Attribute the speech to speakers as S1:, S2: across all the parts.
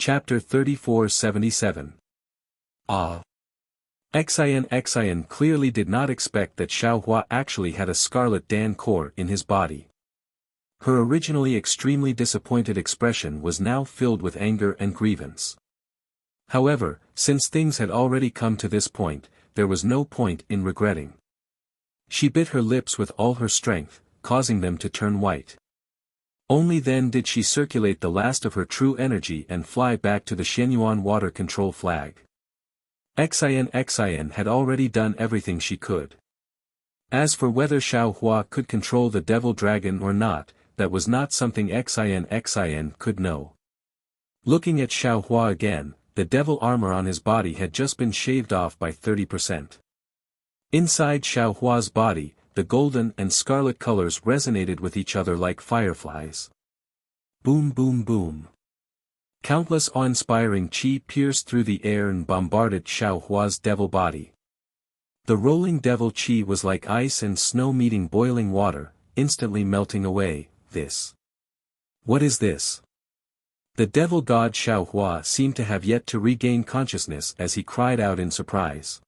S1: Chapter 3477. Ah. Xian clearly did not expect that Xiaohua actually had a scarlet Dan core in his body. Her originally extremely disappointed expression was now filled with anger and grievance. However, since things had already come to this point, there was no point in regretting. She bit her lips with all her strength, causing them to turn white. Only then did she circulate the last of her true energy and fly back to the Shenyuan water control flag. Xian had already done everything she could. As for whether Xiaohua could control the devil dragon or not, that was not something Xian could know. Looking at Xiaohua again, the devil armor on his body had just been shaved off by 30%. Inside Xiaohua's body, the golden and scarlet colors resonated with each other like fireflies. Boom boom boom. Countless awe-inspiring chi pierced through the air and bombarded Xiaohua's devil body. The rolling devil chi was like ice and snow meeting boiling water, instantly melting away. This. What is this? The devil god Xiaohua seemed to have yet to regain consciousness as he cried out in surprise.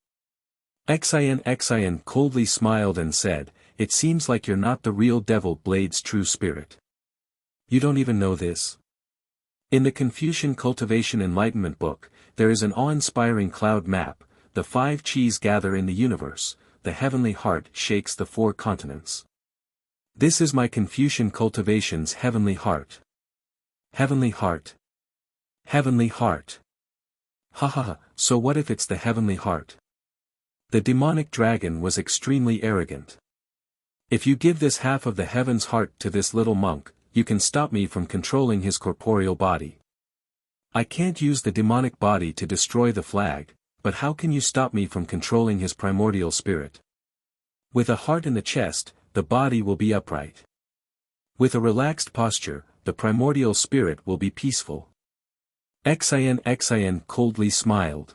S1: Xian coldly smiled and said, "It seems like you're not the real devil Blade's true spirit. You don't even know this?" In the Confucian Cultivation Enlightenment book, there is an awe-inspiring cloud map. The 5 chis gather in the universe, the heavenly heart shakes the 4 continents. This is my Confucian Cultivation's heavenly heart. Heavenly heart. Heavenly heart. Ha ha ha, so what if it's the heavenly heart? The demonic dragon was extremely arrogant. If you give this half of the heaven's heart to this little monk, you can stop me from controlling his corporeal body. I can't use the demonic body to destroy the flag, but how can you stop me from controlling his primordial spirit? With a heart in the chest, the body will be upright. With a relaxed posture, the primordial spirit will be peaceful. Xian coldly smiled.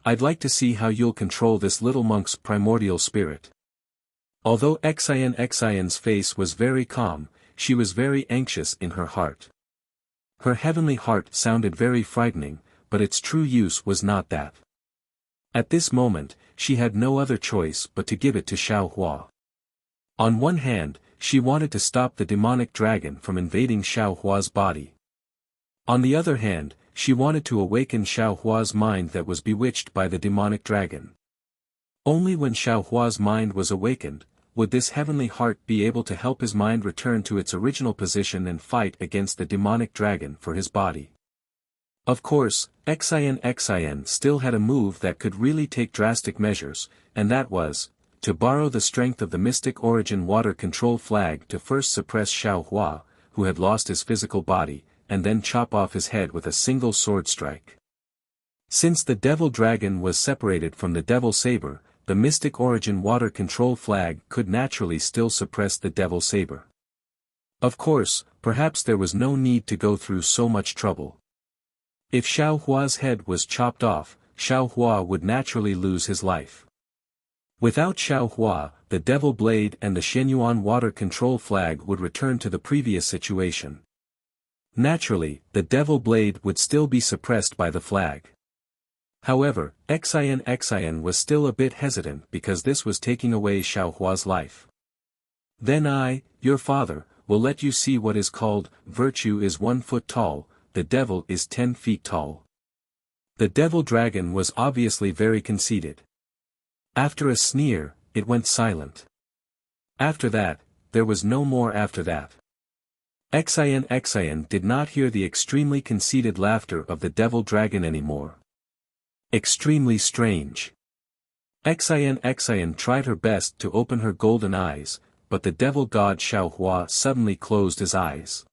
S1: I'd like to see how you'll control this little monk's primordial spirit. Although Xian's face was very calm, she was very anxious in her heart. Her heavenly heart sounded very frightening, but its true use was not that. At this moment, she had no other choice but to give it to Xiaohua. On one hand, she wanted to stop the demonic dragon from invading Xiaohua's body. On the other hand, she wanted to awaken Xiaohua's mind that was bewitched by the demonic dragon. Only when Xiaohua's mind was awakened, would this heavenly heart be able to help his mind return to its original position and fight against the demonic dragon for his body. Of course, Xian still had a move that could really take drastic measures, and that was, to borrow the strength of the mystic origin water control flag to first suppress Xiaohua, who had lost his physical body, and then chop off his head with a single sword strike. Since the devil dragon was separated from the devil saber, the mystic origin water control flag could naturally still suppress the devil saber. Of course, perhaps there was no need to go through so much trouble. If Xiaohua's head was chopped off, Xiaohua would naturally lose his life. Without Xiaohua, the devil blade and the Shenyuan water control flag would return to the previous situation. Naturally, the devil blade would still be suppressed by the flag. However, Xian was still a bit hesitant because this was taking away Xiaohua's life. Then I, your father, will let you see what is called, virtue is 1 foot tall, the devil is 10 feet tall. The devil dragon was obviously very conceited. After a sneer, it went silent. After that, there was no more after that. Xian did not hear the extremely conceited laughter of the devil dragon anymore. Extremely strange. Xian tried her best to open her golden eyes, but the devil god Xiaohua suddenly closed his eyes.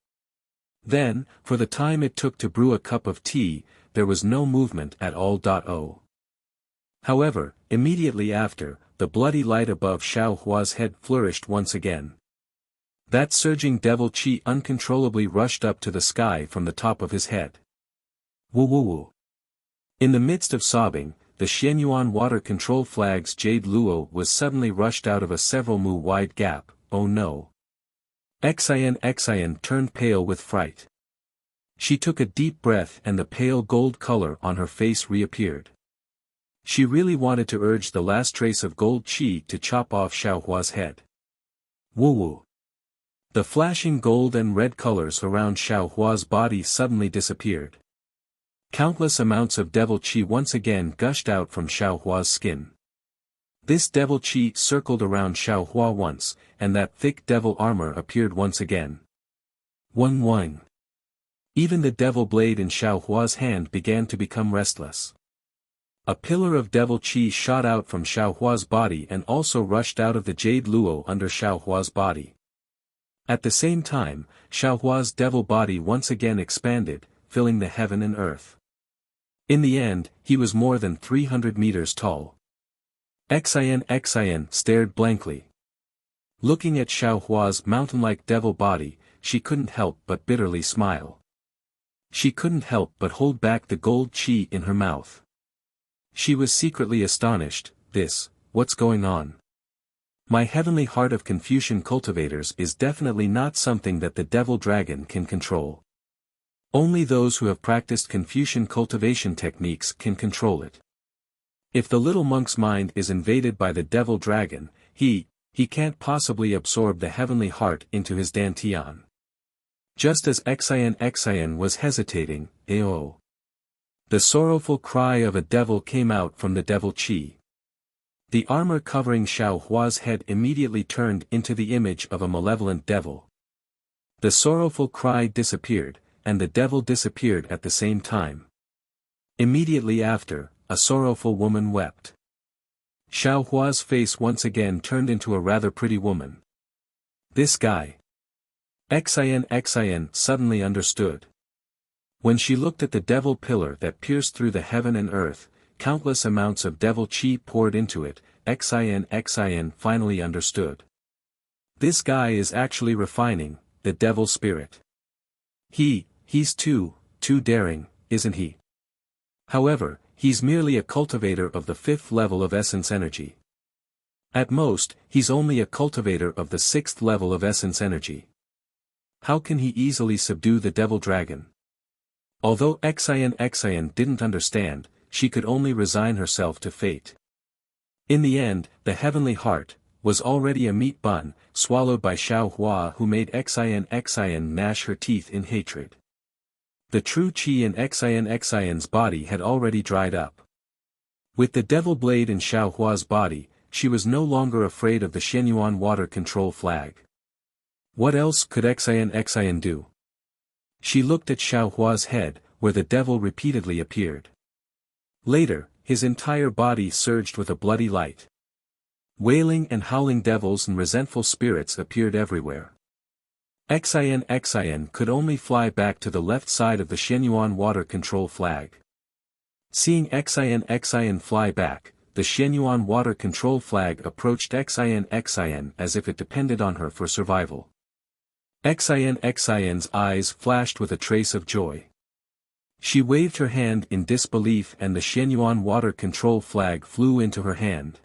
S1: Then, for the time it took to brew a cup of tea, there was no movement at all. However, immediately after, the bloody light above Xiaohua's head flourished once again. That surging devil chi uncontrollably rushed up to the sky from the top of his head. Woo woo woo. In the midst of sobbing, the Shenyuan water control flag's jade luo was suddenly rushed out of a several mu wide gap. Oh no. Xian turned pale with fright. She took a deep breath and the pale gold color on her face reappeared. She really wanted to urge the last trace of gold qi to chop off Xiaohua's head. Woo-woo. The flashing gold and red colors around Xiaohua's body suddenly disappeared. Countless amounts of devil qi once again gushed out from Xiaohua's skin. This devil qi circled around Xiaohua once, and that thick devil armor appeared once again. Wang. Even the devil blade in Xiaohua's hand began to become restless. A pillar of devil qi shot out from Xiaohua's body and also rushed out of the jade luo under Xiaohua's body. At the same time, Xiaohua's devil body once again expanded, filling the heaven and earth. In the end, he was more than 300 meters tall. Xian stared blankly. Looking at Xiaohua's mountain-like devil body, she couldn't help but bitterly smile. She couldn't help but hold back the gold qi in her mouth. She was secretly astonished. What's going on? My heavenly heart of Confucian cultivators is definitely not something that the devil dragon can control. Only those who have practiced Confucian cultivation techniques can control it. If the little monk's mind is invaded by the devil dragon, he can't possibly absorb the heavenly heart into his dantian. Just as Xian was hesitating, the sorrowful cry of a devil came out from the devil qi. The armor covering Xiaohua's head immediately turned into the image of a malevolent devil. The sorrowful cry disappeared, and the devil disappeared at the same time. Immediately after, a sorrowful woman wept. Xiaohua's face once again turned into a rather pretty woman. This guy. Xian suddenly understood. When she looked at the devil pillar that pierced through the heaven and earth, countless amounts of devil qi poured into it. Xian finally understood. This guy is actually refining the devil spirit. He's too daring, isn't he? However, he's merely a cultivator of the 5th level of essence energy. At most, he's only a cultivator of the 6th level of essence energy. How can he easily subdue the devil dragon? Although Xian didn't understand, she could only resign herself to fate. In the end, the heavenly heart was already a meat bun, swallowed by Xiaohua, who made Xian gnash her teeth in hatred. The true qi in Xian's body had already dried up. With the devil blade in Xiaohua's body, she was no longer afraid of the Shenyuan water control flag. What else could Xian do? She looked at Xiaohua's head, where the devil repeatedly appeared. Later, his entire body surged with a bloody light. Wailing and howling devils and resentful spirits appeared everywhere. Xian could only fly back to the left side of the Shenyuan water control flag. Seeing Xian fly back, the Shenyuan water control flag approached Xian as if it depended on her for survival. Xian's eyes flashed with a trace of joy. She waved her hand in disbelief and the Shenyuan water control flag flew into her hand.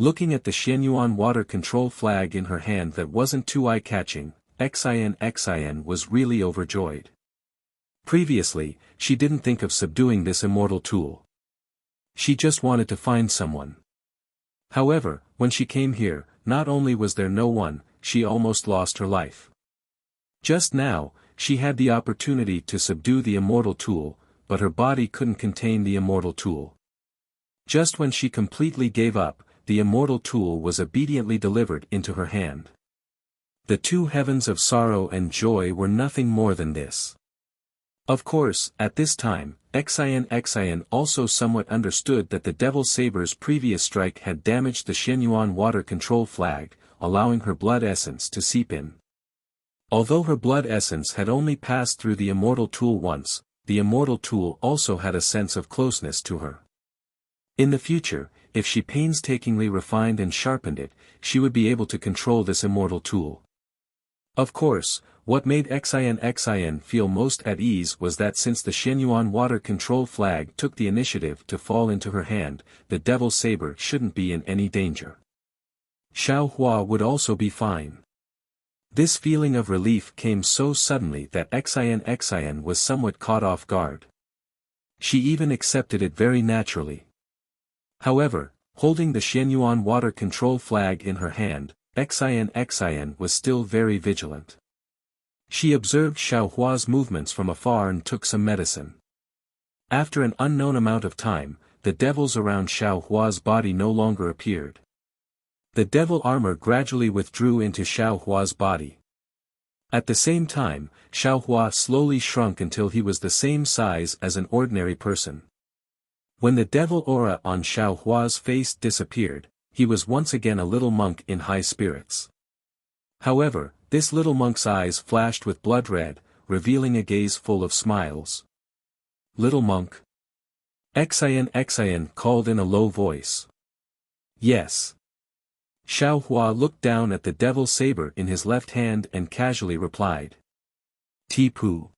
S1: Looking at the Shenyuan water control flag in her hand that wasn't too eye-catching, Xian was really overjoyed. Previously, she didn't think of subduing this immortal tool. She just wanted to find someone. However, when she came here, not only was there no one, she almost lost her life. Just now, she had the opportunity to subdue the immortal tool, but her body couldn't contain the immortal tool. Just when she completely gave up, the immortal tool was obediently delivered into her hand. The two heavens of sorrow and joy were nothing more than this. Of course, at this time, Xian also somewhat understood that the Devil Saber's previous strike had damaged the Shenyuan water control flag, allowing her blood essence to seep in. Although her blood essence had only passed through the immortal tool once, the immortal tool also had a sense of closeness to her. In the future, if she painstakingly refined and sharpened it, she would be able to control this immortal tool. Of course, what made Xian feel most at ease was that since the Shenyuan water control flag took the initiative to fall into her hand, the Devil Saber shouldn't be in any danger. Xiaohua would also be fine. This feeling of relief came so suddenly that Xian was somewhat caught off guard. She even accepted it very naturally. However, holding the Xianyuan water control flag in her hand, Xian was still very vigilant. She observed Xiaohua's movements from afar and took some medicine. After an unknown amount of time, the devils around Xiaohua's body no longer appeared. The devil armor gradually withdrew into Xiaohua's body. At the same time, Xiaohua slowly shrunk until he was the same size as an ordinary person. When the devil aura on Xiaohua's face disappeared, he was once again a little monk in high spirits. However, this little monk's eyes flashed with blood red, revealing a gaze full of smiles. "Little monk?" Xian called in a low voice. "Yes." Xiaohua looked down at the devil's saber in his left hand and casually replied. "Tipu."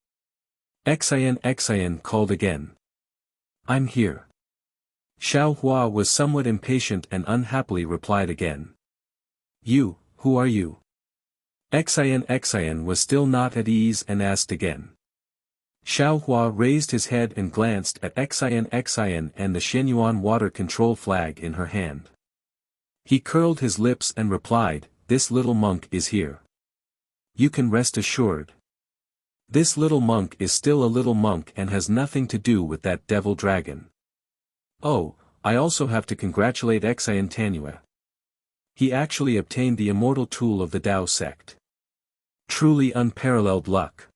S1: Xian called again. "I'm here." Xiaohua was somewhat impatient and unhappily replied again. "You, who are you?" Xian was still not at ease and asked again. Xiaohua raised his head and glanced at Xian and the Xianyuan water control flag in her hand. He curled his lips and replied, "This little monk is here. You can rest assured. This little monk is still a little monk and has nothing to do with that devil dragon. Oh, I also have to congratulate Xian Tanua. He actually obtained the immortal tool of the Tao sect. Truly unparalleled luck.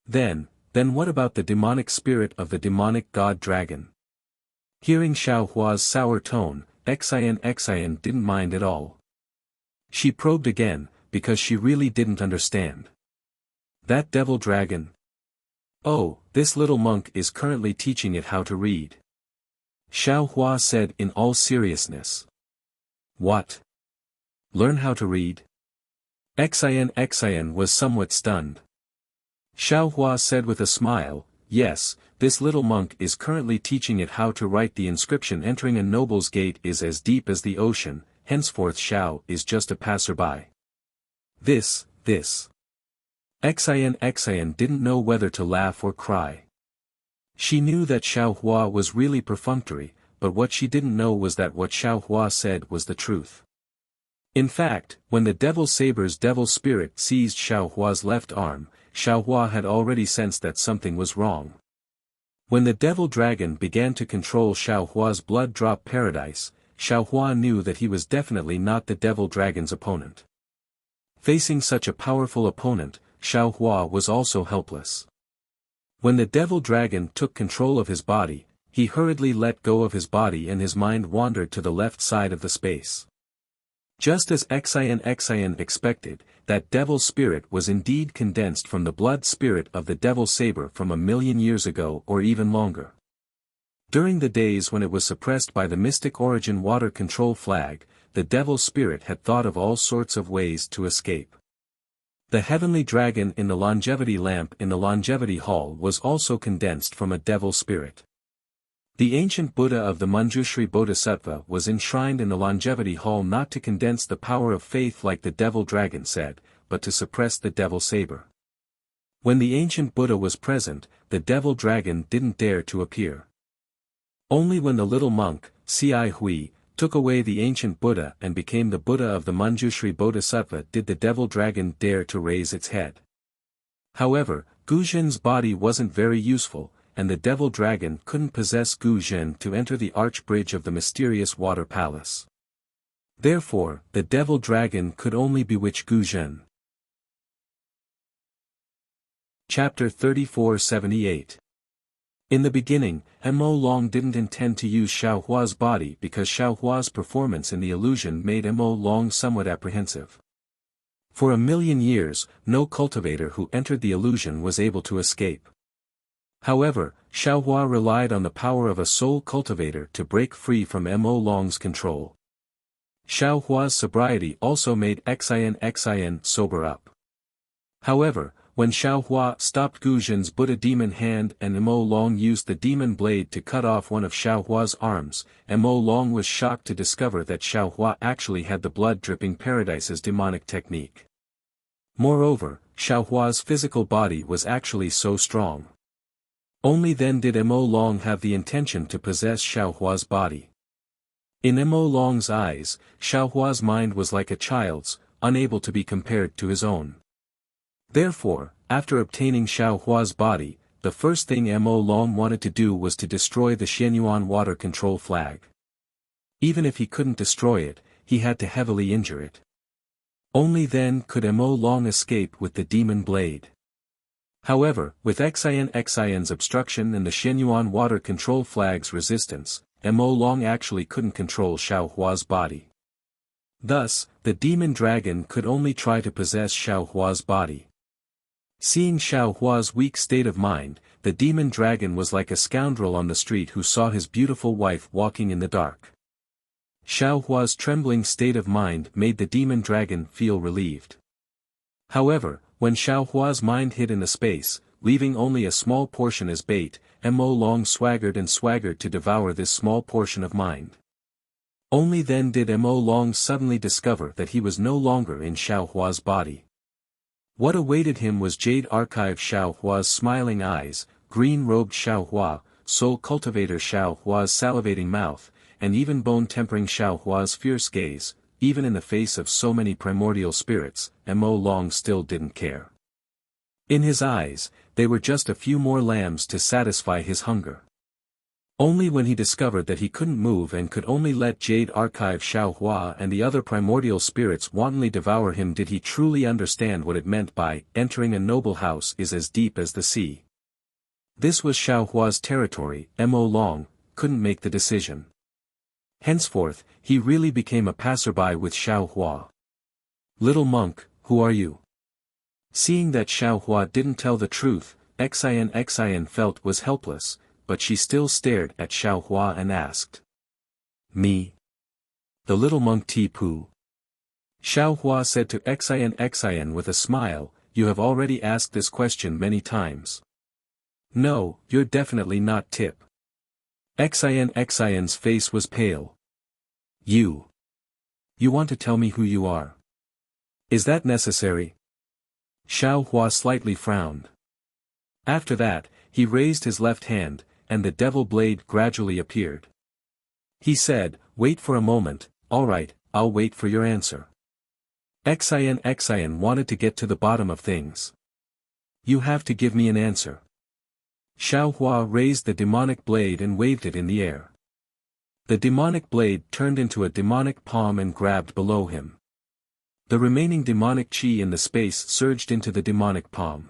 S1: Then what about the demonic spirit of the demonic god dragon?" Hearing Xiaohua's sour tone, Xian didn't mind at all. She probed again, because she really didn't understand. "That devil dragon? Oh, this little monk is currently teaching it how to read," Xiaohua said in all seriousness. "What? Learn how to read?" Xian was somewhat stunned. Xiaohua said with a smile, "Yes, this little monk is currently teaching it how to write. The inscription entering a noble's gate is as deep as the ocean, henceforth Xiao is just a passerby." This. Xian didn't know whether to laugh or cry. She knew that Xiaohua was really perfunctory, but what she didn't know was that what Xiaohua said was the truth. In fact, when the devil saber's devil spirit seized Xiaohua's left arm, Xiaohua had already sensed that something was wrong. When the devil dragon began to control Xiaohua's blood drop paradise, Xiaohua knew that he was definitely not the devil dragon's opponent. Facing such a powerful opponent, Xiaohua was also helpless. When the devil dragon took control of his body, he hurriedly let go of his body and his mind wandered to the left side of the space. Just as Xian expected, that devil spirit was indeed condensed from the blood spirit of the devil saber from 1,000,000 years ago or even longer. During the days when it was suppressed by the mystic origin water control flag, the devil spirit had thought of all sorts of ways to escape. The heavenly dragon in the longevity lamp in the longevity hall was also condensed from a devil spirit. The ancient Buddha of the Manjushri Bodhisattva was enshrined in the longevity hall not to condense the power of faith like the devil dragon said, but to suppress the devil saber. When the ancient Buddha was present, the devil dragon didn't dare to appear. Only when the little monk, Ci Hui, took away the ancient Buddha and became the Buddha of the Manjushri Bodhisattva did the devil dragon dare to raise its head. However, Gu Zhen's body wasn't very useful, and the devil dragon couldn't possess Gu Zhen to enter the arch bridge of the mysterious water palace. Therefore, the devil dragon could only bewitch Gu Zhen. Chapter 3478. In the beginning, Mo Long didn't intend to use Xiaohua's body because Xiaohua's performance in the illusion made Mo Long somewhat apprehensive. For 1,000,000 years, no cultivator who entered the illusion was able to escape. However, Xiaohua relied on the power of a soul cultivator to break free from Mo Long's control. Xiaohua's sobriety also made Xian sober up. However, when Xiaohua stopped Gu Zhen's Buddha demon hand and Mo Long used the demon blade to cut off one of Xiaohua's arms, Mo Long was shocked to discover that Xiaohua actually had the blood-dripping paradise's demonic technique. Moreover, Xiaohua's physical body was actually so strong. Only then did Mo Long have the intention to possess Xiaohua's body. In Mo Long's eyes, Xiaohua's mind was like a child's, unable to be compared to his own. Therefore, after obtaining Xiaohua's body, the first thing Mo Long wanted to do was to destroy the Xianyuan water control flag. Even if he couldn't destroy it, he had to heavily injure it. Only then could Mo Long escape with the demon blade. However, with Xian's obstruction and the Xianyuan water control flag's resistance, Mo Long actually couldn't control Xiaohua's body. Thus, the demon dragon could only try to possess Xiaohua's body. Seeing Xiaohua's weak state of mind, the demon dragon was like a scoundrel on the street who saw his beautiful wife walking in the dark. Xiaohua's trembling state of mind made the demon dragon feel relieved. However, when Xiaohua's mind hid in the space, leaving only a small portion as bait, Mo Long swaggered to devour this small portion of mind. Only then did Mo Long suddenly discover that he was no longer in Xiaohua's body. What awaited him was Jade Archive Xiaohua's smiling eyes, green-robed Xiaohua, soul cultivator Xiaohua's salivating mouth, and even bone-tempering Xiaohua's fierce gaze. Even in the face of so many primordial spirits, Mo Long still didn't care. In his eyes, they were just a few more lambs to satisfy his hunger. Only when he discovered that he couldn't move and could only let Jade Archive Xiaohua and the other primordial spirits wantonly devour him did he truly understand what it meant by entering a noble house is as deep as the sea. This was Xiaohua's territory. Mo Long couldn't make the decision. Henceforth, he really became a passerby with Xiaohua. Little monk, who are you? Seeing that Xiaohua didn't tell the truth, Xian felt was helpless, but she still stared at Xiaohua and asked. Me? The little monk Ti-Pu. Xiaohua said to Xian with a smile, you have already asked this question many times. No, you're definitely not Tip. Xian's face was pale. You want to tell me who you are? Is that necessary? Xiaohua slightly frowned. After that, he raised his left hand, and the devil blade gradually appeared. He said, wait for a moment, alright, I'll wait for your answer. Xian wanted to get to the bottom of things. You have to give me an answer. Xiaohua raised the demonic blade and waved it in the air. The demonic blade turned into a demonic palm and grabbed below him. The remaining demonic chi in the space surged into the demonic palm.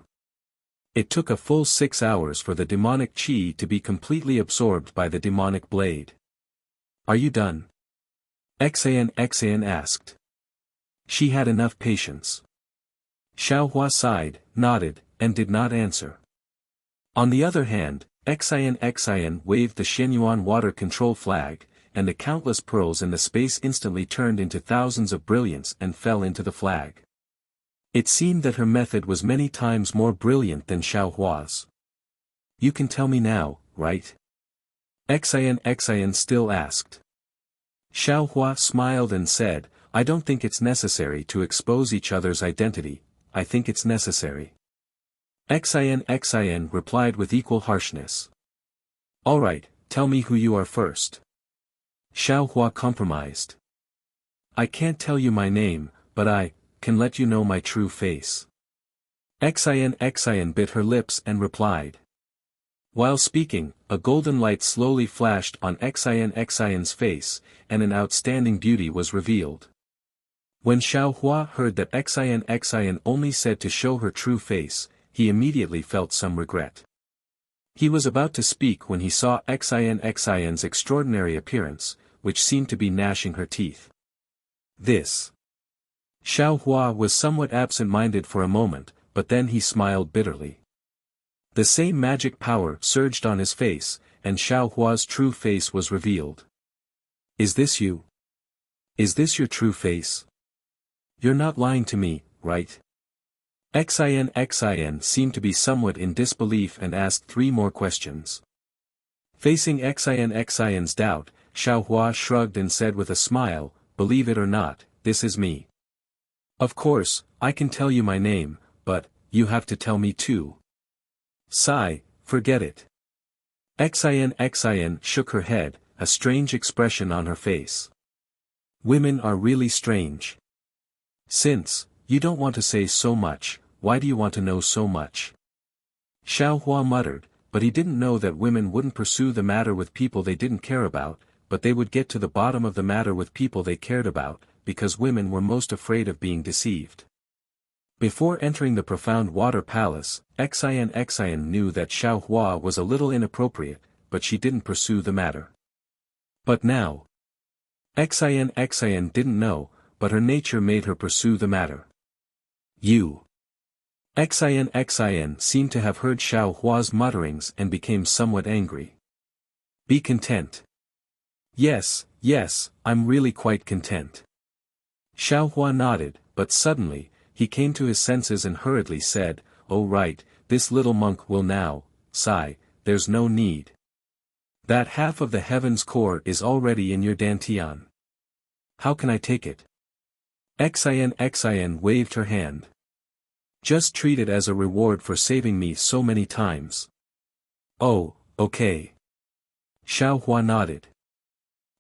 S1: It took a full 6 hours for the demonic chi to be completely absorbed by the demonic blade. Are you done? Xian asked. She had enough patience. Xiaohua sighed, nodded, and did not answer. On the other hand, Xian waved the Xianyuan water control flag, and the countless pearls in the space instantly turned into thousands of brilliance and fell into the flag. It seemed that her method was many times more brilliant than Xiaohua's. You can tell me now, right? Xian still asked. Xiaohua smiled and said, I don't think it's necessary to expose each other's identity, I think it's necessary. Xian replied with equal harshness. Alright, tell me who you are first. Xiaohua compromised. I can't tell you my name, but I can let you know my true face. Xian bit her lips and replied. While speaking, a golden light slowly flashed on Xian's face, and an outstanding beauty was revealed. When Xiaohua heard that Xian only said to show her true face, he immediately felt some regret. He was about to speak when he saw Xian's extraordinary appearance, which seemed to be gnashing her teeth. This. Xiaohua was somewhat absent-minded for a moment, but then he smiled bitterly. The same magic power surged on his face, and Xiaohua's true face was revealed. Is this you? Is this your true face? You're not lying to me, right? Xian seemed to be somewhat in disbelief and asked 3 more questions. Facing Xian's doubt, Xiaohua shrugged and said with a smile, believe it or not, this is me. Of course, I can tell you my name, but, you have to tell me too. Sigh, forget it. Xin shook her head, a strange expression on her face. Women are really strange. Since, you don't want to say so much, why do you want to know so much? Xiaohua muttered, but he didn't know that women wouldn't pursue the matter with people they didn't care about, but they would get to the bottom of the matter with people they cared about, because women were most afraid of being deceived. Before entering the profound water palace, Xin knew that Xiaohua was a little inappropriate, but she didn't pursue the matter. But now, Xin didn't know, but her nature made her pursue the matter. You. Xin seemed to have heard Xiaohua's mutterings and became somewhat angry. Be content. Yes, I'm really quite content. Xiaohua nodded, but suddenly, he came to his senses and hurriedly said, "Oh right, this little monk will now, sigh, there's no need. That half of the heaven's core is already in your dantian. How can I take it?" Xin waved her hand. Just treat it as a reward for saving me so many times. Oh, okay. Xiaohua nodded.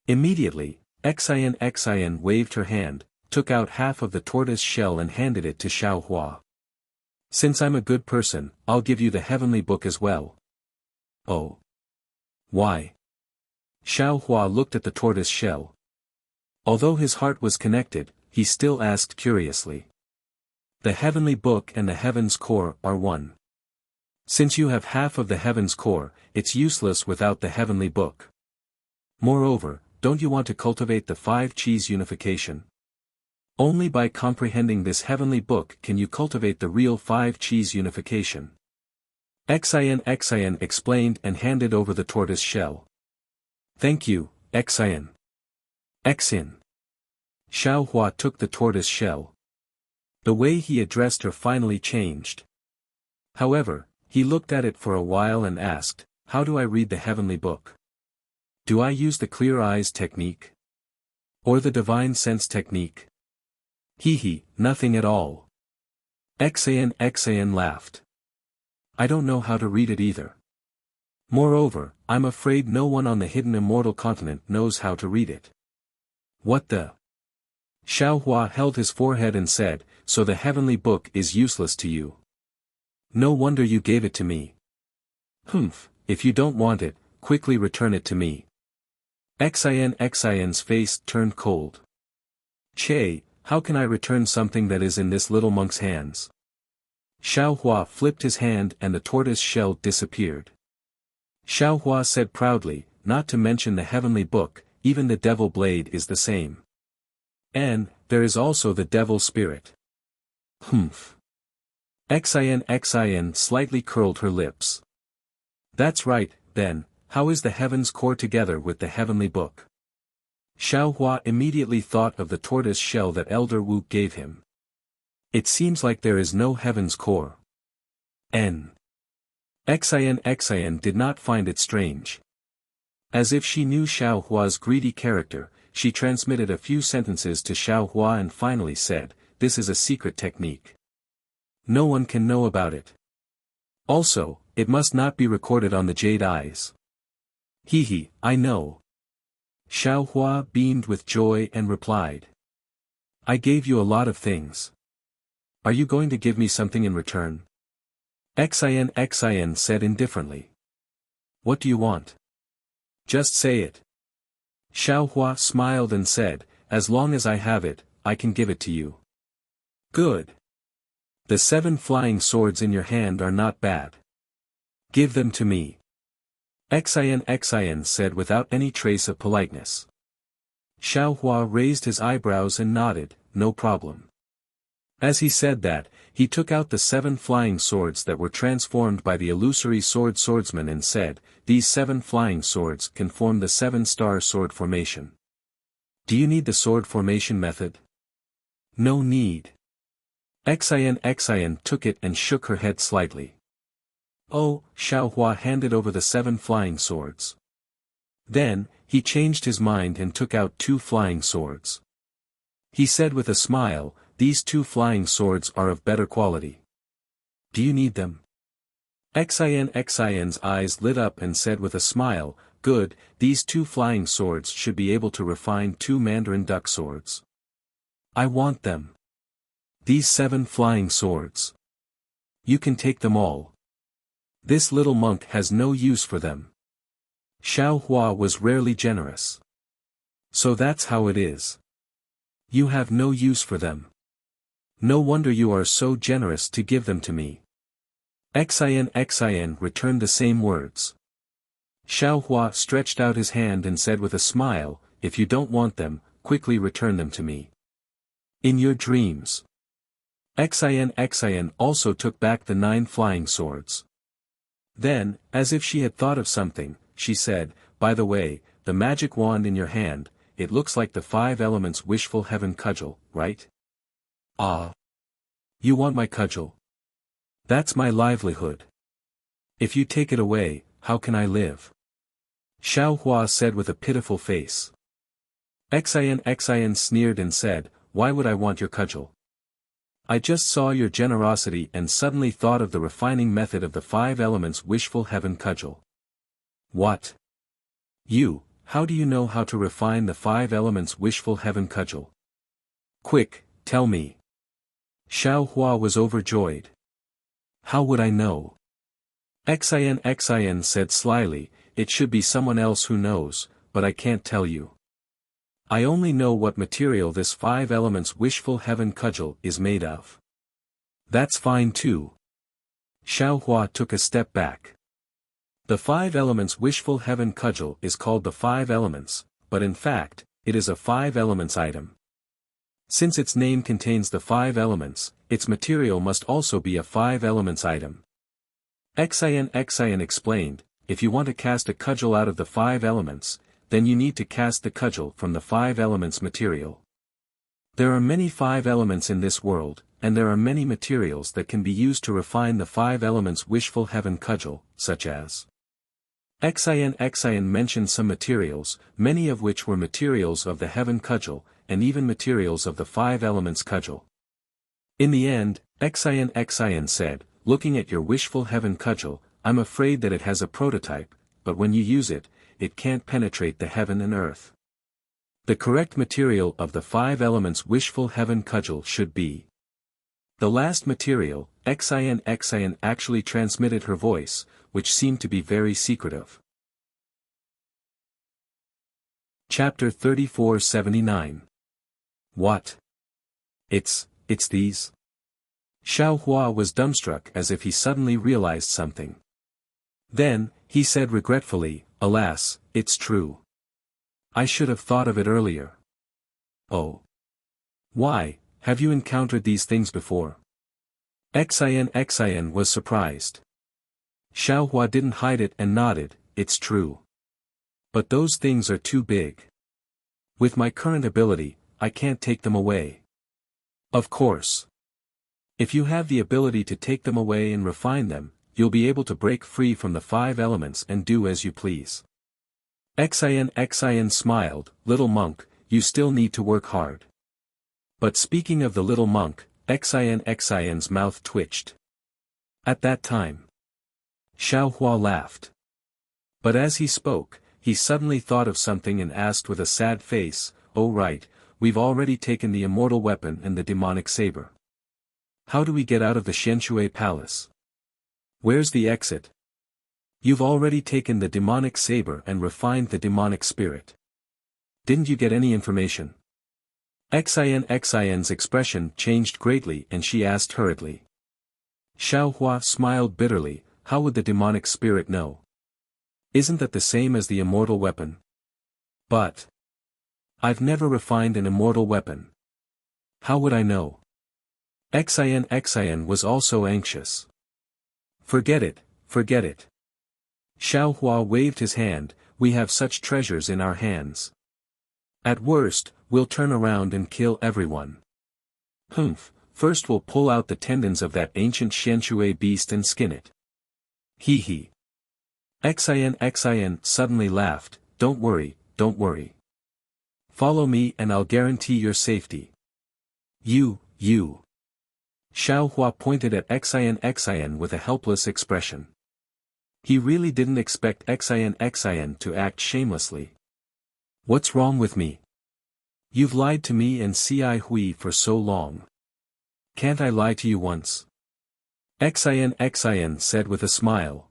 S1: Immediately, Xin waved her hand, took out half of the tortoise shell and handed it to Xiaohua. Since I'm a good person, I'll give you the heavenly book as well. Oh. Why? Xiaohua looked at the tortoise shell. Although his heart was connected, he still asked curiously. The heavenly book and the heaven's core are one. Since you have half of the heaven's core, it's useless without the heavenly book. Moreover, don't you want to cultivate the 5 Qis unification? Only by comprehending this heavenly book can you cultivate the real 5 Qis unification. Xin explained and handed over the tortoise shell. Thank you, Xin. Xin. Xiaohua took the tortoise shell. The way he addressed her finally changed. However, he looked at it for a while and asked, how do I read the heavenly book? Do I use the clear eyes technique? Or the divine sense technique? Nothing at all. Xin laughed. I don't know how to read it either. Moreover, I'm afraid no one on the hidden immortal continent knows how to read it. What the? Xiaohua held his forehead and said, so the heavenly book is useless to you. No wonder you gave it to me. If you don't want it, quickly return it to me. Xin's face turned cold. Che, how can I return something that is in this little monk's hands? Xiaohua flipped his hand and the tortoise shell disappeared. Xiaohua said proudly, not to mention the heavenly book, even the devil blade is the same. And, there is also the devil spirit. Xin slightly curled her lips. That's right, then, how is the heaven's core together with the heavenly book? Xiaohua immediately thought of the tortoise shell that Elder Wu gave him. It seems like there is no heaven's core. Xin did not find it strange. As if she knew Xiaohua's greedy character, she transmitted a few sentences to Xiaohua and finally said, this is a secret technique. No one can know about it. Also, it must not be recorded on the jade eyes. I know. Xiaohua beamed with joy and replied. I gave you a lot of things. Are you going to give me something in return? Xin said indifferently. What do you want? Just say it. Xiaohua smiled and said, as long as I have it, I can give it to you. Good. The 7 flying swords in your hand are not bad. Give them to me. Xin said without any trace of politeness. Xiaohua raised his eyebrows and nodded, no problem. As he said that, he took out the 7 flying swords that were transformed by the illusory swordsman and said, these 7 flying swords can form the 7-star sword formation. Do you need the sword formation method? No need. Xin took it and shook her head slightly. Oh, Xiaohua handed over the 7 flying swords. Then, he changed his mind and took out 2 flying swords. He said with a smile, these 2 flying swords are of better quality. Do you need them? Xian's eyes lit up and said with a smile, good, these 2 flying swords should be able to refine 2 Mandarin duck swords. I want them. These 7 flying swords. You can take them all. This little monk has no use for them. Xiao Hua was rarely generous. So that's how it is. You have no use for them. No wonder you are so generous to give them to me. Xian returned the same words. Xiao Hua stretched out his hand and said with a smile, if you don't want them, quickly return them to me. In your dreams. Xian also took back the 9 flying swords. Then, as if she had thought of something, she said, by the way, the magic wand in your hand, it looks like the 5 elements wishful heaven cudgel, right? Ah. You want my cudgel? That's my livelihood. If you take it away, how can I live? Xiao Hua said with a pitiful face. Xian sneered and said, why would I want your cudgel? I just saw your generosity and suddenly thought of the refining method of the 5 elements wishful heaven cudgel. What? You, how do you know how to refine the 5 elements wishful heaven cudgel? Quick, tell me. Xiao Hua was overjoyed. How would I know? Xian said slyly, it should be someone else who knows, but I can't tell you. I only know what material this 5 elements wishful heaven cudgel is made of. That's fine too. Xiao Hua took a step back. The 5 elements wishful heaven cudgel is called the 5 elements, but in fact, it is a 5 elements item. Since its name contains the 5 elements, its material must also be a 5 elements item. Xian explained, if you want to cast a cudgel out of the 5 elements, then you need to cast the cudgel from the 5 elements material. There are many 5 elements in this world, and there are many materials that can be used to refine the 5 elements wishful heaven cudgel, such as. Xian mentioned some materials, many of which were materials of the heaven cudgel, and even materials of the 5 elements cudgel. In the end, Xian said, looking at your wishful heaven cudgel, I'm afraid that it has a prototype, but when you use it, it can't penetrate the heaven and earth. The correct material of the 5 elements wishful heaven cudgel should be. The last material, Xian actually transmitted her voice, which seemed to be very secretive. Chapter 3479. What? It's these? Xiao Hua was dumbstruck as if he suddenly realized something. Then, he said regretfully, alas, it's true. I should have thought of it earlier. Oh. Why, have you encountered these things before? Xian was surprised. Xiao Hua didn't hide it and nodded, it's true. But those things are too big. With my current ability, I can't take them away. Of course. If you have the ability to take them away and refine them, you'll be able to break free from the 5 elements and do as you please. Xian smiled, little monk, you still need to work hard. But speaking of the little monk, Xian's mouth twitched. At that time, Xiao Hua laughed. But as he spoke, he suddenly thought of something and asked with a sad face, oh right, we've already taken the immortal weapon and the demonic saber. How do we get out of the Xianshui palace? Where's the exit? You've already taken the demonic saber and refined the demonic spirit. Didn't you get any information? Xian's expression changed greatly and she asked hurriedly. Xiao Hua smiled bitterly, how would the demonic spirit know? Isn't that the same as the immortal weapon? But. I've never refined an immortal weapon. How would I know? Xian was also anxious. Forget it, forget it. Xiao Hua waved his hand, we have such treasures in our hands. At worst, we'll turn around and kill everyone. Humph, first we'll pull out the tendons of that ancient Xianshui beast and skin it. Hee hee. Xian suddenly laughed, don't worry, don't worry. Follow me and I'll guarantee your safety. You You. Xiao Hua pointed at Xian with a helpless expression. He really didn't expect Xian to act shamelessly. What's wrong with me? You've lied to me and Ci Hui for so long. Can't I lie to you once? Xian said with a smile.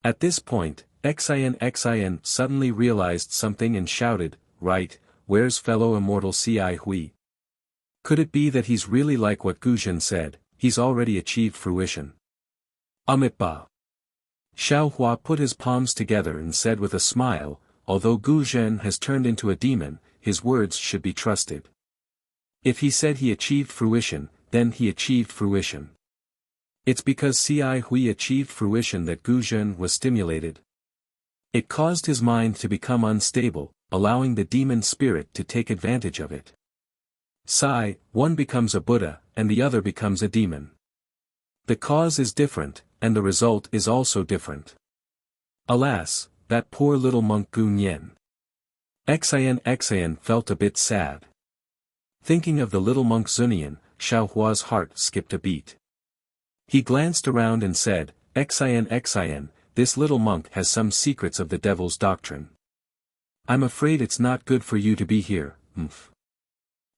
S1: At this point, Xian suddenly realized something and shouted, right, where's fellow immortal Ci Hui? Could it be that he's really like what Gu Zhen said, he's already achieved fruition? Amitba. Xiao Hua put his palms together and said with a smile, although Gu Zhen has turned into a demon, his words should be trusted. If he said he achieved fruition, then he achieved fruition. It's because Ci Hui achieved fruition that Gu Zhen was stimulated. It caused his mind to become unstable, allowing the demon spirit to take advantage of it. One becomes a Buddha, and the other becomes a demon. The cause is different, and the result is also different. Alas, that poor little monk Gu Nian. Xian felt a bit sad. Thinking of the little monk Zunian, Xiao Hua's heart skipped a beat. He glanced around and said, Xian, this little monk has some secrets of the devil's doctrine. I'm afraid it's not good for you to be here,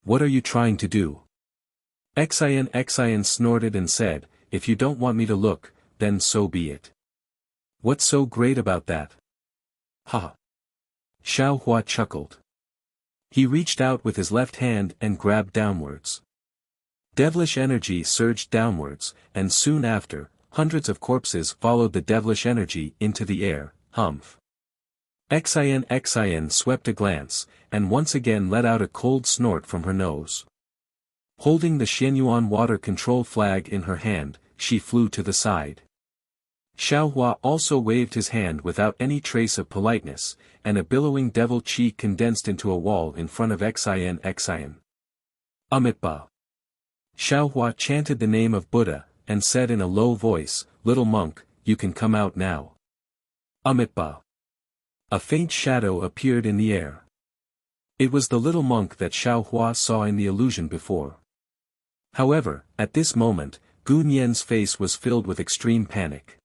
S1: What are you trying to do? Xian snorted and said, if you don't want me to look, then so be it. What's so great about that? Ha! Xiao Hua chuckled. He reached out with his left hand and grabbed downwards. Devilish energy surged downwards, and soon after, hundreds of corpses followed the devilish energy into the air, Xian swept a glance, and once again let out a cold snort from her nose. Holding the Xianyuan water control flag in her hand, she flew to the side. Xiao Hua also waved his hand without any trace of politeness, and a billowing devil chi condensed into a wall in front of Xian. Amitba. Xiao Hua chanted the name of Buddha, and said in a low voice, little monk, you can come out now. Amitba. A faint shadow appeared in the air. It was the little monk that Xiao Hua saw in the illusion before. However, at this moment, Gu Nian's face was filled with extreme panic.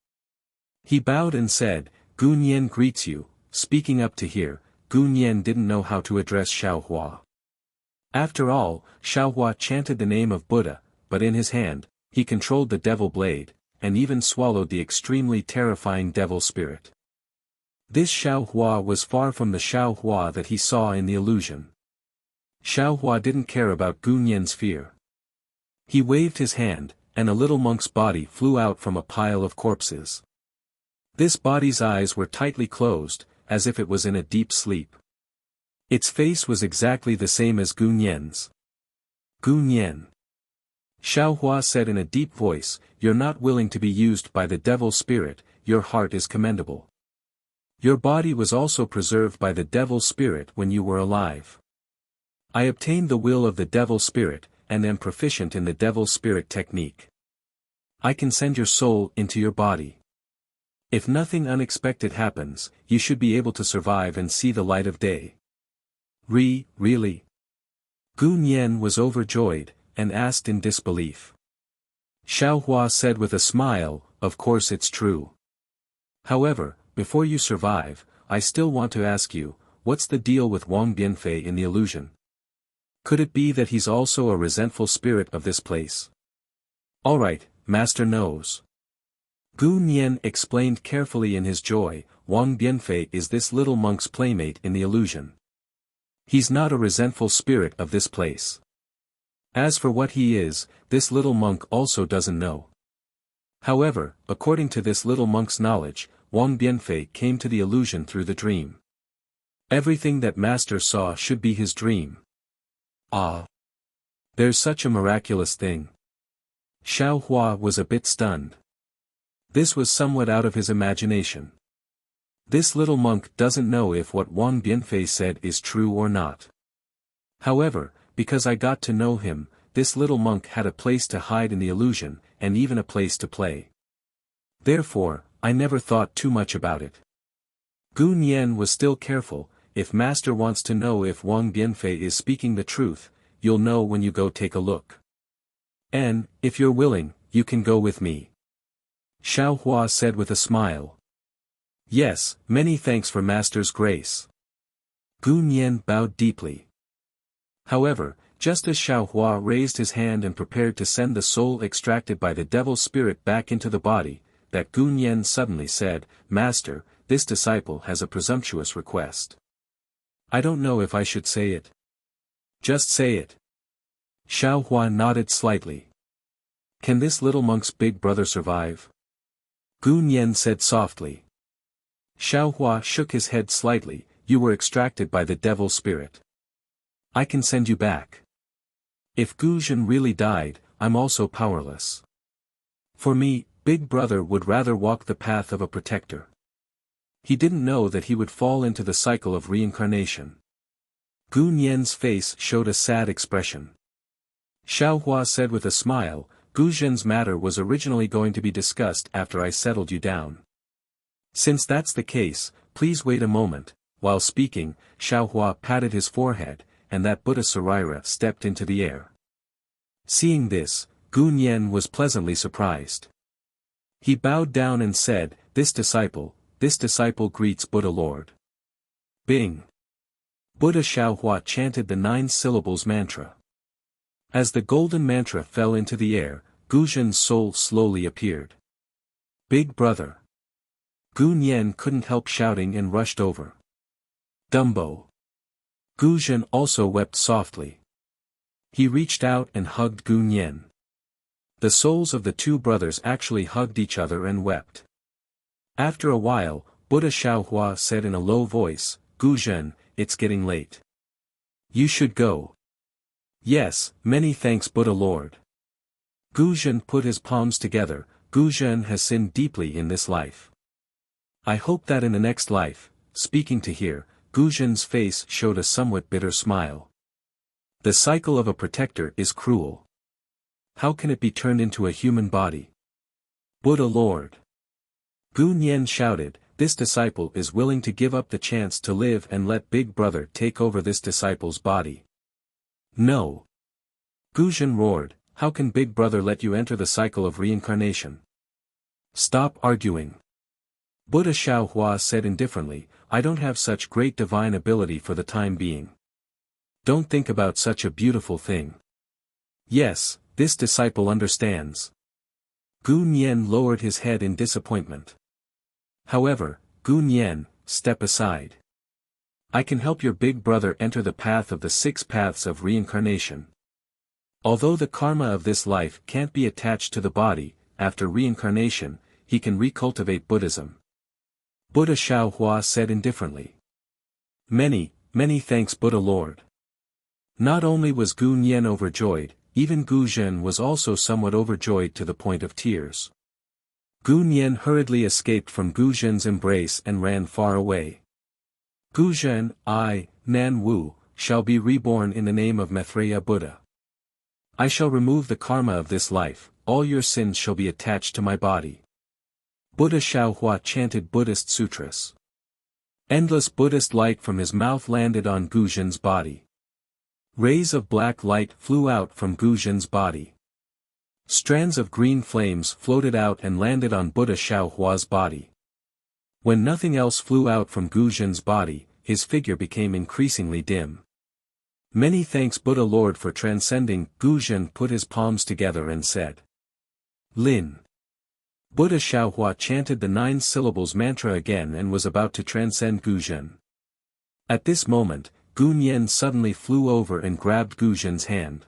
S1: He bowed and said, Gu Nian greets you. Speaking up to here, Gu Nian didn't know how to address Xiao Hua. After all, Xiao Hua chanted the name of Buddha, but in his hand, he controlled the devil blade, and even swallowed the extremely terrifying devil spirit. This Xiao Hua was far from the Xiao Hua that he saw in the illusion. Xiao Hua didn't care about Gu Nian's fear. He waved his hand, and a little monk's body flew out from a pile of corpses. This body's eyes were tightly closed, as if it was in a deep sleep. Its face was exactly the same as Gu Nian's. Gu Nian. Xiao Hua said in a deep voice, you're not willing to be used by the devil spirit, your heart is commendable. Your body was also preserved by the devil spirit when you were alive. I obtained the will of the devil spirit, and am proficient in the devil spirit technique. I can send your soul into your body. If nothing unexpected happens, you should be able to survive and see the light of day. Really? Gu Nian was overjoyed, and asked in disbelief. Xiao Hua said with a smile, of course it's true. However, before you survive, I still want to ask you, what's the deal with Wang Bianfei in the illusion? Could it be that he's also a resentful spirit of this place? Alright, Master knows. Gu Nian explained carefully in his joy, Wang Bianfei is this little monk's playmate in the illusion. He's not a resentful spirit of this place. As for what he is, this little monk also doesn't know. However, according to this little monk's knowledge, Wang Bianfei came to the illusion through the dream. Everything that Master saw should be his dream. Ah! There's such a miraculous thing. Xiao Hua was a bit stunned. This was somewhat out of his imagination. This little monk doesn't know if what Wang Bianfei said is true or not. However, because I got to know him, this little monk had a place to hide in the illusion, and even a place to play. Therefore, I never thought too much about it. Gu Nian was still careful. If Master wants to know if Wang Bianfei is speaking the truth, you'll know when you go take a look. And, if you're willing, you can go with me. Xiao Hua said with a smile. Yes, many thanks for Master's grace. Gu Nian bowed deeply. However, just as Xiao Hua raised his hand and prepared to send the soul extracted by the devil's spirit back into the body, that Gu Nian suddenly said, Master, this disciple has a presumptuous request. I don't know if I should say it. Just say it. Xiao Hua nodded slightly. Can this little monk's big brother survive? Gu Nian said softly. Xiao Hua shook his head slightly. You were extracted by the devil spirit. I can send you back. If Gu Zhen really died, I'm also powerless. For me, Big Brother would rather walk the path of a protector. He didn't know that he would fall into the cycle of reincarnation. Gu Nian's face showed a sad expression. Xiao Hua said with a smile, Gu Zhen's matter was originally going to be discussed after I settled you down. Since that's the case, please wait a moment. While speaking, Xiao Hua patted his forehead, and that Buddha Sarira stepped into the air. Seeing this, Gu Nian was pleasantly surprised. He bowed down and said, This disciple greets Buddha Lord. Bing! Buddha Xiao Hua chanted the 9 syllables mantra. As the golden mantra fell into the air, Gu Zhen's soul slowly appeared. Big Brother! Gu Nian couldn't help shouting and rushed over. Dumbo! Gu Zhen also wept softly. He reached out and hugged Gu Nian. The souls of the 2 brothers actually hugged each other and wept. After a while, Buddha Xiao Hua said in a low voice, Gu Zhen, it's getting late. You should go. Yes, many thanks Buddha Lord. Gu Zhen put his palms together. Gu Zhen has sinned deeply in this life. I hope that in the next life, speaking to here, Gu Zhen's face showed a somewhat bitter smile. The cycle of a protector is cruel. How can it be turned into a human body? Buddha Lord! Gu Nian shouted, this disciple is willing to give up the chance to live and let Big Brother take over this disciple's body. No! Gu Zhen roared, how can Big Brother let you enter the cycle of reincarnation? Stop arguing. Buddha Xiao Hua said indifferently, I don't have such great divine ability for the time being. Don't think about such a beautiful thing. Yes, this disciple understands. Gu Nian lowered his head in disappointment. However, Gu Nian, step aside. I can help your big brother enter the path of the 6 paths of reincarnation. Although the karma of this life can't be attached to the body, after reincarnation, he can recultivate Buddhism. Buddha Xiao Hua said indifferently. Many thanks Buddha Lord. Not only was Gu Nian overjoyed, even Gu Zhen was also somewhat overjoyed to the point of tears. Gu Nian hurriedly escaped from Gu Zhen's embrace and ran far away. Gu Zhen, I, Nan Wu, shall be reborn in the name of Maitreya Buddha. I shall remove the karma of this life, all your sins shall be attached to my body. Buddha Xiao Hua chanted Buddhist sutras. Endless Buddhist light from his mouth landed on Gu Zhen's body. Rays of black light flew out from Gu Zhen's body. Strands of green flames floated out and landed on Buddha Xiao Hua's body. When nothing else flew out from Gu Zhen's body, his figure became increasingly dim. Many thanks Buddha Lord for transcending. Gu Zhen put his palms together and said. Lin. Buddha Xiao Hua chanted the 9 syllables mantra again and was about to transcend Gu Zhen. At this moment, Gu Nian suddenly flew over and grabbed Gu Zhen's hand.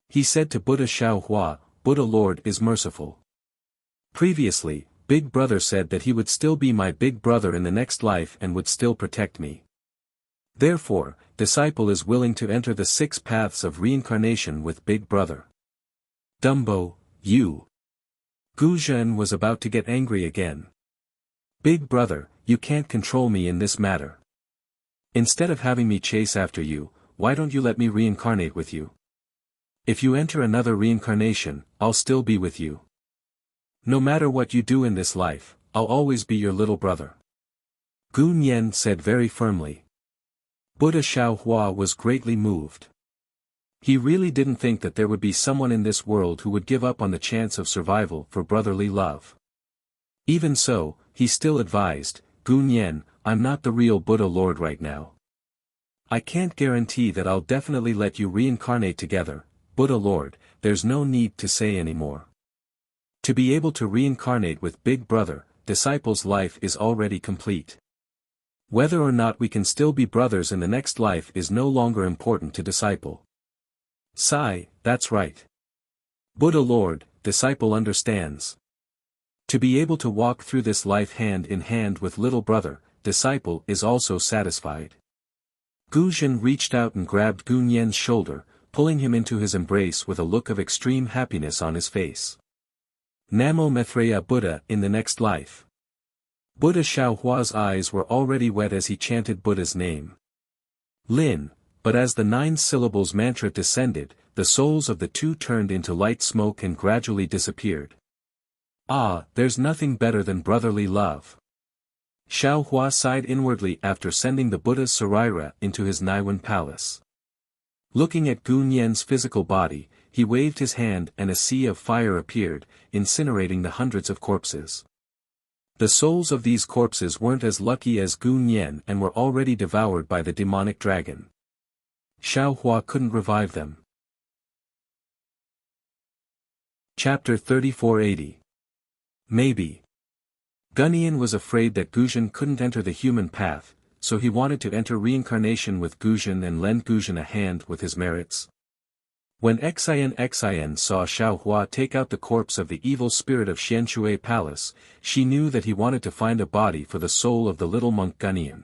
S1: He said to Buddha Xiao Hua, Buddha Lord is merciful. Previously, Big Brother said that he would still be my big brother in the next life and would still protect me. Therefore, disciple is willing to enter the 6 paths of reincarnation with Big Brother. Dumbo, you. Gu Zhen was about to get angry again. Big Brother, you can't control me in this matter. Instead of having me chase after you, why don't you let me reincarnate with you? If you enter another reincarnation, I'll still be with you. No matter what you do in this life, I'll always be your little brother. Gu Nian said very firmly. Buddha Xiao Hua was greatly moved. He really didn't think that there would be someone in this world who would give up on the chance of survival for brotherly love. Even so, he still advised, Gunyan, I'm not the real Buddha Lord right now. I can't guarantee that I'll definitely let you reincarnate together, Buddha Lord, there's no need to say anymore. To be able to reincarnate with Big Brother, disciple's life is already complete. Whether or not we can still be brothers in the next life is no longer important to disciple. Sigh, that's right. Buddha Lord, disciple understands. To be able to walk through this life hand in hand with little brother, disciple is also satisfied. Guzhen reached out and grabbed Gunyan's shoulder, pulling him into his embrace with a look of extreme happiness on his face. Namo Maitreya Buddha in the next life. Buddha Xiaohua's eyes were already wet as he chanted Buddha's name. Lin. But as the 9 syllables mantra descended, the souls of the two turned into light smoke and gradually disappeared. Ah, there's nothing better than brotherly love. Xiaohua sighed inwardly after sending the Buddha's Saraira into his Naiwan palace. Looking at Gunyan's physical body, he waved his hand and a sea of fire appeared, incinerating the hundreds of corpses. The souls of these corpses weren't as lucky as Gunyan and were already devoured by the demonic dragon. Xiaohua couldn't revive them. Chapter 3480. Maybe. Gunyan was afraid that Guzhen couldn't enter the human path, so he wanted to enter reincarnation with Guzhen and lend Guzhen a hand with his merits. When Xian saw Xiaohua take out the corpse of the evil spirit of Xianshui Palace, she knew that he wanted to find a body for the soul of the little monk Gunyan.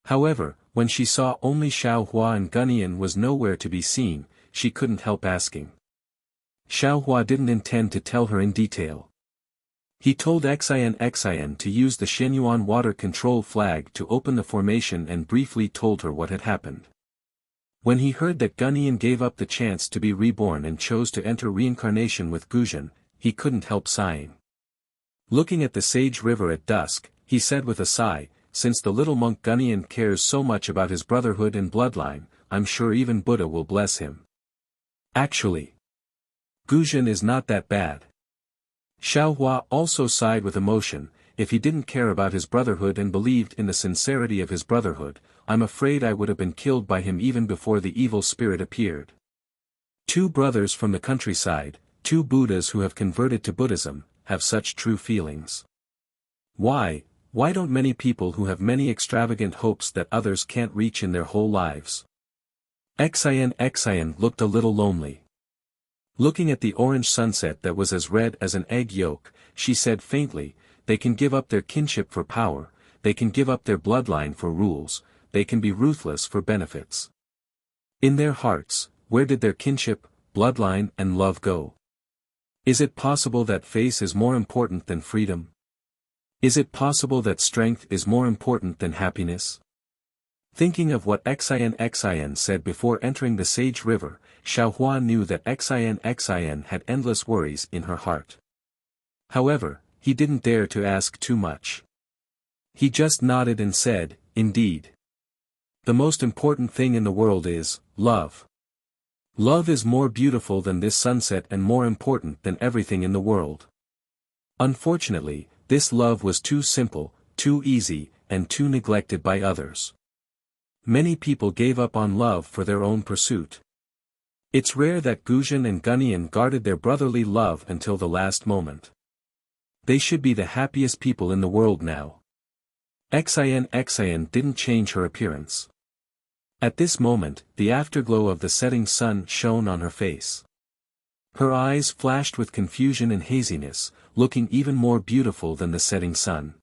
S1: However, when she saw only Xiaohua and Gunyan was nowhere to be seen, she couldn't help asking. Xiaohua didn't intend to tell her in detail. He told Xian to use the Shenyuan water control flag to open the formation and briefly told her what had happened. When he heard that Gunyan gave up the chance to be reborn and chose to enter reincarnation with Guzhen, he couldn't help sighing. Looking at the sage river at dusk, he said with a sigh, since the little monk Gunyan cares so much about his brotherhood and bloodline, I'm sure even Buddha will bless him. Actually, Guzhen is not that bad. Xiaohua also sighed with emotion. If he didn't care about his brotherhood and believed in the sincerity of his brotherhood, I'm afraid I would have been killed by him even before the evil spirit appeared. 2 brothers from the countryside, 2 Buddhas who have converted to Buddhism, have such true feelings. Why don't many people who have many extravagant hopes that others can't reach in their whole lives? Xian looked a little lonely. Looking at the orange sunset that was as red as an egg yolk, she said faintly, they can give up their kinship for power, they can give up their bloodline for rules, they can be ruthless for benefits. In their hearts, where did their kinship, bloodline and love go? Is it possible that face is more important than freedom? Is it possible that strength is more important than happiness? Thinking of what Xian said before entering the Sage River, Xiaohua knew that Xian had endless worries in her heart. However, he didn't dare to ask too much. He just nodded and said, indeed. The most important thing in the world is love. Love is more beautiful than this sunset and more important than everything in the world. Unfortunately, this love was too simple, too easy, and too neglected by others. Many people gave up on love for their own pursuit. It's rare that Guzhen and Gunyan guarded their brotherly love until the last moment. They should be the happiest people in the world now. Xian didn't change her appearance. At this moment, the afterglow of the setting sun shone on her face. Her eyes flashed with confusion and haziness, looking even more beautiful than the setting sun.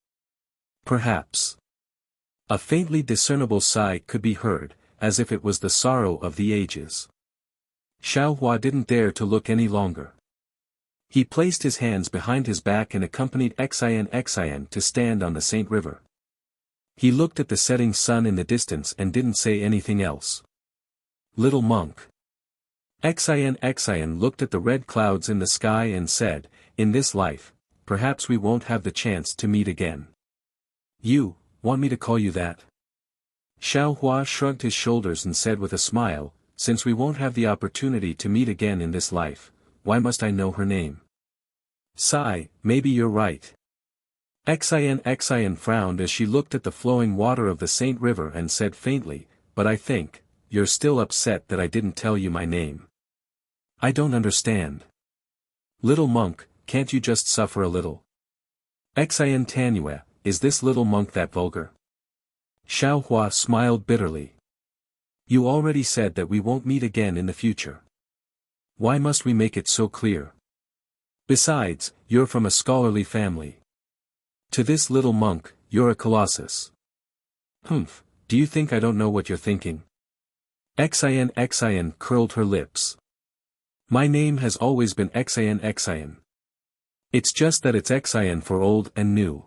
S1: Perhaps. A faintly discernible sigh could be heard, as if it was the sorrow of the ages. Xiaohua didn't dare to look any longer. He placed his hands behind his back and accompanied Xian to stand on the Saint River. He looked at the setting sun in the distance and didn't say anything else. Little monk. Xian looked at the red clouds in the sky and said, in this life, perhaps we won't have the chance to meet again. You, want me to call you that? Xiaohua shrugged his shoulders and said with a smile, since we won't have the opportunity to meet again in this life, why must I know her name? Sigh, maybe you're right. Xian frowned as she looked at the flowing water of the Saint River and said faintly, but I think, you're still upset that I didn't tell you my name. I don't understand. Little monk, can't you just suffer a little? Xian Tanua, is this little monk that vulgar? Xiaohua smiled bitterly. You already said that we won't meet again in the future. Why must we make it so clear? Besides, you're from a scholarly family. To this little monk, you're a colossus. Humph, do you think I don't know what you're thinking? Xian curled her lips. My name has always been Xian. It's just that it's Xian for old and new.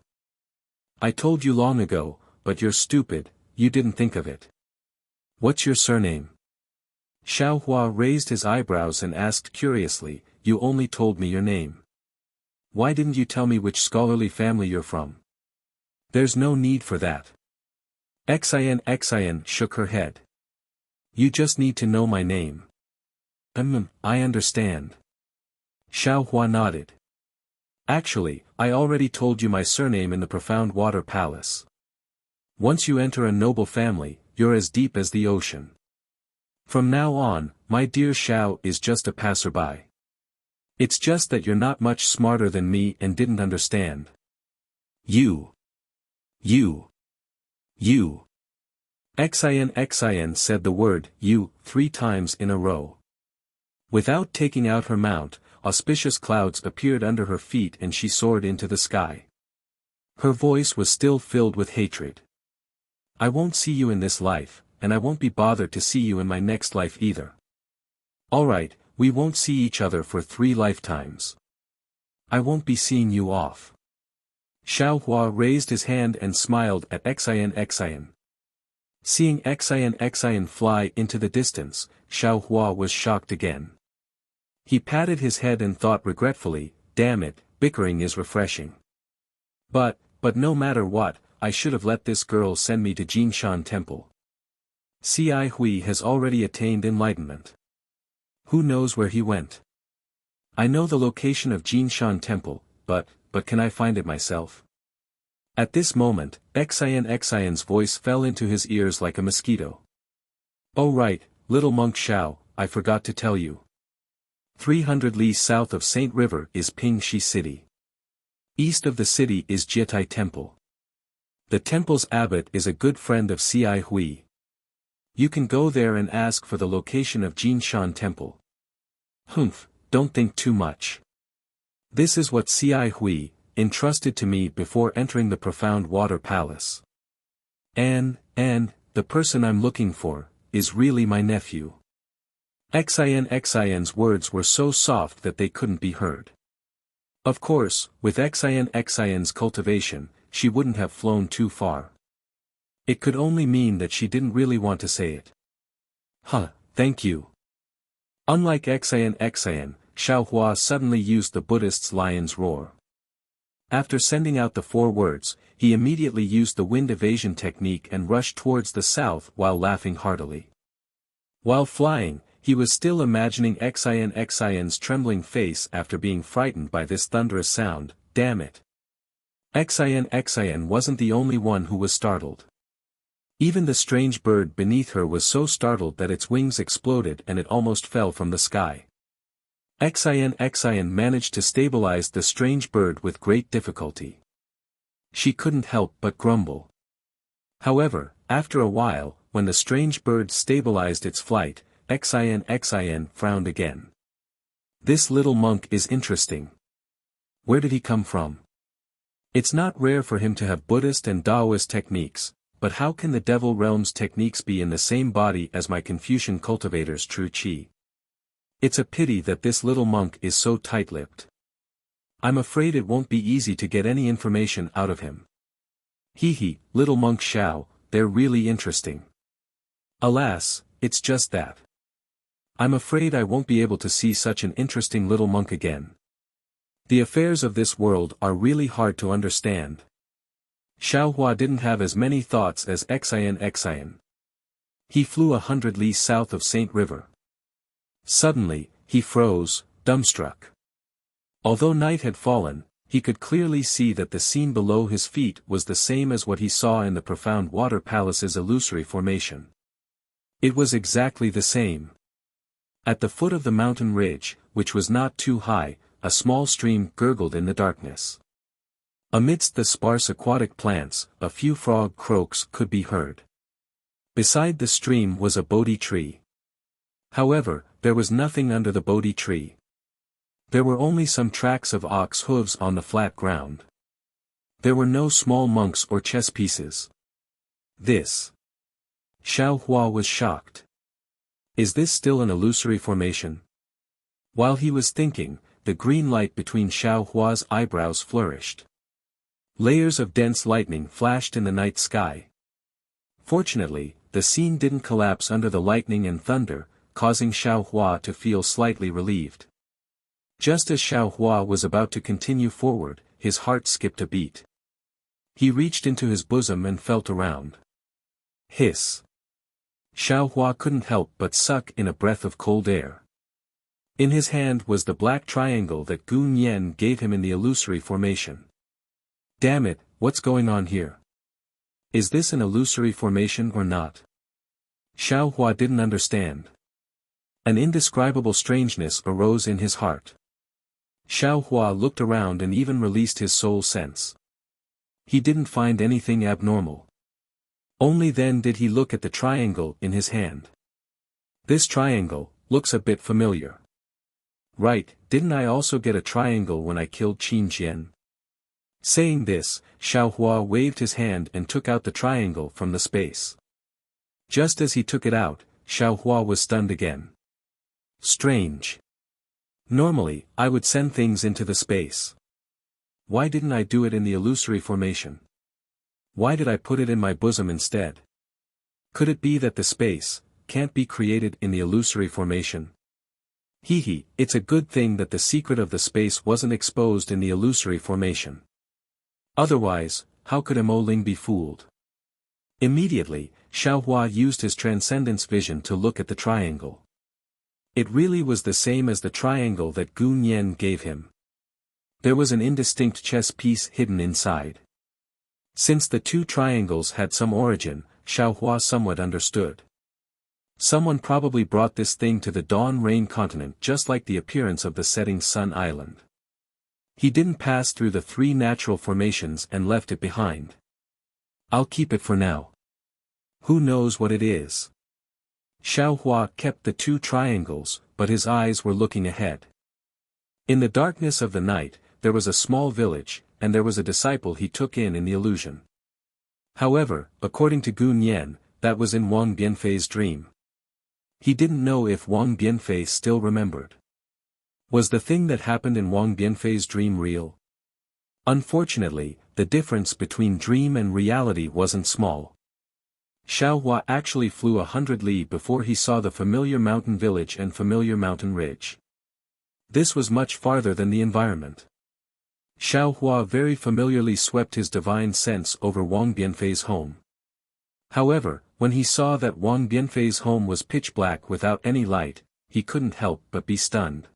S1: I told you long ago, but you're stupid, you didn't think of it. What's your surname? Xiaohua raised his eyebrows and asked curiously, you only told me your name. Why didn't you tell me which scholarly family you're from? There's no need for that. Xian shook her head. You just need to know my name. I understand. Xiaohua nodded. Actually, I already told you my surname in the Profound Water Palace. Once you enter a noble family, you're as deep as the ocean. From now on, my dear Xiao is just a passerby. It's just that you're not much smarter than me and didn't understand. You. Xian said the word, you, 3 times in a row. Without taking out her mount, auspicious clouds appeared under her feet and she soared into the sky. Her voice was still filled with hatred. I won't see you in this life, and I won't be bothered to see you in my next life either. Alright, we won't see each other for 3 lifetimes. I won't be seeing you off. Xiaohua raised his hand and smiled at Xian. Seeing Xian fly into the distance, Xiaohua was shocked again. He patted his head and thought regretfully, damn it, bickering is refreshing. But no matter what, I should have let this girl send me to Jinshan Temple. Ci Hui has already attained enlightenment. Who knows where he went? I know the location of Jinshan Temple, but can I find it myself? At this moment, Xian's voice fell into his ears like a mosquito. Oh right, little monk Xiao, I forgot to tell you. 300 li south of Saint River is Pingxi City. East of the city is Jietai Temple. The temple's abbot is a good friend of Ci Hui. You can go there and ask for the location of Jinshan Temple. Humph, don't think too much. This is what Ci Hui entrusted to me before entering the Profound Water Palace. And, the person I'm looking for, is really my nephew. Xian's words were so soft that they couldn't be heard. Of course, with Xian's cultivation, she wouldn't have flown too far. It could only mean that she didn't really want to say it. Thank you. Unlike Xian, Xiaohua suddenly used the Buddhist's lion's roar. After sending out the 4 words, he immediately used the wind evasion technique and rushed towards the south while laughing heartily. While flying, he was still imagining Xian's trembling face after being frightened by this thunderous sound, damn it. Xian wasn't the only one who was startled. Even the strange bird beneath her was so startled that its wings exploded and it almost fell from the sky. Xian managed to stabilize the strange bird with great difficulty. She couldn't help but grumble. However, after a while, when the strange bird stabilized its flight, Xian frowned again. This little monk is interesting. Where did he come from? It's not rare for him to have Buddhist and Taoist techniques, but how can the Devil Realm's techniques be in the same body as my Confucian cultivator's true qi? It's a pity that this little monk is so tight-lipped. I'm afraid it won't be easy to get any information out of him. Little monk Xiao, they're really interesting. Alas, it's just that. I'm afraid I won't be able to see such an interesting little monk again. The affairs of this world are really hard to understand. Xiaohua didn't have as many thoughts as Xian. He flew 100 li south of Saint River. Suddenly, he froze, dumbstruck. Although night had fallen, he could clearly see that the scene below his feet was the same as what he saw in the profound water palace's illusory formation. It was exactly the same. At the foot of the mountain ridge, which was not too high, a small stream gurgled in the darkness. Amidst the sparse aquatic plants, a few frog croaks could be heard. Beside the stream was a Bodhi tree. However, there was nothing under the Bodhi tree. There were only some tracks of ox hooves on the flat ground. There were no small monks or chess pieces. This. Xiao Hua was shocked. Is this still an illusory formation? While he was thinking, the green light between Xiao Hua's eyebrows flourished. Layers of dense lightning flashed in the night sky. Fortunately, the scene didn't collapse under the lightning and thunder, causing Xiao Hua to feel slightly relieved. Just as Xiao Hua was about to continue forward, his heart skipped a beat. He reached into his bosom and felt around. Hiss. Xiao Hua couldn't help but suck in a breath of cold air. In his hand was the black triangle that Gu Nian gave him in the illusory formation. Damn it, what's going on here? Is this an illusory formation or not? Xiao Hua didn't understand. An indescribable strangeness arose in his heart. Xiao Hua looked around and even released his soul sense. He didn't find anything abnormal. Only then did he look at the triangle in his hand. This triangle looks a bit familiar. Right, didn't I also get a triangle when I killed Qin Jian? Saying this, Xiao Hua waved his hand and took out the triangle from the space. Just as he took it out, Xiao Hua was stunned again. Strange. Normally, I would send things into the space. Why didn't I do it in the illusory formation? Why did I put it in my bosom instead? Could it be that the space can't be created in the illusory formation? Hee, it's a good thing that the secret of the space wasn't exposed in the illusory formation. Otherwise, how could Mo Ling be fooled? Immediately, Xiao Hua used his transcendence vision to look at the triangle. It really was the same as the triangle that Gu Nian gave him. There was an indistinct chess piece hidden inside. Since the two triangles had some origin, Xiao Hua somewhat understood. Someone probably brought this thing to the Dawn Rain continent just like the appearance of the setting sun island. He didn't pass through the three natural formations and left it behind. I'll keep it for now. Who knows what it is? Xiao Hua kept the two triangles, but his eyes were looking ahead. In the darkness of the night, there was a small village, and there was a disciple he took in the illusion. However, according to Gu Nian, that was in Wang Bianfei's dream. He didn't know if Wang Bianfei still remembered. Was the thing that happened in Wang Bianfei's dream real? Unfortunately, the difference between dream and reality wasn't small. Xiao Hua actually flew 100 li before he saw the familiar mountain village and familiar mountain ridge. This was much farther than the environment. Xiao Hua very familiarly swept his divine sense over Wang Bianfei's home. However, when he saw that Wang Bianfei's home was pitch black without any light, he couldn't help but be stunned.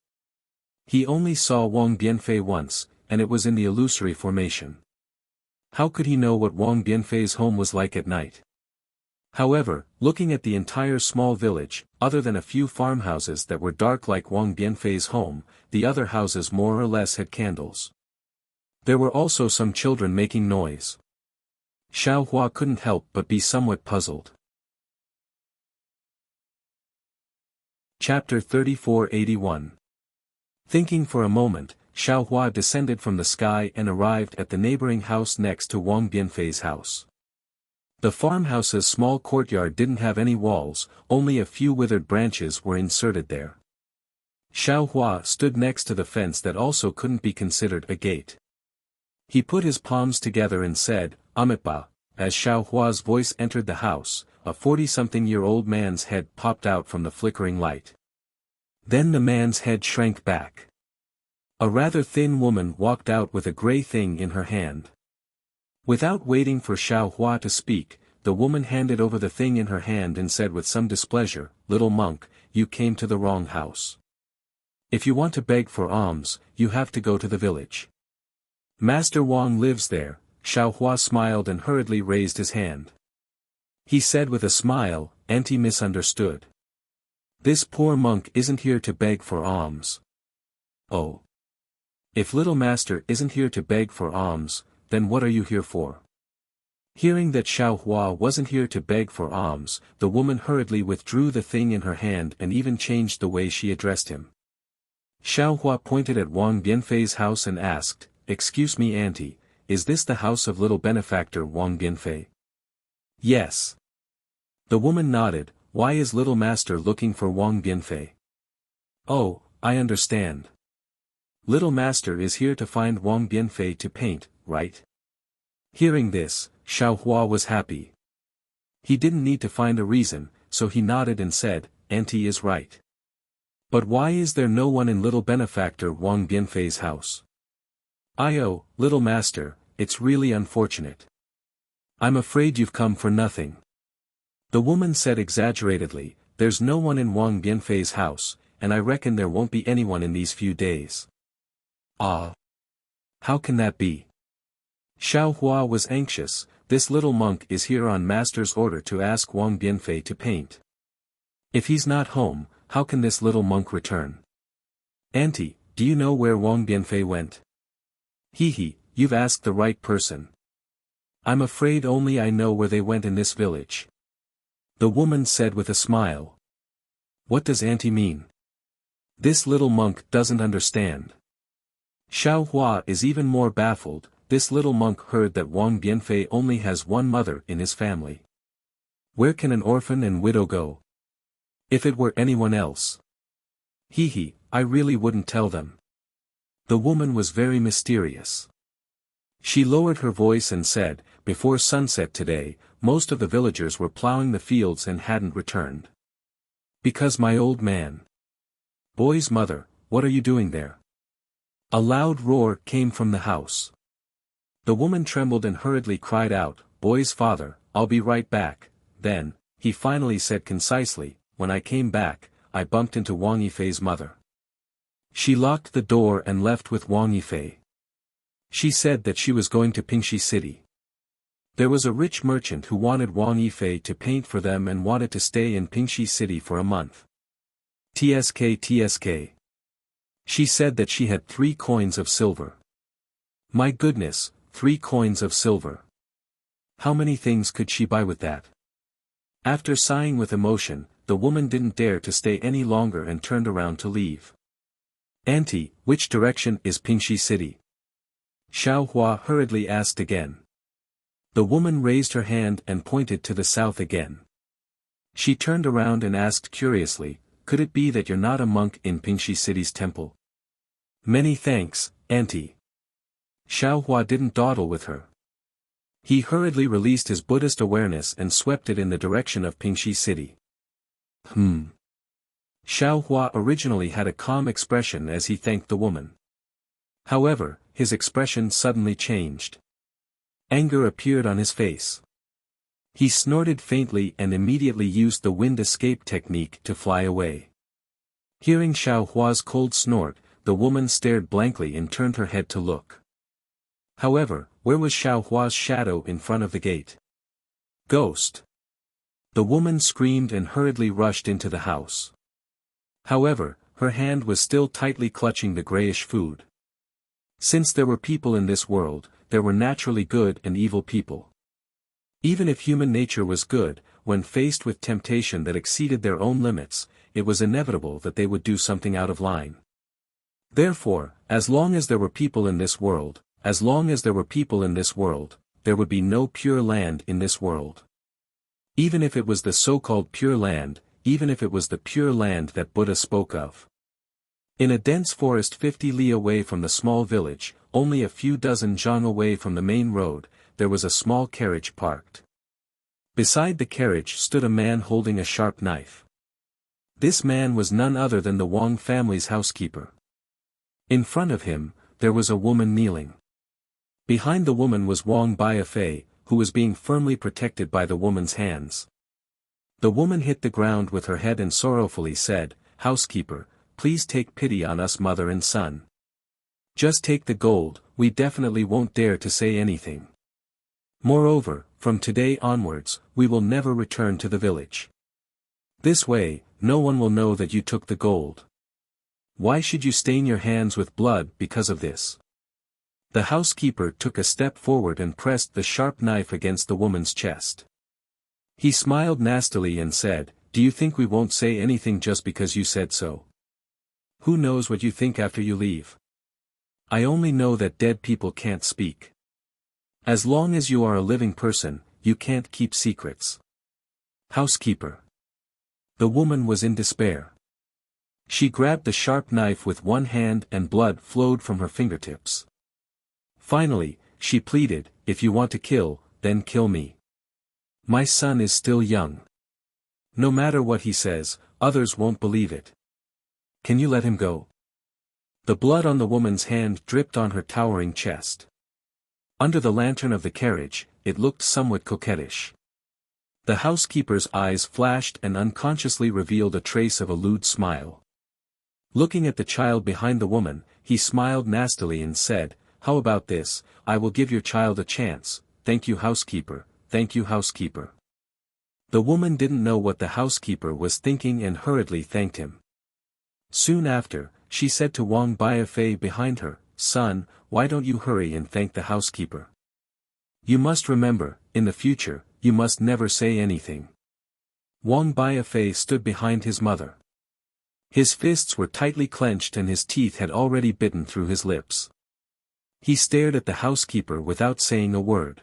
S1: He only saw Wang Bianfei once, and it was in the illusory formation. How could he know what Wang Bianfei's home was like at night? However, looking at the entire small village, other than a few farmhouses that were dark like Wang Bianfei's home, the other houses more or less had candles. There were also some children making noise. Xiao Hua couldn't help but be somewhat puzzled. Chapter 3481. Thinking for a moment, Xiao Hua descended from the sky and arrived at the neighboring house next to Wang Bianfei's house. The farmhouse's small courtyard didn't have any walls, only a few withered branches were inserted there. Xiao Hua stood next to the fence that also couldn't be considered a gate. He put his palms together and said, Amitba. As Xiao Hua's voice entered the house, a 40-something-year-old man's head popped out from the flickering light. Then the man's head shrank back. A rather thin woman walked out with a gray thing in her hand. Without waiting for Xiao Hua to speak, the woman handed over the thing in her hand and said with some displeasure, "Little monk, you came to the wrong house. If you want to beg for alms, you have to go to the village. Master Wang lives there." Xiaohua smiled and hurriedly raised his hand. He said with a smile, "Auntie misunderstood. This poor monk isn't here to beg for alms." "Oh. If little master isn't here to beg for alms, then what are you here for?" Hearing that Xiaohua wasn't here to beg for alms, the woman hurriedly withdrew the thing in her hand and even changed the way she addressed him. Xiaohua pointed at Wang Bianfei's house and asked, "Excuse me, auntie, is this the house of little benefactor Wang Bianfei?" "Yes." The woman nodded. "Why is little master looking for Wang Bianfei?" "Oh, I understand. Little master is here to find Wang Bianfei to paint, right?" Hearing this, Xiaohua was happy. He didn't need to find a reason, so he nodded and said, "Auntie is right. But why is there no one in little benefactor Wang Bianfei's house?" Little master, it's really unfortunate. I'm afraid you've come for nothing." The woman said exaggeratedly, "There's no one in Wang Bianfei's house, and I reckon there won't be anyone in these few days." "Ah. How can that be?" Xiaohua was anxious. "This little monk is here on master's order to ask Wang Bianfei to paint. If he's not home, how can this little monk return?" "Auntie, do you know where Wang Bianfei went?" "Hee, you've asked the right person. I'm afraid only I know where they went in this village." The woman said with a smile. "What does auntie mean? This little monk doesn't understand." Xiaohua is even more baffled. This little monk heard that Wang Bianfei only has one mother in his family. Where can an orphan and widow go? If it were anyone else. I really wouldn't tell them. The woman was very mysterious. She lowered her voice and said, "Before sunset today, most of the villagers were plowing the fields and hadn't returned. Because my old man. Boy's mother, what are you doing there?" A loud roar came from the house. The woman trembled and hurriedly cried out, "Boy's father, I'll be right back." Then, he finally said concisely, "When I came back, I bumped into Wang Yifei's mother. She locked the door and left with Wang Yifei. She said that she was going to Pingxi City. There was a rich merchant who wanted Wang Yifei to paint for them and wanted to stay in Pingxi City for a month. TSK. She said that she had 3 coins of silver. My goodness, 3 coins of silver. How many things could she buy with that?" After sighing with emotion, the woman didn't dare to stay any longer and turned around to leave. "Auntie, which direction is Pingxi City?" Xiaohua hurriedly asked again. The woman raised her hand and pointed to the south again. She turned around and asked curiously, "Could it be that you're not a monk in Pingxi City's temple?" "Many thanks, auntie." Xiaohua didn't dawdle with her. He hurriedly released his Buddhist awareness and swept it in the direction of Pingxi City. Xiaohua originally had a calm expression as he thanked the woman. However, his expression suddenly changed. Anger appeared on his face. He snorted faintly and immediately used the wind escape technique to fly away. Hearing Xiaohua's cold snort, the woman stared blankly and turned her head to look. However, where was Xiaohua's shadow in front of the gate? "Ghost!" The woman screamed and hurriedly rushed into the house. However, her hand was still tightly clutching the grayish food. Since there were people in this world, there were naturally good and evil people. Even if human nature was good, when faced with temptation that exceeded their own limits, it was inevitable that they would do something out of line. Therefore, as long as there were people in this world, there would be no pure land in this world. Even if it was the so-called pure land, even if it was the pure land that Buddha spoke of. In a dense forest 50 li away from the small village, only a few dozen zhang away from the main road, there was a small carriage parked. Beside the carriage stood a man holding a sharp knife. This man was none other than the Wang family's housekeeper. In front of him, there was a woman kneeling. Behind the woman was Wang Biafei, who was being firmly protected by the woman's hands. The woman hit the ground with her head and sorrowfully said, "Housekeeper, please take pity on us, mother and son. Just take the gold, we definitely won't dare to say anything. Moreover, from today onwards, we will never return to the village. This way, no one will know that you took the gold. Why should you stain your hands with blood because of this?" The housekeeper took a step forward and pressed the sharp knife against the woman's chest. He smiled nastily and said, "Do you think we won't say anything just because you said so? Who knows what you think after you leave? I only know that dead people can't speak. As long as you are a living person, you can't keep secrets." Housekeeper. The woman was in despair. She grabbed the sharp knife with one hand and blood flowed from her fingertips. Finally, she pleaded, "If you want to kill, then kill me. My son is still young. No matter what he says, others won't believe it. Can you let him go?" The blood on the woman's hand dripped on her towering chest. Under the lantern of the carriage, it looked somewhat coquettish. The housekeeper's eyes flashed and unconsciously revealed a trace of a lewd smile. Looking at the child behind the woman, he smiled nastily and said, "How about this? I will give your child a chance. Thank you, housekeeper, thank you, housekeeper." The woman didn't know what the housekeeper was thinking and hurriedly thanked him. Soon after, she said to Wang Biafei behind her, "Son, why don't you hurry and thank the housekeeper? You must remember, in the future, you must never say anything." Wang Biafei stood behind his mother. His fists were tightly clenched and his teeth had already bitten through his lips. He stared at the housekeeper without saying a word.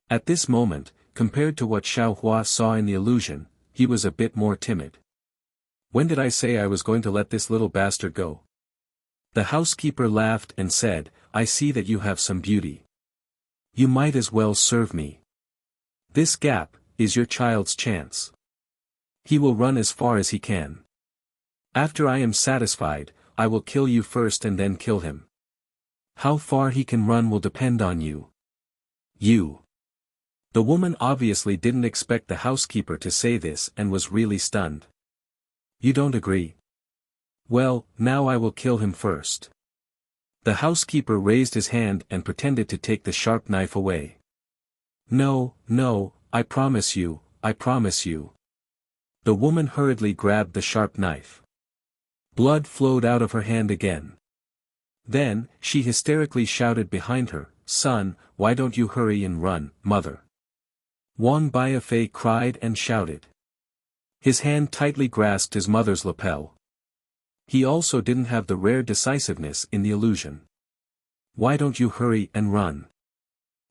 S1: At this moment, compared to what Xiao Hua saw in the illusion, he was a bit more timid. "When did I say I was going to let this little bastard go?" The housekeeper laughed and said, "I see that you have some beauty. You might as well serve me. This gap is your child's chance. He will run as far as he can. After I am satisfied, I will kill you first and then kill him. How far he can run will depend on you. You." The woman obviously didn't expect the housekeeper to say this and was really stunned. "You don't agree? Well, now I will kill him first." The housekeeper raised his hand and pretended to take the sharp knife away. "No, no, I promise you, I promise you." The woman hurriedly grabbed the sharp knife. Blood flowed out of her hand again. Then, she hysterically shouted behind her, "Son, why don't you hurry and run, mother?" Wang Biafei cried and shouted. His hand tightly grasped his mother's lapel. He also didn't have the rare decisiveness in the illusion. "Why don't you hurry and run?"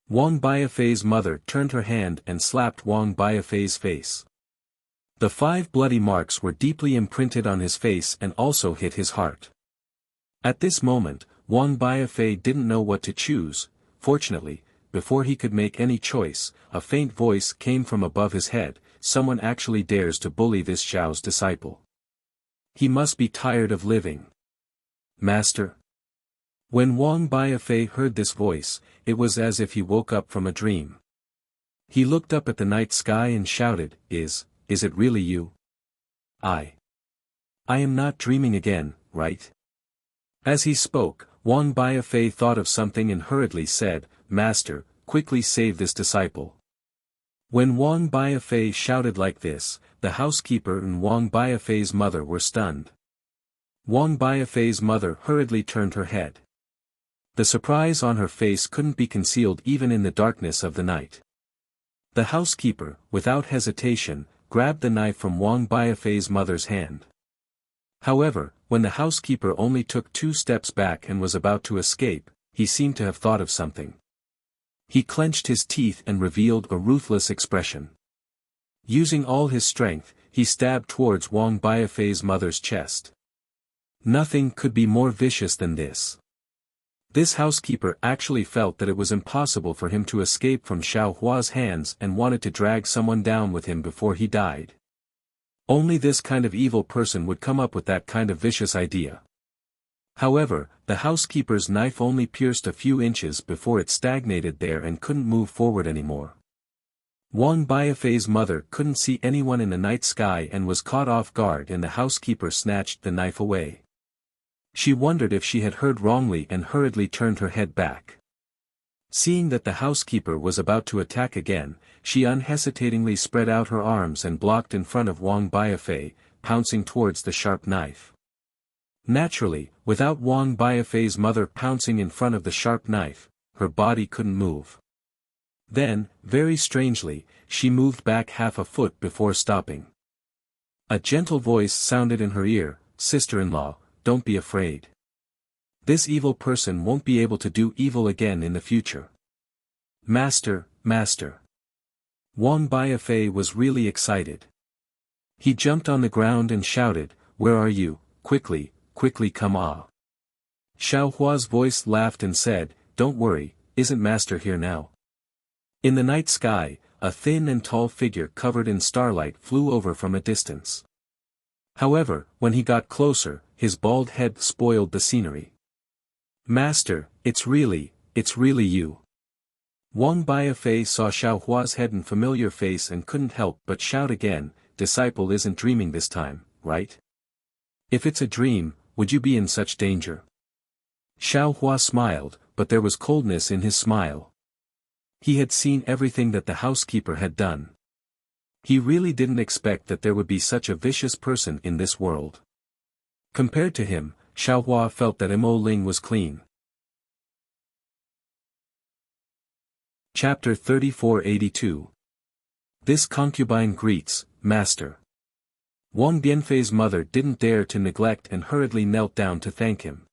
S1: Wang Biafei's mother turned her hand and slapped Wang Biafei's face. The 5 bloody marks were deeply imprinted on his face and also hit his heart. At this moment, Wang Biafei didn't know what to choose. Fortunately, before he could make any choice, a faint voice came from above his head, "Someone actually dares to bully this Xiao's disciple. He must be tired of living. Master." When Wang Biafei heard this voice, it was as if he woke up from a dream. He looked up at the night sky and shouted, Is it really you? I am not dreaming again, right?" As he spoke, Wang Biafei thought of something and hurriedly said, "Master, quickly save this disciple." When Wang Biafei shouted like this, the housekeeper and Wang Biafei's mother were stunned. Wang Biafei's mother hurriedly turned her head. The surprise on her face couldn't be concealed even in the darkness of the night. The housekeeper, without hesitation, grabbed the knife from Wang Biafei's mother's hand. However, when the housekeeper only took 2 steps back and was about to escape, he seemed to have thought of something. He clenched his teeth and revealed a ruthless expression. Using all his strength, he stabbed towards Wang Biafei's mother's chest. Nothing could be more vicious than this. This housekeeper actually felt that it was impossible for him to escape from Xiao Hua's hands and wanted to drag someone down with him before he died. Only this kind of evil person would come up with that kind of vicious idea. However, the housekeeper's knife only pierced a few inches before it stagnated there and couldn't move forward anymore. Wang Biafei's mother couldn't see anyone in the night sky and was caught off guard, and the housekeeper snatched the knife away. She wondered if she had heard wrongly and hurriedly turned her head back. Seeing that the housekeeper was about to attack again, she unhesitatingly spread out her arms and blocked in front of Wang Biafei, pouncing towards the sharp knife. Naturally, without Wang Biafei's mother pouncing in front of the sharp knife, her body couldn't move. Then, very strangely, she moved back half a foot before stopping. A gentle voice sounded in her ear, "Sister-in-law, don't be afraid. This evil person won't be able to do evil again in the future." "Master, master." Wang Biafei was really excited. He jumped on the ground and shouted, "Where are you? Quickly, quickly come ah." Xiao Hua's voice laughed and said, "Don't worry, isn't master here now?" In the night sky, a thin and tall figure covered in starlight flew over from a distance. However, when he got closer, his bald head spoiled the scenery. "Master, it's really you." Wang Biafei saw Xiao Hua's head and familiar face and couldn't help but shout again, "Disciple isn't dreaming this time, right? If it's a dream, would you be in such danger?" Xiao Hua smiled, but there was coldness in his smile. He had seen everything that the housekeeper had done. He really didn't expect that there would be such a vicious person in this world. Compared to him, Xiao Hua felt that Mo Ling was clean. Chapter 3482. This concubine greets, Master. Wang Bianfei's mother didn't dare to neglect and hurriedly knelt down to thank him.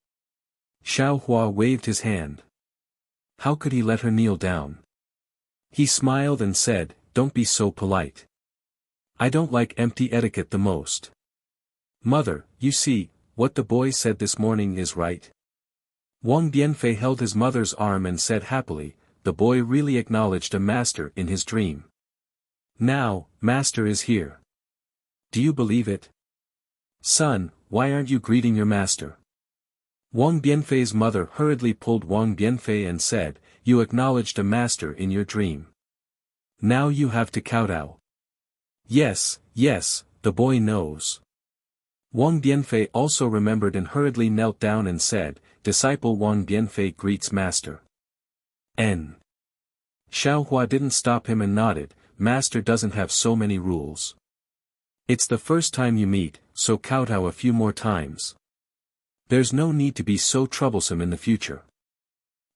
S1: Xiao Hua waved his hand. How could he let her kneel down? He smiled and said, "Don't be so polite. I don't like empty etiquette the most. Mother, you see, what the boy said this morning is right." Wang Bianfei held his mother's arm and said happily, "The boy really acknowledged a master in his dream. Now, master is here. Do you believe it? Son, why aren't you greeting your master?" Wang Bianfei's mother hurriedly pulled Wang Bianfei and said, "You acknowledged a master in your dream. Now you have to kowtow." Yes, the boy knows." Wang Bianfei also remembered and hurriedly knelt down and said, "Disciple Wang Bianfei greets master." N. Xiao Hua didn't stop him and nodded, "Master doesn't have so many rules. It's the first time you meet, so kowtow a few more times. There's no need to be so troublesome in the future."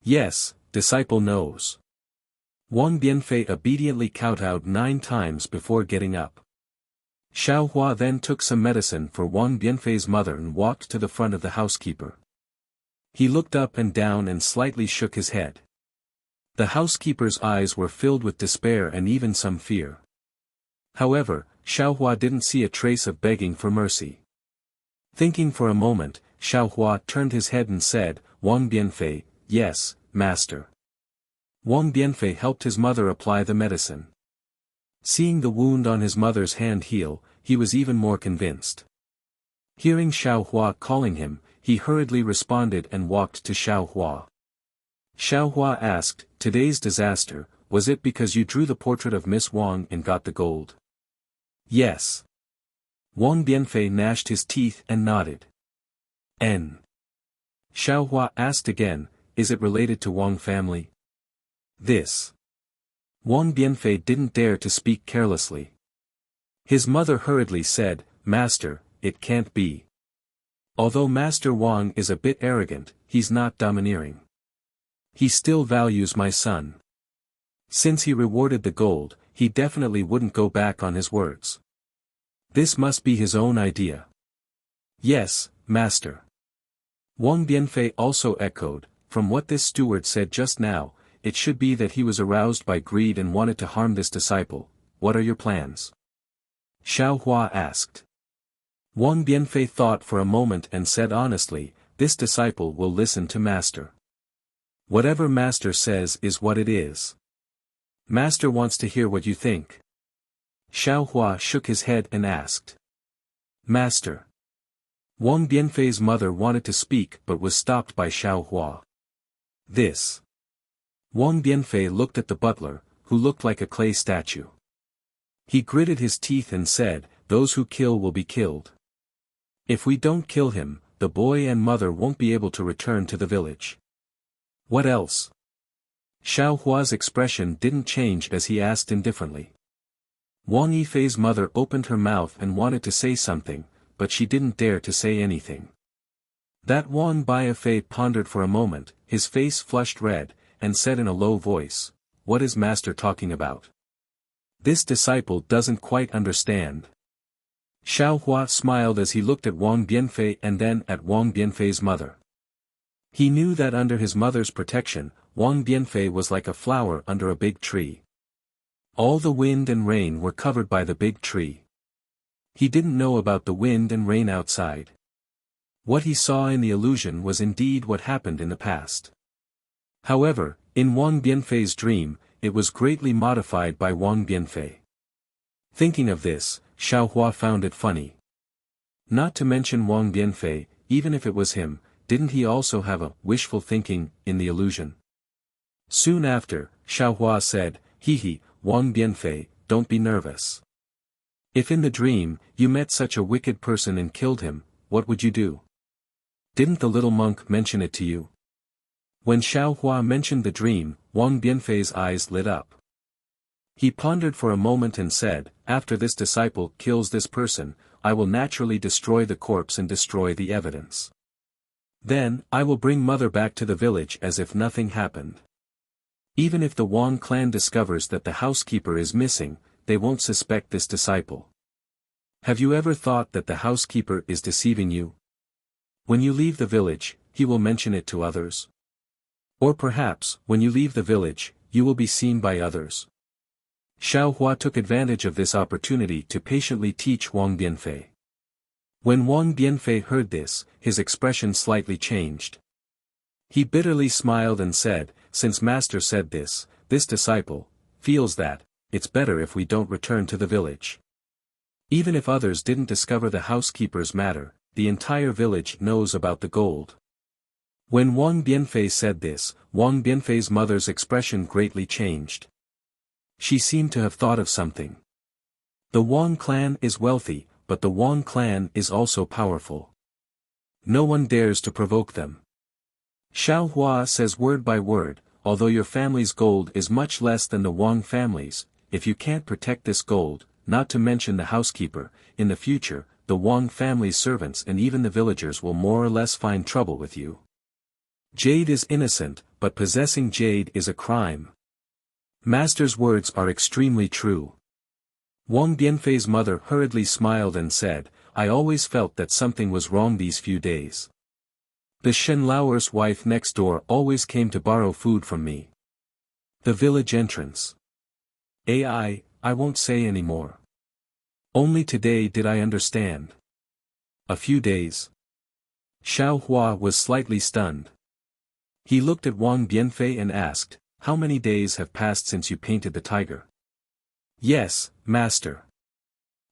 S1: "Yes, disciple knows." Wang Bianfei obediently kowtowed 9 times before getting up. Xiao Hua then took some medicine for Wang Bianfei's mother and walked to the front of the housekeeper. He looked up and down and slightly shook his head. The housekeeper's eyes were filled with despair and even some fear. However, Xiao Hua didn't see a trace of begging for mercy. Thinking for a moment, Xiao Hua turned his head and said, "Wang Bianfei, yes, master." Wang Bianfei helped his mother apply the medicine. Seeing the wound on his mother's hand heal, he was even more convinced. Hearing Xiao Hua calling him, he hurriedly responded and walked to Xiao Hua. Xiao Hua asked, "Today's disaster, was it because you drew the portrait of Miss Wang and got the gold?" "Yes." Wang Bianfei gnashed his teeth and nodded. N. Xiao Hua asked again, "Is it related to Wang family?" "This." Wang Bianfei didn't dare to speak carelessly. His mother hurriedly said, "Master, it can't be. Although Master Wang is a bit arrogant, he's not domineering. He still values my son. Since he rewarded the gold, he definitely wouldn't go back on his words. This must be his own idea." "Yes, master." Wang Bianfei also echoed, "From what this steward said just now, it should be that he was aroused by greed and wanted to harm this disciple. What are your plans?" Xiao Hua asked. Wang Bianfei thought for a moment and said honestly, "This disciple will listen to master. Whatever master says is what it is. Master wants to hear what you think." Xiao Hua shook his head and asked, "Master, Wang Bianfei's mother wanted to speak but was stopped by Xiao Hua. This. Wang Bianfei looked at the butler, who looked like a clay statue. He gritted his teeth and said, "Those who kill will be killed. If we don't kill him, the boy and mother won't be able to return to the village." "What else?" Xiao Hua's expression didn't change as he asked indifferently. Wang Yifei's mother opened her mouth and wanted to say something, but she didn't dare to say anything. That Wang Biafei pondered for a moment, his face flushed red, and said in a low voice, "What is master talking about? This disciple doesn't quite understand." Xiao Hua smiled as he looked at Wang Bianfei and then at Wang Bianfei's mother. He knew that under his mother's protection, Wang Bianfei was like a flower under a big tree. All the wind and rain were covered by the big tree. He didn't know about the wind and rain outside. What he saw in the illusion was indeed what happened in the past. However, in Wang Bianfei's dream, it was greatly modified by Wang Bianfei. Thinking of this, Xiao Hua found it funny. Not to mention Wang Bianfei, even if it was him, didn't he also have a wishful thinking in the illusion? Soon after, Xiao Hua said, "He, Wang Bianfei, don't be nervous. If in the dream, you met such a wicked person and killed him, what would you do? Didn't the little monk mention it to you?" When Xiao Hua mentioned the dream, Wang Bianfei's eyes lit up. He pondered for a moment and said, "After this disciple kills this person, I will naturally destroy the corpse and destroy the evidence. Then, I will bring mother back to the village as if nothing happened. Even if the Wang clan discovers that the housekeeper is missing, they won't suspect this disciple. Have you ever thought that the housekeeper is deceiving you? When you leave the village, he will mention it to others. Or perhaps, when you leave the village, you will be seen by others." Xiao Hua took advantage of this opportunity to patiently teach Wang Bianfei. When Wang Bianfei heard this, his expression slightly changed. He bitterly smiled and said, "Since master said this disciple, feels that, it's better if we don't return to the village. Even if others didn't discover the housekeeper's matter, the entire village knows about the gold." When Wang Bianfei said this, Wang Bianfei's mother's expression greatly changed. She seemed to have thought of something. The Wang clan is wealthy, but the Wang clan is also powerful. No one dares to provoke them. Xiao Hua says word by word, "Although your family's gold is much less than the Wang family's, if you can't protect this gold, not to mention the housekeeper, in the future, the Wang family's servants and even the villagers will more or less find trouble with you. Jade is innocent, but possessing jade is a crime. Master's words are extremely true." Wang Bianfei's mother hurriedly smiled and said, "I always felt that something was wrong these few days. The Shenlaoer's wife next door always came to borrow food from me. The village entrance. I won't say any more. Only today did I understand. A few days." Xiao Hua was slightly stunned. He looked at Wang Bianfei and asked, "How many days have passed since you painted the tiger?" "Yes, master."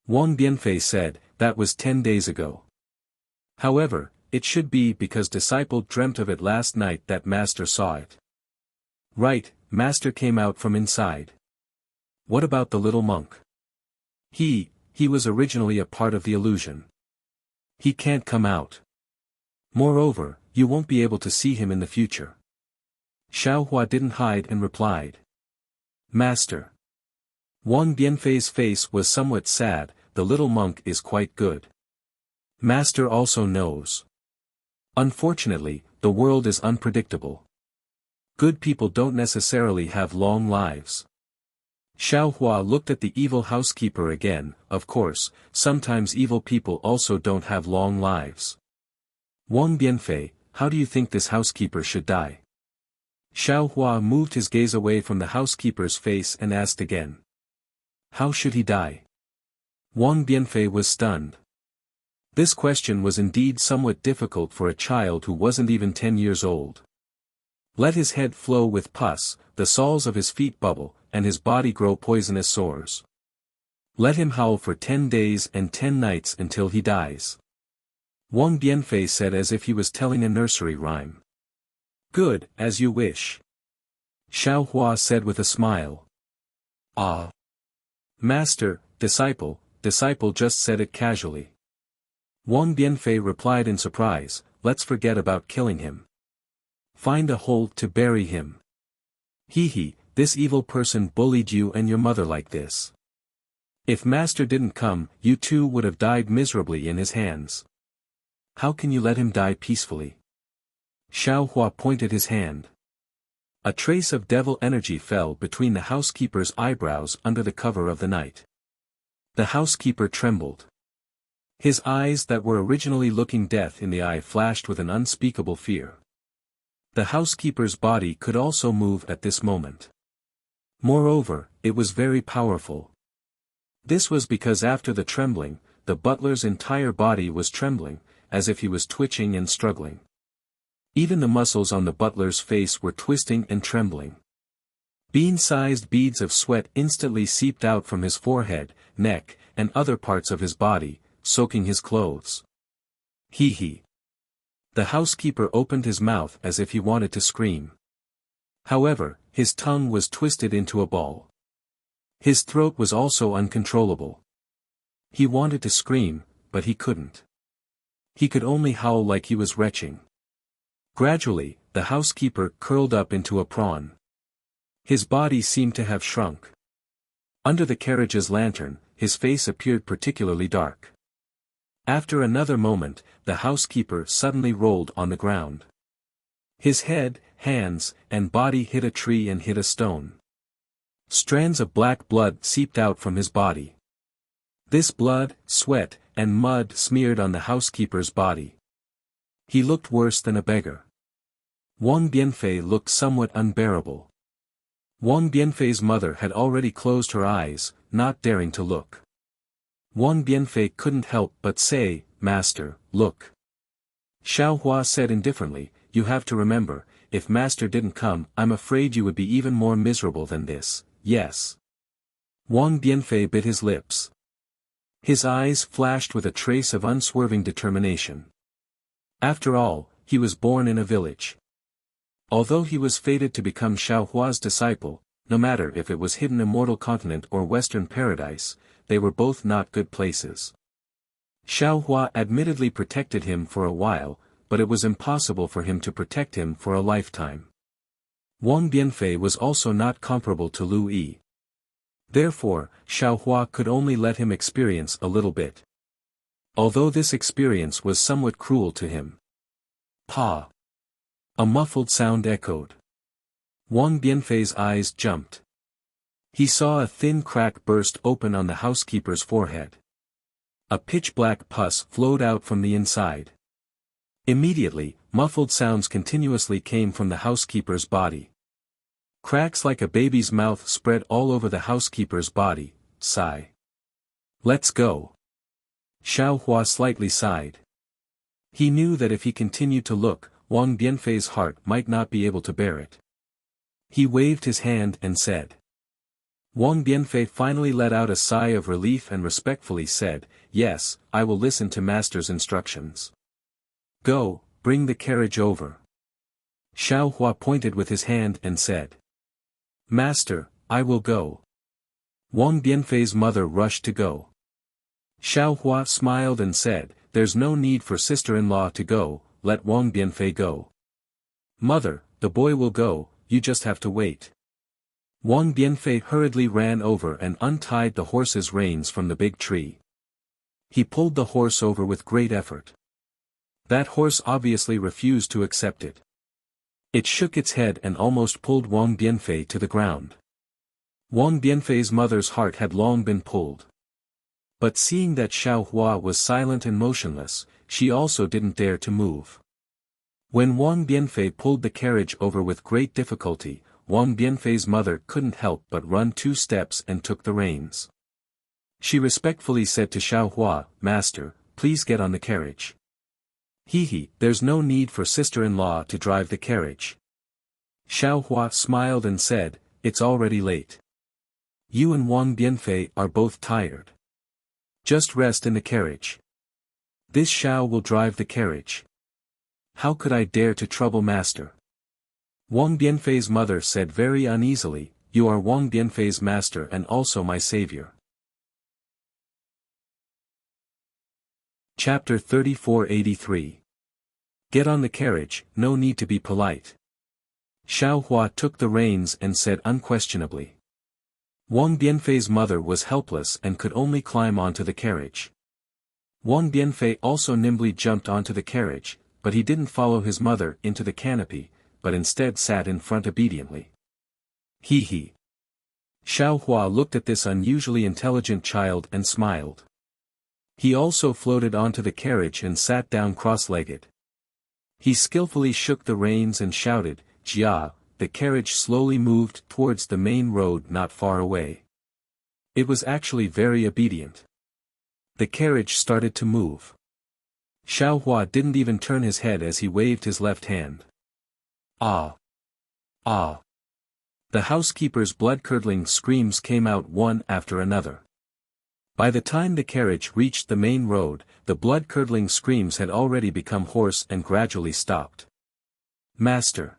S1: Wang Bianfei said, "That was 10 days ago. However, it should be because disciple dreamt of it last night that master saw it." "Right, master came out from inside." "What about the little monk?" He was originally a part of the illusion. He can't come out. Moreover, you won't be able to see him in the future." Xiao Hua didn't hide and replied. "Master." Wang Bianfei's face was somewhat sad, "The little monk is quite good. Master also knows. Unfortunately, the world is unpredictable. Good people don't necessarily have long lives." Xiao Hua looked at the evil housekeeper again. Of course, sometimes evil people also don't have long lives. "Wang Bianfei, how do you think this housekeeper should die?" Xiao Hua moved his gaze away from the housekeeper's face and asked again. "How should he die?" Wang Bianfei was stunned. This question was indeed somewhat difficult for a child who wasn't even 10 years old. Let his head flow with pus, the soles of his feet bubble, and his body grow poisonous sores. Let him howl for 10 days and 10 nights until he dies. Wang Bianfei said as if he was telling a nursery rhyme. Good, as you wish. Xiao Hua said with a smile. Ah. Master, disciple just said it casually. Wang Bianfei replied in surprise, let's forget about killing him. Find a hole to bury him. Hee, this evil person bullied you and your mother like this. If Master didn't come, you too would have died miserably in his hands. How can you let him die peacefully? Xiao Hua pointed his hand. A trace of devil energy fell between the housekeeper's eyebrows under the cover of the night. The housekeeper trembled. His eyes that were originally looking death in the eye flashed with an unspeakable fear. The housekeeper's body could also move at this moment. Moreover, it was very powerful. This was because after the trembling, the butler's entire body was trembling, as if he was twitching and struggling. Even the muscles on the butler's face were twisting and trembling. Bean-sized beads of sweat instantly seeped out from his forehead, neck, and other parts of his body, soaking his clothes. Hee. The housekeeper opened his mouth as if he wanted to scream. However, his tongue was twisted into a ball. His throat was also uncontrollable. He wanted to scream, but he couldn't. He could only howl like he was retching. Gradually, the housekeeper curled up into a prawn. His body seemed to have shrunk. Under the carriage's lantern, his face appeared particularly dark. After another moment, the housekeeper suddenly rolled on the ground. His head, hands, and body hit a tree and hit a stone. Strands of black blood seeped out from his body. This blood, sweat, and mud smeared on the housekeeper's body. He looked worse than a beggar. Wang Bianfei looked somewhat unbearable. Wang Bianfei's mother had already closed her eyes, not daring to look. Wang Bianfei couldn't help but say, Master, look. Xiao Hua said indifferently, you have to remember, if Master didn't come, I'm afraid you would be even more miserable than this, yes. Wang Bianfei bit his lips. His eyes flashed with a trace of unswerving determination. After all, he was born in a village. Although he was fated to become Xiao Hua's disciple, no matter if it was hidden immortal continent or western paradise, they were both not good places. Xiao Hua admittedly protected him for a while, but it was impossible for him to protect him for a lifetime. Wang Bianfei was also not comparable to Lu Yi. Therefore, Xiao Hua could only let him experience a little bit. Although this experience was somewhat cruel to him. Pa! A muffled sound echoed. Wang Bianfei's eyes jumped. He saw a thin crack burst open on the housekeeper's forehead. A pitch-black pus flowed out from the inside. Immediately, muffled sounds continuously came from the housekeeper's body. Cracks like a baby's mouth spread all over the housekeeper's body. Sigh. Let's go. Xiao Hua slightly sighed. He knew that if he continued to look, Wang Bianfei's heart might not be able to bear it. He waved his hand and said. Wang Bianfei finally let out a sigh of relief and respectfully said, yes, I will listen to Master's instructions. Go, bring the carriage over. Xiao Hua pointed with his hand and said. Master, I will go. Wang Bianfei's mother rushed to go. Xiao Hua smiled and said, there's no need for sister-in-law to go, let Wang Bianfei go. Mother, the boy will go, you just have to wait. Wang Bianfei hurriedly ran over and untied the horse's reins from the big tree. He pulled the horse over with great effort. That horse obviously refused to accept it. It shook its head and almost pulled Wang Bianfei to the ground. Wang Bianfei's mother's heart had long been pulled. But seeing that Xiao Hua was silent and motionless, she also didn't dare to move. When Wang Bianfei pulled the carriage over with great difficulty, Wang Bianfei's mother couldn't help but run 2 steps and took the reins. She respectfully said to Xiao Hua, Master, please get on the carriage. Hee, there's no need for sister-in-law to drive the carriage. Xiao Hua smiled and said, it's already late. You and Wang Bianfei are both tired. Just rest in the carriage. This Xiao will drive the carriage. How could I dare to trouble master? Wang Bianfei's mother said very uneasily, you are Wang Bianfei's master and also my savior. Chapter 3483. Get on the carriage, no need to be polite. Xiao Hua took the reins and said unquestionably. Wang Bianfei's mother was helpless and could only climb onto the carriage. Wang Bianfei also nimbly jumped onto the carriage, but he didn't follow his mother into the canopy, but instead sat in front obediently. He. Xiao Hua looked at this unusually intelligent child and smiled. He also floated onto the carriage and sat down cross-legged. He skillfully shook the reins and shouted, Jia. The carriage slowly moved towards the main road not far away. It was actually very obedient. The carriage started to move. Xiao Hua didn't even turn his head as he waved his left hand. Ah! Ah! The housekeeper's blood-curdling screams came out one after another. By the time the carriage reached the main road, the blood-curdling screams had already become hoarse and gradually stopped. Master!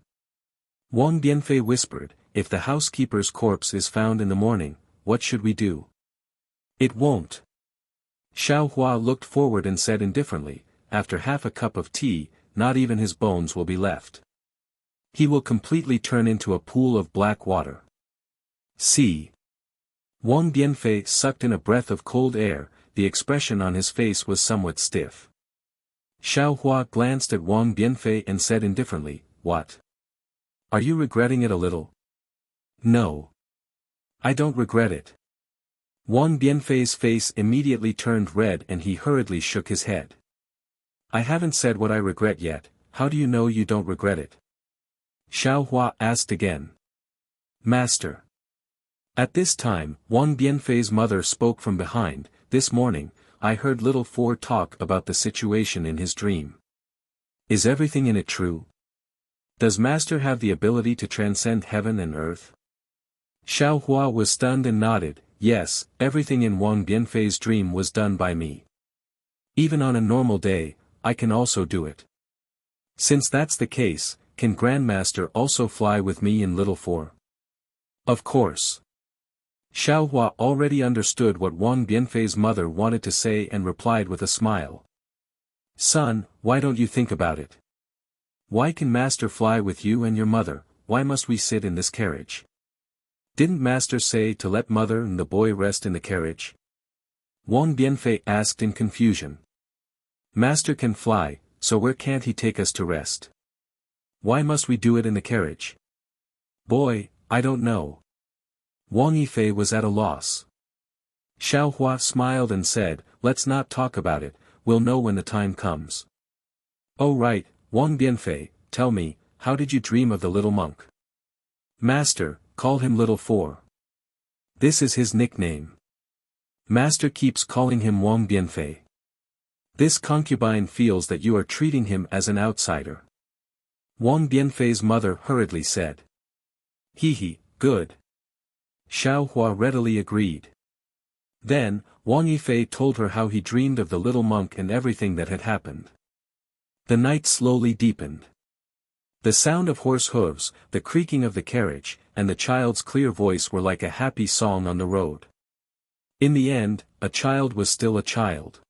S1: Wang Bianfei whispered, if the housekeeper's corpse is found in the morning, what should we do? It won't. Xiao Hua looked forward and said indifferently, after half a cup of tea, not even his bones will be left. He will completely turn into a pool of black water. See. Wang Bianfei sucked in a breath of cold air, the expression on his face was somewhat stiff. Xiao Hua glanced at Wang Bianfei and said indifferently, what? Are you regretting it a little? No. I don't regret it. Wang Bianfei's face immediately turned red and he hurriedly shook his head. I haven't said what I regret yet, how do you know you don't regret it? Xiao Hua asked again. Master. At this time, Wang Bianfei's mother spoke from behind, this morning, I heard little Four talk about the situation in his dream. Is everything in it true? Does Master have the ability to transcend heaven and earth? Xiao Hua was stunned and nodded, yes, everything in Wang Bianfei's dream was done by me. Even on a normal day, I can also do it. Since that's the case, can Grandmaster also fly with me in Little Four? Of course. Xiao Hua already understood what Wang Bianfei's mother wanted to say and replied with a smile. Son, why don't you think about it? Why can Master fly with you and your mother, why must we sit in this carriage? Didn't Master say to let mother and the boy rest in the carriage? Wang Bianfei asked in confusion. Master can fly, so where can't he take us to rest? Why must we do it in the carriage? Boy, I don't know. Wang Yifei was at a loss. Xiao Hua smiled and said, let's not talk about it, we'll know when the time comes. Oh right, Wang Bianfei, tell me, how did you dream of the little monk? Master, call him Little Four. This is his nickname. Master keeps calling him Wang Bianfei. This concubine feels that you are treating him as an outsider. Wang Bianfei's mother hurriedly said. Good. Xiao Hua readily agreed. Then, Wang Yifei told her how he dreamed of the little monk and everything that had happened. The night slowly deepened. The sound of horse hooves, the creaking of the carriage, and the child's clear voice were like a happy song on the road. In the end, a child was still a child.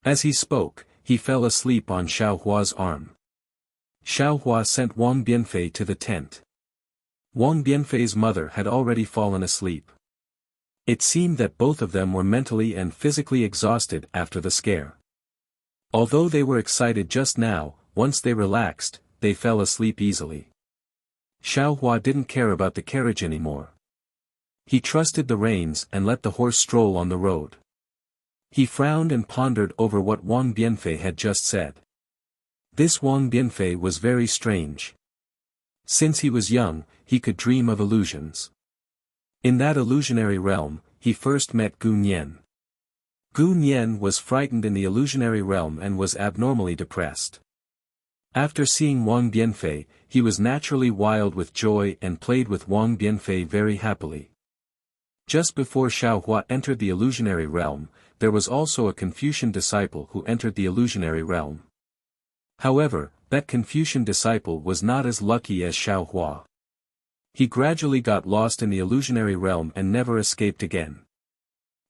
S1: As he spoke, he fell asleep on Xiao Hua's arm. Xiao Hua sent Wang Bianfei to the tent. Wang Bianfei's mother had already fallen asleep. It seemed that both of them were mentally and physically exhausted after the scare. Although they were excited just now, once they relaxed, they fell asleep easily. Xiao Hua didn't care about the carriage anymore. He trusted the reins and let the horse stroll on the road. He frowned and pondered over what Wang Bianfei had just said. This Wang Bianfei was very strange. Since he was young, he could dream of illusions. In that illusionary realm, he first met Gu Nian. Gu Nian was frightened in the illusionary realm and was abnormally depressed. After seeing Wang Bianfei, he was naturally wild with joy and played with Wang Bianfei very happily. Just before Xiaohua entered the illusionary realm, there was also a Confucian disciple who entered the illusionary realm. However, that Confucian disciple was not as lucky as Xiaohua. He gradually got lost in the illusionary realm and never escaped again.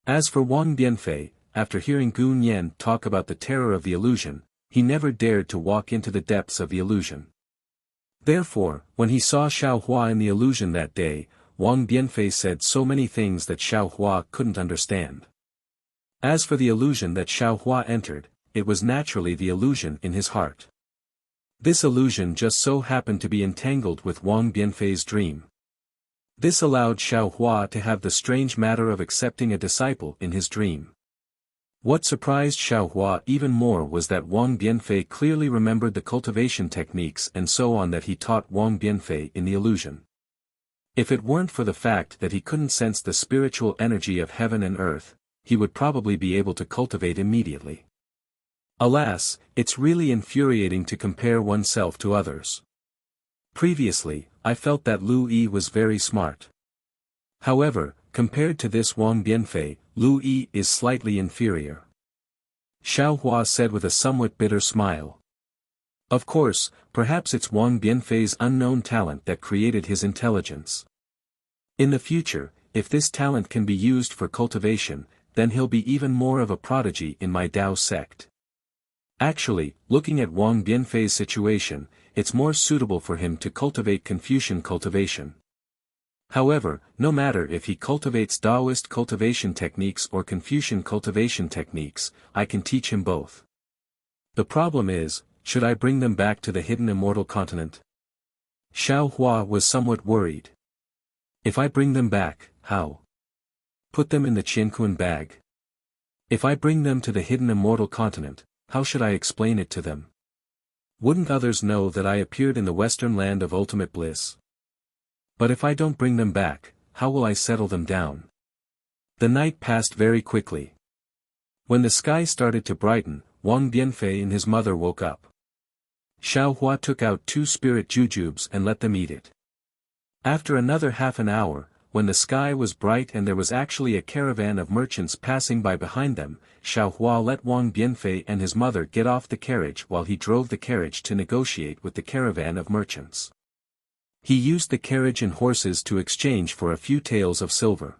S1: As for Wang Bianfei, after hearing Gun Yan talk about the terror of the illusion, he never dared to walk into the depths of the illusion. Therefore, when he saw Xiaohua in the illusion that day, Wang Bianfei said so many things that Xiaohua couldn't understand. As for the illusion that Xiaohua entered, it was naturally the illusion in his heart. This illusion just so happened to be entangled with Wang Bianfei's dream. This allowed Xiaohua to have the strange matter of accepting a disciple in his dream. What surprised Xiaohua even more was that Wang Bianfei clearly remembered the cultivation techniques and so on that he taught Wang Bianfei in the illusion. If it weren't for the fact that he couldn't sense the spiritual energy of heaven and earth, he would probably be able to cultivate immediately. Alas, it's really infuriating to compare oneself to others. Previously, I felt that Lu Yi was very smart. However, compared to this Wang Bianfei, Lu Yi is slightly inferior. Xiaohua said with a somewhat bitter smile. Of course, perhaps it's Wang Bianfei's unknown talent that created his intelligence. In the future, if this talent can be used for cultivation, then he'll be even more of a prodigy in my Dao sect. Actually, looking at Wang Bianfei's situation, it's more suitable for him to cultivate Confucian cultivation. However, no matter if he cultivates Taoist cultivation techniques or Confucian cultivation techniques, I can teach him both. The problem is, should I bring them back to the hidden immortal continent? Xiaohua was somewhat worried. If I bring them back, how? Put them in the Qianquan bag. If I bring them to the hidden immortal continent, how should I explain it to them? Wouldn't others know that I appeared in the western land of ultimate bliss? But if I don't bring them back, how will I settle them down? The night passed very quickly. When the sky started to brighten, Wang Bianfei and his mother woke up. Xiaohua took out 2 spirit jujubes and let them eat it. After another half an hour, when the sky was bright and there was actually a caravan of merchants passing by behind them, Xiaohua let Wang Bianfei and his mother get off the carriage while he drove the carriage to negotiate with the caravan of merchants. He used the carriage and horses to exchange for a few taels of silver.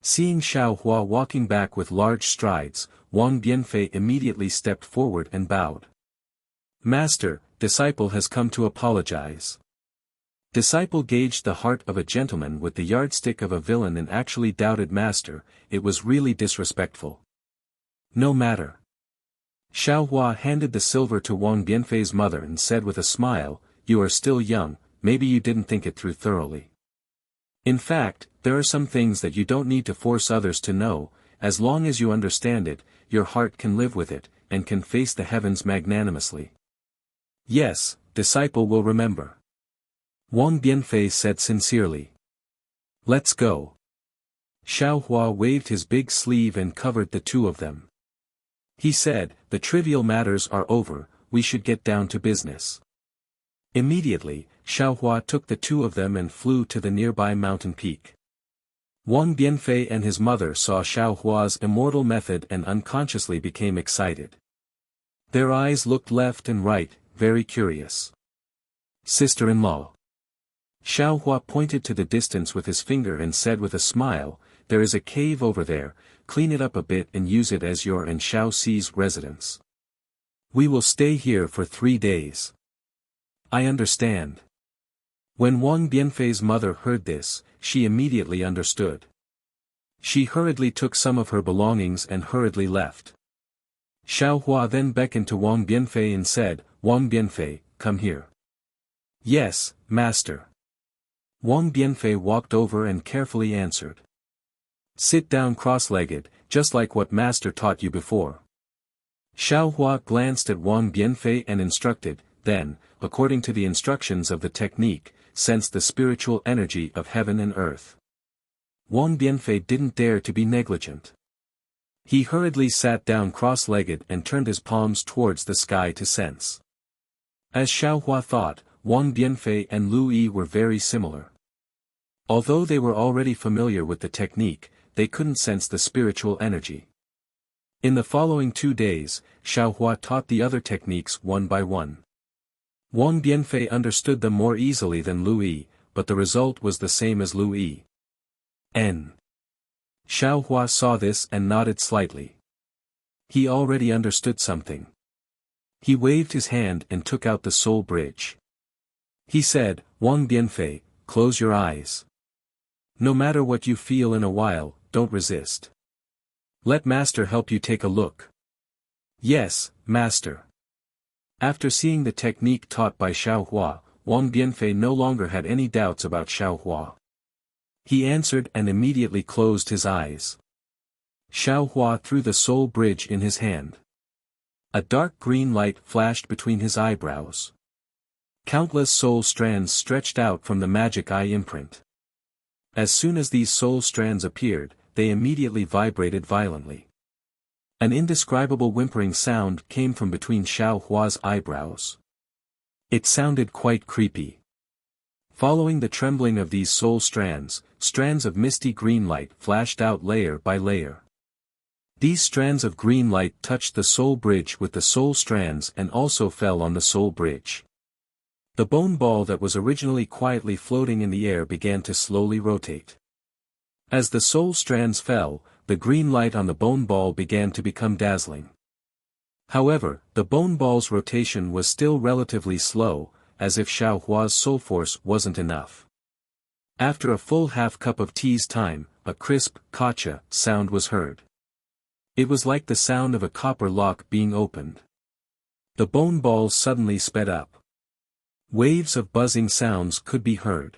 S1: Seeing Xiaohua walking back with large strides, Wang Bianfei immediately stepped forward and bowed. Master, disciple has come to apologize. Disciple gauged the heart of a gentleman with the yardstick of a villain and actually doubted Master, it was really disrespectful. No matter. Xiaohua handed the silver to Wang Bianfei's mother and said with a smile, you are still young, maybe you didn't think it through thoroughly. In fact, there are some things that you don't need to force others to know, as long as you understand it, your heart can live with it, and can face the heavens magnanimously. Yes, disciple will remember. Wang Bianfei said sincerely. Let's go. Xiaohua waved his big sleeve and covered the 2 of them. He said, the trivial matters are over, we should get down to business. Immediately, Xiaohua took the 2 of them and flew to the nearby mountain peak. Wang Bianfei and his mother saw Xiaohua's immortal method and unconsciously became excited. Their eyes looked left and right, very curious. Sister-in-law. Xiaohua pointed to the distance with his finger and said with a smile, there is a cave over there, clean it up a bit and use it as your and Xiao Xi's residence. We will stay here for 3 days. I understand. When Wang Bianfei's mother heard this, she immediately understood. She hurriedly took some of her belongings and hurriedly left. Xiaohua then beckoned to Wang Bianfei and said, Wang Bianfei, come here. Yes, master. Wang Bianfei walked over and carefully answered. Sit down cross-legged, just like what master taught you before. Xiaohua glanced at Wang Bianfei and instructed, then, according to the instructions of the technique, sensed the spiritual energy of heaven and earth. Wang Bianfei didn't dare to be negligent. He hurriedly sat down cross-legged and turned his palms towards the sky to sense. As Xiaohua thought, Wang Bianfei and Lu Yi were very similar. Although they were already familiar with the technique, they couldn't sense the spiritual energy. In the following 2 days, Xiaohua taught the other techniques one by one. Wang Bianfei understood them more easily than Lu Yi, but the result was the same as Lu Yi. Xiaohua saw this and nodded slightly. He already understood something. He waved his hand and took out the soul bridge. He said, "Wang Bianfei, close your eyes. No matter what you feel in a while, don't resist. Let Master help you take a look." "Yes, Master." After seeing the technique taught by Xiaohua, Wang Bianfei no longer had any doubts about Xiaohua. He answered and immediately closed his eyes. Xiaohua threw the soul bridge in his hand. A dark green light flashed between his eyebrows. Countless soul strands stretched out from the magic eye imprint. As soon as these soul strands appeared, they immediately vibrated violently. An indescribable whimpering sound came from between Xiaohua's eyebrows. It sounded quite creepy. Following the trembling of these soul strands, strands of misty green light flashed out layer by layer. These strands of green light touched the soul bridge with the soul strands and also fell on the soul bridge. The bone ball that was originally quietly floating in the air began to slowly rotate. As the soul strands fell, the green light on the bone ball began to become dazzling. However, the bone ball's rotation was still relatively slow, as if Xiaohua's soul force wasn't enough. After a full half cup of tea's time, a crisp, "kacha" sound was heard. It was like the sound of a copper lock being opened. The bone balls suddenly sped up. Waves of buzzing sounds could be heard.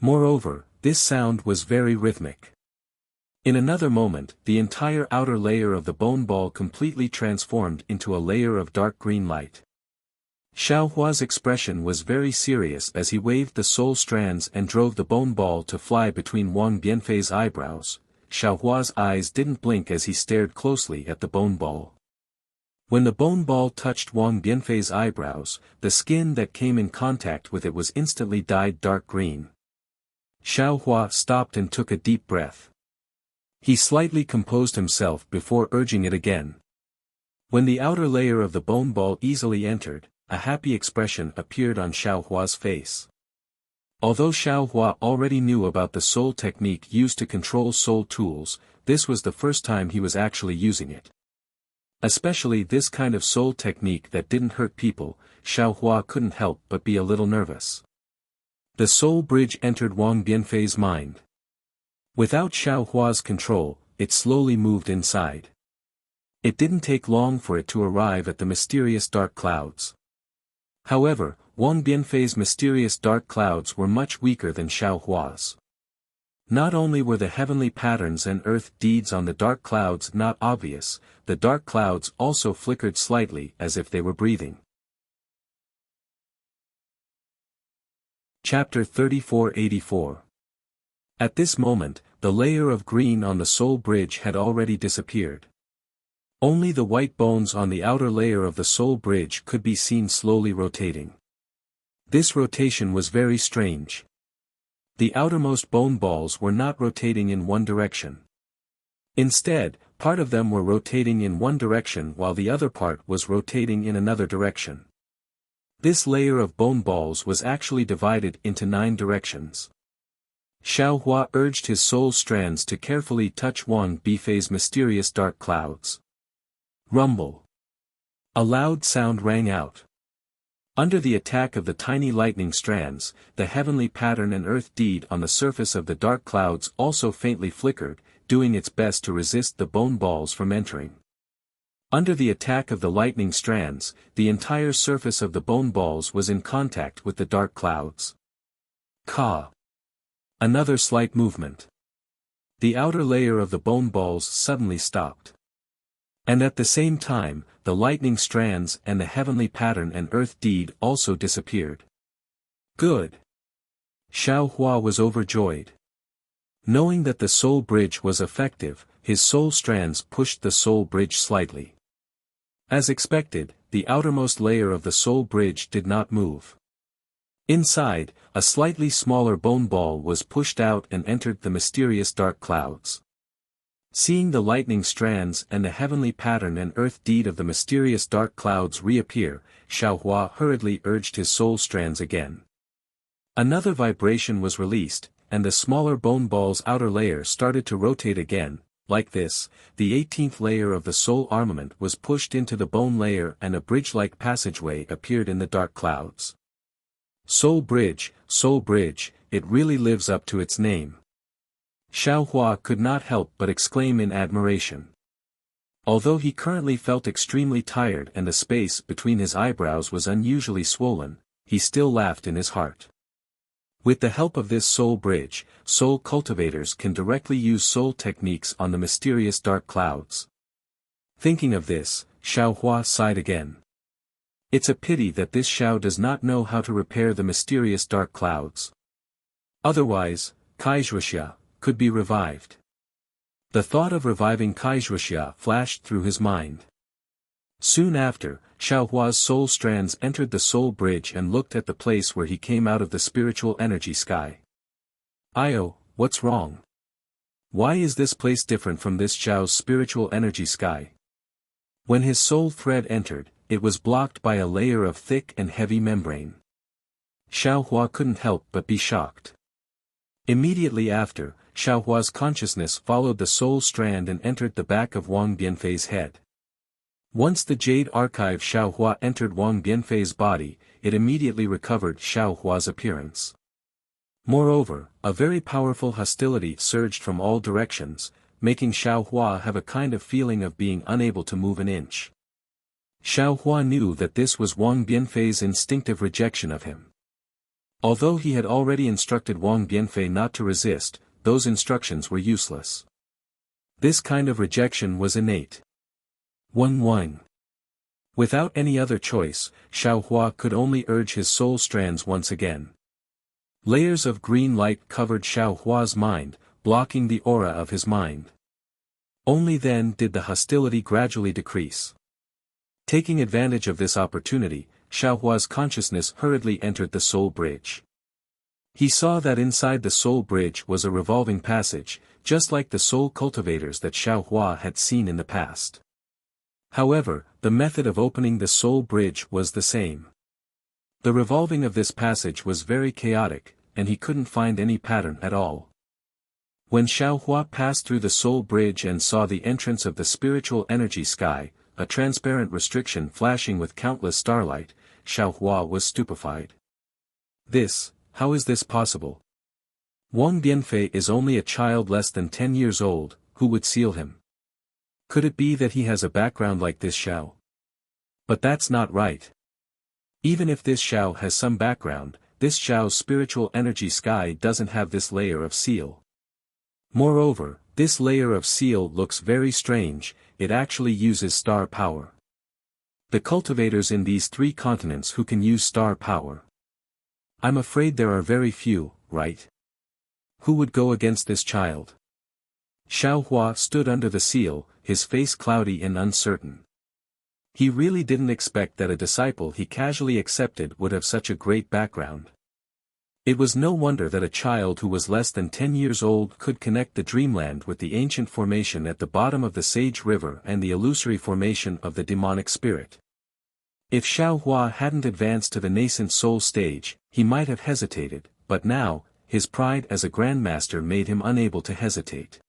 S1: Moreover, this sound was very rhythmic. In another moment, the entire outer layer of the bone ball completely transformed into a layer of dark green light. Xiaohua's expression was very serious as he waved the soul strands and drove the bone ball to fly between Wang Bianfei's eyebrows. Xiaohua's eyes didn't blink as he stared closely at the bone ball. When the bone ball touched Wang Bianfei's eyebrows, the skin that came in contact with it was instantly dyed dark green. Xiaohua stopped and took a deep breath. He slightly composed himself before urging it again. When the outer layer of the bone ball easily entered, a happy expression appeared on Xiaohua's face. Although Xiaohua already knew about the soul technique used to control soul tools, this was the first time he was actually using it. Especially this kind of soul technique that didn't hurt people, Xiaohua couldn't help but be a little nervous. The soul bridge entered Wang Bianfei's mind. Without Xiaohua's control, it slowly moved inside. It didn't take long for it to arrive at the mysterious dark clouds. However, Wang Bianfei's mysterious dark clouds were much weaker than Xiaohua's. Not only were the heavenly patterns and earth deeds on the dark clouds not obvious, the dark clouds also flickered slightly as if they were breathing. Chapter 3484. At this moment, the layer of green on the soul bridge had already disappeared. Only the white bones on the outer layer of the soul bridge could be seen slowly rotating. This rotation was very strange. The outermost bone balls were not rotating in one direction. Instead, part of them were rotating in one direction while the other part was rotating in another direction. This layer of bone balls was actually divided into 9 directions. Xiaohua urged his soul strands to carefully touch Wang Bianfei's mysterious dark clouds. Rumble. A loud sound rang out. Under the attack of the tiny lightning strands, the heavenly pattern and earth deed on the surface of the dark clouds also faintly flickered, doing its best to resist the bone balls from entering. Under the attack of the lightning strands, the entire surface of the bone balls was in contact with the dark clouds. Ka. Another slight movement. The outer layer of the bone balls suddenly stopped. And at the same time, the lightning strands and the heavenly pattern and earth deed also disappeared. Good. Xiaohua was overjoyed. Knowing that the soul bridge was effective, his soul strands pushed the soul bridge slightly. As expected, the outermost layer of the soul bridge did not move. Inside, a slightly smaller bone ball was pushed out and entered the mysterious dark clouds. Seeing the lightning strands and the heavenly pattern and earth deed of the mysterious dark clouds reappear, Xiaohua hurriedly urged his soul strands again. Another vibration was released, and the smaller bone ball's outer layer started to rotate again. Like this, the 18th layer of the soul armament was pushed into the bone layer and a bridge-like passageway appeared in the dark clouds. Soul bridge, it really lives up to its name. Xiaohua could not help but exclaim in admiration. Although he currently felt extremely tired and the space between his eyebrows was unusually swollen, he still laughed in his heart. With the help of this soul bridge, soul cultivators can directly use soul techniques on the mysterious dark clouds. Thinking of this, Xiaohua sighed again. It's a pity that this Xiao does not know how to repair the mysterious dark clouds. Otherwise, Kaizhuxia could be revived. The thought of reviving Kaizhuxia flashed through his mind. Soon after, Xiaohua's soul strands entered the soul bridge and looked at the place where he came out of the spiritual energy sky. Io, what's wrong? Why is this place different from this Xiao's spiritual energy sky? When his soul thread entered, it was blocked by a layer of thick and heavy membrane. Xiaohua couldn't help but be shocked. Immediately after, Xiaohua's consciousness followed the soul strand and entered the back of Wang Bianfei's head. Once the Jade Archive Xiaohua entered Wang Bianfei's body, it immediately recovered Xiaohua's appearance. Moreover, a very powerful hostility surged from all directions, making Xiaohua have a kind of feeling of being unable to move an inch. Xiaohua knew that this was Wang Bianfei's instinctive rejection of him. Although he had already instructed Wang Bianfei not to resist, those instructions were useless. This kind of rejection was innate. Wang. Without any other choice, Xiaohua could only urge his soul strands once again. Layers of green light covered Xiaohua's mind, blocking the aura of his mind. Only then did the hostility gradually decrease. Taking advantage of this opportunity, Xiaohua's consciousness hurriedly entered the soul bridge. He saw that inside the soul bridge was a revolving passage, just like the soul cultivators that Xiaohua had seen in the past. However, the method of opening the soul bridge was the same. The revolving of this passage was very chaotic, and he couldn't find any pattern at all. When Xiaohua passed through the soul bridge and saw the entrance of the spiritual energy sky, a transparent restriction flashing with countless starlight, Xiaohua was stupefied. How is this possible? Wang Bianfei is only a child less than 10 years old, who would seal him? Could it be that he has a background like this Xiao? But that's not right. Even if this Xiao has some background, this Xiao's spiritual energy sky doesn't have this layer of seal. Moreover, this layer of seal looks very strange, it actually uses star power. The cultivators in these 3 continents who can use star power. I'm afraid there are very few, right? Who would go against this child? Xiaohua stood under the seal, his face cloudy and uncertain. He really didn't expect that a disciple he casually accepted would have such a great background. It was no wonder that a child who was less than 10 years old could connect the dreamland with the ancient formation at the bottom of the Sage River and the illusory formation of the demonic spirit. If Xiaohua hadn't advanced to the nascent soul stage, he might have hesitated, but now, his pride as a grandmaster made him unable to hesitate.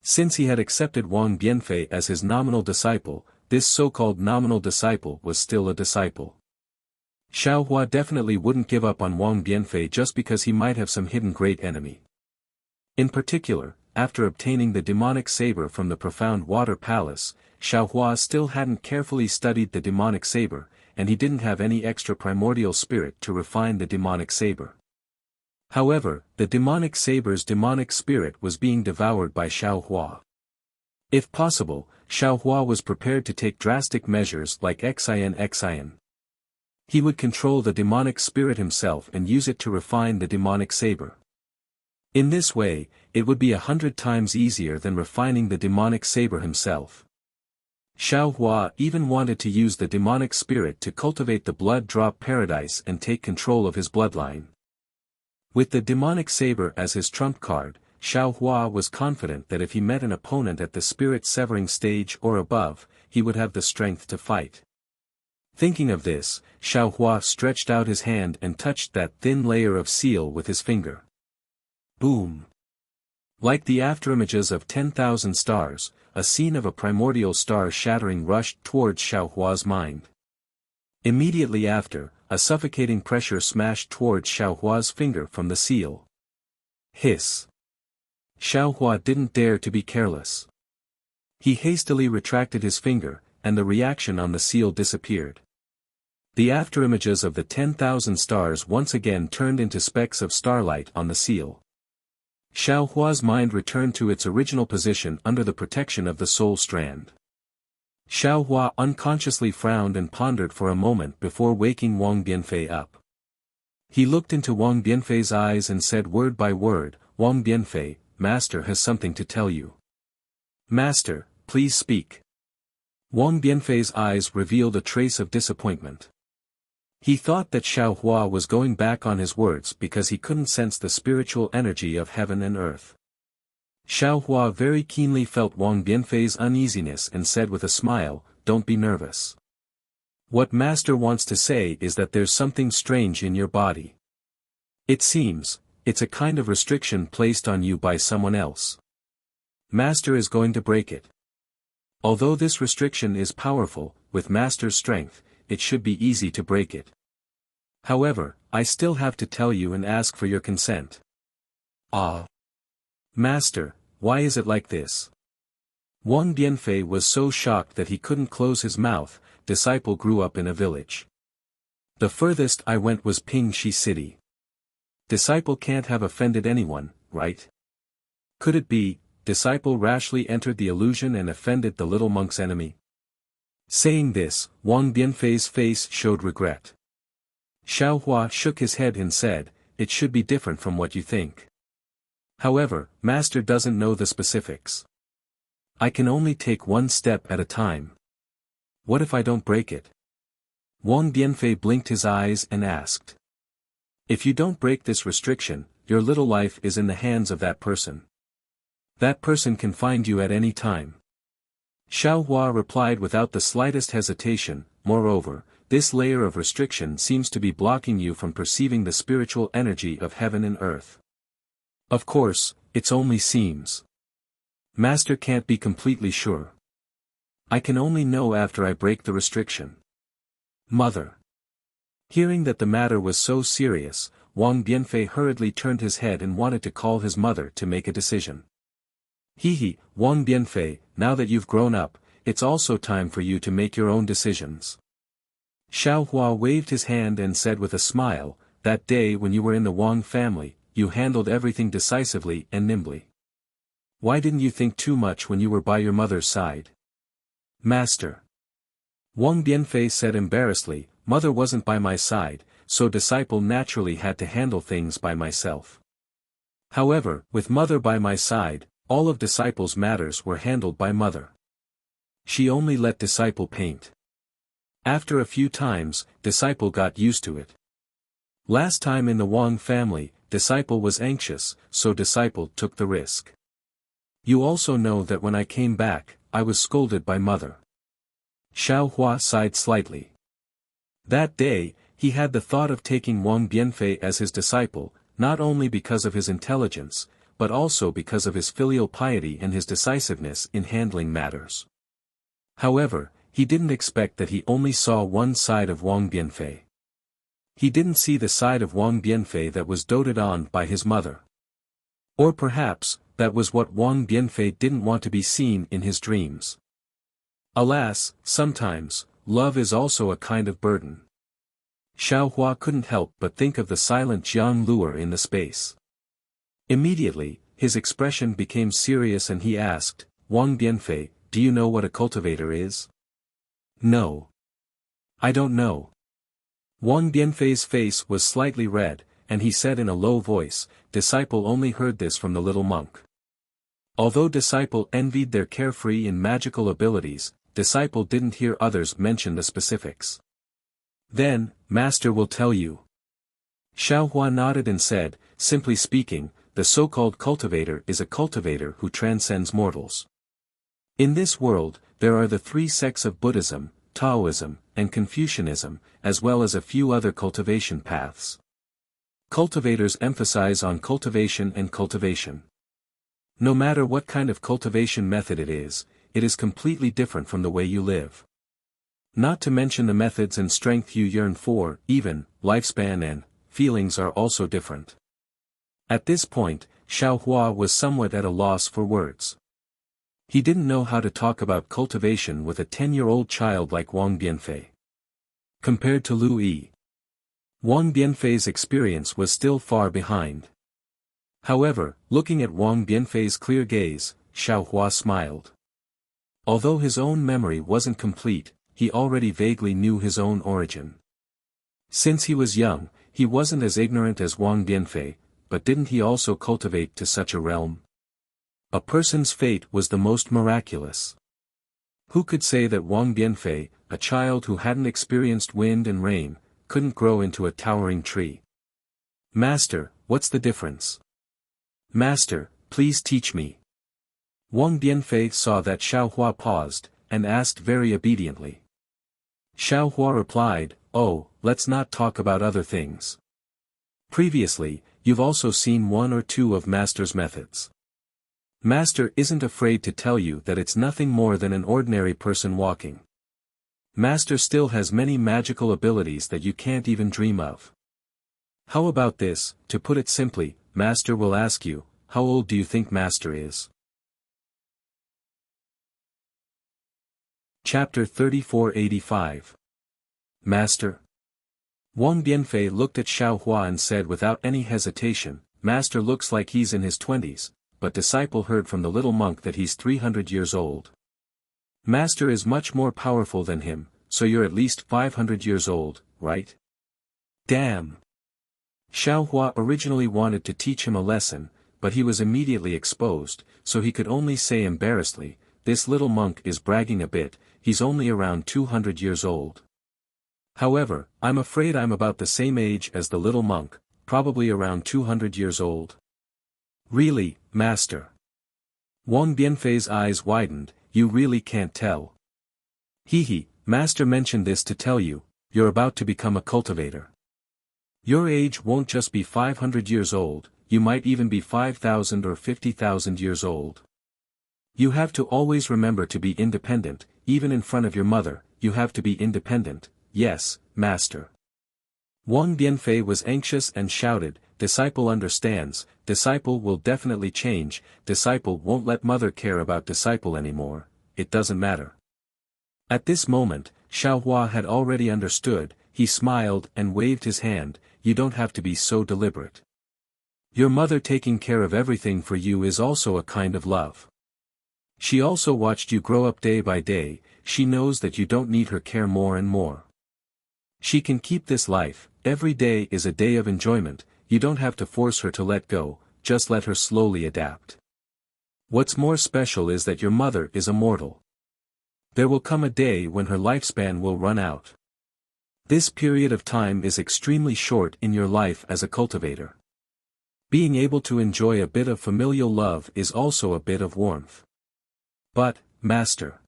S1: Since he had accepted Wang Bianfei as his nominal disciple, this so-called nominal disciple was still a disciple. Xiaohua definitely wouldn't give up on Wang Bianfei just because he might have some hidden great enemy. In particular, after obtaining the demonic saber from the profound water palace, Xiaohua still hadn't carefully studied the demonic saber, and he didn't have any extra primordial spirit to refine the demonic saber. However, the demonic saber's demonic spirit was being devoured by Xiaohua. If possible, Xiaohua was prepared to take drastic measures like Xian. He would control the demonic spirit himself and use it to refine the demonic saber. In this way, it would be 100 times easier than refining the demonic saber himself. Xiao Hua even wanted to use the demonic spirit to cultivate the blood drop paradise and take control of his bloodline. With the demonic saber as his trump card, Xiao Hua was confident that if he met an opponent at the spirit severing stage or above, he would have the strength to fight. Thinking of this, Xiao Hua stretched out his hand and touched that thin layer of seal with his finger. Boom! Like the afterimages of 10,000 stars, a scene of a primordial star shattering rushed towards Xiao Hua's mind. Immediately after, a suffocating pressure smashed towards Xiao Hua's finger from the seal. Hiss! Xiao Hua didn't dare to be careless. He hastily retracted his finger, and the reaction on the seal disappeared. The afterimages of the 10,000 stars once again turned into specks of starlight on the seal. Xiao Hua's mind returned to its original position under the protection of the soul strand. Xiao Hua unconsciously frowned and pondered for a moment before waking Wang Bianfei up. He looked into Wang Bianfei's eyes and said word by word, "Wang Bianfei, Master has something to tell you." "Master, please speak." Wang Bianfei's eyes revealed a trace of disappointment. He thought that Xiao Hua was going back on his words because he couldn't sense the spiritual energy of heaven and earth. Xiao Hua very keenly felt Wang Bianfei's uneasiness and said with a smile, "Don't be nervous. What Master wants to say is that there's something strange in your body. It seems, it's a kind of restriction placed on you by someone else. Master is going to break it. Although this restriction is powerful, with Master's strength, it should be easy to break it. However, I still have to tell you and ask for your consent." "Ah. Master, why is it like this?" Wang Bianfei was so shocked that he couldn't close his mouth. Disciple grew up in a village. The furthest I went was Pingxi City. Disciple can't have offended anyone, right? Could it be, Disciple rashly entered the illusion and offended the little monk's enemy? Saying this, Wang Bianfei's face showed regret. Xiao Hua shook his head and said, "It should be different from what you think. However, Master doesn't know the specifics. I can only take one step at a time. What if I don't break it?" Wang Bianfei blinked his eyes and asked. "If you don't break this restriction, your little life is in the hands of that person. That person can find you at any time." Xiao Hua replied without the slightest hesitation, "Moreover, this layer of restriction seems to be blocking you from perceiving the spiritual energy of heaven and earth. Of course, it's only seems. Master can't be completely sure. I can only know after I break the restriction." "Mother." Hearing that the matter was so serious, Wang Bianfei hurriedly turned his head and wanted to call his mother to make a decision. "He, Wang Bianfei, now that you've grown up, it's also time for you to make your own decisions." Xiao Hua waved his hand and said with a smile, "That day when you were in the Wang family, you handled everything decisively and nimbly. Why didn't you think too much when you were by your mother's side?" "Master." Wang Bianfei said embarrassedly, "Mother wasn't by my side, so Disciple naturally had to handle things by myself. However, with Mother by my side, all of Disciple's matters were handled by Mother. She only let Disciple paint. After a few times, Disciple got used to it. Last time in the Wang family, Disciple was anxious, so Disciple took the risk. You also know that when I came back, I was scolded by Mother." Xiao Hua sighed slightly. That day, he had the thought of taking Wang Bianfei as his disciple, not only because of his intelligence, but also because of his filial piety and his decisiveness in handling matters. However, he didn't expect that he only saw one side of Wang Bianfei. He didn't see the side of Wang Bianfei that was doted on by his mother. Or perhaps, that was what Wang Bianfei didn't want to be seen in his dreams. Alas, sometimes, love is also a kind of burden. Xiao Hua couldn't help but think of the silent Jiang lure in the space. Immediately, his expression became serious and he asked, "Wang Bianfei, do you know what a cultivator is?" "No. I don't know." Wang Bianfei's face was slightly red, and he said in a low voice, "Disciple only heard this from the little monk." Although Disciple envied their carefree and magical abilities, disciple didn't hear others mention the specifics. Then, Master will tell you. Xiaohua nodded and said, simply speaking, the so-called cultivator is a cultivator who transcends mortals. In this world, there are the three sects of Buddhism, Taoism, and Confucianism, as well as a few other cultivation paths. Cultivators emphasize on cultivation and cultivation. No matter what kind of cultivation method it is completely different from the way you live. Not to mention the methods and strength you yearn for, even, lifespan and feelings are also different. At this point, Xiaohua was somewhat at a loss for words. He didn't know how to talk about cultivation with a 10-year-old child like Wang Bianfei. Compared to Lu Yi, Wang Bianfei's experience was still far behind. However, looking at Wang Bianfei's clear gaze, Xiaohua smiled. Although his own memory wasn't complete, he already vaguely knew his own origin. Since he was young, he wasn't as ignorant as Wang Bianfei, but didn't he also cultivate to such a realm? A person's fate was the most miraculous. Who could say that Wang Bianfei, a child who hadn't experienced wind and rain, couldn't grow into a towering tree? Master, what's the difference? Master, please teach me. Wang Bianfei saw that Xiaohua paused, and asked very obediently. Xiaohua replied, oh, let's not talk about other things. Previously, you've also seen one or two of Master's methods. Master isn't afraid to tell you that it's nothing more than an ordinary person walking. Master still has many magical abilities that you can't even dream of. How about this? To put it simply, Master will ask you, how old do you think Master is? Chapter 3485. Master. Wang Bianfei looked at Xiaohua and said without any hesitation, Master looks like he's in his 20s, but disciple heard from the little monk that he's 300 years old. Master is much more powerful than him, so you're at least 500 years old, right? Damn! Xiaohua originally wanted to teach him a lesson, but he was immediately exposed, so he could only say embarrassedly, this little monk is bragging a bit, he's only around 200 years old. However, I'm afraid I'm about the same age as the little monk, probably around 200 years old. Really, Master? Wang Bianfei's eyes widened, you really can't tell. Hehe, Master mentioned this to tell you, you're about to become a cultivator. Your age won't just be 500 years old, you might even be 5,000 or 50,000 years old. You have to always remember to be independent, even in front of your mother, you have to be independent, yes, Master. Wang Bianfei was anxious and shouted, disciple understands, disciple will definitely change, disciple won't let mother care about disciple anymore, it doesn't matter. At this moment, Xiaohua had already understood, he smiled and waved his hand, you don't have to be so deliberate. Your mother taking care of everything for you is also a kind of love. She also watched you grow up day by day, she knows that you don't need her care more and more. She can keep this life, every day is a day of enjoyment, you don't have to force her to let go, just let her slowly adapt. What's more special is that your mother is immortal. There will come a day when her lifespan will run out. This period of time is extremely short in your life as a cultivator. Being able to enjoy a bit of familial love is also a bit of warmth. But, Master.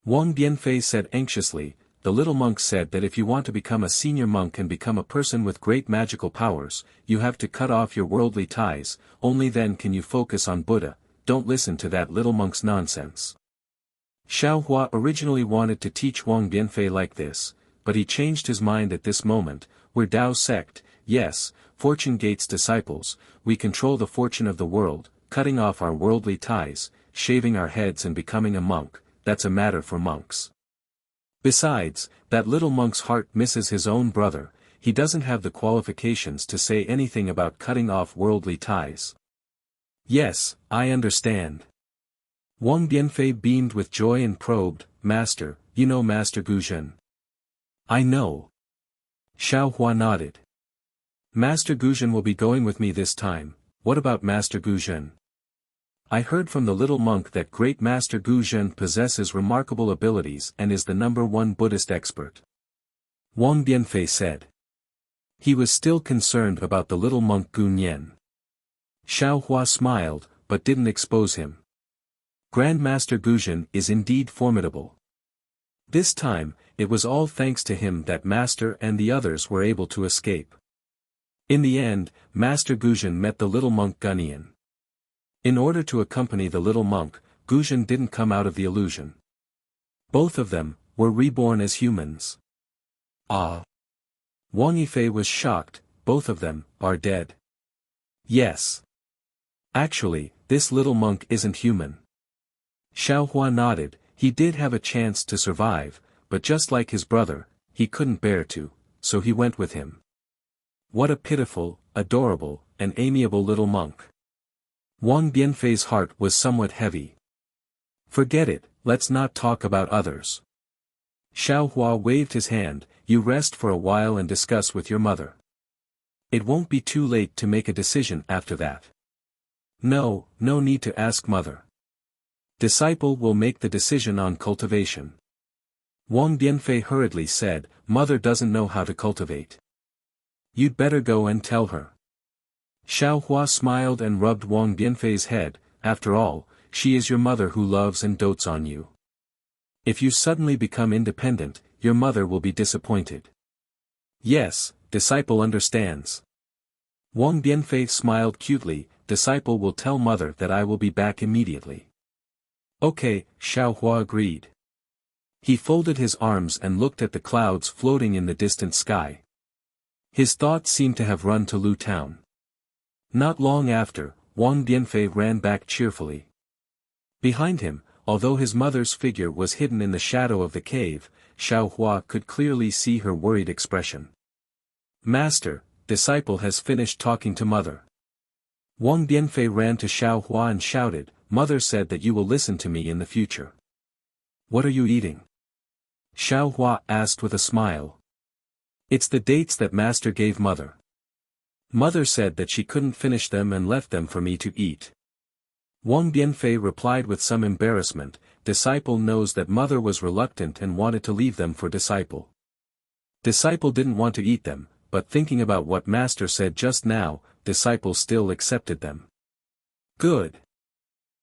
S1: Wang Bianfei said anxiously, the little monk said that if you want to become a senior monk and become a person with great magical powers, you have to cut off your worldly ties, only then can you focus on Buddha, don't listen to that little monk's nonsense. Xiaohua originally wanted to teach Wang Bianfei like this, but he changed his mind at this moment, we're Tao sect, yes, Fortune Gate's disciples, we control the fortune of the world, cutting off our worldly ties, shaving our heads and becoming a monk, that's a matter for monks. Besides, that little monk's heart misses his own brother, he doesn't have the qualifications to say anything about cutting off worldly ties. Yes, I understand. Wang Bianfei beamed with joy and probed, Master, you know Master Guzhen. I know. Xiaohua nodded. Master Guzhen will be going with me this time, what about Master Guzhen? I heard from the little monk that Great Master Guzhen possesses remarkable abilities and is the #1 Buddhist expert. Wang Bianfei said. He was still concerned about the little monk Gunyan. Xiao Hua smiled, but didn't expose him. Grand Master Guzhen is indeed formidable. This time, it was all thanks to him that Master and the others were able to escape. In the end, Master Guzhen met the little monk Gunyan. In order to accompany the little monk, Guzhen didn't come out of the illusion. Both of them were reborn as humans. Ah! Wang Yifei was shocked, both of them are dead. Yes. Actually, this little monk isn't human. Xiao Hua nodded. He did have a chance to survive, but just like his brother, he couldn't bear to, so he went with him. What a pitiful, adorable, and amiable little monk. Wang Bianfei's heart was somewhat heavy. Forget it, let's not talk about others. Xiao Hua waved his hand. You rest for a while and discuss with your mother. It won't be too late to make a decision after that. No need to ask mother. Disciple will make the decision on cultivation. Wang Bianfei hurriedly said, Mother doesn't know how to cultivate. You'd better go and tell her. Xiao Hua smiled and rubbed Wang Bianfei's head. After all, she is your mother who loves and dotes on you. If you suddenly become independent, your mother will be disappointed. Yes, disciple understands. Wang Bianfei smiled cutely. Disciple will tell mother that I will be back immediately. Okay, Xiao Hua agreed. He folded his arms and looked at the clouds floating in the distant sky. His thoughts seemed to have run to Lu Town. Not long after, Wang Bianfei ran back cheerfully. Behind him, although his mother's figure was hidden in the shadow of the cave, Xiao Hua could clearly see her worried expression. Master, disciple has finished talking to mother. Wang Bianfei ran to Xiao Hua and shouted, Mother said that you will listen to me in the future. What are you eating? Xiao Hua asked with a smile. It's the dates that Master gave mother. Mother said that she couldn't finish them and left them for me to eat. Wang Bianfei replied with some embarrassment. Disciple knows that mother was reluctant and wanted to leave them for disciple. Disciple didn't want to eat them, but thinking about what Master said just now, disciple still accepted them. Good.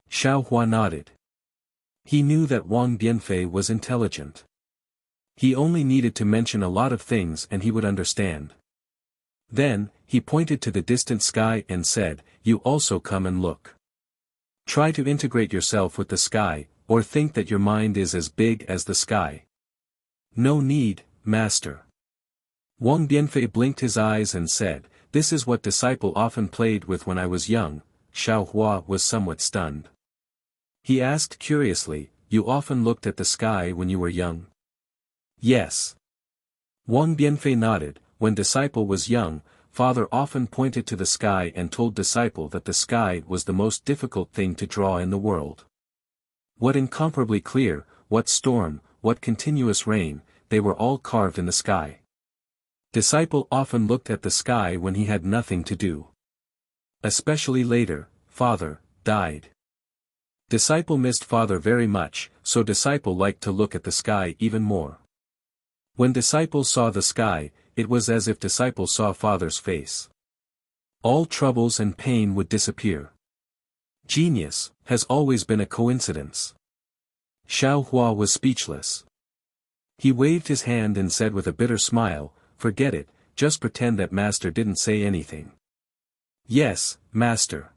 S1: Xiao Hua nodded. He knew that Wang Bianfei was intelligent. He only needed to mention a lot of things and he would understand. Then, he pointed to the distant sky and said, You also come and look. Try to integrate yourself with the sky, or think that your mind is as big as the sky. No need, Master. Wang Bianfei blinked his eyes and said, This is what disciple often played with when I was young. Xiao Hua was somewhat stunned. He asked curiously, You often looked at the sky when you were young? Yes. Wang Bianfei nodded. When disciple was young, father often pointed to the sky and told disciple that the sky was the most difficult thing to draw in the world. What incomparably clear, what storm, what continuous rain, they were all carved in the sky. Disciple often looked at the sky when he had nothing to do. Especially later, father died. Disciple missed father very much, so disciple liked to look at the sky even more. When disciple saw the sky, it was as if disciple saw father's face. All troubles and pain would disappear. Genius has always been a coincidence. Xiao Hua was speechless. He waved his hand and said with a bitter smile, Forget it, just pretend that Master didn't say anything. Yes, Master.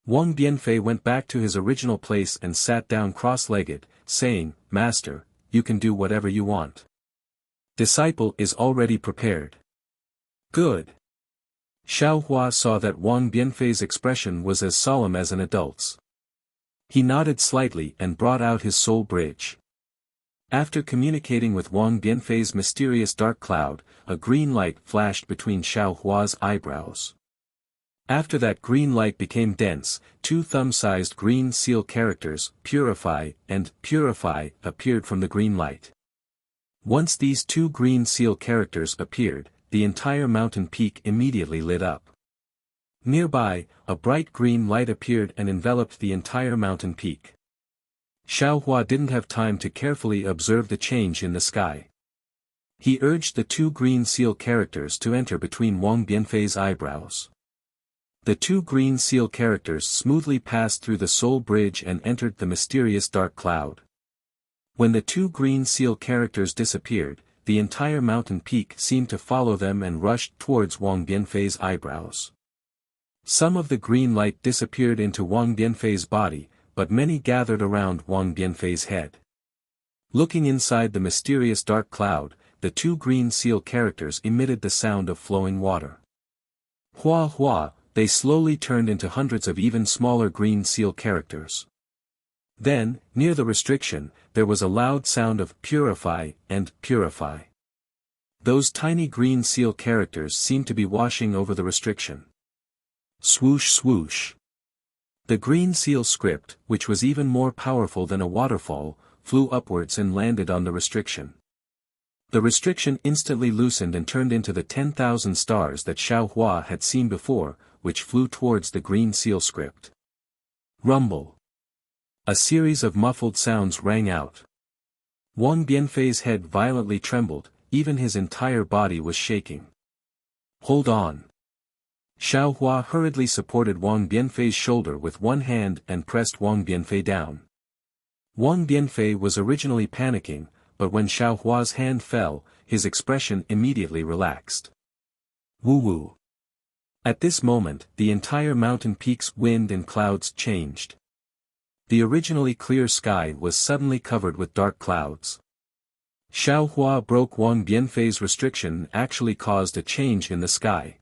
S1: Wang Bianfei went back to his original place and sat down cross-legged, saying, Master, you can do whatever you want. Disciple is already prepared. Good. Xiao Hua saw that Wang Bianfei's expression was as solemn as an adult's. He nodded slightly and brought out his soul bridge. After communicating with Wang Bianfei's mysterious dark cloud, a green light flashed between Xiao Hua's eyebrows. After that green light became dense, 2 thumb-sized green seal characters, Purify and Purify, appeared from the green light. Once these 2 green seal characters appeared, the entire mountain peak immediately lit up. Nearby, a bright green light appeared and enveloped the entire mountain peak. Xiaohua didn't have time to carefully observe the change in the sky. He urged the two green seal characters to enter between Wang Bianfei's eyebrows. The two green seal characters smoothly passed through the soul bridge and entered the mysterious dark cloud. When the two green seal characters disappeared, the entire mountain peak seemed to follow them and rushed towards Wang Bianfei's eyebrows. Some of the green light disappeared into Wang Bianfei's body, but many gathered around Wang Bianfei's head. Looking inside the mysterious dark cloud, the two green seal characters emitted the sound of flowing water. Hua hua, they slowly turned into hundreds of even smaller green seal characters. Then, near the restriction, there was a loud sound of purify and purify. Those tiny green seal characters seemed to be washing over the restriction. Swoosh swoosh. The green seal script, which was even more powerful than a waterfall, flew upwards and landed on the restriction. The restriction instantly loosened and turned into the 10,000 stars that Xiaohua had seen before, which flew towards the green seal script. Rumble. A series of muffled sounds rang out. Wang Bianfei's head violently trembled, even his entire body was shaking. Hold on. Xiaohua hurriedly supported Wang Bianfei's shoulder with one hand and pressed Wang Bianfei down. Wang Bianfei was originally panicking, but when Xiaohua's hand fell, his expression immediately relaxed. Woo-woo. At this moment, the entire mountain peak's wind and clouds changed. The originally clear sky was suddenly covered with dark clouds. Xiaohua broke Wang Bianfei's restriction and actually caused a change in the sky.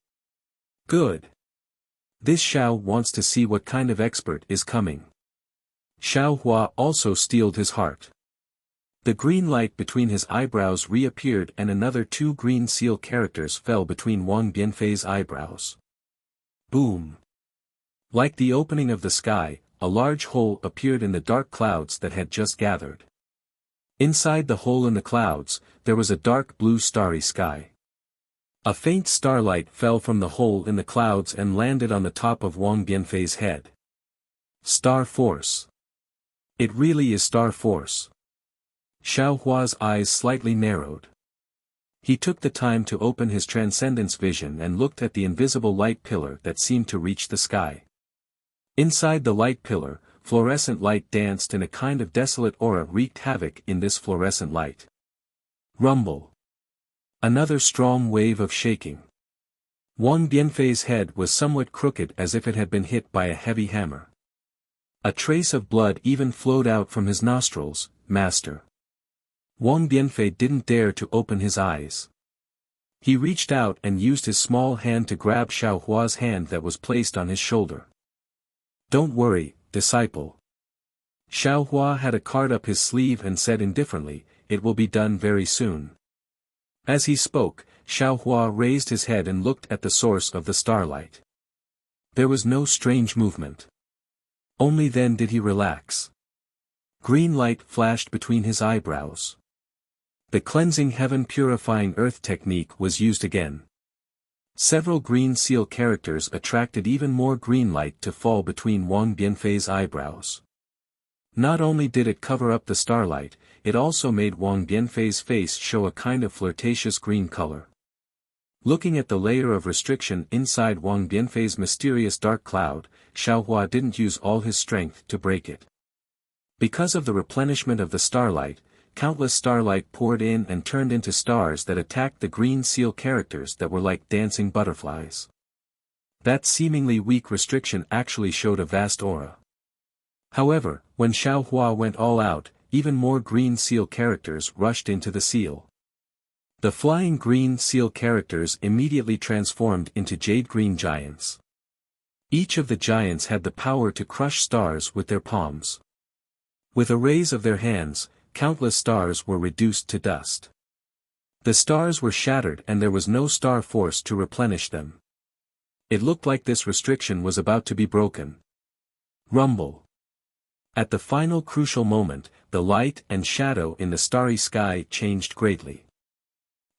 S1: Good. This Xiao wants to see what kind of expert is coming. Xiaohua also steeled his heart. The green light between his eyebrows reappeared and another two green seal characters fell between Wang Bianfei's eyebrows. Boom. Like the opening of the sky, a large hole appeared in the dark clouds that had just gathered. Inside the hole in the clouds, there was a dark blue starry sky. A faint starlight fell from the hole in the clouds and landed on the top of Wang Bianfei's head. Star Force. It really is Star Force. Xiaohua's eyes slightly narrowed. He took the time to open his transcendence vision and looked at the invisible light pillar that seemed to reach the sky. Inside the light pillar, fluorescent light danced and a kind of desolate aura wreaked havoc in this fluorescent light. Rumble. Another strong wave of shaking. Wang Bianfei's head was somewhat crooked as if it had been hit by a heavy hammer. A trace of blood even flowed out from his nostrils. Master. Wang Bianfei didn't dare to open his eyes. He reached out and used his small hand to grab Xiaohua's hand that was placed on his shoulder. Don't worry, disciple. Xiaohua had a card up his sleeve and said indifferently, it will be done very soon. As he spoke, Xiaohua raised his head and looked at the source of the starlight. There was no strange movement. Only then did he relax. Green light flashed between his eyebrows. The cleansing heaven purifying earth technique was used again. Several green seal characters attracted even more green light to fall between Wang Bianfei's eyebrows. Not only did it cover up the starlight, it also made Wang Bianfei's face show a kind of flirtatious green color. Looking at the layer of restriction inside Wang Bianfei's mysterious dark cloud, Xiaohua didn't use all his strength to break it. Because of the replenishment of the starlight, countless starlight poured in and turned into stars that attacked the green seal characters that were like dancing butterflies. That seemingly weak restriction actually showed a vast aura. However, when Xiaohua went all out, even more green seal characters rushed into the seal. The flying green seal characters immediately transformed into jade-green giants. Each of the giants had the power to crush stars with their palms. With a raise of their hands, countless stars were reduced to dust. The stars were shattered and there was no star force to replenish them. It looked like this restriction was about to be broken. Rumble. At the final crucial moment, the light and shadow in the starry sky changed greatly.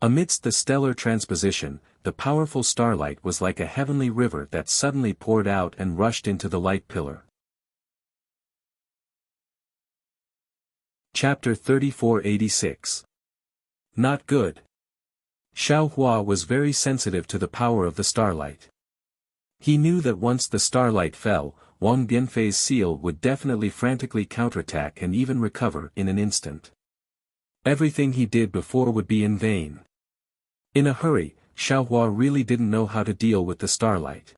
S1: Amidst the stellar transposition, the powerful starlight was like a heavenly river that suddenly poured out and rushed into the light pillar. Chapter 3486. Not good. Xiao Hua was very sensitive to the power of the starlight. He knew that once the starlight fell, Wang Bianfei's seal would definitely frantically counterattack and even recover in an instant. Everything he did before would be in vain. In a hurry, Xiao Hua really didn't know how to deal with the starlight.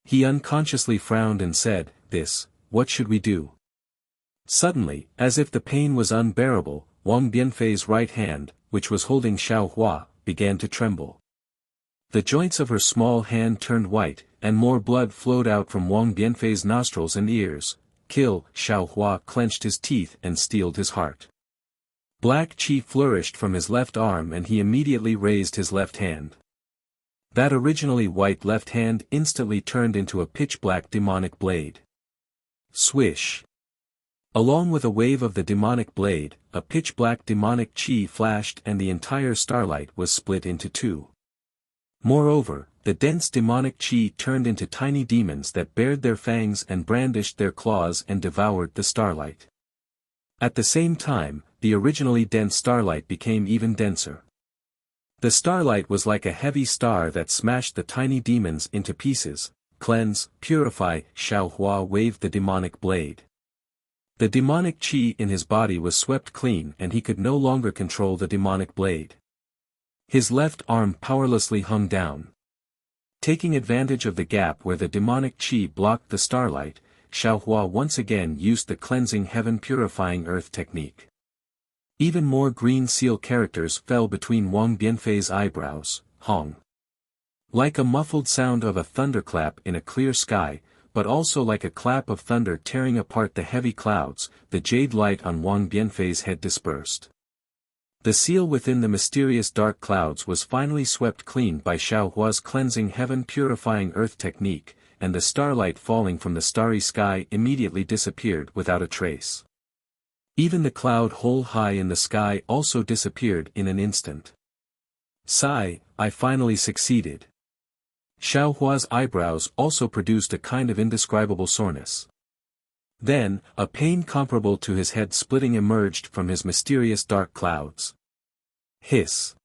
S1: He unconsciously frowned and said, "What should we do?" Suddenly, as if the pain was unbearable, Wang Bianfei's right hand, which was holding Xiao Hua, began to tremble. The joints of her small hand turned white, and more blood flowed out from Wang Bianfei's nostrils and ears. "Kill!" Xiao Hua clenched his teeth and steeled his heart. Black chi flourished from his left arm and he immediately raised his left hand. That originally white left hand instantly turned into a pitch-black demonic blade. Swish! Along with a wave of the demonic blade, a pitch-black demonic chi flashed and the entire starlight was split into two. Moreover, the dense demonic chi turned into tiny demons that bared their fangs and brandished their claws and devoured the starlight. At the same time, the originally dense starlight became even denser. The starlight was like a heavy star that smashed the tiny demons into pieces. "Cleanse, purify," Xiao Hua waved the demonic blade. The demonic chi in his body was swept clean and he could no longer control the demonic blade. His left arm powerlessly hung down. Taking advantage of the gap where the demonic chi blocked the starlight, Xiao Hua once again used the cleansing heaven purifying earth technique. Even more green seal characters fell between Wang Bianfei's eyebrows. Hong. Like a muffled sound of a thunderclap in a clear sky, but also like a clap of thunder tearing apart the heavy clouds, the jade light on Wang Bianfei's head dispersed. The seal within the mysterious dark clouds was finally swept clean by Xiao Hua's cleansing heaven purifying earth technique, and the starlight falling from the starry sky immediately disappeared without a trace. Even the cloud hole high in the sky also disappeared in an instant. Sigh, I finally succeeded. Xiao Hua's eyebrows also produced a kind of indescribable soreness. Then, a pain comparable to his head splitting emerged from his mysterious dark clouds. Hiss.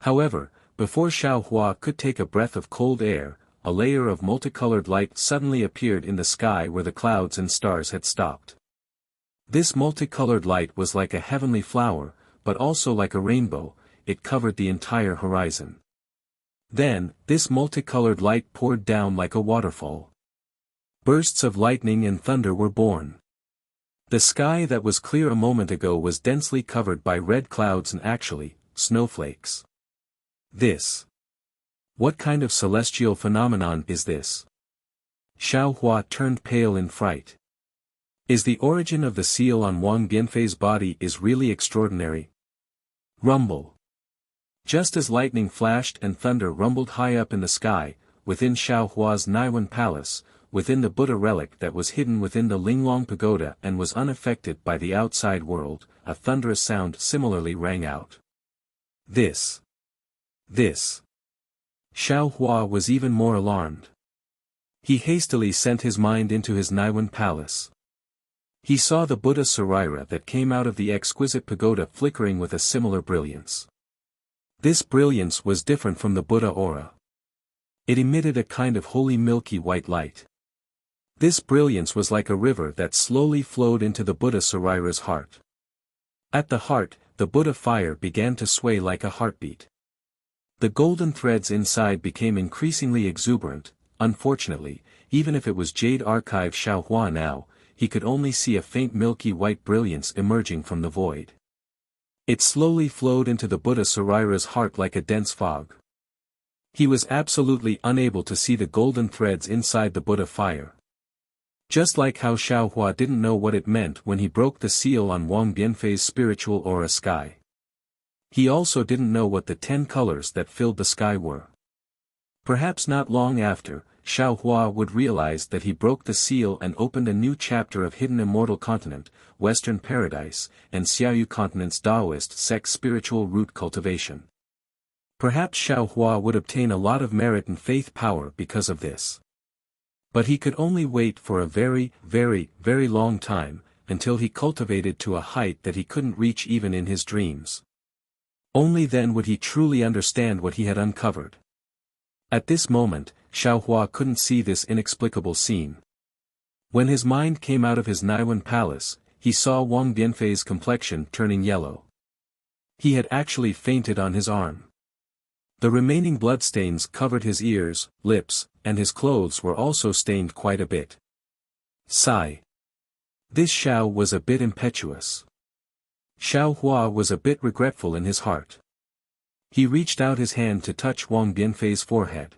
S1: However, before Xiao Hua could take a breath of cold air, a layer of multicolored light suddenly appeared in the sky where the clouds and stars had stopped. This multicolored light was like a heavenly flower, but also like a rainbow. It covered the entire horizon. Then, this multicolored light poured down like a waterfall. Bursts of lightning and thunder were born. The sky that was clear a moment ago was densely covered by red clouds and actually, snowflakes. What kind of celestial phenomenon is this? Xiao Hua turned pale in fright. Is the origin of the seal on Wang Bianfei's body is really extraordinary? Rumble. Just as lightning flashed and thunder rumbled high up in the sky, within Xiao Hua's Naiwan palace, within the Buddha relic that was hidden within the Linglong pagoda and was unaffected by the outside world, a thunderous sound similarly rang out. This. Xiao Hua was even more alarmed. He hastily sent his mind into his Naiwan palace. He saw the Buddha Sarira that came out of the exquisite pagoda flickering with a similar brilliance. This brilliance was different from the Buddha aura. It emitted a kind of holy milky white light. This brilliance was like a river that slowly flowed into the Buddha Sarira's heart. At the heart, the Buddha fire began to sway like a heartbeat. The golden threads inside became increasingly exuberant. Unfortunately, even if it was Jade Archive Xiao Hua now, he could only see a faint milky white brilliance emerging from the void. It slowly flowed into the Buddha Sarira's heart like a dense fog. He was absolutely unable to see the golden threads inside the Buddha fire. Just like how Xiao Hua didn't know what it meant when he broke the seal on Wang Bianfei's spiritual aura sky. He also didn't know what the 10 colors that filled the sky were. Perhaps not long after, Xiao Hua would realize that he broke the seal and opened a new chapter of Hidden Immortal Continent, Western Paradise, and Xiaoyu Continent's Taoist sect spiritual root cultivation. Perhaps Xiao Hua would obtain a lot of merit and faith power because of this. But he could only wait for a very, very, very long time, until he cultivated to a height that he couldn't reach even in his dreams. Only then would he truly understand what he had uncovered. At this moment, Xiao Hua couldn't see this inexplicable scene. When his mind came out of his Naiwan palace, he saw Wang Bianfei's complexion turning yellow. He had actually fainted on his arm. The remaining bloodstains covered his ears, lips, and his clothes were also stained quite a bit. Sigh. This Xiao was a bit impetuous. Xiao Hua was a bit regretful in his heart. He reached out his hand to touch Wang Bianfei's forehead.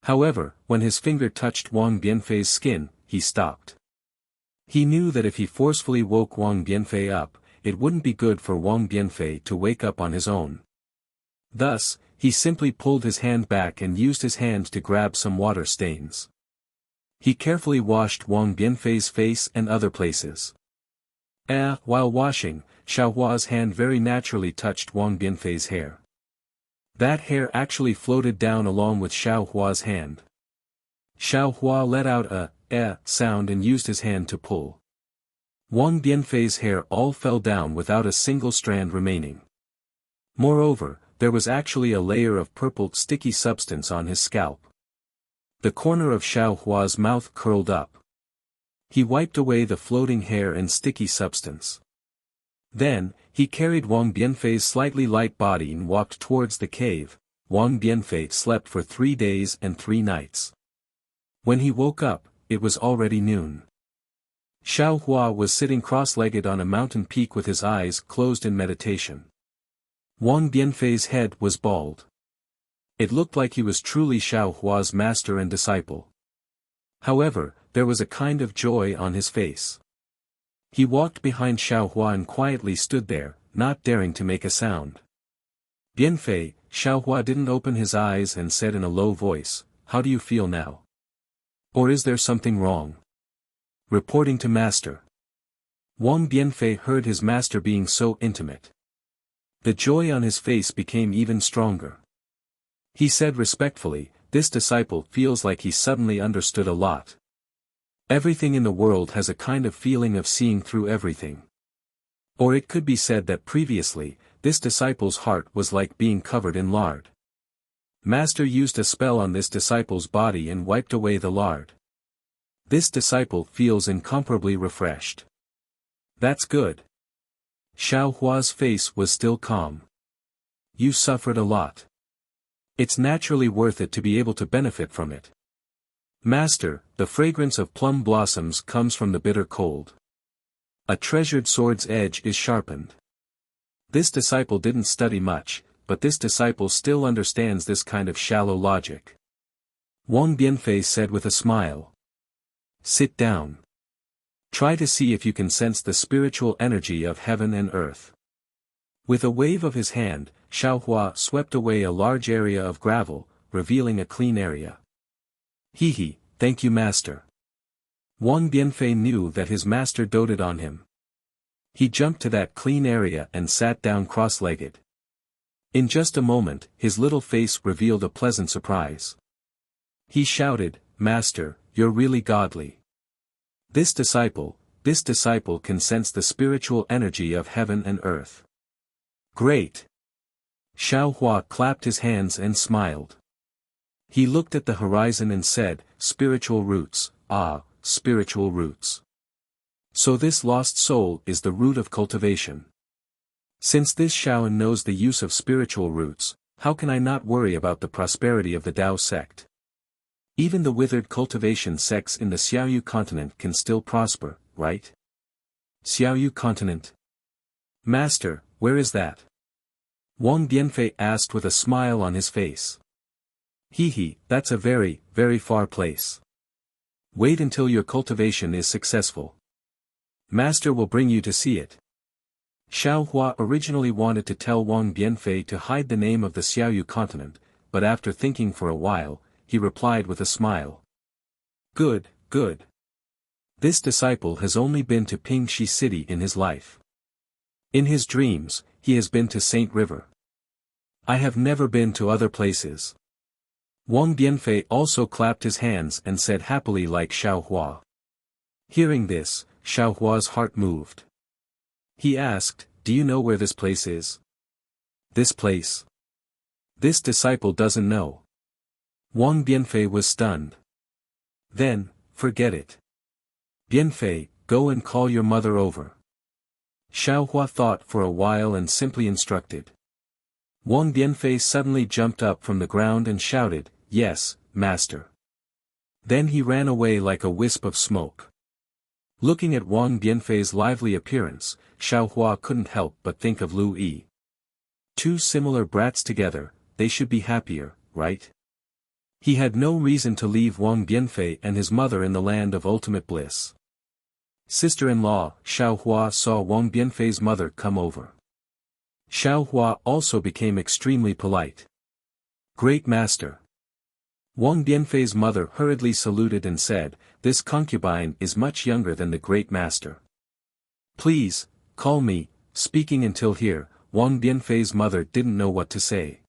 S1: However, when his finger touched Wang Bianfei's skin, he stopped. He knew that if he forcefully woke Wang Bianfei up, it wouldn't be good for Wang Bianfei to wake up on his own. Thus, he simply pulled his hand back and used his hand to grab some water stains. He carefully washed Wang Bianfei's face and other places. While washing, Xiao Hua's hand very naturally touched Wang Bianfei's hair. That hair actually floated down along with Xiao Hua's hand. Xiao Hua let out a sound and used his hand to pull. Wang Bianfei's hair all fell down without a single strand remaining. Moreover, there was actually a layer of purple sticky substance on his scalp. The corner of Xiao Hua's mouth curled up. He wiped away the floating hair and sticky substance. Then, he carried Wang Bianfei's slightly light body and walked towards the cave. Wang Bianfei slept for 3 days and 3 nights. When he woke up, it was already noon. Xiao Hua was sitting cross-legged on a mountain peak with his eyes closed in meditation. Wang Bianfei's head was bald. It looked like he was truly Xiao Hua's master and disciple. However, there was a kind of joy on his face. He walked behind Xiao Hua and quietly stood there, not daring to make a sound. Bianfei, Xiao Hua didn't open his eyes and said in a low voice, "How do you feel now? Or is there something wrong?" Reporting to master. Wang Bianfei heard his master being so intimate. The joy on his face became even stronger. He said respectfully, "This disciple feels like he suddenly understood a lot. Everything in the world has a kind of feeling of seeing through everything." Or it could be said that previously, this disciple's heart was like being covered in lard. Master used a spell on this disciple's body and wiped away the lard. This disciple feels incomparably refreshed. That's good. Xiao Hua's face was still calm. You suffered a lot. It's naturally worth it to be able to benefit from it. Master, the fragrance of plum blossoms comes from the bitter cold. A treasured sword's edge is sharpened. This disciple didn't study much, but this disciple still understands this kind of shallow logic. Wang Bianfei said with a smile. Sit down. Try to see if you can sense the spiritual energy of heaven and earth. With a wave of his hand, Xiao Hua swept away a large area of gravel, revealing a clean area. Thank you master. Wang Bianfei knew that his master doted on him. He jumped to that clean area and sat down cross-legged. In just a moment, his little face revealed a pleasant surprise. He shouted, "Master, you're really godly. This disciple can sense the spiritual energy of heaven and earth." Great! Xiao Hua clapped his hands and smiled. He looked at the horizon and said, "Spiritual roots, spiritual roots. So this lost soul is the root of cultivation. Since this Shaoan knows the use of spiritual roots, how can I not worry about the prosperity of the Tao sect? Even the withered cultivation sects in the Xiaoyu continent can still prosper, right?" Xiaoyu continent? Master, where is that? Wang Bianfei asked with a smile on his face. That's a very, very far place. Wait until your cultivation is successful. Master will bring you to see it. Xiao Hua originally wanted to tell Wang Bianfei to hide the name of the Xiaoyu continent, but after thinking for a while, he replied with a smile. Good, good. This disciple has only been to Pingxi City in his life. In his dreams, he has been to Saint River. I have never been to other places. Wang Bianfei also clapped his hands and said happily like Xiaohua. Hearing this, Xiaohua's heart moved. He asked, "Do you know where this place is?" "This place? This disciple doesn't know." Wang Bianfei was stunned. "Then, forget it. Bianfei, go and call your mother over." Xiaohua thought for a while and simply instructed. Wang Bianfei suddenly jumped up from the ground and shouted, "Yes, master." Then he ran away like a wisp of smoke. Looking at Wang Bianfei's lively appearance, Xiaohua couldn't help but think of Lu Yi. Two similar brats together, they should be happier, right? He had no reason to leave Wang Bianfei and his mother in the land of ultimate bliss. Sister-in-law, Xiaohua saw Wang Bianfei's mother come over. Xiaohua also became extremely polite. "Great master." Wang Bianfei's mother hurriedly saluted and said, "This concubine is much younger than the great master. Please, call me." Speaking until here, Wang Bianfei's mother didn't know what to say.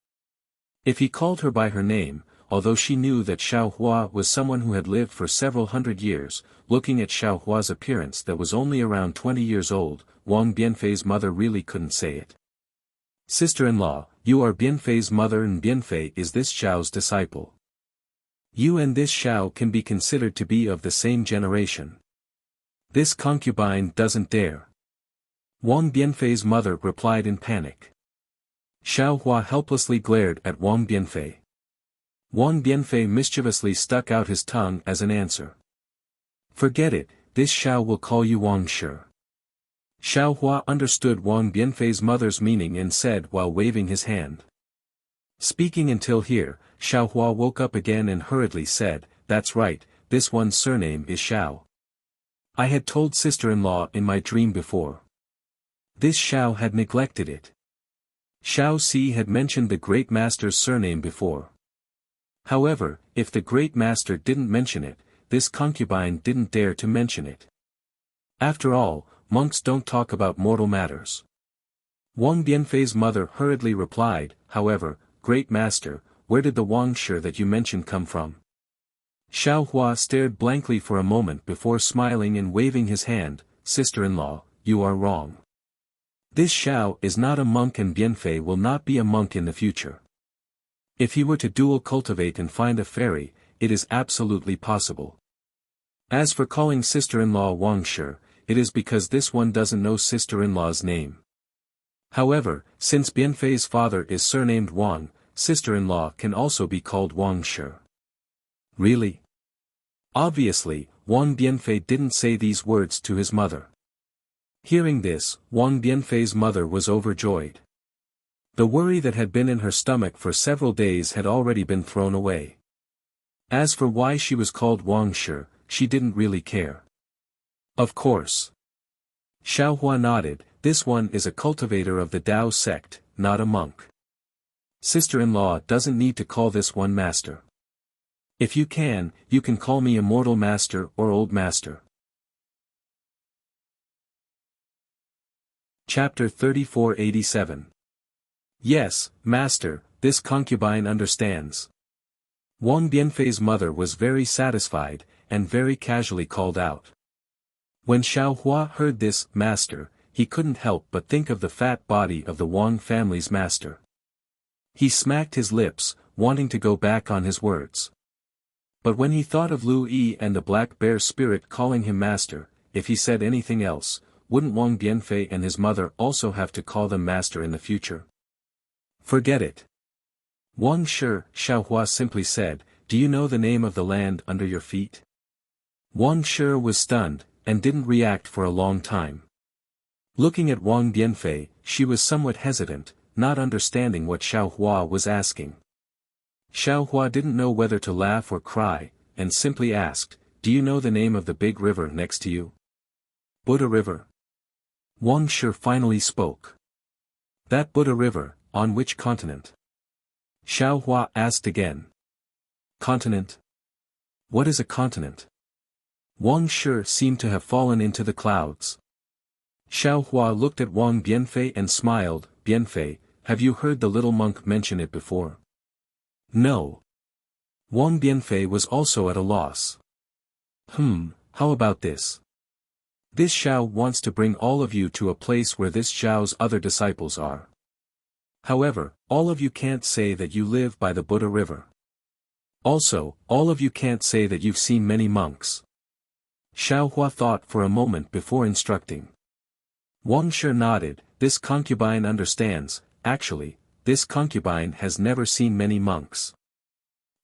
S1: If he called her by her name, although she knew that Xiaohua was someone who had lived for several hundred years, looking at Xiaohua's appearance that was only around 20 years old, Wang Bianfei's mother really couldn't say it. "Sister-in-law, you are Bianfei's mother and Bianfei is this Xiao's disciple. You and this Xiao can be considered to be of the same generation. This concubine doesn't dare." Wang Bianfei's mother replied in panic. Xiaohua helplessly glared at Wang Bianfei. Wang Bianfei mischievously stuck out his tongue as an answer. "Forget it, this Xiao will call you Wang Shi." Xiaohua understood Wang Bianfei's mother's meaning and said while waving his hand. Speaking until here, Xiaohua woke up again and hurriedly said, "That's right, this one's surname is Xiao. I had told sister-in-law in my dream before. This Xiao had neglected it." Xiao Si had mentioned the great master's surname before. However, if the great master didn't mention it, this concubine didn't dare to mention it. After all, monks don't talk about mortal matters. Wang Bianfei's mother hurriedly replied, "However, great master, where did the Wang Shi that you mentioned come from?" Xiaohua stared blankly for a moment before smiling and waving his hand, "Sister-in-law, you are wrong. This Xiao is not a monk and Bianfei will not be a monk in the future. If he were to dual cultivate and find a fairy, it is absolutely possible. As for calling sister-in-law Wang Shi, it is because this one doesn't know sister-in-law's name. However, since Bianfei's father is surnamed Wang, sister-in-law can also be called Wang Shi." Really? Obviously, Wang Bianfei didn't say these words to his mother. Hearing this, Wang Bianfei's mother was overjoyed. The worry that had been in her stomach for several days had already been thrown away. As for why she was called Wang Shi, she didn't really care. Of course. Xiaohua nodded, "This one is a cultivator of the Tao sect, not a monk. Sister-in-law doesn't need to call this one master. If you can call me immortal master or old master." Chapter 3487. "Yes, master, this concubine understands." Wang Bianfei's mother was very satisfied, and very casually called out. When Xiaohua heard this, master, he couldn't help but think of the fat body of the Wang family's master. He smacked his lips, wanting to go back on his words. But when he thought of Lu Yi and the black bear spirit calling him master, if he said anything else, wouldn't Wang Bianfei and his mother also have to call them master in the future? Forget it. Wang Shi, Xiaohua simply said, "Do you know the name of the land under your feet?" Wang Shi was stunned, and didn't react for a long time. Looking at Wang Bianfei, she was somewhat hesitant, not understanding what Xiaohua was asking. Xiaohua didn't know whether to laugh or cry, and simply asked, "Do you know the name of the big river next to you?" "Buddha River." Wang Shi finally spoke. "That Buddha River, on which continent?" Xiaohua asked again. "Continent? What is a continent?" Wang Shi seemed to have fallen into the clouds. Xiaohua looked at Wang Bianfei and smiled, "Bianfei, have you heard the little monk mention it before? No. Wang Bianfei was also at a loss. How about this? This Xiao wants to bring all of you to a place where this Xiao's other disciples are. However, all of you can't say that you live by the Buddha River. Also, all of you can't say that you've seen many monks. Xiao Hua thought for a moment before instructing. Wang Shi nodded. This concubine understands. Actually, this concubine has never seen many monks.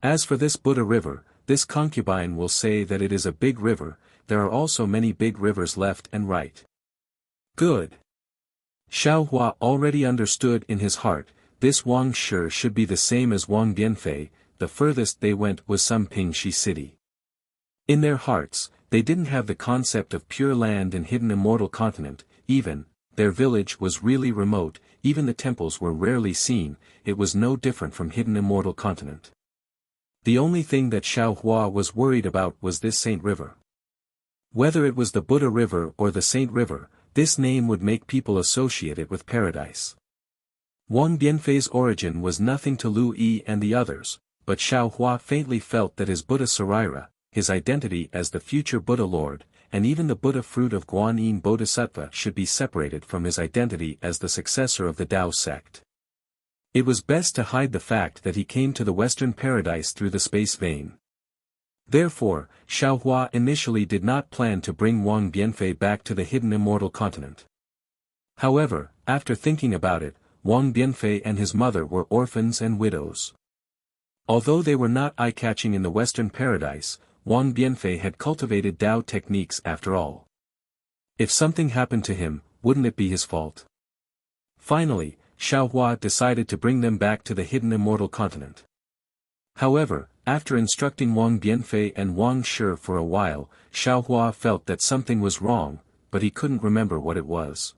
S1: As for this Buddha River, this concubine will say that it is a big river. There are also many big rivers left and right. Good. Xiao Hua already understood in his heart, this Wang Shi should be the same as Wang Bianfei. The furthest they went was some Pingxi city. In their hearts, they didn't have the concept of pure land and hidden immortal continent, even, their village was really remote, even the temples were rarely seen, it was no different from hidden immortal continent. The only thing that Xiao Hua was worried about was this Saint River. Whether it was the Buddha River or the Saint River, this name would make people associate it with paradise. Wang Bianfei's origin was nothing to Lu Yi and the others, but Xiao Hua faintly felt that his Buddha Sarira, his identity as the future Buddha Lord, and even the Buddha fruit of Guanyin Bodhisattva should be separated from his identity as the successor of the Tao sect. It was best to hide the fact that he came to the Western Paradise through the space vein. Therefore, Xiao Hua initially did not plan to bring Wang Bianfei back to the hidden immortal continent. However, after thinking about it, Wang Bianfei and his mother were orphans and widows. Although they were not eye-catching in the Western Paradise, Wang Bianfei had cultivated Tao techniques after all. If something happened to him, wouldn't it be his fault? Finally, Xiao Hua decided to bring them back to the hidden immortal continent. However, after instructing Wang Bianfei and Wang Shi for a while, Xiao Hua felt that something was wrong, but he couldn't remember what it was.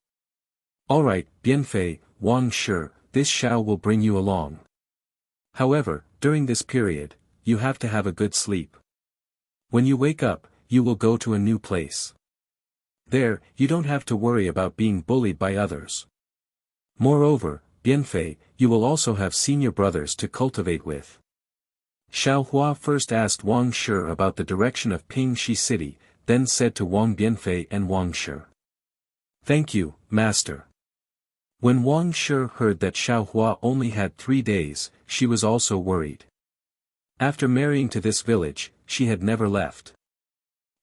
S1: Alright, Bianfei, Wang Shi, this Xiao will bring you along. However, during this period, you have to have a good sleep. When you wake up, you will go to a new place. There, you don't have to worry about being bullied by others. Moreover, Bianfei, you will also have senior brothers to cultivate with. Xiao Hua first asked Wang Shi about the direction of Pingxi city, then said to Wang Bianfei and Wang Shi. Thank you, master. When Wang Shi heard that Xiao Hua only had 3 days, she was also worried. After marrying to this village, she had never left.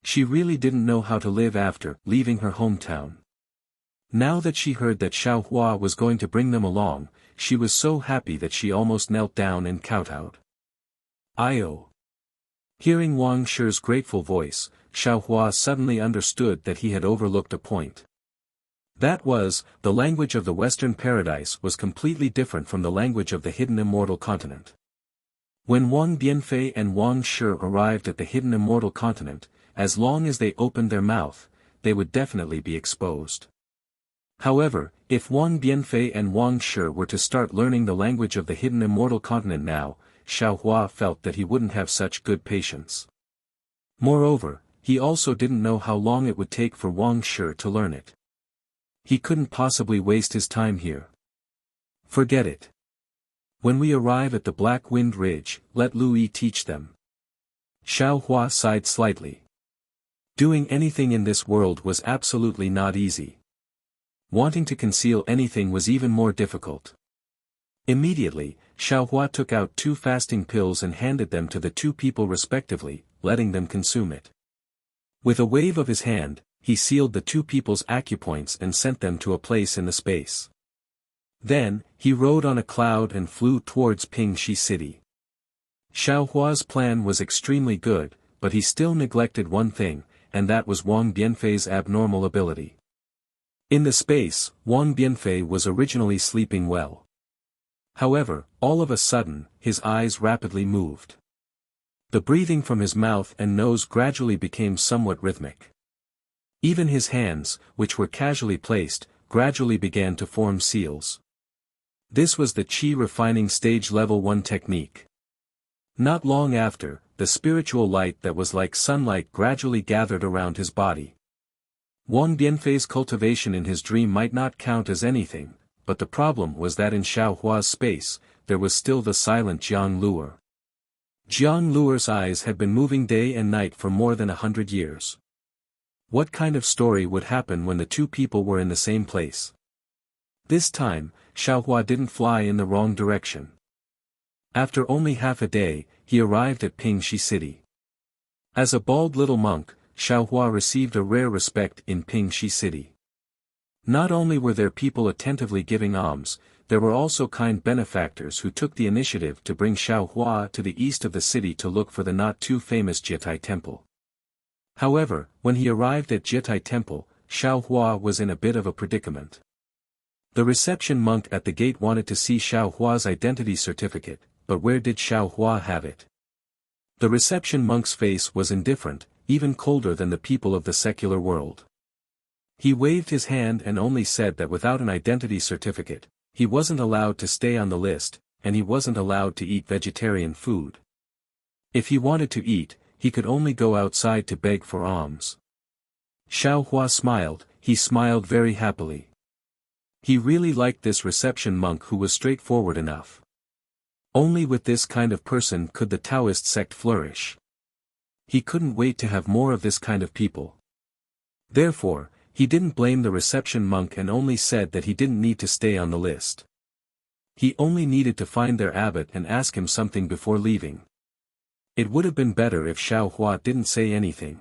S1: She really didn't know how to live after leaving her hometown. Now that she heard that Xiao Hua was going to bring them along, she was so happy that she almost knelt down and kowtowed. "Io." Hearing Wang Shi's grateful voice, Xiao Hua suddenly understood that he had overlooked a point. That was, the language of the Western Paradise was completely different from the language of the hidden immortal continent. When Wang Bianfei and Wang Shi arrived at the hidden immortal continent, as long as they opened their mouth, they would definitely be exposed. However, if Wang Bianfei and Wang Shi were to start learning the language of the hidden immortal continent now, Xiao Hua felt that he wouldn't have such good patience. Moreover, he also didn't know how long it would take for Wang Shi to learn it. He couldn't possibly waste his time here. Forget it. When we arrive at the Black Wind Ridge, let Lu Yi teach them. Xiao Hua sighed slightly. Doing anything in this world was absolutely not easy. Wanting to conceal anything was even more difficult. Immediately, Xiao Hua took out 2 fasting pills and handed them to the 2 people respectively, letting them consume it. With a wave of his hand, he sealed the 2 people's acupoints and sent them to a place in the space. Then, he rode on a cloud and flew towards Pingxi city. Xiao Hua's plan was extremely good, but he still neglected one thing, and that was Wang Bianfei's abnormal ability. In the space, Wang Bianfei was originally sleeping well. However, all of a sudden, his eyes rapidly moved. The breathing from his mouth and nose gradually became somewhat rhythmic. Even his hands, which were casually placed, gradually began to form seals. This was the Qi refining stage level 1 technique. Not long after, the spiritual light that was like sunlight gradually gathered around his body. Wang Bianfei's cultivation in his dream might not count as anything, but the problem was that in Xiao Hua's space, there was still the silent Jiang Luer. Jiang Luer's eyes had been moving day and night for more than 100 years. What kind of story would happen when the two people were in the same place? This time, Xiao Hua didn't fly in the wrong direction. After only half a day, he arrived at Pingxi City. As a bald little monk, Xiao Hua received a rare respect in Pingxi City. Not only were there people attentively giving alms, there were also kind benefactors who took the initiative to bring Xiao Hua to the east of the city to look for the not-too-famous Deity temple. However, when he arrived at Deity temple, Xiao Hua was in a bit of a predicament. The reception monk at the gate wanted to see Xiao Hua's identity certificate, but where did Xiao Hua have it? The reception monk's face was indifferent, even colder than the people of the secular world. He waved his hand and only said that without an identity certificate, he wasn't allowed to stay on the list, and he wasn't allowed to eat vegetarian food. If he wanted to eat, he could only go outside to beg for alms. Xiao Hua smiled, he smiled very happily. He really liked this reception monk who was straightforward enough. Only with this kind of person could the Taoist sect flourish. He couldn't wait to have more of this kind of people. Therefore, he didn't blame the reception monk and only said that he didn't need to stay on the list. He only needed to find their abbot and ask him something before leaving. It would have been better if Xiao Hua didn't say anything.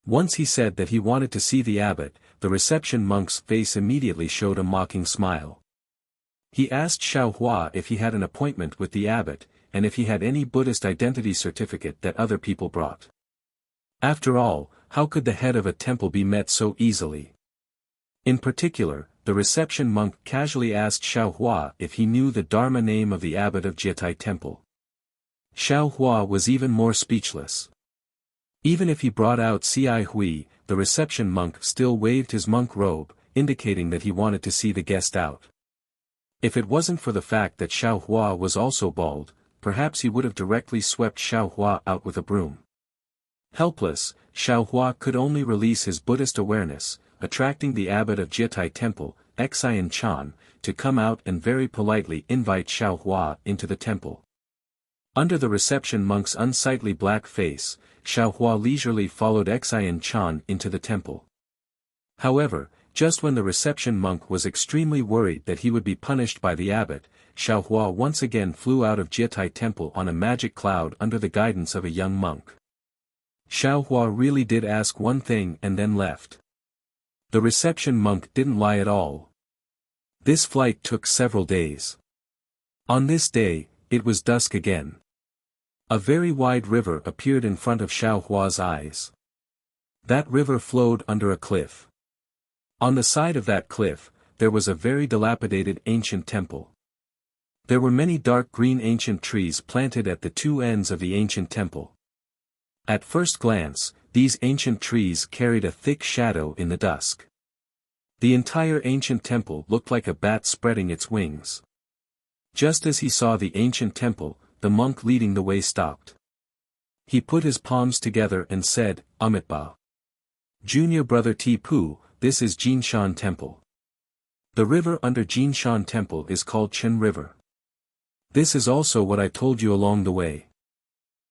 S1: Once he said that he wanted to see the abbot, the reception monk's face immediately showed a mocking smile. He asked Xiao Hua if he had an appointment with the abbot, and if he had any Buddhist identity certificate that other people brought. After all, how could the head of a temple be met so easily? In particular, the reception monk casually asked Xiao Hua if he knew the Dharma name of the abbot of Deity temple. Xiao Hua was even more speechless. Even if he brought out Ci Hui, the reception monk still waved his monk robe, indicating that he wanted to see the guest out. If it wasn't for the fact that Xiao Hua was also bald, perhaps he would have directly swept Xiao Hua out with a broom. Helpless, Xiao Hua could only release his Buddhist awareness, attracting the abbot of Deity temple, Xian Chan, to come out and very politely invite Xiao Hua into the temple. Under the reception monk's unsightly black face, Xiao Hua leisurely followed Xian Chan into the temple. However, just when the reception monk was extremely worried that he would be punished by the abbot, Xiao Hua once again flew out of Deity temple on a magic cloud under the guidance of a young monk. Xiao Hua really did ask one thing and then left. The reception monk didn't lie at all. This flight took several days. On this day, it was dusk again. A very wide river appeared in front of Xiao Hua's eyes. That river flowed under a cliff. On the side of that cliff, there was a very dilapidated ancient temple. There were many dark green ancient trees planted at the two ends of the ancient temple. At first glance, these ancient trees carried a thick shadow in the dusk. The entire ancient temple looked like a bat spreading its wings. Just as he saw the ancient temple, the monk leading the way stopped. He put his palms together and said, "Amitabha. Junior brother Tipu, this is Jinshan Temple. The river under Jinshan Temple is called Chen River. This is also what I told you along the way.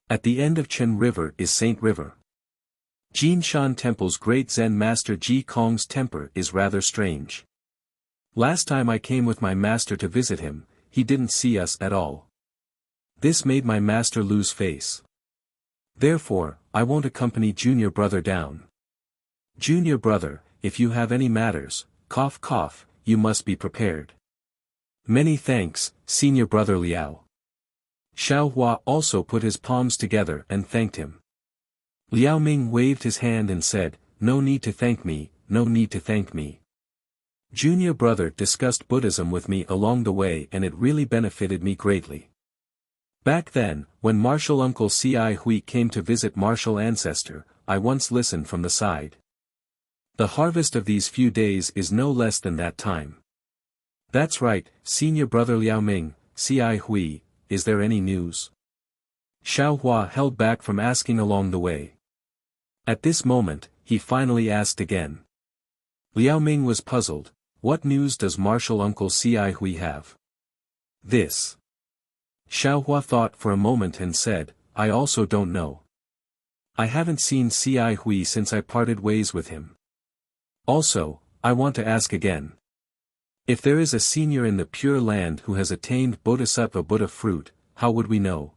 S1: At the end of Chen River is Saint River. Jinshan Temple's great Zen master Ji Kong's temper is rather strange. Last time I came with my master to visit him, he didn't see us at all. This made my master lose face. Therefore, I won't accompany junior brother down. Junior brother, if you have any matters, cough cough, you must be prepared. Many thanks, senior brother Liao." Xiao Hua also put his palms together and thanked him. Liao Ming waved his hand and said, "No need to thank me, no need to thank me. Junior brother discussed Buddhism with me along the way and it really benefited me greatly. Back then, when martial uncle Ci Hui came to visit martial ancestor, I once listened from the side. The harvest of these few days is no less than that time." "That's right, senior brother Liao Ming, Ci Hui, is there any news?" Xiao Hua held back from asking along the way. At this moment, he finally asked again. Liao Ming was puzzled. What news does Martial Uncle Ci Hui have? This. Xiaohua thought for a moment and said, I also don't know. I haven't seen Ci Hui since I parted ways with him. Also, I want to ask again. If there is a senior in the Pure Land who has attained Bodhisattva Buddha fruit, how would we know?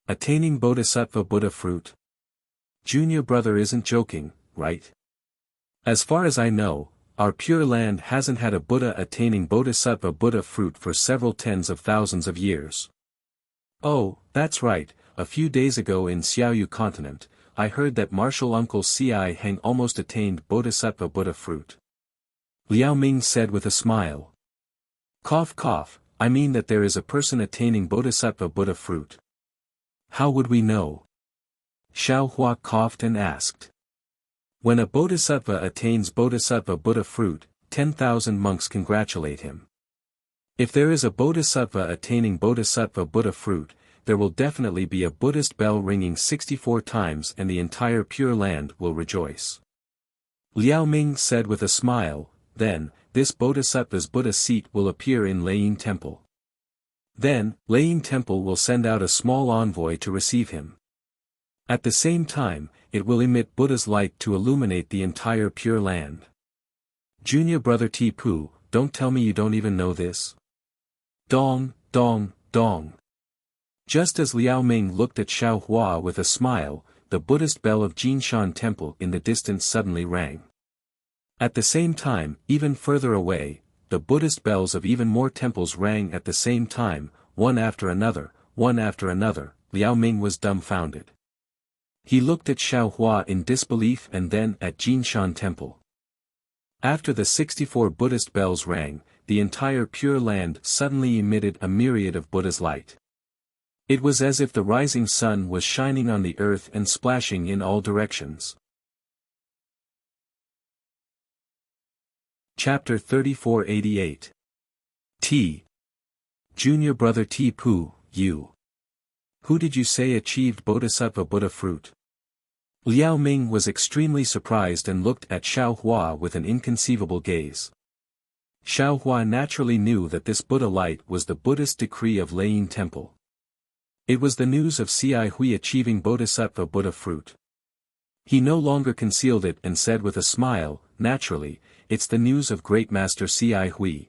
S1: Attaining Bodhisattva Buddha fruit? Junior brother isn't joking, right? As far as I know, our Pure Land hasn't had a Buddha attaining Bodhisattva Buddha fruit for several tens of thousands of years. Oh, that's right, a few days ago in Xiaoyu continent, I heard that Martial Uncle Ci Hang almost attained Bodhisattva Buddha fruit. Liao Ming said with a smile. Cough cough, I mean that there is a person attaining Bodhisattva Buddha fruit. How would we know? Xiaohua coughed and asked. When a Bodhisattva attains Bodhisattva Buddha fruit, 10,000 monks congratulate him. If there is a Bodhisattva attaining Bodhisattva Buddha fruit, there will definitely be a Buddhist bell ringing 64 times and the entire Pure Land will rejoice. Liao Ming said with a smile, then, this Bodhisattva's Buddha seat will appear in Leiying Temple. Then, Leiying Temple will send out a small envoy to receive him. At the same time, it will emit Buddha's light to illuminate the entire Pure Land. Junior brother Tipu, don't tell me you don't even know this. Dong, dong, dong. Just as Liao Ming looked at Xiaohua with a smile, the Buddhist bell of Jinshan Temple in the distance suddenly rang. At the same time, even further away, the Buddhist bells of even more temples rang at the same time, one after another, one after another. Liao Ming was dumbfounded. He looked at Xiaohua in disbelief and then at Jinshan Temple. After the 64 Buddhist bells rang, the entire Pure Land suddenly emitted a myriad of Buddha's light. It was as if the rising sun was shining on the earth and splashing in all directions. Chapter 3488. T. Junior brother Tipu, you. Who did you say achieved Bodhisattva Buddha fruit? Liao Ming was extremely surprised and looked at Xiaohua with an inconceivable gaze. Xiaohua naturally knew that this Buddha light was the Buddhist decree of Leiying Temple. It was the news of Ci Hui achieving Bodhisattva Buddha fruit. He no longer concealed it and said with a smile, naturally, it's the news of Great Master Ci Hui.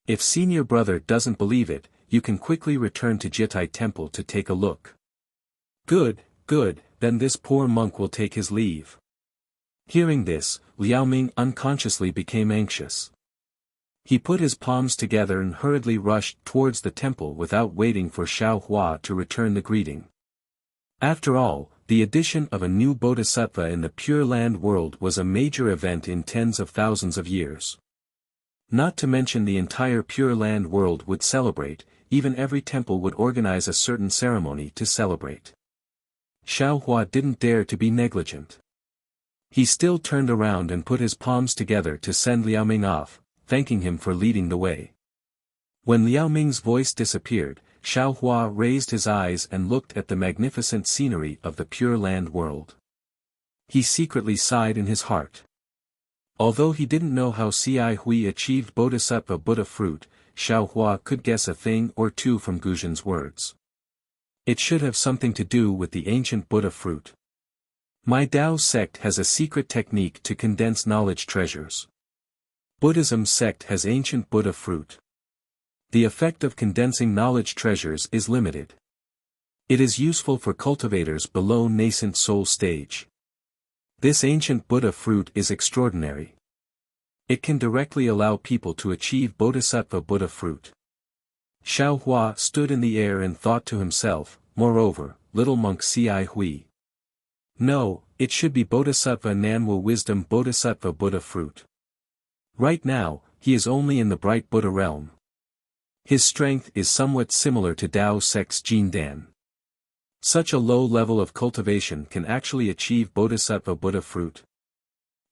S1: If senior brother doesn't believe it, you can quickly return to Jitai Temple to take a look. Good, good, then this poor monk will take his leave. Hearing this, Liao Ming unconsciously became anxious. He put his palms together and hurriedly rushed towards the temple without waiting for Xiaohua to return the greeting. After all, the addition of a new bodhisattva in the Pure Land world was a major event in tens of thousands of years. Not to mention the entire Pure Land world would celebrate, even every temple would organize a certain ceremony to celebrate. Xiaohua didn't dare to be negligent. He still turned around and put his palms together to send Liao Ming off, thanking him for leading the way. When Liao Ming's voice disappeared, Xiaohua raised his eyes and looked at the magnificent scenery of the Pure Land world. He secretly sighed in his heart. Although he didn't know how Ci Hui achieved Bodhisattva Buddha fruit, Xiaohua could guess a thing or two from Guzhan's words. It should have something to do with the ancient Buddha fruit. My Dao sect has a secret technique to condense knowledge treasures. Buddhism sect has ancient Buddha fruit. The effect of condensing knowledge treasures is limited. It is useful for cultivators below nascent soul stage. This ancient Buddha fruit is extraordinary. It can directly allow people to achieve Bodhisattva Buddha fruit. Xiaohua stood in the air and thought to himself, moreover, little monk Ci Hui. No, it should be Bodhisattva Nanwu Wisdom Bodhisattva Buddha fruit. Right now, he is only in the bright Buddha realm. His strength is somewhat similar to Dao sect's Jindan. Such a low level of cultivation can actually achieve Bodhisattva Buddha fruit.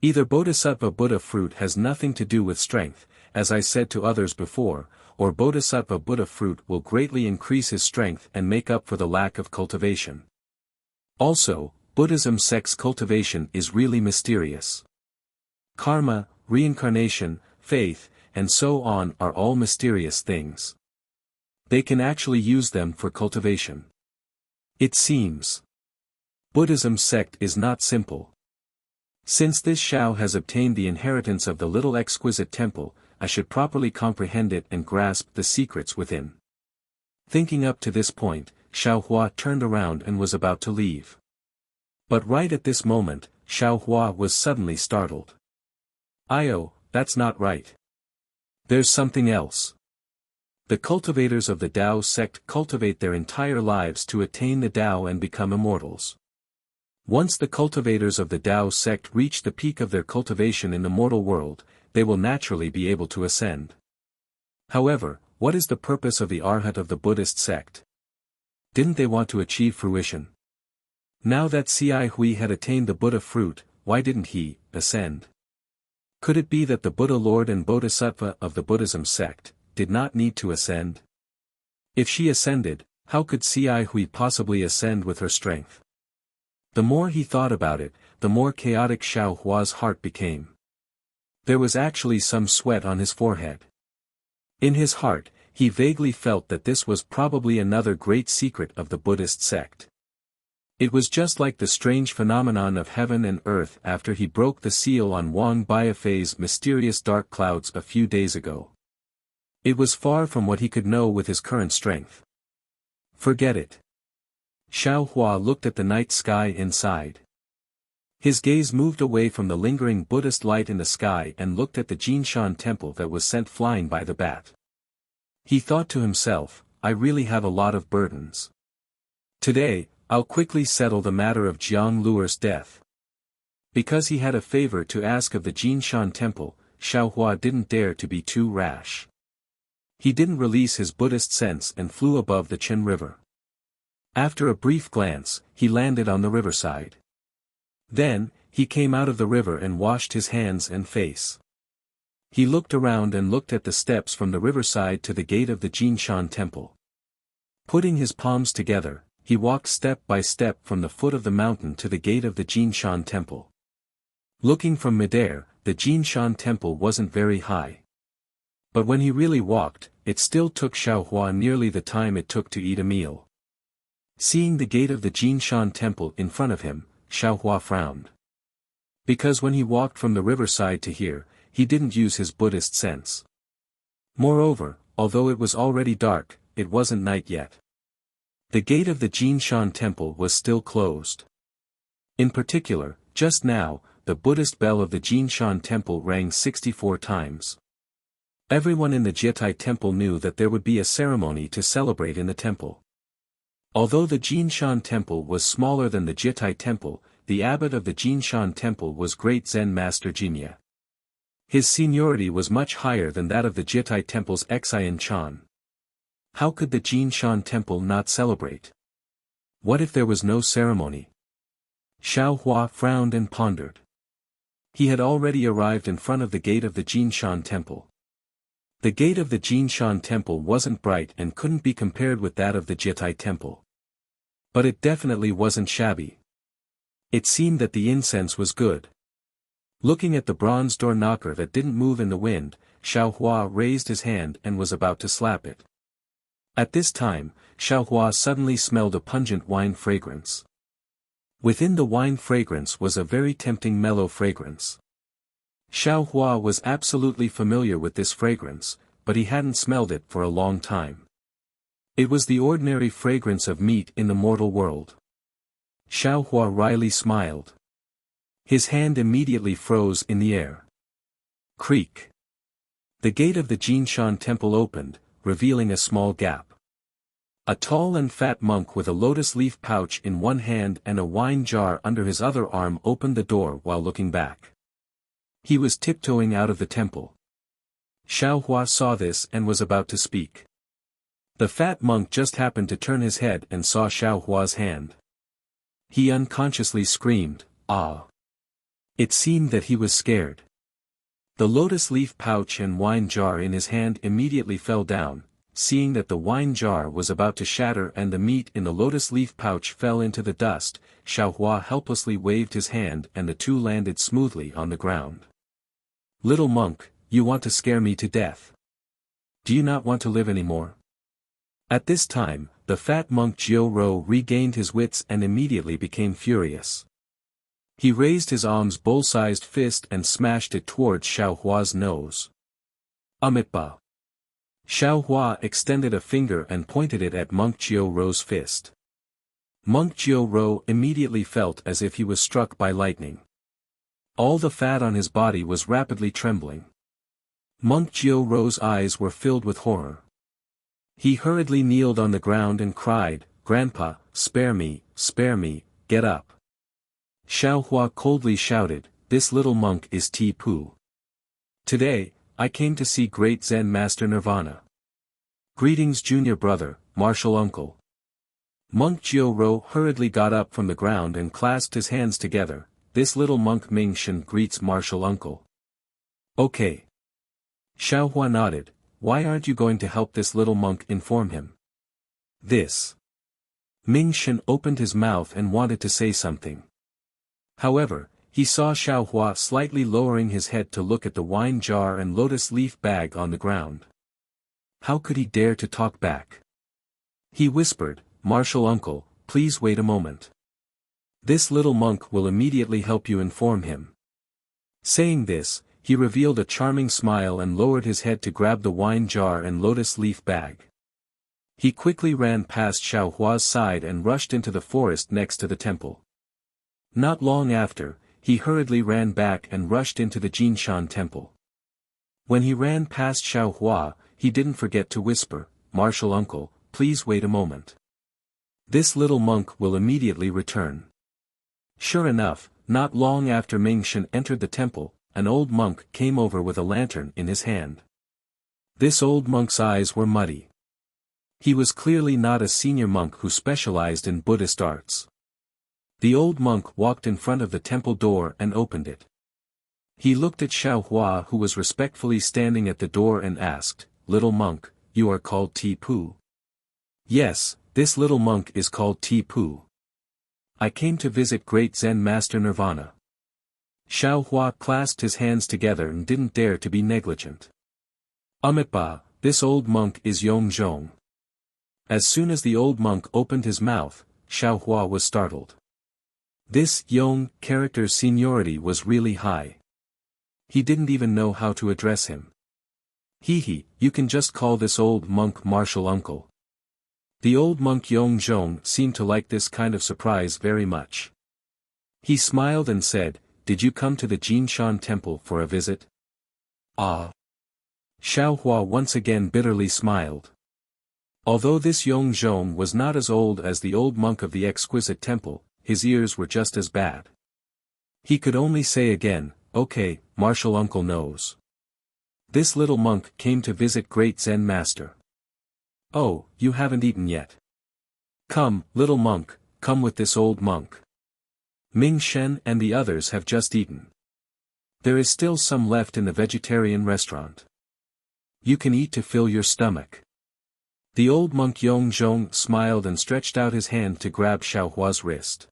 S1: Either Bodhisattva Buddha fruit has nothing to do with strength, as I said to others before, or Bodhisattva Buddha fruit will greatly increase his strength and make up for the lack of cultivation. Also, Buddhism sect's cultivation is really mysterious. Karma, reincarnation, faith, and so on are all mysterious things. They can actually use them for cultivation. It seems. Buddhism's sect is not simple. Since this Shao has obtained the inheritance of the little exquisite temple, I should properly comprehend it and grasp the secrets within. Thinking up to this point, Xiaohua turned around and was about to leave. But right at this moment, Xiaohua was suddenly startled. "Io, that's not right. There's something else." The cultivators of the Tao sect cultivate their entire lives to attain the Tao and become immortals. Once the cultivators of the Tao sect reach the peak of their cultivation in the mortal world, they will naturally be able to ascend. However, what is the purpose of the Arhat of the Buddhist sect? Didn't they want to achieve fruition? Now that Cai Hui had attained the Buddha fruit, why didn't he ascend? Could it be that the Buddha Lord and Bodhisattva of the Buddhism sect did not need to ascend? If she ascended, how could Cai Hui possibly ascend with her strength? The more he thought about it, the more chaotic Xiao Hua's heart became. There was actually some sweat on his forehead. In his heart, he vaguely felt that this was probably another great secret of the Buddhist sect. It was just like the strange phenomenon of heaven and earth after he broke the seal on Wang Biafei's mysterious dark clouds a few days ago. It was far from what he could know with his current strength. Forget it. Xiao Hua looked at the night sky inside. His gaze moved away from the lingering Buddhist light in the sky and looked at the Jinshan temple that was sent flying by the bat. He thought to himself, I really have a lot of burdens. Today, I'll quickly settle the matter of Jiang Luer's death. Because he had a favor to ask of the Jinshan temple, Xiao Hua didn't dare to be too rash. He didn't release his Buddhist sense and flew above the Qin River. After a brief glance, he landed on the riverside. Then, he came out of the river and washed his hands and face. He looked around and looked at the steps from the riverside to the gate of the Jinshan temple. Putting his palms together, he walked step by step from the foot of the mountain to the gate of the Jinshan temple. Looking from midair, the Jinshan temple wasn't very high. But when he really walked, it still took Xiao Hua nearly the time it took to eat a meal. Seeing the gate of the Jinshan temple in front of him, Xiao Hua frowned. Because when he walked from the riverside to here, he didn't use his Buddhist sense. Moreover, although it was already dark, it wasn't night yet. The gate of the Jinshan temple was still closed. In particular, just now, the Buddhist bell of the Jinshan temple rang 64 times. Everyone in the Deity temple knew that there would be a ceremony to celebrate in the temple. Although the Jinshan temple was smaller than the Deity temple, the abbot of the Jinshan temple was great Zen master Jinya. His seniority was much higher than that of the Deity temple's Xian Chan. How could the Jinshan temple not celebrate? What if there was no ceremony? Xiao Hua frowned and pondered. He had already arrived in front of the gate of the Jinshan temple. The gate of the Jinshan temple wasn't bright and couldn't be compared with that of the Deity temple. But it definitely wasn't shabby. It seemed that the incense was good. Looking at the bronze door knocker that didn't move in the wind, Xiao Hua raised his hand and was about to slap it. At this time, Xiao Hua suddenly smelled a pungent wine fragrance. Within the wine fragrance was a very tempting mellow fragrance. Xiao Hua was absolutely familiar with this fragrance, but he hadn't smelled it for a long time. It was the ordinary fragrance of meat in the mortal world. Xiao Hua wryly smiled. His hand immediately froze in the air. Creak. The gate of the Jinshan temple opened, revealing a small gap. A tall and fat monk with a lotus leaf pouch in one hand and a wine jar under his other arm opened the door while looking back. He was tiptoeing out of the temple. Xiao Hua saw this and was about to speak. The fat monk just happened to turn his head and saw Xiao Hua's hand. He unconsciously screamed, "Ah!" It seemed that he was scared. The lotus leaf pouch and wine jar in his hand immediately fell down, seeing that the wine jar was about to shatter and the meat in the lotus leaf pouch fell into the dust. Xiao Hua helplessly waved his hand and the two landed smoothly on the ground. "Little monk, you want to scare me to death. Do you not want to live anymore? At this time, the fat monk Jiao Ro regained his wits and immediately became furious. He raised his alms bowl-sized fist and smashed it towards Xiao Hua's nose. Amitba. Xiao Hua extended a finger and pointed it at monk Jiao Ro's fist. Monk Jiao Ro immediately felt as if he was struck by lightning. All the fat on his body was rapidly trembling. Monk Jiao Ro's eyes were filled with horror. He hurriedly kneeled on the ground and cried, "Grandpa, spare me, get up." Xiao Hua coldly shouted, "This little monk is Ti-Pu. Today, I came to see great Zen Master Nirvana. Greetings junior brother, martial uncle." Monk Jiao Ro hurriedly got up from the ground and clasped his hands together. "This little monk Ming Shen greets martial uncle." "Okay." Xiao Hua nodded. "Why aren't you going to help this little monk inform him?" This. Ming Shen opened his mouth and wanted to say something. However, he saw Xiao Hua slightly lowering his head to look at the wine jar and lotus leaf bag on the ground. How could he dare to talk back? He whispered, "Martial uncle, please wait a moment. This little monk will immediately help you inform him." Saying this, he revealed a charming smile and lowered his head to grab the wine jar and lotus leaf bag. He quickly ran past Xiao Hua's side and rushed into the forest next to the temple. Not long after, he hurriedly ran back and rushed into the Jinshan temple. When he ran past Xiao Hua, he didn't forget to whisper, "Martial uncle, please wait a moment. This little monk will immediately return." Sure enough, not long after Ming Shen entered the temple, an old monk came over with a lantern in his hand. This old monk's eyes were muddy. He was clearly not a senior monk who specialized in Buddhist arts. The old monk walked in front of the temple door and opened it. He looked at Xiao Hua who was respectfully standing at the door and asked, "Little monk, you are called Ti-Pu?" "Yes, this little monk is called Ti-Pu. I came to visit great Zen Master Nirvana." Xiao Hua clasped his hands together and didn't dare to be negligent. "Amitba, this old monk is Yong Zhong." As soon as the old monk opened his mouth, Xiao Hua was startled. This Yong character's seniority was really high. He didn't even know how to address him. "Hee, you can just call this old monk martial uncle." The old monk Yong Zhong seemed to like this kind of surprise very much. He smiled and said, "Did you come to the Jinshan temple for a visit?" "Ah." Xiao Hua once again bitterly smiled. Although this Yong Zhong was not as old as the old monk of the exquisite temple, his ears were just as bad. He could only say again, "Okay, martial uncle knows. This little monk came to visit great Zen master." "Oh, you haven't eaten yet. Come, little monk, come with this old monk. Ming Shen and the others have just eaten. There is still some left in the vegetarian restaurant. You can eat to fill your stomach." The old monk Yong Zhong smiled and stretched out his hand to grab Xiao Hua's wrist.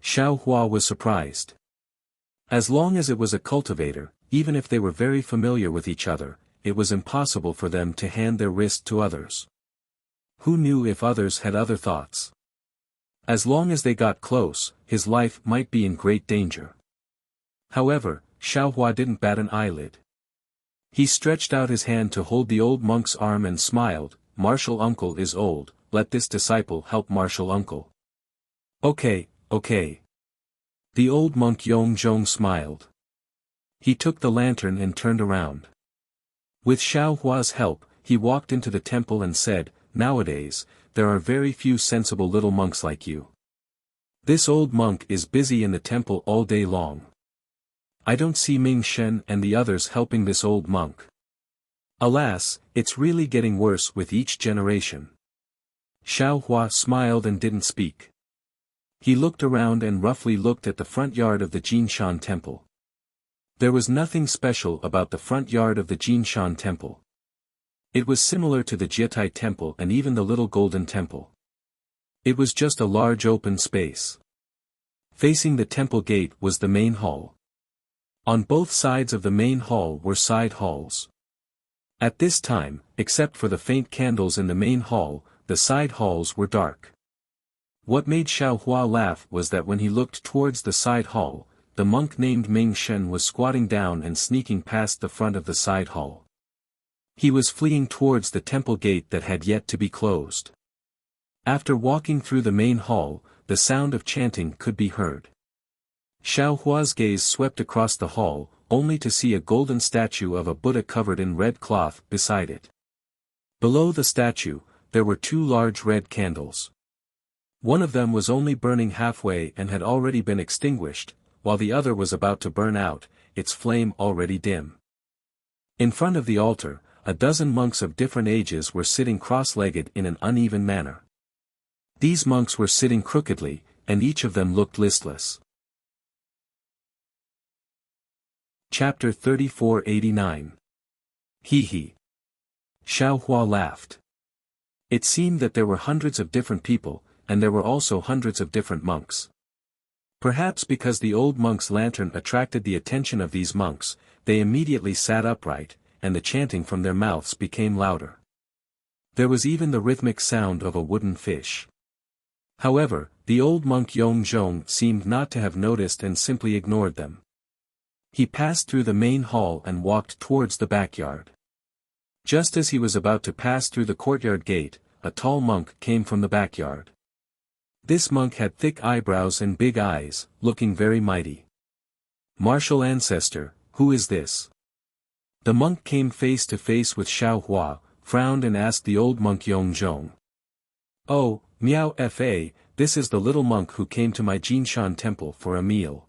S1: Xiao Hua was surprised. As long as it was a cultivator, even if they were very familiar with each other, it was impossible for them to hand their wrist to others. Who knew if others had other thoughts? As long as they got close, his life might be in great danger. However, Xiao Hua didn't bat an eyelid. He stretched out his hand to hold the old monk's arm and smiled, "Martial uncle is old, let this disciple help martial uncle." Okay. The old monk Yong Zhong smiled. He took the lantern and turned around. With Xiao Hua's help, he walked into the temple and said, "Nowadays, there are very few sensible little monks like you. This old monk is busy in the temple all day long. I don't see Ming Shen and the others helping this old monk. Alas, it's really getting worse with each generation." Xiao Hua smiled and didn't speak. He looked around and roughly looked at the front yard of the Jinshan temple. There was nothing special about the front yard of the Jinshan temple. It was similar to the Jietai temple and even the little golden temple. It was just a large open space. Facing the temple gate was the main hall. On both sides of the main hall were side halls. At this time, except for the faint candles in the main hall, the side halls were dark. What made Xiao Hua laugh was that when he looked towards the side hall, the monk named Ming Shen was squatting down and sneaking past the front of the side hall. He was fleeing towards the temple gate that had yet to be closed. After walking through the main hall, the sound of chanting could be heard. Xiao Hua's gaze swept across the hall, only to see a golden statue of a Buddha covered in red cloth beside it. Below the statue, there were two large red candles. One of them was only burning halfway and had already been extinguished, while the other was about to burn out, its flame already dim. In front of the altar, a dozen monks of different ages were sitting cross-legged in an uneven manner. These monks were sitting crookedly, and each of them looked listless. Chapter 3489. Hee hee. Xiao Hua laughed. It seemed that there were hundreds of different people, and there were also hundreds of different monks. Perhaps because the old monk's lantern attracted the attention of these monks, they immediately sat upright, and the chanting from their mouths became louder. There was even the rhythmic sound of a wooden fish. However, the old monk Yong Zhong seemed not to have noticed and simply ignored them. He passed through the main hall and walked towards the backyard. Just as he was about to pass through the courtyard gate, a tall monk came from the backyard. This monk had thick eyebrows and big eyes, looking very mighty. Martial ancestor, who is this? The monk came face to face with Xiao Hua, frowned and asked the old monk Yong Zhong. Oh, Miao Fa, this is the little monk who came to my Jinshan temple for a meal.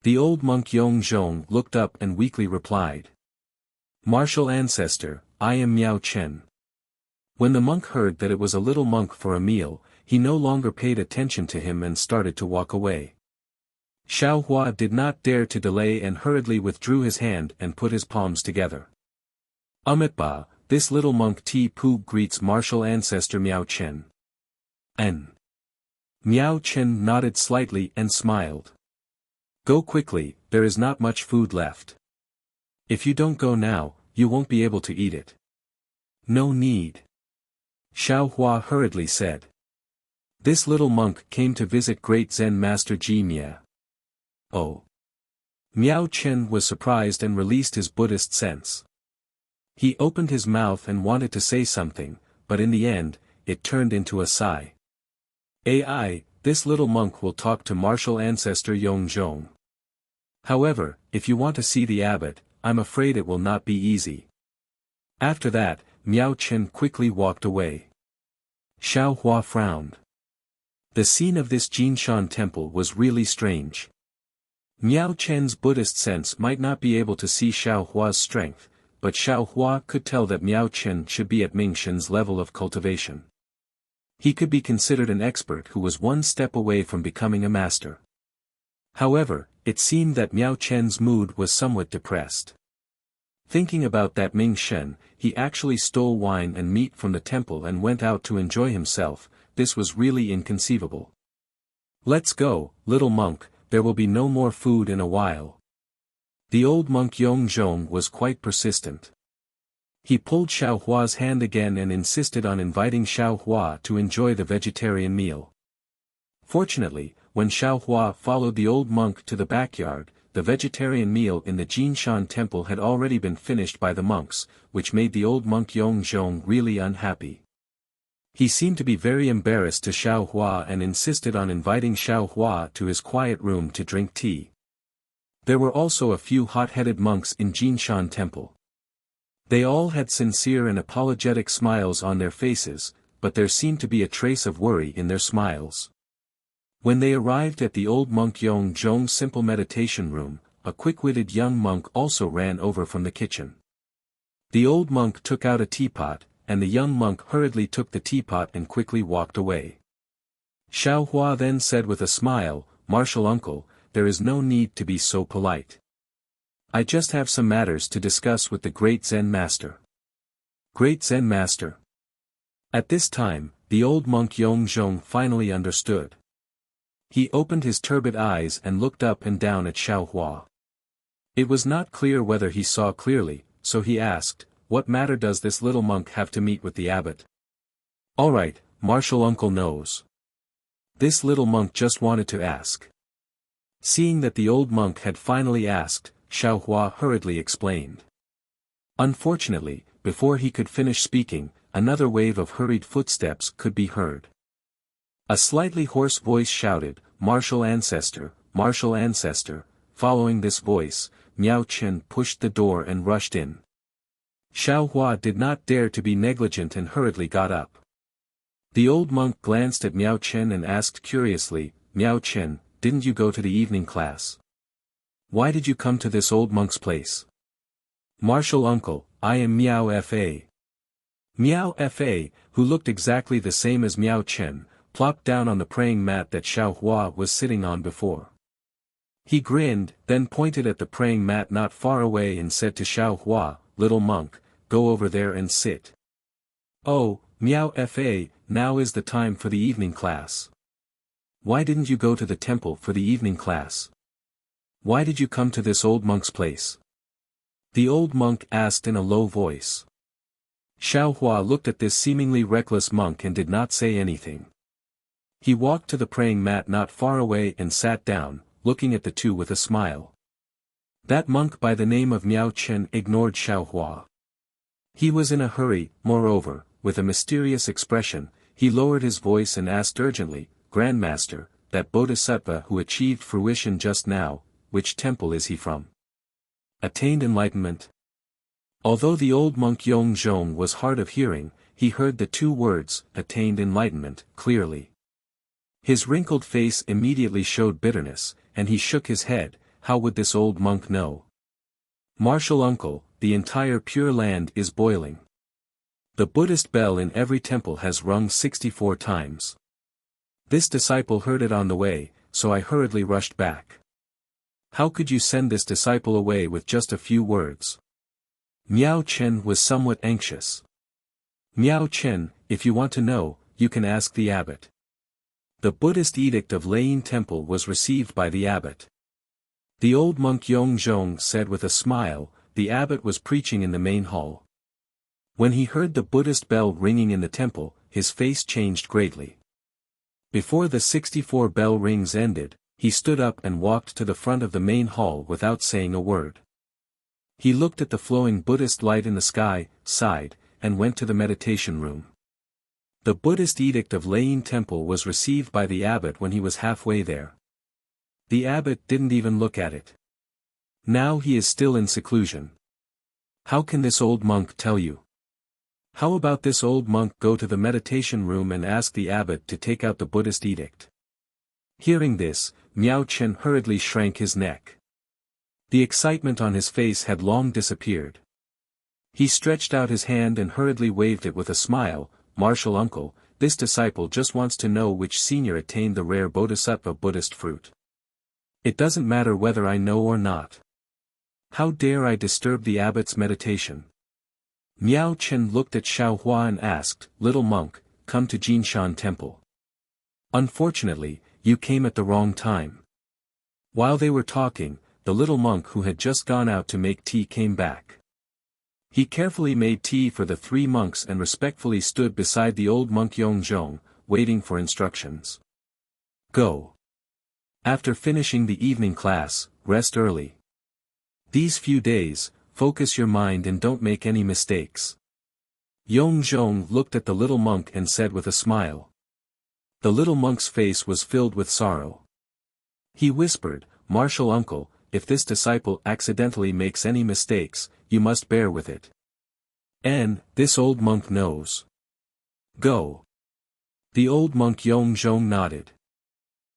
S1: The old monk Yong Zhong looked up and weakly replied. Martial ancestor, I am Miao Chen. When the monk heard that it was a little monk for a meal, he no longer paid attention to him and started to walk away. Xiao Hua did not dare to delay and hurriedly withdrew his hand and put his palms together. Amitba, this little monk Ti Pu greets martial ancestor Miao Chen. N. Miao Chen nodded slightly and smiled. Go quickly, there is not much food left. If you don't go now, you won't be able to eat it. No need. Xiao Hua hurriedly said. This little monk came to visit great Zen master Ji Mia. Oh. Miao Chen was surprised and released his Buddhist sense. He opened his mouth and wanted to say something, but in the end, it turned into a sigh. Ai, this little monk will talk to martial ancestor Yong Zhong. However, if you want to see the abbot, I'm afraid it will not be easy. After that, Miao Chen quickly walked away. Xiao Hua frowned. The scene of this Jinshan temple was really strange. Miao Chen's Buddhist sense might not be able to see Xiao Hua's strength, but Xiao Hua could tell that Miao Chen should be at Ming Shen's level of cultivation. He could be considered an expert who was one step away from becoming a master. However, it seemed that Miao Chen's mood was somewhat depressed. Thinking about that Ming Shen, he actually stole wine and meat from the temple and went out to enjoy himself. This was really inconceivable. Let's go, little monk, there will be no more food in a while. The old monk Yong Zhong was quite persistent. He pulled Xiao Hua's hand again and insisted on inviting Xiao Hua to enjoy the vegetarian meal. Fortunately, when Xiao Hua followed the old monk to the backyard, the vegetarian meal in the Jinshan temple had already been finished by the monks, which made the old monk Yong Zhong really unhappy. He seemed to be very embarrassed to Xiao Hua and insisted on inviting Xiao Hua to his quiet room to drink tea. There were also a few hot-headed monks in Jinshan temple. They all had sincere and apologetic smiles on their faces, but there seemed to be a trace of worry in their smiles. When they arrived at the old monk Yong Zhong's simple meditation room, a quick-witted young monk also ran over from the kitchen. The old monk took out a teapot, and the young monk hurriedly took the teapot and quickly walked away. Xiao Hua then said with a smile, "Martial uncle, there is no need to be so polite. I just have some matters to discuss with the great Zen master." Great Zen master? At this time, the old monk Yong Zhong finally understood. He opened his turbid eyes and looked up and down at Xiao Hua. It was not clear whether he saw clearly, so he asked, "What matter does this little monk have to meet with the abbot?" "All right, Martial Uncle knows." This little monk just wanted to ask. Seeing that the old monk had finally asked, Xiaohua hurriedly explained. Unfortunately, before he could finish speaking, another wave of hurried footsteps could be heard. A slightly hoarse voice shouted, Martial Ancestor, Martial Ancestor." Following this voice, Miao Chen pushed the door and rushed in. Xiaohua did not dare to be negligent and hurriedly got up. The old monk glanced at Miao Chen and asked curiously, "Miao Chen, didn't you go to the evening class? Why did you come to this old monk's place?" "Martial Uncle, I am Miao Fa." Miao Fa, who looked exactly the same as Miao Chen, plopped down on the praying mat that Xiaohua was sitting on before. He grinned, then pointed at the praying mat not far away and said to Xiaohua, "Little monk, go over there and sit." "Oh, Miao Fa, now is the time for the evening class. Why didn't you go to the temple for the evening class? Why did you come to this old monk's place?" the old monk asked in a low voice. Xiaohua looked at this seemingly reckless monk and did not say anything. He walked to the praying mat not far away and sat down, looking at the two with a smile. That monk by the name of Miao Chen ignored Xiaohua. He was in a hurry, moreover, with a mysterious expression, he lowered his voice and asked urgently, "Grandmaster, that bodhisattva who achieved fruition just now, which temple is he from? Attained enlightenment?" Although the old monk Yongzhong was hard of hearing, he heard the two words, "attained enlightenment," clearly. His wrinkled face immediately showed bitterness, and he shook his head. How would this old monk know? "Martial Uncle, the entire Pure Land is boiling. The Buddhist bell in every temple has rung 64 times. This disciple heard it on the way, so I hurriedly rushed back. How could you send this disciple away with just a few words?" Miao Chen was somewhat anxious. "Miao Chen, if you want to know, you can ask the abbot." The Buddhist edict of Lane Temple was received by the abbot. The old monk Yongzhong said with a smile, the abbot was preaching in the main hall. When he heard the Buddhist bell ringing in the temple, his face changed greatly. Before the 64 bell rings ended, he stood up and walked to the front of the main hall without saying a word. He looked at the flowing Buddhist light in the sky, sighed, and went to the meditation room. The Buddhist edict of Lane Temple was received by the abbot when he was halfway there. The abbot didn't even look at it. Now he is still in seclusion. How can this old monk tell you? How about this old monk go to the meditation room and ask the abbot to take out the Buddhist edict? Hearing this, Miao Chen hurriedly shrank his neck. The excitement on his face had long disappeared. He stretched out his hand and hurriedly waved it with a smile, "Martial Uncle, this disciple just wants to know which senior attained the rare Bodhisattva Buddhist fruit. It doesn't matter whether I know or not. How dare I disturb the abbot's meditation?" Miao Chen looked at Xiaohua and asked, "Little monk, come to Jinshan Temple." "Unfortunately, you came at the wrong time." While they were talking, the little monk who had just gone out to make tea came back. He carefully made tea for the three monks and respectfully stood beside the old monk Yongzhong, waiting for instructions. "Go. After finishing the evening class, rest early. These few days, focus your mind and don't make any mistakes." Yongzhong looked at the little monk and said with a smile. The little monk's face was filled with sorrow. He whispered, "Martial Uncle, if this disciple accidentally makes any mistakes, you must bear with it. And, this old monk knows. Go." The old monk Yongzhong nodded.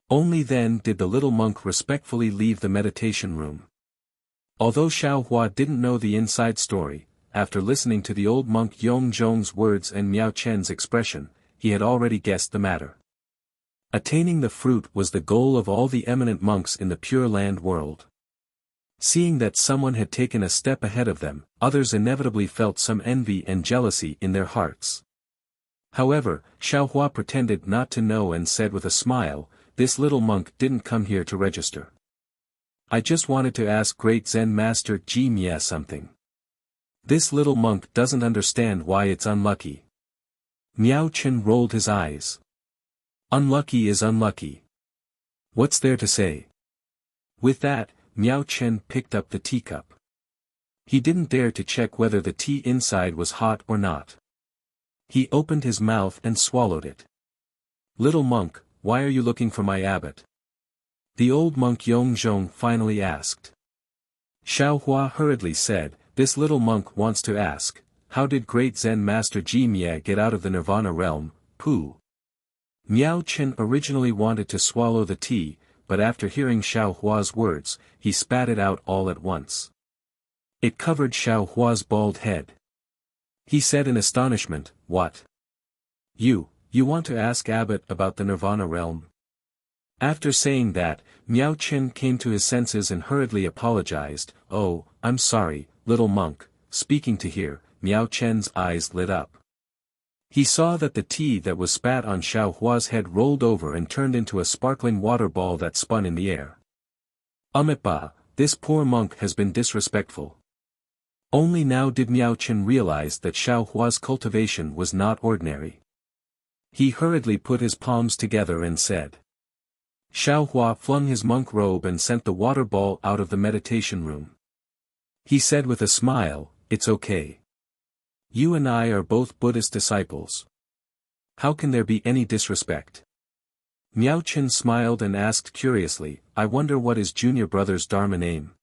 S1: Only then did the little monk respectfully leave the meditation room. Although Xiaohua didn't know the inside story, after listening to the old monk Yongzhong's words and Miao Chen's expression, he had already guessed the matter. Attaining the fruit was the goal of all the eminent monks in the Pure Land world. Seeing that someone had taken a step ahead of them, others inevitably felt some envy and jealousy in their hearts. However, Xiaohua pretended not to know and said with a smile, "This little monk didn't come here to register. I just wanted to ask Great Zen Master Ji Mia something. This little monk doesn't understand why it's unlucky. Miao Chen rolled his eyes. Unlucky is unlucky. What's there to say? With that, Miao Chen picked up the teacup. He didn't dare to check whether the tea inside was hot or not. He opened his mouth and swallowed it. Little monk, why are you looking for my abbot? The old monk Yongzhong finally asked. Xiaohua hurriedly said, this little monk wants to ask, how did great Zen Master Ji Mia get out of the Nirvana realm, Pooh? Miao Chen originally wanted to swallow the tea, but after hearing Xiaohua's words, he spat it out all at once. It covered Xiaohua's bald head. He said in astonishment, what? You want to ask Abbot about the Nirvana realm? After saying that, Miao Chen came to his senses and hurriedly apologized, oh, I'm sorry, little monk. Speaking to hear, Miao Chen's eyes lit up. He saw that the tea that was spat on Xiaohua's head rolled over and turned into a sparkling water ball that spun in the air. Ba, this poor monk has been disrespectful. Only now did Miao Chen realize that Xiaohua's cultivation was not ordinary. He hurriedly put his palms together and said. Xiaohua flung his monk robe and sent the water ball out of the meditation room. He said with a smile, it's okay. You and I are both Buddhist disciples. How can there be any disrespect? Miao Chen smiled and asked curiously, I wonder what is junior brother's Dharma name?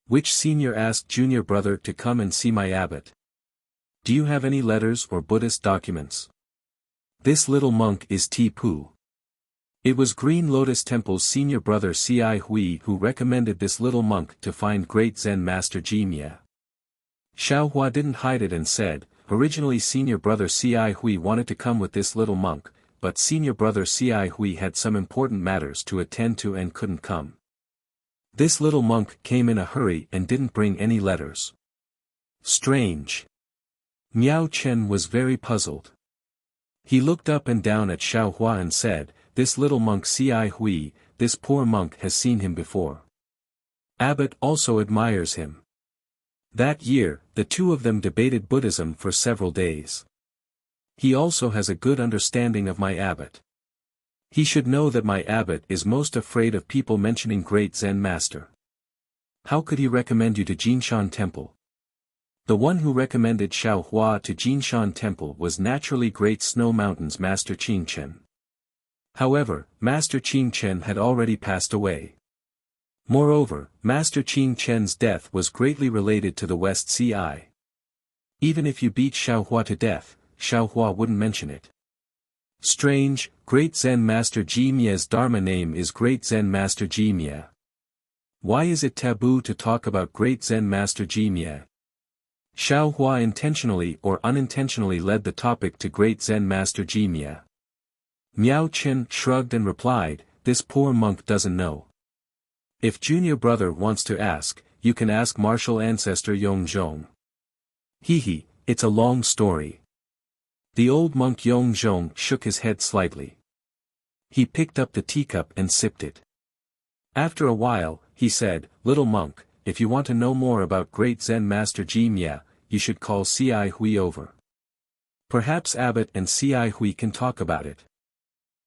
S1: Which senior asked junior brother to come and see my abbot? Do you have any letters or Buddhist documents? This little monk is Ti-Pu. It was Green Lotus Temple's senior brother Ci Hui who recommended this little monk to find great Zen Master Ji Mia. Xiaohua didn't hide it and said, originally senior brother Ci Hui wanted to come with this little monk, but senior brother Ci Hui had some important matters to attend to and couldn't come. This little monk came in a hurry and didn't bring any letters. Strange. Miao Chen was very puzzled. He looked up and down at Xiaohua and said, this little monk Ci Hui, this poor monk has seen him before. Abbot also admires him. That year, the two of them debated Buddhism for several days. He also has a good understanding of my abbot. He should know that my abbot is most afraid of people mentioning great Zen master. How could he recommend you to Jinshan Temple? The one who recommended Xiaohua to Jinshan Temple was naturally Great Snow Mountain's Master Qingchen. However, Master Qingchen had already passed away. Moreover, Master Qingchen's death was greatly related to the West Ci. Even if you beat Xiaohua to death, Xiaohua wouldn't mention it. Strange, Great Zen Master Ji Mia's Dharma name is Great Zen Master Ji Mia. Why is it taboo to talk about Great Zen Master Ji Mia? Xiaohua intentionally or unintentionally led the topic to Great Zen Master Ji Mia. Miao Chen shrugged and replied, this poor monk doesn't know. If junior brother wants to ask, you can ask martial ancestor Yongzhong. Hehe, it's a long story. The old monk Yongzhong shook his head slightly. He picked up the teacup and sipped it. After a while, he said, little monk, if you want to know more about great Zen Master Ji Mia, you should call Ci Hui over. Perhaps Abbot and Ci Hui can talk about it.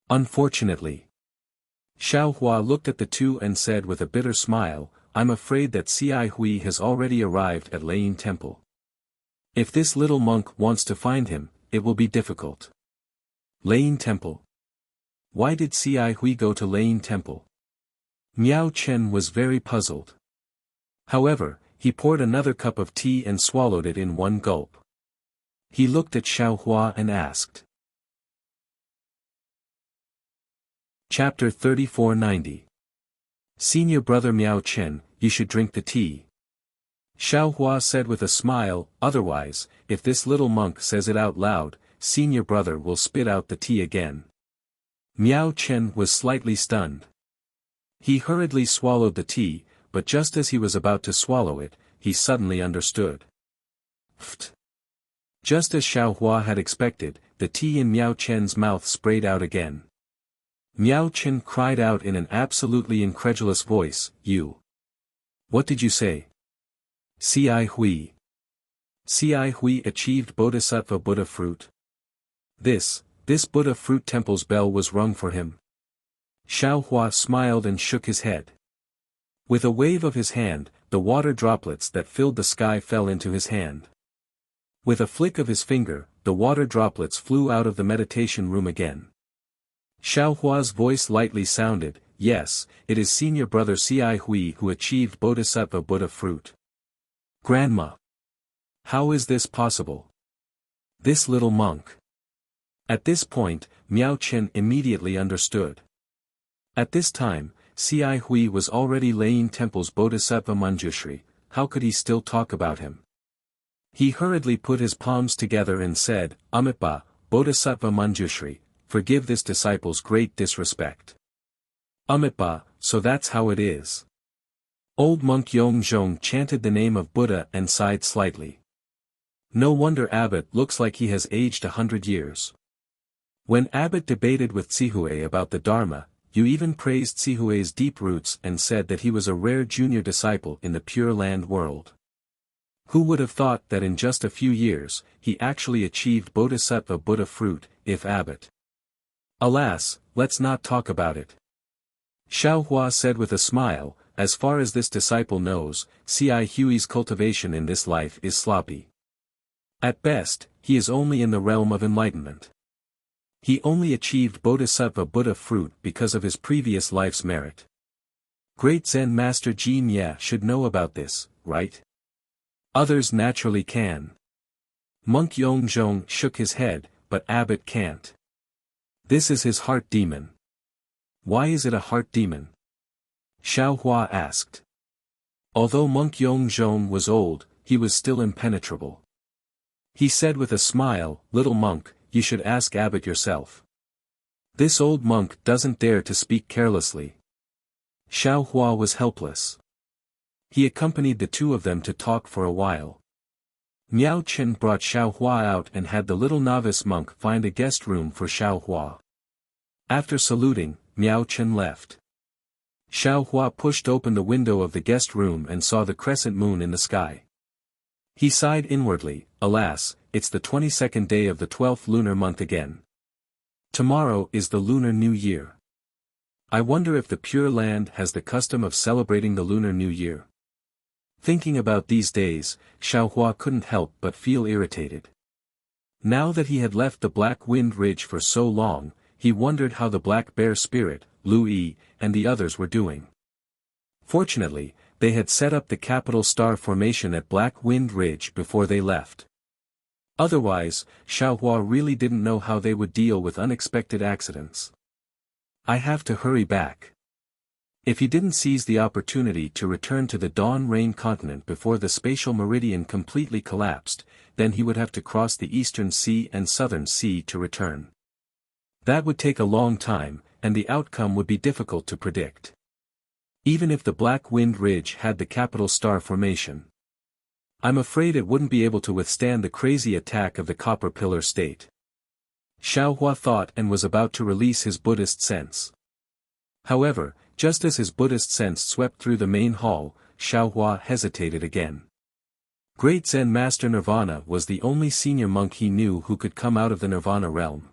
S1: Unfortunately. Xiaohua looked at the two and said with a bitter smile, I'm afraid that Ci Hui has already arrived at Lane Temple. If this little monk wants to find him, it will be difficult. Lane Temple. Why did Ci Hui go to Lane Temple? Miao Chen was very puzzled. However, he poured another cup of tea and swallowed it in one gulp. He looked at Xiaohua and asked. Chapter 3490. Senior brother Miao Chen, you should drink the tea. Xiaohua said with a smile, otherwise, if this little monk says it out loud, senior brother will spit out the tea again. Miao Chen was slightly stunned. He hurriedly swallowed the tea, but just as he was about to swallow it, he suddenly understood. Pfft. Just as Xiaohua had expected, the tea in Miao Chen's mouth sprayed out again. Miao Chen cried out in an absolutely incredulous voice, you. What did you say? Ci Hui. Ci Hui achieved Bodhisattva Buddha fruit. This Buddha fruit temple's bell was rung for him. Xiao Hua smiled and shook his head. With a wave of his hand, the water droplets that filled the sky fell into his hand. With a flick of his finger, the water droplets flew out of the meditation room again. Xiao Hua's voice lightly sounded, "Yes, it is senior brother Ci Hui who achieved Bodhisattva Buddha fruit." "Grandma! How is this possible? This little monk." At this point, Miao Chen immediately understood. At this time, Ci Hui was already laying temples Bodhisattva Manjushri. How could he still talk about him? He hurriedly put his palms together and said, "Amitabha, Bodhisattva Manjushri, forgive this disciple's great disrespect." "Amitabha, so that's how it is." Old monk Yongzhong chanted the name of Buddha and sighed slightly. No wonder Abbot looks like he has aged 100 years. When Abbot debated with Zhihui about the Dharma, you even praised Zhihui's deep roots and said that he was a rare junior disciple in the Pure Land world. Who would have thought that in just a few years, he actually achieved Bodhisattva Buddha fruit, if Abbot? Alas, let's not talk about it. Xiao Hua said with a smile, as far as this disciple knows, Ci Hui's cultivation in this life is sloppy. At best, he is only in the realm of enlightenment. He only achieved Bodhisattva Buddha fruit because of his previous life's merit. Great Zen Master Ji Mia should know about this, right? Others naturally can. Monk Yongzhong shook his head, but Abbot can't. This is his heart demon. Why is it a heart demon? Xiao Hua asked. Although Monk Yongzhong was old, he was still impenetrable. He said with a smile, "Little monk, you should ask Abbot yourself. This old monk doesn't dare to speak carelessly." Xiao Hua was helpless. He accompanied the two of them to talk for a while. Miao Chen brought Xiao Hua out and had the little novice monk find a guest room for Xiao Hua. After saluting, Miao Chen left. Xiao Hua pushed open the window of the guest room and saw the crescent moon in the sky. He sighed inwardly, "Alas, it's the 22nd day of the 12th lunar month again. Tomorrow is the Lunar New Year. I wonder if the Pure Land has the custom of celebrating the Lunar New Year." Thinking about these days, Xiao Hua couldn't help but feel irritated. Now that he had left the Black Wind Ridge for so long, he wondered how the Black Bear Spirit, Lu Yi, and the others were doing. Fortunately, they had set up the capital star formation at Black Wind Ridge before they left. Otherwise, Xiao Hua really didn't know how they would deal with unexpected accidents. "I have to hurry back." If he didn't seize the opportunity to return to the Dawn Rain continent before the spatial meridian completely collapsed, then he would have to cross the Eastern Sea and Southern Sea to return. That would take a long time, and the outcome would be difficult to predict. Even if the Black Wind Ridge had the capital star formation, I'm afraid it wouldn't be able to withstand the crazy attack of the Copper Pillar State. Xiao Hua thought and was about to release his Buddhist sense. However, just as his Buddhist sense swept through the main hall, Xiao Hua hesitated again. Great Zen Master Nirvana was the only senior monk he knew who could come out of the Nirvana realm.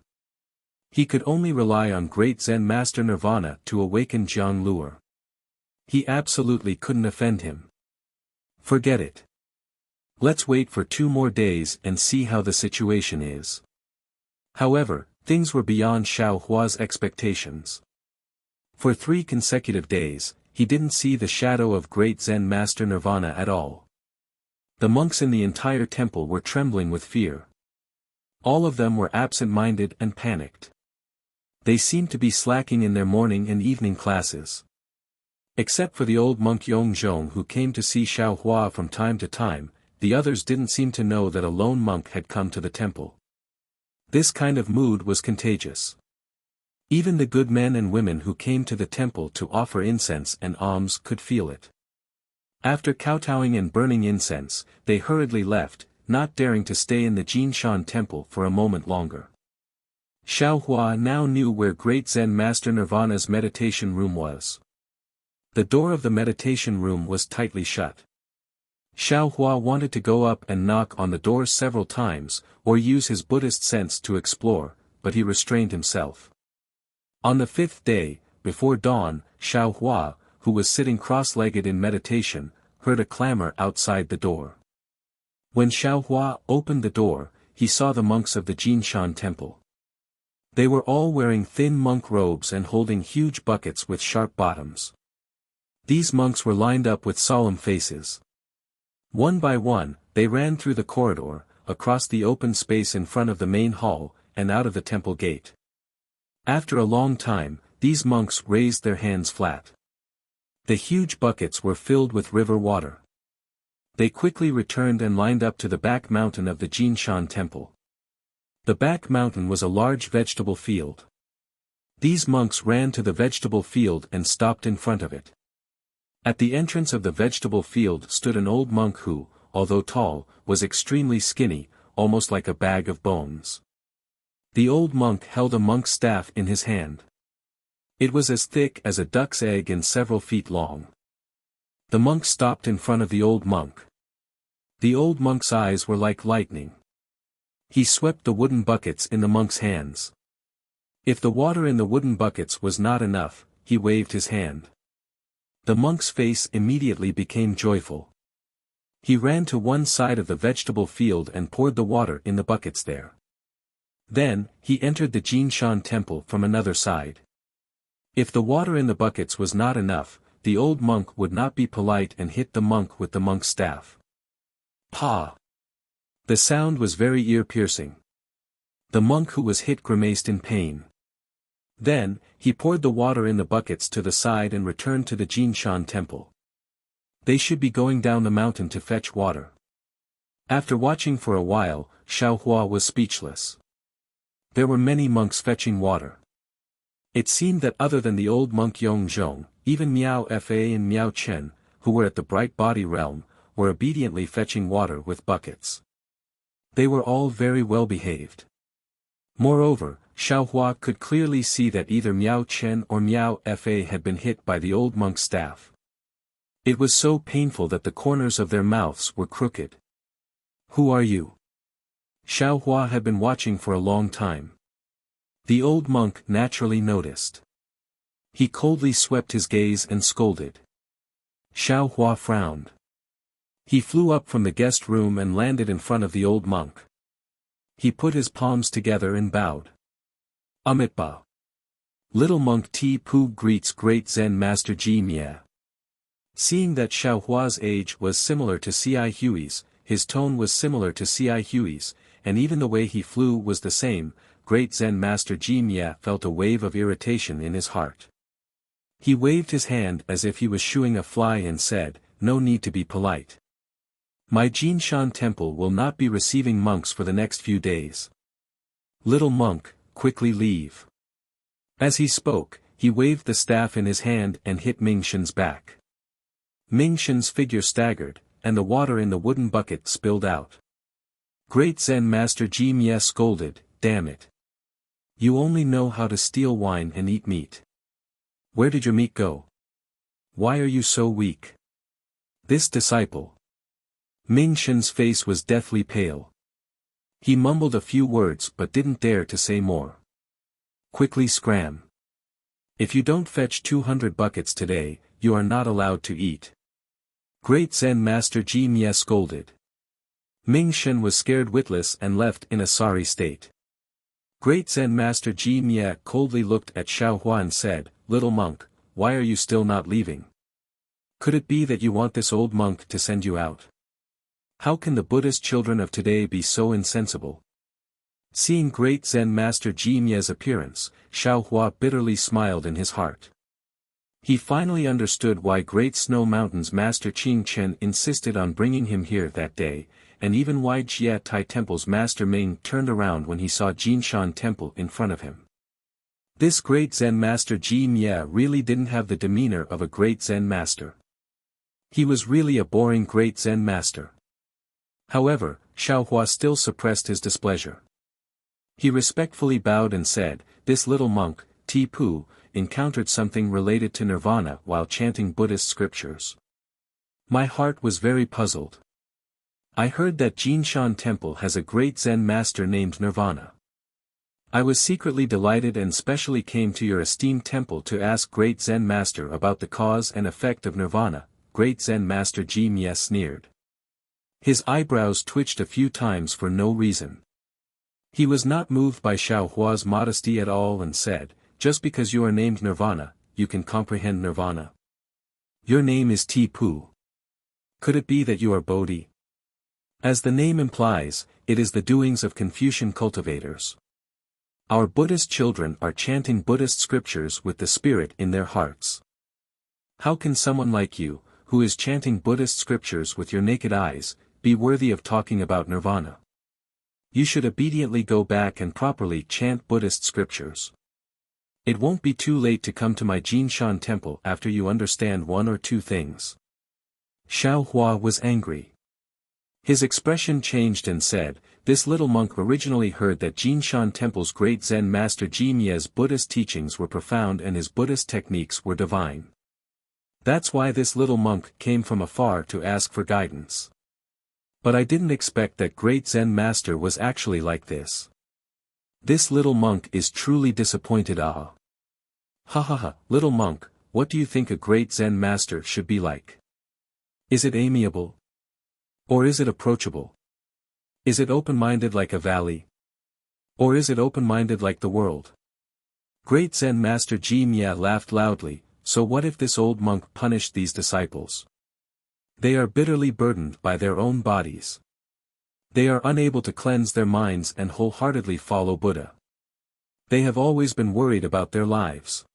S1: He could only rely on Great Zen Master Nirvana to awaken Jiang Luer. He absolutely couldn't offend him. Forget it. Let's wait for 2 more days and see how the situation is. However, things were beyond Xiao Hua's expectations. For 3 consecutive days, he didn't see the shadow of Great Zen Master Nirvana at all. The monks in the entire temple were trembling with fear. All of them were absent-minded and panicked. They seemed to be slacking in their morning and evening classes. Except for the old monk Yongzhong who came to see Xiao Hua from time to time, the others didn't seem to know that a lone monk had come to the temple. This kind of mood was contagious. Even the good men and women who came to the temple to offer incense and alms could feel it. After kowtowing and burning incense, they hurriedly left, not daring to stay in the Jinshan temple for a moment longer. Xiao Hua now knew where Great Zen Master Nirvana's meditation room was. The door of the meditation room was tightly shut. Xiao Hua wanted to go up and knock on the door several times, or use his Buddhist sense to explore, but he restrained himself. On the 5th day, before dawn, Xiao Hua, who was sitting cross-legged in meditation, heard a clamor outside the door. When Xiao Hua opened the door, he saw the monks of the Jinshan temple. They were all wearing thin monk robes and holding huge buckets with sharp bottoms. These monks were lined up with solemn faces. One by one, they ran through the corridor, across the open space in front of the main hall, and out of the temple gate. After a long time, these monks raised their hands flat. The huge buckets were filled with river water. They quickly returned and lined up to the back mountain of the Jinshan temple. The back mountain was a large vegetable field. These monks ran to the vegetable field and stopped in front of it. At the entrance of the vegetable field stood an old monk who, although tall, was extremely skinny, almost like a bag of bones. The old monk held a monk's staff in his hand. It was as thick as a duck's egg and several feet long. The monk stopped in front of the old monk. The old monk's eyes were like lightning. He swept the wooden buckets in the monk's hands. If the water in the wooden buckets was not enough, he waved his hand. The monk's face immediately became joyful. He ran to one side of the vegetable field and poured the water in the buckets there. Then, he entered the Jinshan temple from another side. If the water in the buckets was not enough, the old monk would not be polite and hit the monk with the monk's staff. Pa! The sound was very ear-piercing. The monk who was hit grimaced in pain. Then, he poured the water in the buckets to the side and returned to the Jinshan temple. They should be going down the mountain to fetch water. After watching for a while, Xiao Hua was speechless. There were many monks fetching water. It seemed that other than the old monk Yong Zhong, even Miao Fa and Miao Chen, who were at the bright body realm, were obediently fetching water with buckets. They were all very well behaved. Moreover, Xiao Hua could clearly see that either Miao Chen or Miao Fa had been hit by the old monk's staff. It was so painful that the corners of their mouths were crooked. Who are you? Xiao Hua had been watching for a long time. The old monk naturally noticed. He coldly swept his gaze and scolded. Xiao Hua frowned. He flew up from the guest room and landed in front of the old monk. He put his palms together and bowed. Amitba. Little monk Ti Pu greets great Zen master Ji Mie. Seeing that Xiao Hua's age was similar to C.I. Hui's, his tone was similar to C.I. Hui's, and even the way he flew was the same, great Zen master Ji Mie felt a wave of irritation in his heart. He waved his hand as if he was shooing a fly and said, "No need to be polite. My Jinshan temple will not be receiving monks for the next few days. Little monk, quickly leave." As he spoke, he waved the staff in his hand and hit Mingshen's back. Mingshen's figure staggered, and the water in the wooden bucket spilled out. Great Zen master Ji Mie scolded, "Damn it. You only know how to steal wine and eat meat. Where did your meat go? Why are you so weak?" This disciple. Mingshen's face was deathly pale. He mumbled a few words but didn't dare to say more. Quickly scram. If you don't fetch 200 buckets today, you are not allowed to eat. Great Zen master Ji Mie scolded. Mingshen was scared witless and left in a sorry state. Great Zen master Ji Mie coldly looked at Xiao Hua and said, "Little monk, why are you still not leaving? Could it be that you want this old monk to send you out? How can the Buddhist children of today be so insensible?" Seeing great Zen master Ji Mie's appearance, Xiao Hua bitterly smiled in his heart. He finally understood why Great Snow Mountain's master Qing Chen insisted on bringing him here that day, and even why Jie Tai Temple's master Ming turned around when he saw Jinshan Temple in front of him. This great Zen master Ji Mie really didn't have the demeanor of a great Zen master. He was really a boring great Zen master. However, Xiao Hua still suppressed his displeasure. He respectfully bowed and said, "This little monk, Ti Pu, encountered something related to nirvana while chanting Buddhist scriptures. My heart was very puzzled. I heard that Jinshan Temple has a great Zen master named Nirvana. I was secretly delighted and specially came to your esteemed temple to ask great Zen master about the cause and effect of nirvana. Great Zen master Ji Mie sneered. His eyebrows twitched a few times for no reason. He was not moved by Xiao Hua's modesty at all and said, "Just because you are named Nirvana, you can comprehend nirvana. Your name is Ti-Pu. Could it be that you are Bodhi?" As the name implies, it is the doings of Confucian cultivators. Our Buddhist children are chanting Buddhist scriptures with the spirit in their hearts. How can someone like you, who is chanting Buddhist scriptures with your naked eyes, be worthy of talking about nirvana? You should obediently go back and properly chant Buddhist scriptures. It won't be too late to come to my Jinshan temple after you understand one or two things. Xiao Hua was angry. His expression changed and said, "This little monk originally heard that Jinshan Temple's great Zen master Ji Mie's Buddhist teachings were profound and his Buddhist techniques were divine. That's why this little monk came from afar to ask for guidance. But I didn't expect that great Zen master was actually like this. This little monk is truly disappointed. Ah. Ha ha ha, little monk, what do you think a great Zen master should be like? Is it amiable? Or is it approachable? Is it open-minded like a valley? Or is it open-minded like the world?" Great Zen master Ji Mie laughed loudly. So what if this old monk punished these disciples? They are bitterly burdened by their own bodies. They are unable to cleanse their minds and wholeheartedly follow Buddha. They have always been worried about their lives.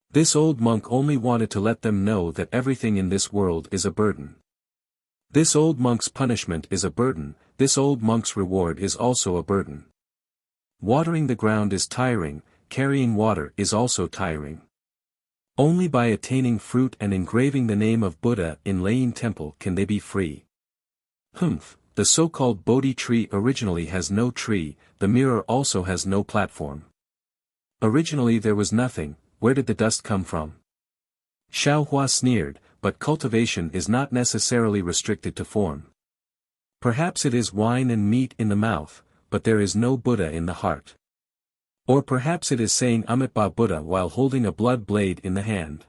S1: This old monk only wanted to let them know that everything in this world is a burden. This old monk's punishment is a burden, this old monk's reward is also a burden. Watering the ground is tiring, carrying water is also tiring. Only by attaining fruit and engraving the name of Buddha in Layin Temple can they be free. Humph, the so-called Bodhi tree originally has no tree, the mirror also has no platform. Originally there was nothing, where did the dust come from? Xiao Hua sneered, but cultivation is not necessarily restricted to form. Perhaps it is wine and meat in the mouth, but there is no Buddha in the heart. Or perhaps it is saying Amitabha Buddha while holding a blood blade in the hand.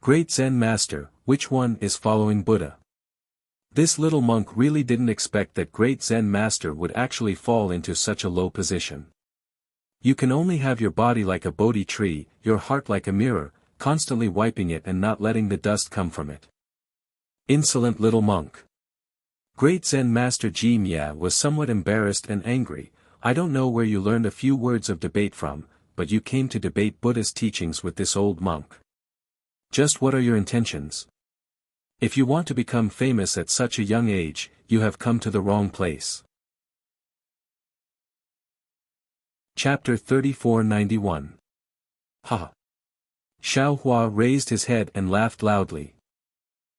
S1: Great Zen master, which one is following Buddha? This little monk really didn't expect that great Zen master would actually fall into such a low position. You can only have your body like a Bodhi tree, your heart like a mirror, constantly wiping it and not letting the dust come from it. Insolent little monk. Great Zen master Ji Mie was somewhat embarrassed and angry. "I don't know where you learned a few words of debate from, but you came to debate Buddhist teachings with this old monk. Just what are your intentions? If you want to become famous at such a young age, you have come to the wrong place." Chapter 3491. Ha! Xiao Hua raised his head and laughed loudly.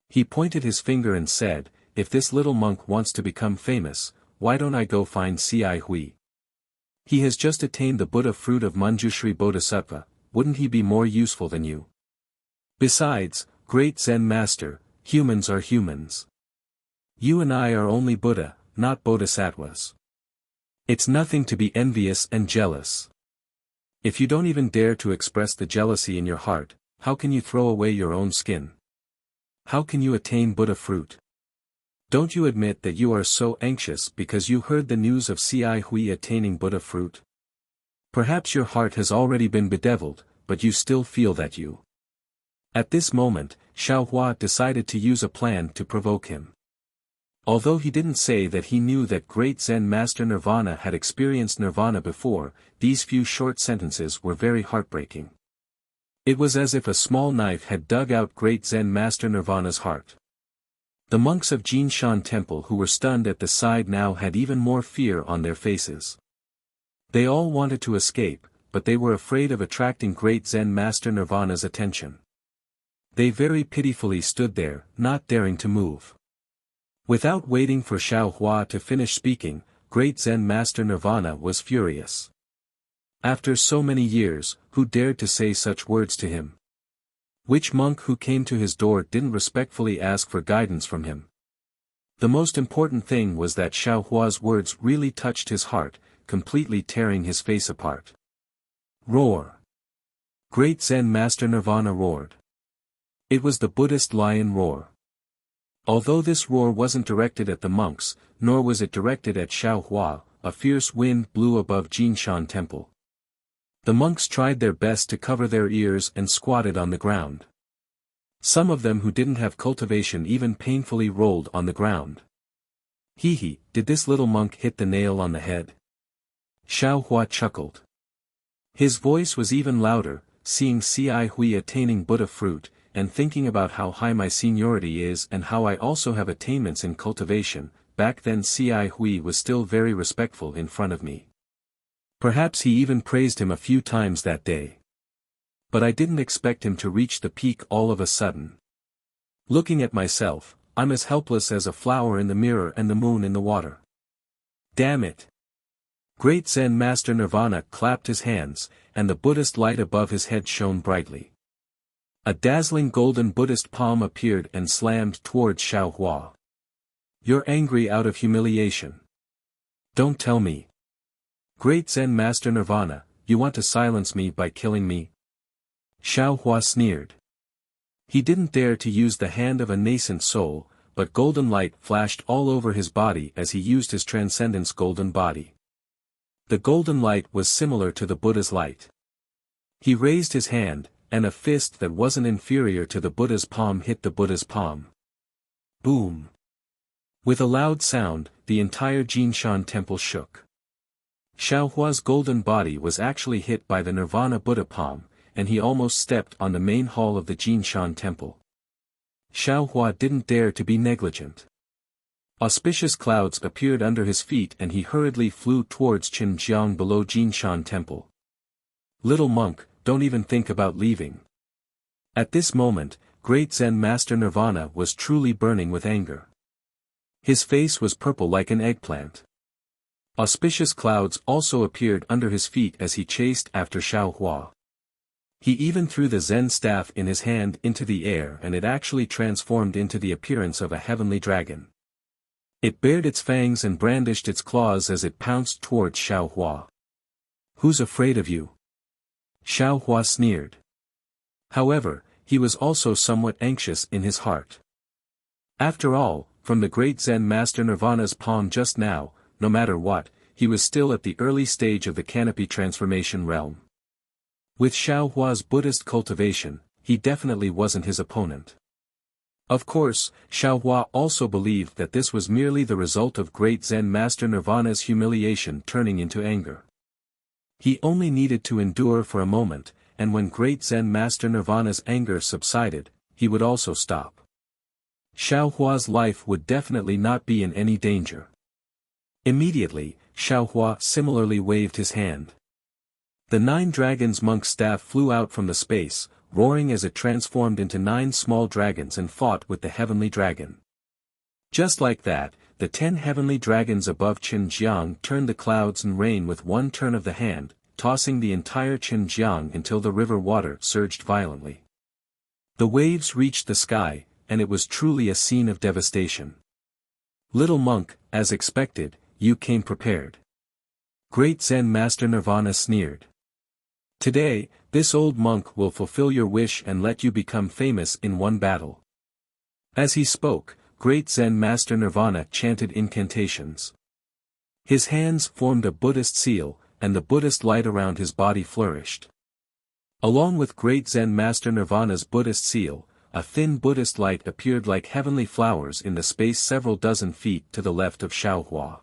S1: He pointed his finger and said, "If this little monk wants to become famous, why don't I go find Ci Hui? He has just attained the Buddha fruit of Manjushri Bodhisattva, wouldn't he be more useful than you? Besides, great Zen master, humans are humans. You and I are only Buddha, not Bodhisattvas. It's nothing to be envious and jealous. If you don't even dare to express the jealousy in your heart, how can you throw away your own skin? How can you attain Buddha fruit? Don't you admit that you are so anxious because you heard the news of Ci Hui attaining Buddha fruit? Perhaps your heart has already been bedeviled, but you still feel that you." At this moment, Xiao Hua decided to use a plan to provoke him. Although he didn't say that he knew that great Zen master Nirvana had experienced nirvana before, these few short sentences were very heartbreaking. It was as if a small knife had dug out great Zen master Nirvana's heart. The monks of Jinshan Temple who were stunned at the sight now had even more fear on their faces. They all wanted to escape, but they were afraid of attracting great Zen master Nirvana's attention. They very pitifully stood there, not daring to move. Without waiting for Xiao Hua to finish speaking, great Zen master Nirvana was furious. After so many years, who dared to say such words to him? Which monk who came to his door didn't respectfully ask for guidance from him? The most important thing was that Xiao Hua's words really touched his heart, completely tearing his face apart. Roar! Great Zen Master Nirvana roared. It was the Buddhist lion roar. Although this roar wasn't directed at the monks, nor was it directed at Xiao Hua, a fierce wind blew above Jinshan Temple. The monks tried their best to cover their ears and squatted on the ground. Some of them who didn't have cultivation even painfully rolled on the ground. Hee, did this little monk hit the nail on the head? Xiao Hua chuckled. His voice was even louder, seeing Ci Hui attaining Buddha fruit, and thinking about how high my seniority is and how I also have attainments in cultivation. Back then Ci Hui was still very respectful in front of me. Perhaps he even praised him a few times that day. But I didn't expect him to reach the peak all of a sudden. Looking at myself, I'm as helpless as a flower in the mirror and the moon in the water. Damn it! Great Zen Master Nirvana clapped his hands, and the Buddhist light above his head shone brightly. A dazzling golden Buddhist palm appeared and slammed towards Xiao Hua. You're angry out of humiliation. Don't tell me. Great Zen Master Nirvana, you want to silence me by killing me? Xiao Hua sneered. He didn't dare to use the hand of a nascent soul, but golden light flashed all over his body as he used his transcendence golden body. The golden light was similar to the Buddha's light. He raised his hand, and a fist that wasn't inferior to the Buddha's palm hit the Buddha's palm. Boom! With a loud sound, the entire Jinshan temple shook. Xiao Hua's golden body was actually hit by the Nirvana Buddha palm, and he almost stepped on the main hall of the Jinshan temple. Xiao Hua didn't dare to be negligent. Auspicious clouds appeared under his feet and he hurriedly flew towards Qinjiang below Jinshan temple. Little monk, don't even think about leaving. At this moment, Great Zen Master Nirvana was truly burning with anger. His face was purple like an eggplant. Auspicious clouds also appeared under his feet as he chased after Xiao Hua. He even threw the Zen staff in his hand into the air and it actually transformed into the appearance of a heavenly dragon. It bared its fangs and brandished its claws as it pounced towards Xiao Hua. Who's afraid of you? Xiao Hua sneered. However, he was also somewhat anxious in his heart. After all, from the great Zen Master Nirvana's palm just now, no matter what, he was still at the early stage of the canopy transformation realm. With Xiao Hua's Buddhist cultivation, he definitely wasn't his opponent. Of course, Xiao Hua also believed that this was merely the result of great Zen Master Nirvana's humiliation turning into anger. He only needed to endure for a moment, and when great Zen Master Nirvana's anger subsided, he would also stop. Xiao Hua's life would definitely not be in any danger. Immediately, Xiao Hua similarly waved his hand. The 9 dragons monk's staff flew out from the space, roaring as it transformed into 9 small dragons and fought with the heavenly dragon. Just like that, the 10 heavenly dragons above Qinjiang turned the clouds and rain with one turn of the hand, tossing the entire Qinjiang until the river water surged violently. The waves reached the sky, and it was truly a scene of devastation. Little monk, as expected, you came prepared. Great Zen Master Nirvana sneered. Today, this old monk will fulfill your wish and let you become famous in one battle. As he spoke, great Zen Master Nirvana chanted incantations. His hands formed a Buddhist seal, and the Buddhist light around his body flourished. Along with great Zen Master Nirvana's Buddhist seal, a thin Buddhist light appeared like heavenly flowers in the space several dozen feet to the left of Xiao Hua.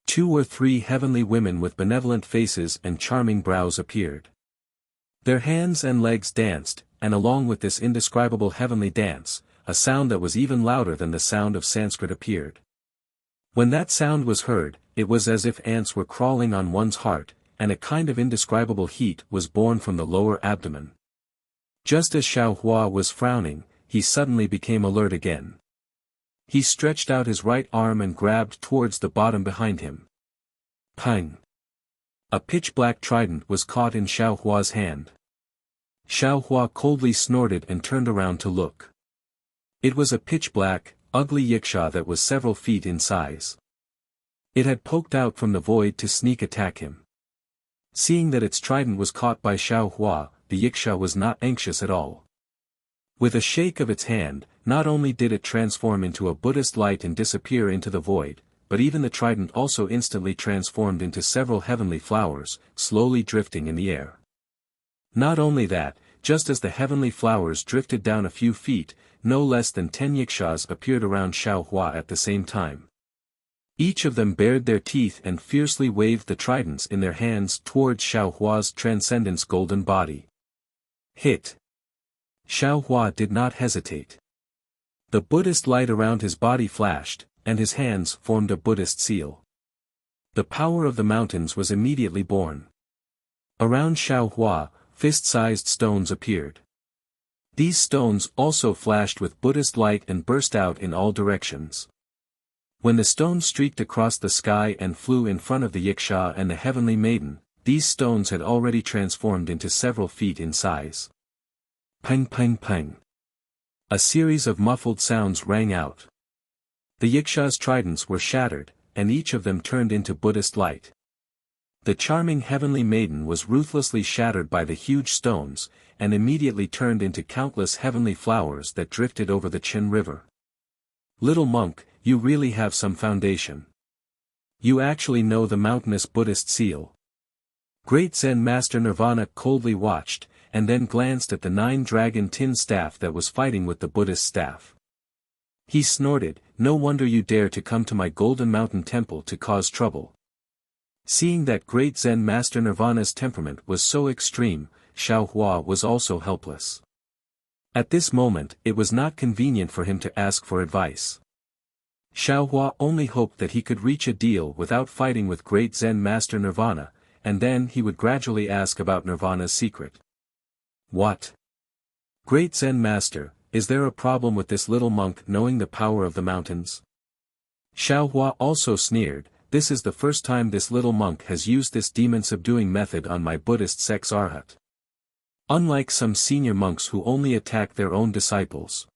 S1: 2 or 3 heavenly women with benevolent faces and charming brows appeared. Their hands and legs danced, and along with this indescribable heavenly dance, a sound that was even louder than the sound of Sanskrit appeared. When that sound was heard, it was as if ants were crawling on one's heart, and a kind of indescribable heat was born from the lower abdomen. Just as Xiao Hua was frowning, he suddenly became alert again. He stretched out his right arm and grabbed towards the bottom behind him. Pang! A pitch-black trident was caught in Xiao Hua's hand. Xiao Hua coldly snorted and turned around to look. It was a pitch-black, ugly yiksha that was several feet in size. It had poked out from the void to sneak attack him. Seeing that its trident was caught by Xiao Hua, the yiksha was not anxious at all. With a shake of its hand, not only did it transform into a Buddhist light and disappear into the void, but even the trident also instantly transformed into several heavenly flowers, slowly drifting in the air. Not only that, just as the heavenly flowers drifted down a few feet, no less than 10 yikshas appeared around Xiao Hua at the same time. Each of them bared their teeth and fiercely waved the tridents in their hands towards Xiao Hua's transcendence golden body. Hit! Xiao Hua did not hesitate. The Buddhist light around his body flashed, and his hands formed a Buddhist seal. The power of the mountains was immediately born. Around Xiao Hua, fist-sized stones appeared. These stones also flashed with Buddhist light and burst out in all directions. When the stones streaked across the sky and flew in front of the yiksha and the heavenly maiden, these stones had already transformed into several feet in size. Pang pang pang. A series of muffled sounds rang out. The yiksha's tridents were shattered, and each of them turned into Buddhist light. The charming heavenly maiden was ruthlessly shattered by the huge stones, and immediately turned into countless heavenly flowers that drifted over the Qin River. Little monk, you really have some foundation. You actually know the mountainous Buddhist seal. Great Zen Master Nirvana coldly watched, and then glanced at the 9-dragon tin staff that was fighting with the Buddhist staff. He snorted, "No wonder you dare to come to my Golden Mountain Temple to cause trouble." Seeing that great Zen Master Nirvana's temperament was so extreme, Xiao Hua was also helpless. At this moment, it was not convenient for him to ask for advice. Xiao Hua only hoped that he could reach a deal without fighting with great Zen Master Nirvana, and then he would gradually ask about Nirvana's secret. What? Great Zen Master, is there a problem with this little monk knowing the power of the mountains? Xiao Hua also sneered, "This is the first time this little monk has used this demon-subduing method on my Buddhist sex arhat. Unlike some senior monks who only attack their own disciples.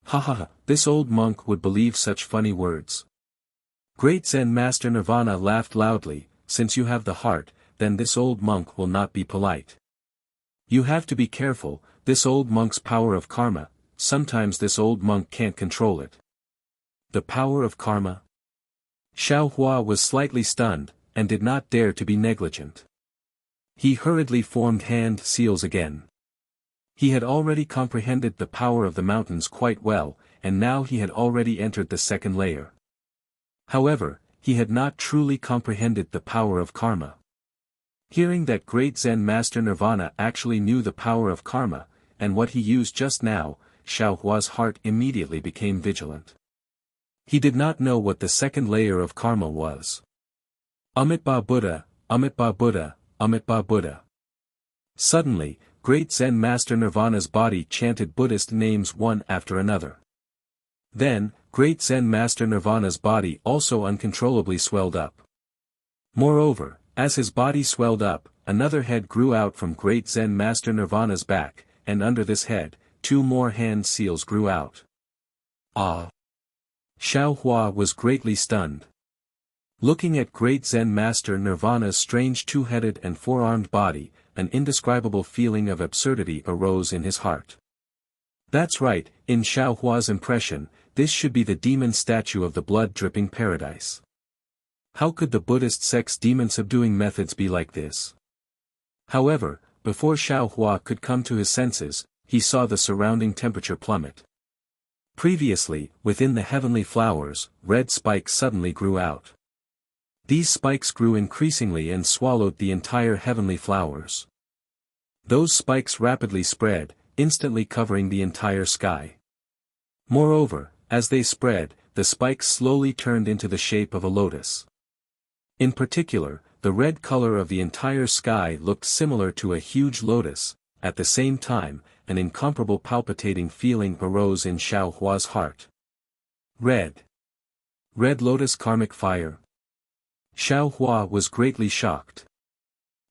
S1: Ha ha ha, this old monk would believe such funny words." Great Zen Master Nirvana laughed loudly, "Since you have the heart, then this old monk will not be polite. You have to be careful, this old monk's power of karma, sometimes this old monk can't control it." The power of karma? Xiao Hua was slightly stunned, and did not dare to be negligent. He hurriedly formed hand seals again. He had already comprehended the power of the mountains quite well, and now he had already entered the second layer. However, he had not truly comprehended the power of karma. Hearing that great Zen Master Nirvana actually knew the power of karma, and what he used just now, Xiao Hua's heart immediately became vigilant. He did not know what the second layer of karma was. Amitabha Buddha, Amitabha Buddha, Amitabha Buddha. Suddenly, great Zen Master Nirvana's body chanted Buddhist names one after another. Then, great Zen Master Nirvana's body also uncontrollably swelled up. Moreover, as his body swelled up, another head grew out from great Zen Master Nirvana's back, and under this head, 2 more hand seals grew out. Ah! Xiao Hua was greatly stunned. Looking at great Zen Master Nirvana's strange 2-headed and 4-armed body, an indescribable feeling of absurdity arose in his heart. That's right, in Xiao Hua's impression, this should be the demon statue of the blood-dripping paradise. How could the Buddhist sect's demon-subduing methods be like this? However, before Xiao Hua could come to his senses, he saw the surrounding temperature plummet. Previously, within the heavenly flowers, red spikes suddenly grew out. These spikes grew increasingly and swallowed the entire heavenly flowers. Those spikes rapidly spread, instantly covering the entire sky. Moreover, as they spread, the spikes slowly turned into the shape of a lotus. In particular, the red color of the entire sky looked similar to a huge lotus. At the same time, an incomparable palpitating feeling arose in Xiao Hua's heart. Red. Red lotus karmic fire. Xiao Hua was greatly shocked.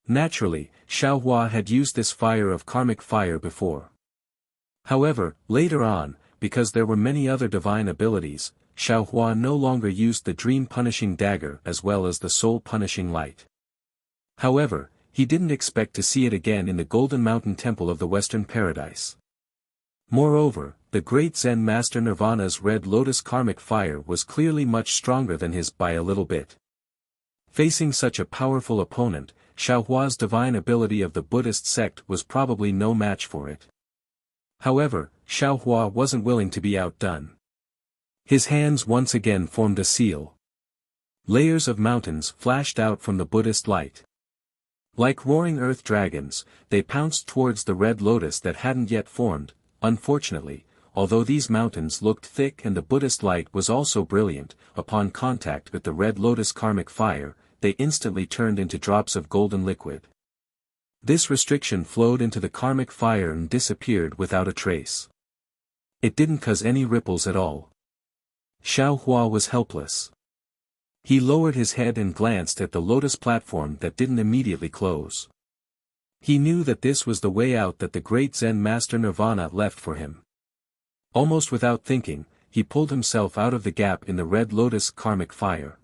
S1: Naturally, Xiaohua had used this fire of karmic fire before. However, later on, because there were many other divine abilities, Xiaohua no longer used the dream-punishing dagger as well as the soul-punishing light. However, he didn't expect to see it again in the Golden Mountain Temple of the Western Paradise. Moreover, the great Zen Master Nirvana's Red Lotus karmic fire was clearly much stronger than his by a little bit. Facing such a powerful opponent, Xiaohua's divine ability of the Buddhist sect was probably no match for it. However, Xiaohua wasn't willing to be outdone. His hands once again formed a seal. Layers of mountains flashed out from the Buddhist light. Like roaring earth dragons, they pounced towards the red lotus that hadn't yet formed. Unfortunately, although these mountains looked thick and the Buddhist light was also brilliant, upon contact with the red lotus karmic fire, they instantly turned into drops of golden liquid. This restriction flowed into the karmic fire and disappeared without a trace. It didn't cause any ripples at all. Xiaohua was helpless. He lowered his head and glanced at the lotus platform that didn't immediately close. He knew that this was the way out that the great Zen Master Nirvana left for him. Almost without thinking, he pulled himself out of the gap in the red lotus karmic fire.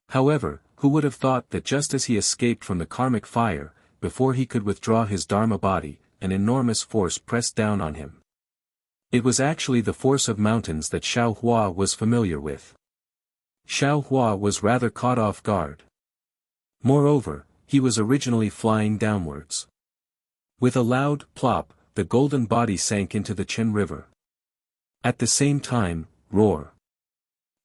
S1: However, who would have thought that just as he escaped from the karmic fire, before he could withdraw his dharma body, an enormous force pressed down on him. It was actually the force of mountains that Xiaohua was familiar with. Xiaohua was rather caught off guard. Moreover, he was originally flying downwards. With a loud plop, the golden body sank into the Qin River. At the same time, roar.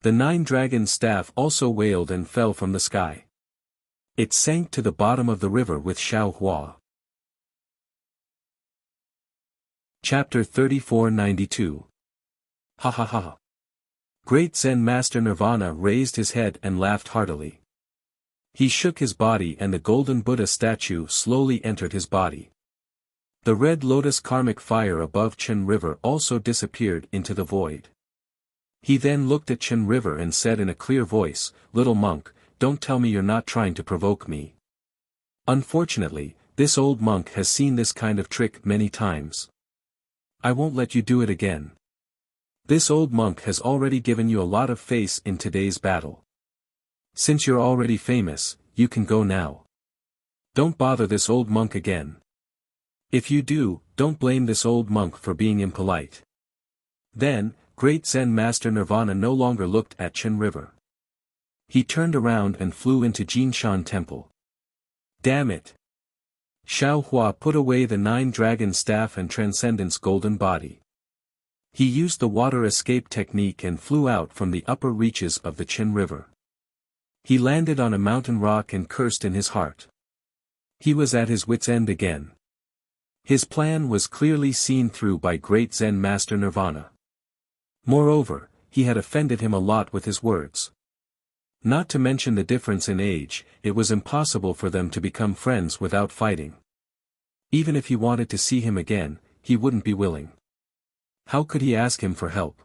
S1: The nine-dragon staff also wailed and fell from the sky. It sank to the bottom of the river with Xiaohua. Chapter 3492. Ha ha ha. Great Zen Master Nirvana raised his head and laughed heartily. He shook his body and the golden Buddha statue slowly entered his body. The red lotus karmic fire above Qin River also disappeared into the void. He then looked at Qin River and said in a clear voice, "Little monk, don't tell me you're not trying to provoke me." Unfortunately, this old monk has seen this kind of trick many times. I won't let you do it again. This old monk has already given you a lot of face in today's battle. Since you're already famous, you can go now. Don't bother this old monk again. If you do, don't blame this old monk for being impolite. Then, great Zen Master Nirvana no longer looked at Qin River. He turned around and flew into Jinshan Temple. Damn it! Xiaohua put away the nine-dragon staff and Transcendence golden body. He used the water escape technique and flew out from the upper reaches of the Qin River. He landed on a mountain rock and cursed in his heart. He was at his wit's end again. His plan was clearly seen through by great Zen Master Nirvana. Moreover, he had offended him a lot with his words. Not to mention the difference in age, it was impossible for them to become friends without fighting. Even if he wanted to see him again, he wouldn't be willing. How could he ask him for help?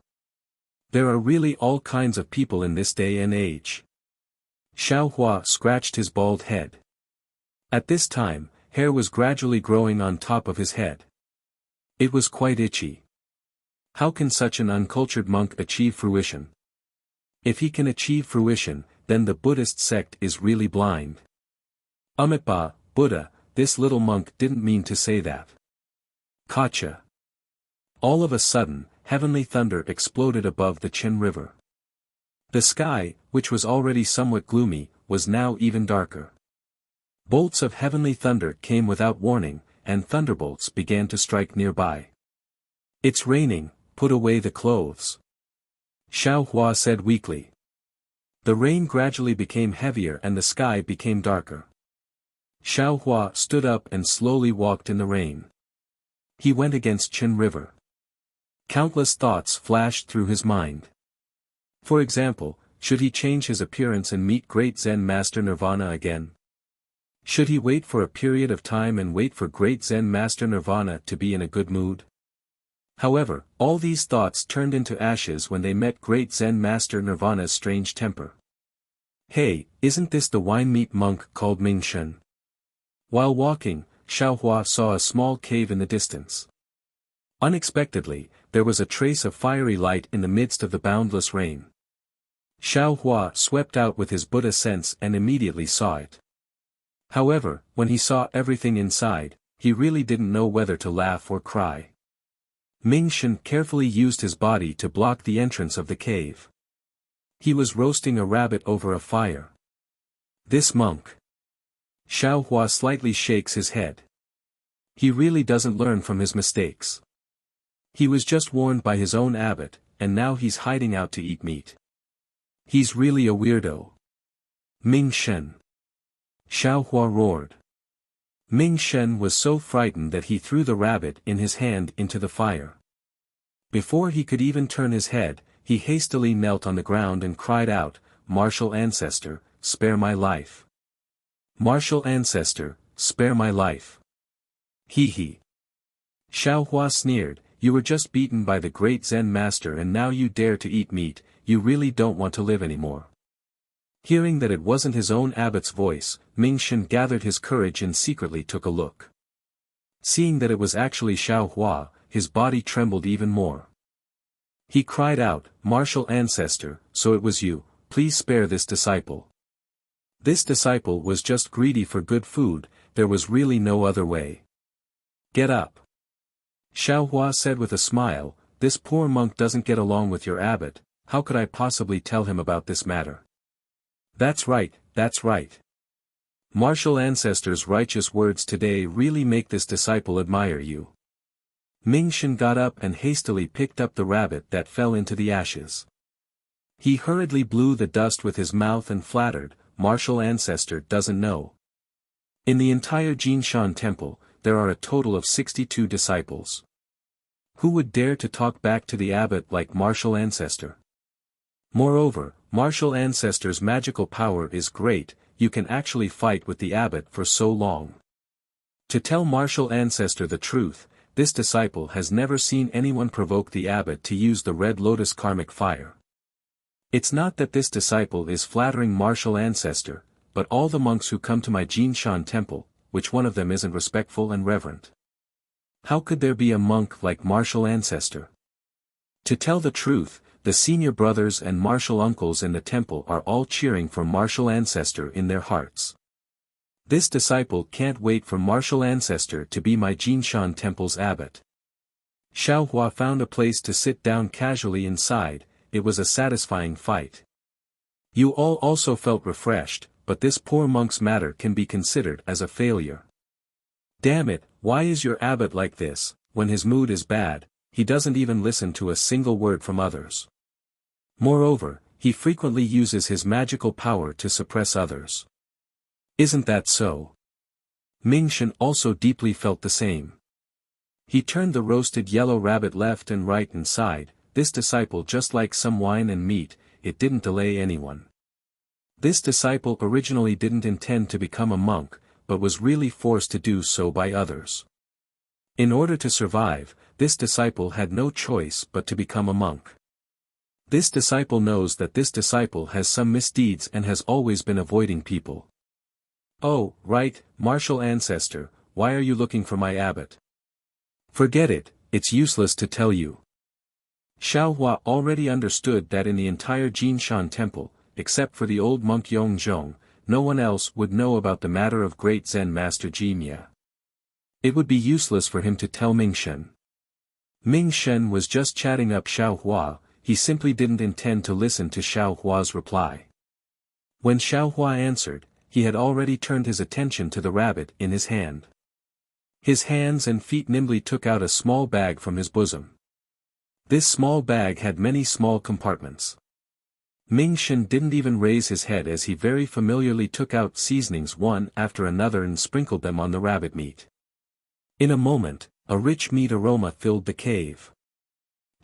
S1: There are really all kinds of people in this day and age. Xiaohua scratched his bald head. At this time, hair was gradually growing on top of his head. It was quite itchy. How can such an uncultured monk achieve fruition? If he can achieve fruition, then the Buddhist sect is really blind. Amitabha, Buddha, this little monk didn't mean to say that. Gotcha. All of a sudden, heavenly thunder exploded above the Qin River. The sky, which was already somewhat gloomy, was now even darker. Bolts of heavenly thunder came without warning, and thunderbolts began to strike nearby. It's raining, put away the clothes. Xiaohua said weakly. The rain gradually became heavier and the sky became darker. Xiaohua stood up and slowly walked in the rain. He went against Qin River. Countless thoughts flashed through his mind. For example, should he change his appearance and meet great Zen Master Nirvana again? Should he wait for a period of time and wait for great Zen Master Nirvana to be in a good mood? However, all these thoughts turned into ashes when they met great Zen Master Nirvana's strange temper. Hey, isn't this the wine-meat monk called Ming Shen? While walking, Xiaohua saw a small cave in the distance. Unexpectedly, there was a trace of fiery light in the midst of the boundless rain. Xiaohua swept out with his Buddha sense and immediately saw it. However, when he saw everything inside, he really didn't know whether to laugh or cry. Ming Shen carefully used his body to block the entrance of the cave. He was roasting a rabbit over a fire. This monk. Xiaohua slightly shakes his head. He really doesn't learn from his mistakes. He was just warned by his own abbot, and now he's hiding out to eat meat. He's really a weirdo. Ming Shen. Xiaohua roared. Ming Shen was so frightened that he threw the rabbit in his hand into the fire. Before he could even turn his head, he hastily knelt on the ground and cried out, "Martial ancestor, spare my life. Martial ancestor, spare my life." Hee hee. Xiaohua sneered, "You were just beaten by the great Zen master and now you dare to eat meat, you really don't want to live anymore." Hearing that it wasn't his own abbot's voice, Ming Shen gathered his courage and secretly took a look. Seeing that it was actually Xiaohua, his body trembled even more. He cried out, "Martial ancestor, so it was you, please spare this disciple." This disciple was just greedy for good food, there was really no other way. "Get up." Xiaohua said with a smile, "This poor monk doesn't get along with your abbot, how could I possibly tell him about this matter?" That's right, that's right. Martial ancestor's righteous words today really make this disciple admire you. Ming Shen got up and hastily picked up the rabbit that fell into the ashes. He hurriedly blew the dust with his mouth and flattered, "Martial ancestor doesn't know. In the entire Jinshan temple, there are a total of 62 disciples. Who would dare to talk back to the abbot like martial ancestor? Moreover, martial ancestor's magical power is great, you can actually fight with the abbot for so long." To tell martial ancestor the truth, this disciple has never seen anyone provoke the abbot to use the red lotus karmic fire. It's not that this disciple is flattering martial ancestor, but all the monks who come to my Jinshan temple, which one of them isn't respectful and reverent? How could there be a monk like martial ancestor? To tell the truth, the senior brothers and martial uncles in the temple are all cheering for martial ancestor in their hearts. This disciple can't wait for martial ancestor to be my Jinshan temple's abbot. Xiaohua found a place to sit down casually inside, it was a satisfying fight. You all also felt refreshed, but this poor monk's matter can be considered as a failure. Damn it, why is your abbot like this? When his mood is bad, he doesn't even listen to a single word from others. Moreover, he frequently uses his magical power to suppress others. Isn't that so? Ming Shen also deeply felt the same. He turned the roasted yellow rabbit left and right inside, this disciple just like some wine and meat, it didn't delay anyone. This disciple originally didn't intend to become a monk, but was really forced to do so by others. In order to survive, this disciple had no choice but to become a monk. This disciple knows that this disciple has some misdeeds and has always been avoiding people. Oh, right, martial ancestor, why are you looking for my abbot? Forget it, it's useless to tell you. Xiaohua already understood that in the entire Jinshan temple, except for the old monk Yongzhong, no one else would know about the matter of great Zen master Jimia. It would be useless for him to tell Ming Shen. Ming Shen was just chatting up Xiaohua, he simply didn't intend to listen to Xiaohua's reply. When Xiaohua answered, he had already turned his attention to the rabbit in his hand. His hands and feet nimbly took out a small bag from his bosom. This small bag had many small compartments. Ming Shen didn't even raise his head as he very familiarly took out seasonings one after another and sprinkled them on the rabbit meat. In a moment, a rich meat aroma filled the cave.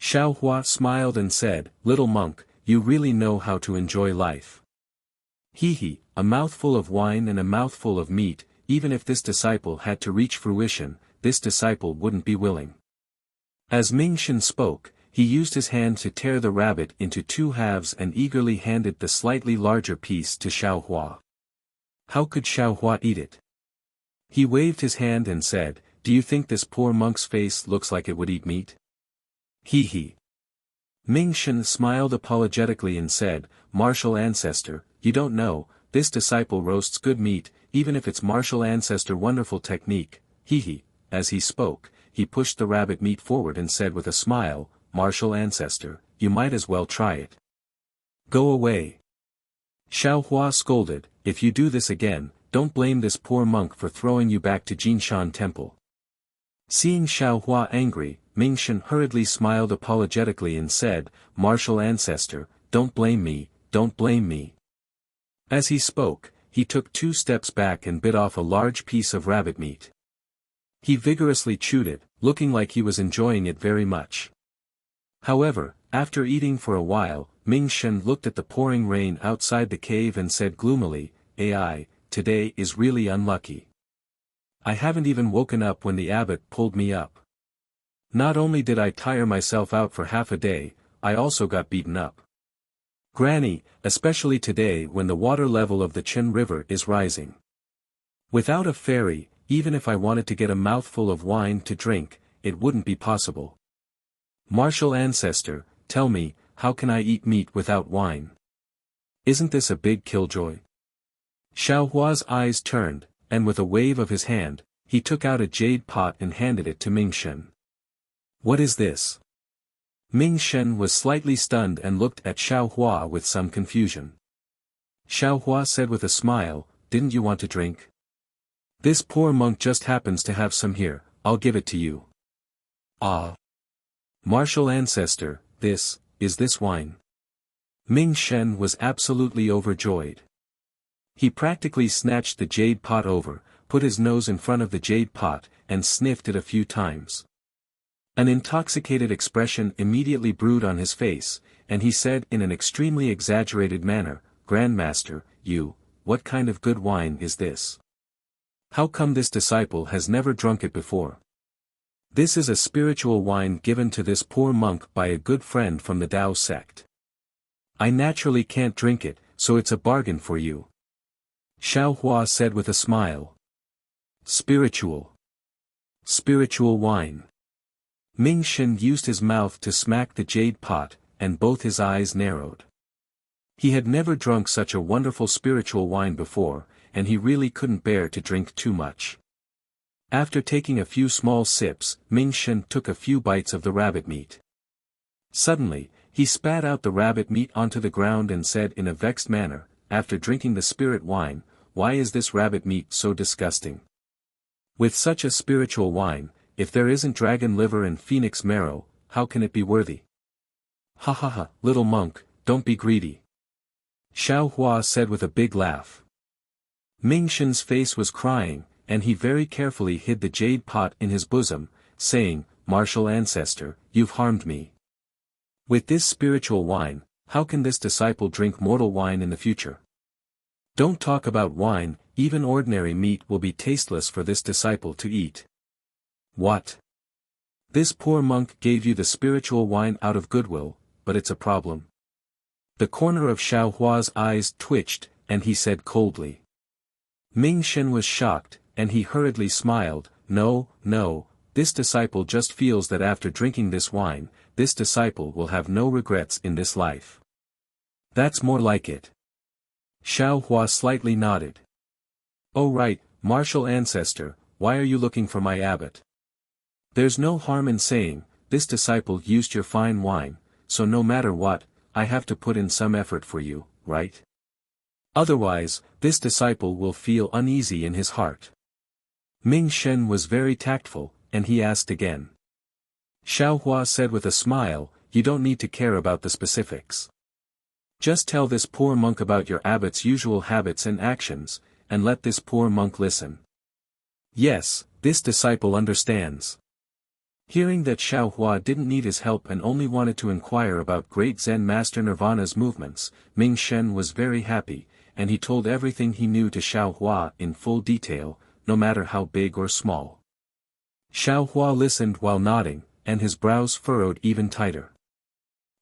S1: Xiaohua smiled and said, "Little monk, you really know how to enjoy life." Hee hee, a mouthful of wine and a mouthful of meat, even if this disciple had to reach fruition, this disciple wouldn't be willing. As Ming Shen spoke, he used his hand to tear the rabbit into two halves and eagerly handed the slightly larger piece to Xiaohua. How could Xiaohua eat it? He waved his hand and said, "Do you think this poor monk's face looks like it would eat meat?" Hee hee. Ming Shen smiled apologetically and said, "Martial ancestor, you don't know, this disciple roasts good meat, even if it's martial ancestor wonderful technique." Hee hee. As he spoke, he pushed the rabbit meat forward and said with a smile, "Martial ancestor, you might as well try it." "Go away." Xiao Hua scolded, "If you do this again, don't blame this poor monk for throwing you back to Jinshan Temple." Seeing Xiao Hua angry, Ming Shen hurriedly smiled apologetically and said, "Martial ancestor, don't blame me, don't blame me." As he spoke, he took 2 steps back and bit off a large piece of rabbit meat. He vigorously chewed it, looking like he was enjoying it very much. However, after eating for a while, Ming Shen looked at the pouring rain outside the cave and said gloomily, "AI, today is really unlucky. I haven't even woken up when the abbot pulled me up. Not only did I tire myself out for half a day, I also got beaten up. Granny, especially today when the water level of the Chen River is rising. Without a ferry, even if I wanted to get a mouthful of wine to drink, it wouldn't be possible. Martial ancestor, tell me, how can I eat meat without wine? Isn't this a big killjoy?" Xiao Hua's eyes turned, and with a wave of his hand, he took out a jade pot and handed it to Ming Shen. "What is this?" Ming Shen was slightly stunned and looked at Xiao Hua with some confusion. Xiao Hua said with a smile, "Didn't you want to drink? This poor monk just happens to have some here, I'll give it to you." "Ah! Martial ancestor, is this wine?" Ming Shen was absolutely overjoyed. He practically snatched the jade pot over, put his nose in front of the jade pot, and sniffed it a few times. An intoxicated expression immediately brewed on his face, and he said in an extremely exaggerated manner, "Grandmaster, what kind of good wine is this? How come this disciple has never drunk it before? This is a spiritual wine given to this poor monk by a good friend from the Tao sect. I naturally can't drink it, so it's a bargain for you." Xiao Hua said with a smile. Spiritual wine. Ming Shen used his mouth to smack the jade pot, and both his eyes narrowed. He had never drunk such a wonderful spiritual wine before, and he really couldn't bear to drink too much. After taking a few small sips, Ming Shen took a few bites of the rabbit meat. Suddenly, he spat out the rabbit meat onto the ground and said in a vexed manner, after drinking the spirit wine, "Why is this rabbit meat so disgusting? With such a spiritual wine, if there isn't dragon liver and phoenix marrow, how can it be worthy?" "Ha ha ha, little monk, don't be greedy," Xiao Hua said with a big laugh. Ming Shen's face was crying, and he very carefully hid the jade pot in his bosom, saying, "Martial ancestor, you've harmed me. With this spiritual wine, how can this disciple drink mortal wine in the future? Don't talk about wine, even ordinary meat will be tasteless for this disciple to eat." "What? This poor monk gave you the spiritual wine out of goodwill, but it's a problem." The corner of Xiao Hua's eyes twitched, and he said coldly. Ming Shen was shocked, and he hurriedly smiled, No, this disciple just feels that after drinking this wine, this disciple will have no regrets in this life. That's more like it." Xiao Hua slightly nodded. "Oh right, martial ancestor, why are you looking for my abbot? There's no harm in saying, this disciple used your fine wine, so no matter what, I have to put in some effort for you, right? Otherwise, this disciple will feel uneasy in his heart." Ming Shen was very tactful, and he asked again. Xiao Hua said with a smile, "You don't need to care about the specifics. Just tell this poor monk about your abbot's usual habits and actions, and let this poor monk listen. Yes, this disciple understands." Hearing that Xiao Hua didn't need his help and only wanted to inquire about great Zen Master Nirvana's movements, Ming Shen was very happy, and he told everything he knew to Xiao Hua in full detail, no matter how big or small. Xiao Hua listened while nodding, and his brows furrowed even tighter.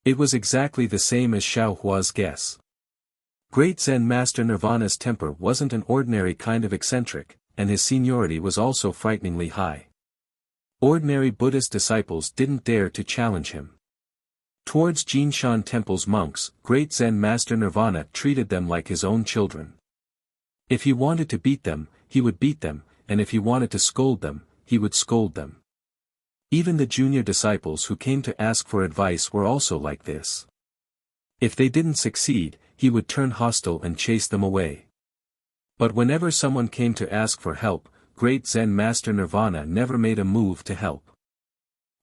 S1: It was exactly the same as Xiao Hua's guess. Great Zen Master Nirvana's temper wasn't an ordinary kind of eccentric, and his seniority was also frighteningly high. Ordinary Buddhist disciples didn't dare to challenge him. Towards Jinshan Temple's monks, great Zen Master Nirvana treated them like his own children. If he wanted to beat them, he would beat them, and if he wanted to scold them, he would scold them. Even the junior disciples who came to ask for advice were also like this. If they didn't succeed, he would turn hostile and chase them away. But whenever someone came to ask for help, great Zen Master Nirvana never made a move to help.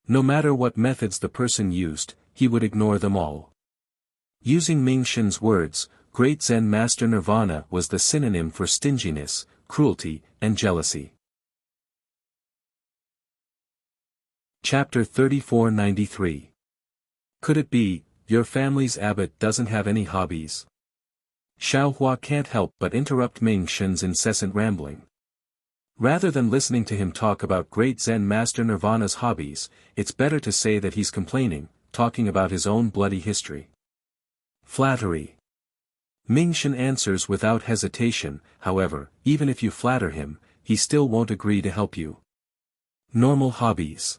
S1: No matter what methods the person used, he would ignore them all. Using Ming Shen's words, great Zen Master Nirvana was the synonym for stinginess, cruelty, and jealousy. Chapter 3493. Could it be, your family's abbot doesn't have any hobbies? Xiaohua can't help but interrupt Ming Shen's incessant rambling. Rather than listening to him talk about great Zen Master Nirvana's hobbies, it's better to say that he's complaining, talking about his own bloody history. Flattery. Ming Shen answers without hesitation, however, even if you flatter him, he still won't agree to help you. Normal hobbies.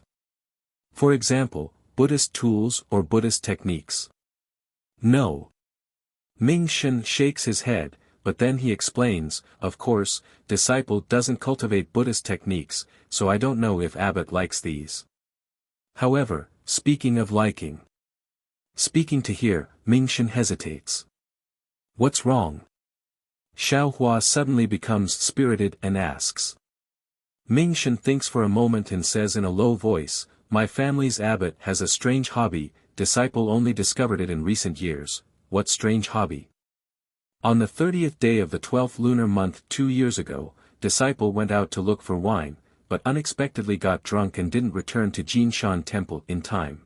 S1: For example, Buddhist tools or Buddhist techniques. No. Ming Shen shakes his head, but then he explains, of course, disciple doesn't cultivate Buddhist techniques, so I don't know if abbot likes these. However, speaking of liking. Speaking to hear, Ming Shen hesitates. What's wrong? Xiaohua suddenly becomes spirited and asks. Ming Shen thinks for a moment and says in a low voice, my family's abbot has a strange hobby, disciple only discovered it in recent years. What strange hobby? On the 30th day of the 12th lunar month 2 years ago, disciple went out to look for wine, but unexpectedly got drunk and didn't return to Jinshan Temple in time.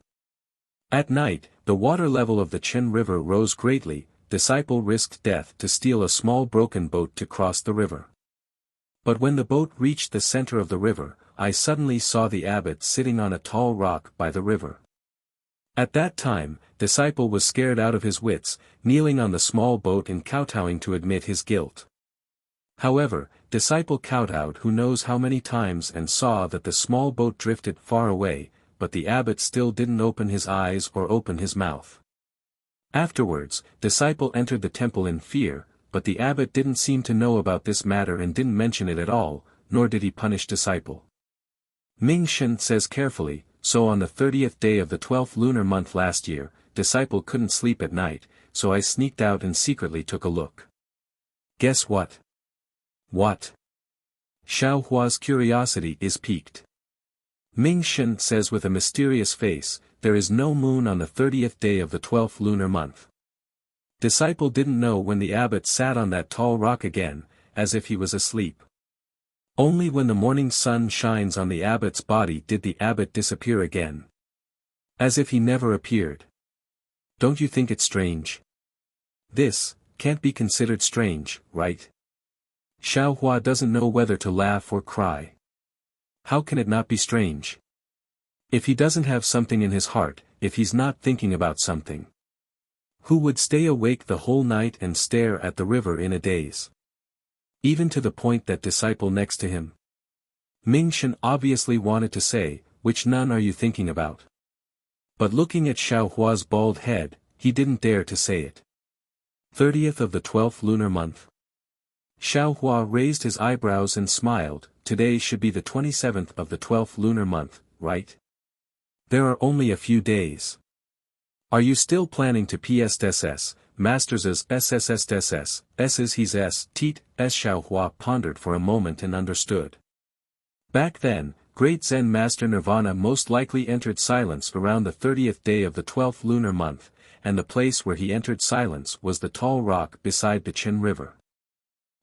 S1: At night, the water level of the Chen River rose greatly, disciple risked death to steal a small broken boat to cross the river. But when the boat reached the center of the river, I suddenly saw the abbot sitting on a tall rock by the river. At that time, disciple was scared out of his wits, kneeling on the small boat and kowtowing to admit his guilt. However, disciple kowtowed who knows how many times and saw that the small boat drifted far away, but the abbot still didn't open his eyes or open his mouth. Afterwards, disciple entered the temple in fear, but the abbot didn't seem to know about this matter and didn't mention it at all, nor did he punish disciple. Ming Shen says carefully, so on the 30th day of the 12th lunar month last year, disciple couldn't sleep at night, so I sneaked out and secretly took a look. Guess what? What? Xiaohua's curiosity is piqued. Ming Shen says with a mysterious face, there is no moon on the 30th day of the 12th lunar month. Disciple didn't know when the abbot sat on that tall rock again, as if he was asleep. Only when the morning sun shines on the abbot's body did the abbot disappear again. As if he never appeared. Don't you think it strange? This can't be considered strange, right? Xiaohua doesn't know whether to laugh or cry. How can it not be strange? If he doesn't have something in his heart, if he's not thinking about something. Who would stay awake the whole night and stare at the river in a daze? Even to the point that disciple next to him. Ming Shen obviously wanted to say, which nun are you thinking about? But looking at Xiaohua's bald head, he didn't dare to say it. 30th of the 12th lunar month. Xiaohua raised his eyebrows and smiled, today should be the 27th of the 12th lunar month, right? There are only a few days. Are you still planning to PSSS, Masters as SSSSS, S's he's S, Teat, S. Xiaohua pondered for a moment and understood. Back then, great Zen Master Nirvana most likely entered silence around the 30th day of the 12th lunar month, and the place where he entered silence was the tall rock beside the Chen River.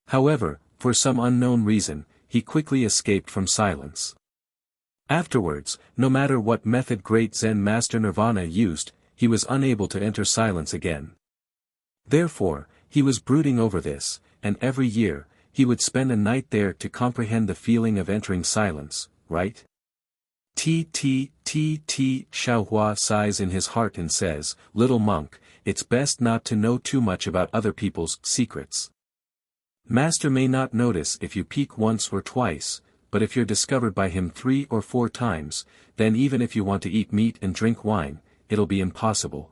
S1: However, for some unknown reason, he quickly escaped from silence. Afterwards, no matter what method great Zen Master Nirvana used, he was unable to enter silence again. Therefore, he was brooding over this, and every year, he would spend a night there to comprehend the feeling of entering silence, right? Xiaohua sighs in his heart and says, little monk, it's best not to know too much about other people's secrets. Master may not notice if you peek once or twice, but if you're discovered by him 3 or 4 times, then even if you want to eat meat and drink wine, it'll be impossible.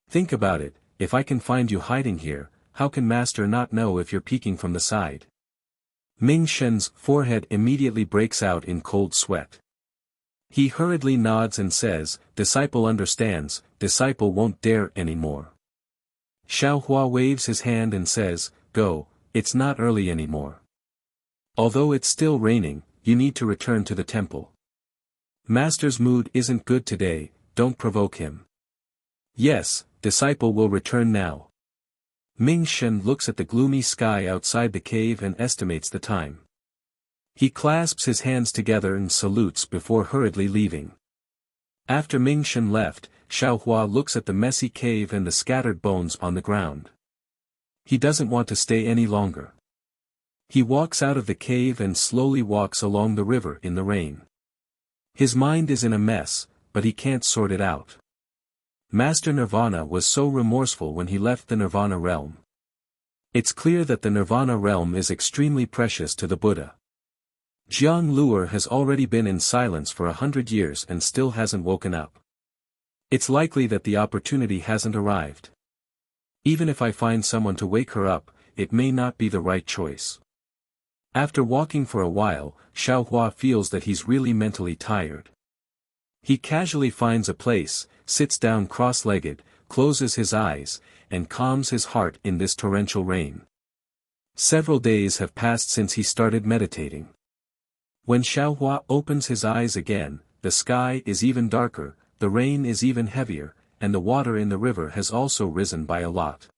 S1: Think about it, if I can find you hiding here, how can Master not know if you're peeking from the side? Ming Shen's forehead immediately breaks out in cold sweat. He hurriedly nods and says, "Disciple understands, disciple won't dare anymore." Xiao Hua waves his hand and says, "Go, it's not early anymore. Although it's still raining, you need to return to the temple. Master's mood isn't good today, don't provoke him." "Yes, disciple will return now." Ming Shen looks at the gloomy sky outside the cave and estimates the time. He clasps his hands together and salutes before hurriedly leaving. After Ming Shen left, Xiao Hua looks at the messy cave and the scattered bones on the ground. He doesn't want to stay any longer. He walks out of the cave and slowly walks along the river in the rain. His mind is in a mess, but he can't sort it out. Master Nirvana was so remorseful when he left the Nirvana realm. It's clear that the Nirvana realm is extremely precious to the Buddha. Jiang Luer has already been in silence for 100 years and still hasn't woken up. It's likely that the opportunity hasn't arrived. Even if I find someone to wake her up, it may not be the right choice. After walking for a while, Xiao Hua feels that he's really mentally tired. He casually finds a place, sits down cross-legged, closes his eyes, and calms his heart in this torrential rain. Several days have passed since he started meditating. When Xiao Hua opens his eyes again, the sky is even darker, the rain is even heavier, and the water in the river has also risen by a lot.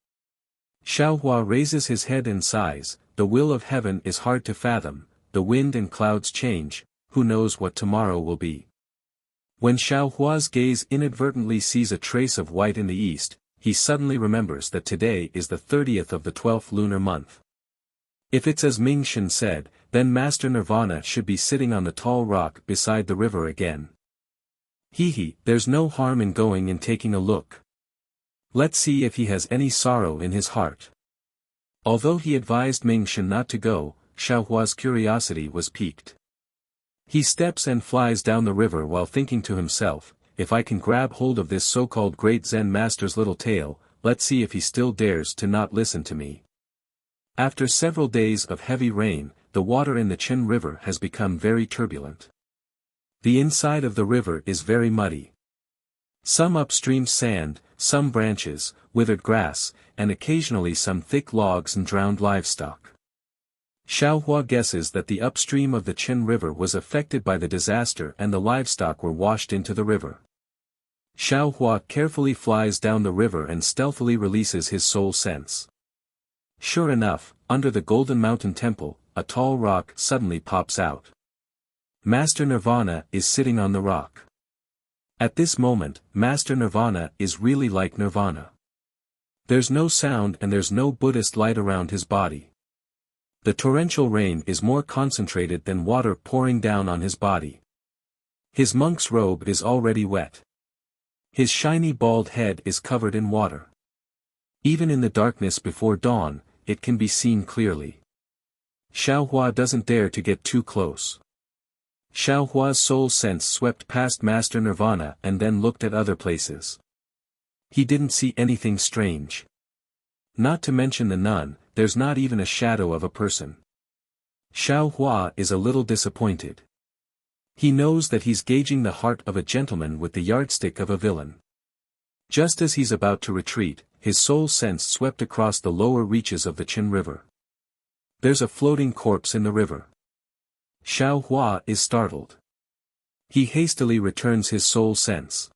S1: Xiao Hua raises his head and sighs, the will of heaven is hard to fathom, the wind and clouds change, who knows what tomorrow will be. When Xiao Hua's gaze inadvertently sees a trace of white in the east, he suddenly remembers that today is the 30th of the 12th lunar month. If it's as Ming Shen said, then Master Nirvana should be sitting on the tall rock beside the river again. There's no harm in going and taking a look. Let's see if he has any sorrow in his heart. Although he advised Ming Shen not to go, Xiao Hua's curiosity was piqued. He steps and flies down the river while thinking to himself, if I can grab hold of this so-called great Zen master's little tail, let's see if he still dares to not listen to me. After several days of heavy rain, the water in the Qin River has become very turbulent. The inside of the river is very muddy. Some upstream sand, some branches, withered grass, and occasionally some thick logs and drowned livestock. Xiao Hua guesses that the upstream of the Qin River was affected by the disaster and the livestock were washed into the river. Xiao Hua carefully flies down the river and stealthily releases his soul sense. Sure enough, under the Golden Mountain Temple, a tall rock suddenly pops out. Master Nirvana is sitting on the rock. At this moment, Master Nirvana is really like Nirvana. There's no sound and there's no Buddhist light around his body. The torrential rain is more concentrated than water pouring down on his body. His monk's robe is already wet. His shiny bald head is covered in water. Even in the darkness before dawn, it can be seen clearly. Xiao Hua doesn't dare to get too close. Xiao Hua's soul sense swept past Master Nirvana and then looked at other places. He didn't see anything strange. Not to mention the nun, there's not even a shadow of a person. Xiao Hua is a little disappointed. He knows that he's gauging the heart of a gentleman with the yardstick of a villain. Just as he's about to retreat, his soul sense swept across the lower reaches of the Qin River. There's a floating corpse in the river. Xiao Hua is startled. He hastily returns his soul sense.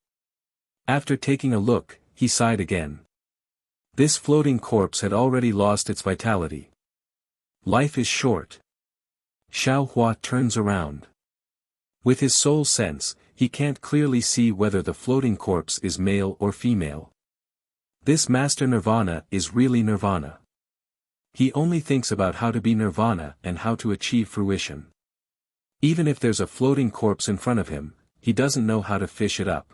S1: After taking a look, he sighed again. This floating corpse had already lost its vitality. Life is short. Xiao Hua turns around. With his soul sense, he can't clearly see whether the floating corpse is male or female. This Master Nirvana is really Nirvana. He only thinks about how to be Nirvana and how to achieve fruition. Even if there's a floating corpse in front of him, he doesn't know how to fish it up.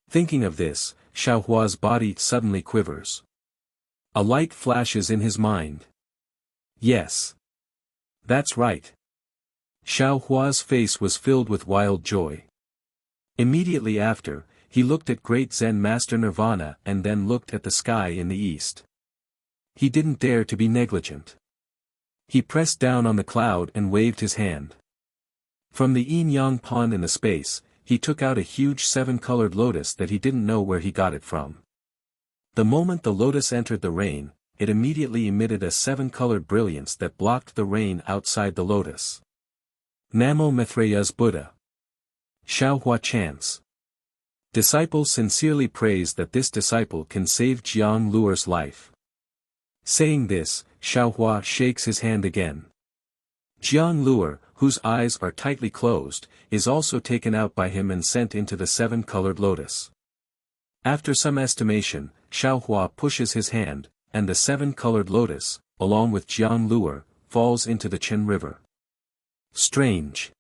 S1: Thinking of this, Xiao Hua's body suddenly quivers. A light flashes in his mind. Yes. That's right. Xiao Hua's face was filled with wild joy. Immediately after, he looked at Great Zen Master Nirvana and then looked at the sky in the east. He didn't dare to be negligent. He pressed down on the cloud and waved his hand. From the yin-yang pond in the space, he took out a huge seven-colored lotus that he didn't know where he got it from. The moment the lotus entered the rain, it immediately emitted a seven-colored brilliance that blocked the rain outside the lotus. Namo Mithrayas Buddha. Xiaohua chants. Disciple sincerely prays that this disciple can save Jiang Luer's life. Saying this, Xiaohua shakes his hand again. Jiang Luer, whose eyes are tightly closed, is also taken out by him and sent into the seven-colored lotus. After some estimation, Xiaohua pushes his hand, and the seven-colored lotus, along with Jiang Luer, falls into the Qin River. Strange.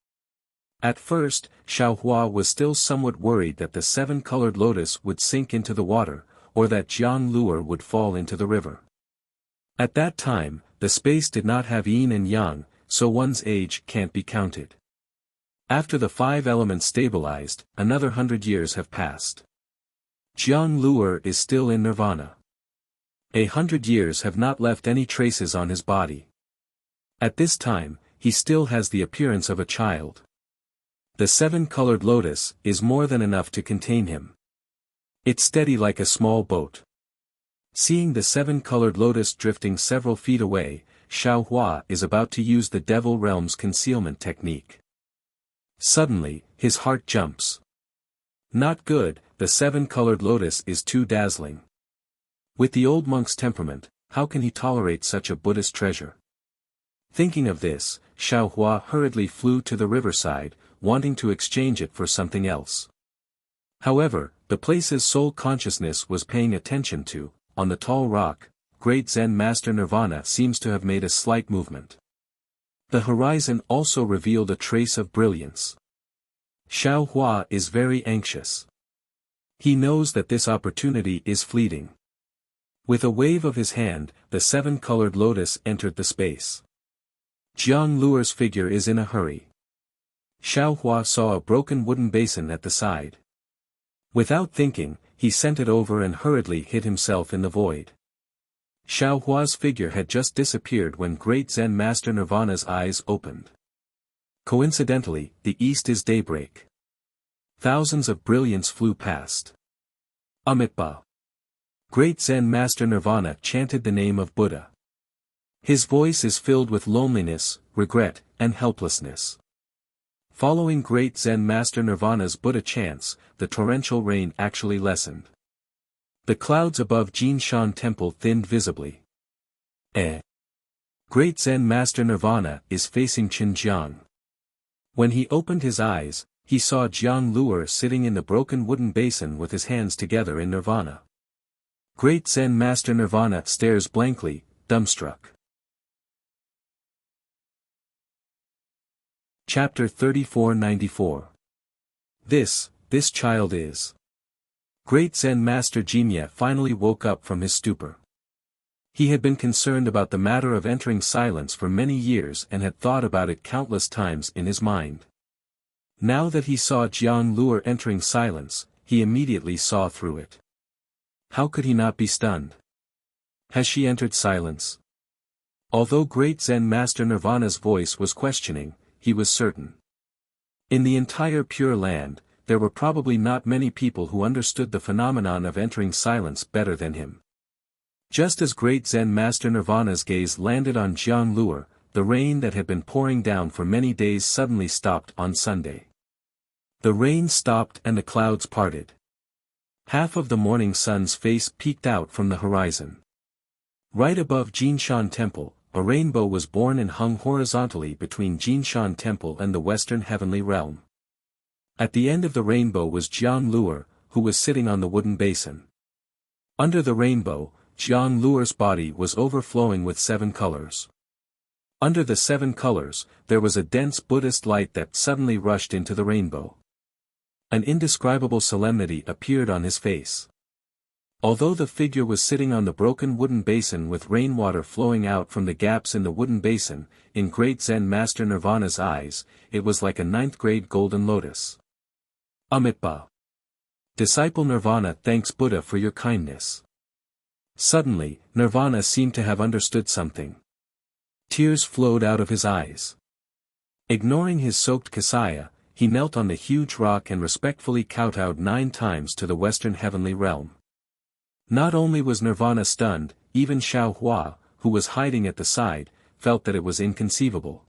S1: At first, Xiaohua was still somewhat worried that the seven-colored lotus would sink into the water, or that Jiang Luer would fall into the river. At that time, the space did not have yin and yang, so one's age can't be counted. After the five elements stabilized, another 100 years have passed. Jiang Luer is still in nirvana. 100 years have not left any traces on his body. At this time, he still has the appearance of a child. The seven-colored lotus is more than enough to contain him. It's steady like a small boat. Seeing the seven-colored lotus drifting several feet away, Xiaohua is about to use the Devil Realm's concealment technique. Suddenly, his heart jumps. Not good, the seven-colored lotus is too dazzling. With the old monk's temperament, how can he tolerate such a Buddhist treasure? Thinking of this, Xiaohua hurriedly flew to the riverside, wanting to exchange it for something else. However, the place's sole consciousness was paying attention to, on the tall rock, Great Zen Master Nirvana seems to have made a slight movement. The horizon also revealed a trace of brilliance. Xiaohua is very anxious. He knows that this opportunity is fleeting. With a wave of his hand, the seven-colored lotus entered the space. Jiang Luer's figure is in a hurry. Xiaohua saw a broken wooden basin at the side. Without thinking, he sent it over and hurriedly hid himself in the void. Xiaohua's figure had just disappeared when Great Zen Master Nirvana's eyes opened. Coincidentally, the east is daybreak. Thousands of brilliance flew past. Amitabha. Great Zen Master Nirvana chanted the name of Buddha. His voice is filled with loneliness, regret, and helplessness. Following Great Zen Master Nirvana's Buddha chants, the torrential rain actually lessened. The clouds above Jinshan Temple thinned visibly. Great Zen Master Nirvana is facing Xinjiang. When he opened his eyes, he saw Jiang Luer sitting in the broken wooden basin with his hands together in nirvana. Great Zen Master Nirvana stares blankly, dumbstruck. Chapter 3494. This child is. Great Zen Master Jinya finally woke up from his stupor. He had been concerned about the matter of entering silence for many years and had thought about it countless times in his mind. Now that he saw Jiang Luer entering silence, he immediately saw through it. How could he not be stunned? Has she entered silence? Although Great Zen Master Nirvana's voice was questioning, he was certain. In the entire Pure Land, there were probably not many people who understood the phenomenon of entering silence better than him. Just as Great Zen Master Nirvana's gaze landed on Jiang Luer, the rain that had been pouring down for many days suddenly stopped on Sunday. The rain stopped and the clouds parted. Half of the morning sun's face peeked out from the horizon. Right above Jinshan Temple, a rainbow was born and hung horizontally between Jinshan Temple and the western heavenly realm. At the end of the rainbow was Jiang Luer, who was sitting on the wooden basin. Under the rainbow, Jiang Luer's body was overflowing with 7 colors. Under the 7 colors, there was a dense Buddhist light that suddenly rushed into the rainbow. An indescribable solemnity appeared on his face. Although the figure was sitting on the broken wooden basin with rainwater flowing out from the gaps in the wooden basin, in great Zen Master Nirvana's eyes, it was like a ninth-grade golden lotus. Amitabha. Disciple Nirvana thanks Buddha for your kindness. Suddenly, Nirvana seemed to have understood something. Tears flowed out of his eyes. Ignoring his soaked kasaya, he knelt on the huge rock and respectfully kowtowed 9 times to the western heavenly realm. Not only was Nirvana stunned, even Xiao Hua, who was hiding at the side, felt that it was inconceivable.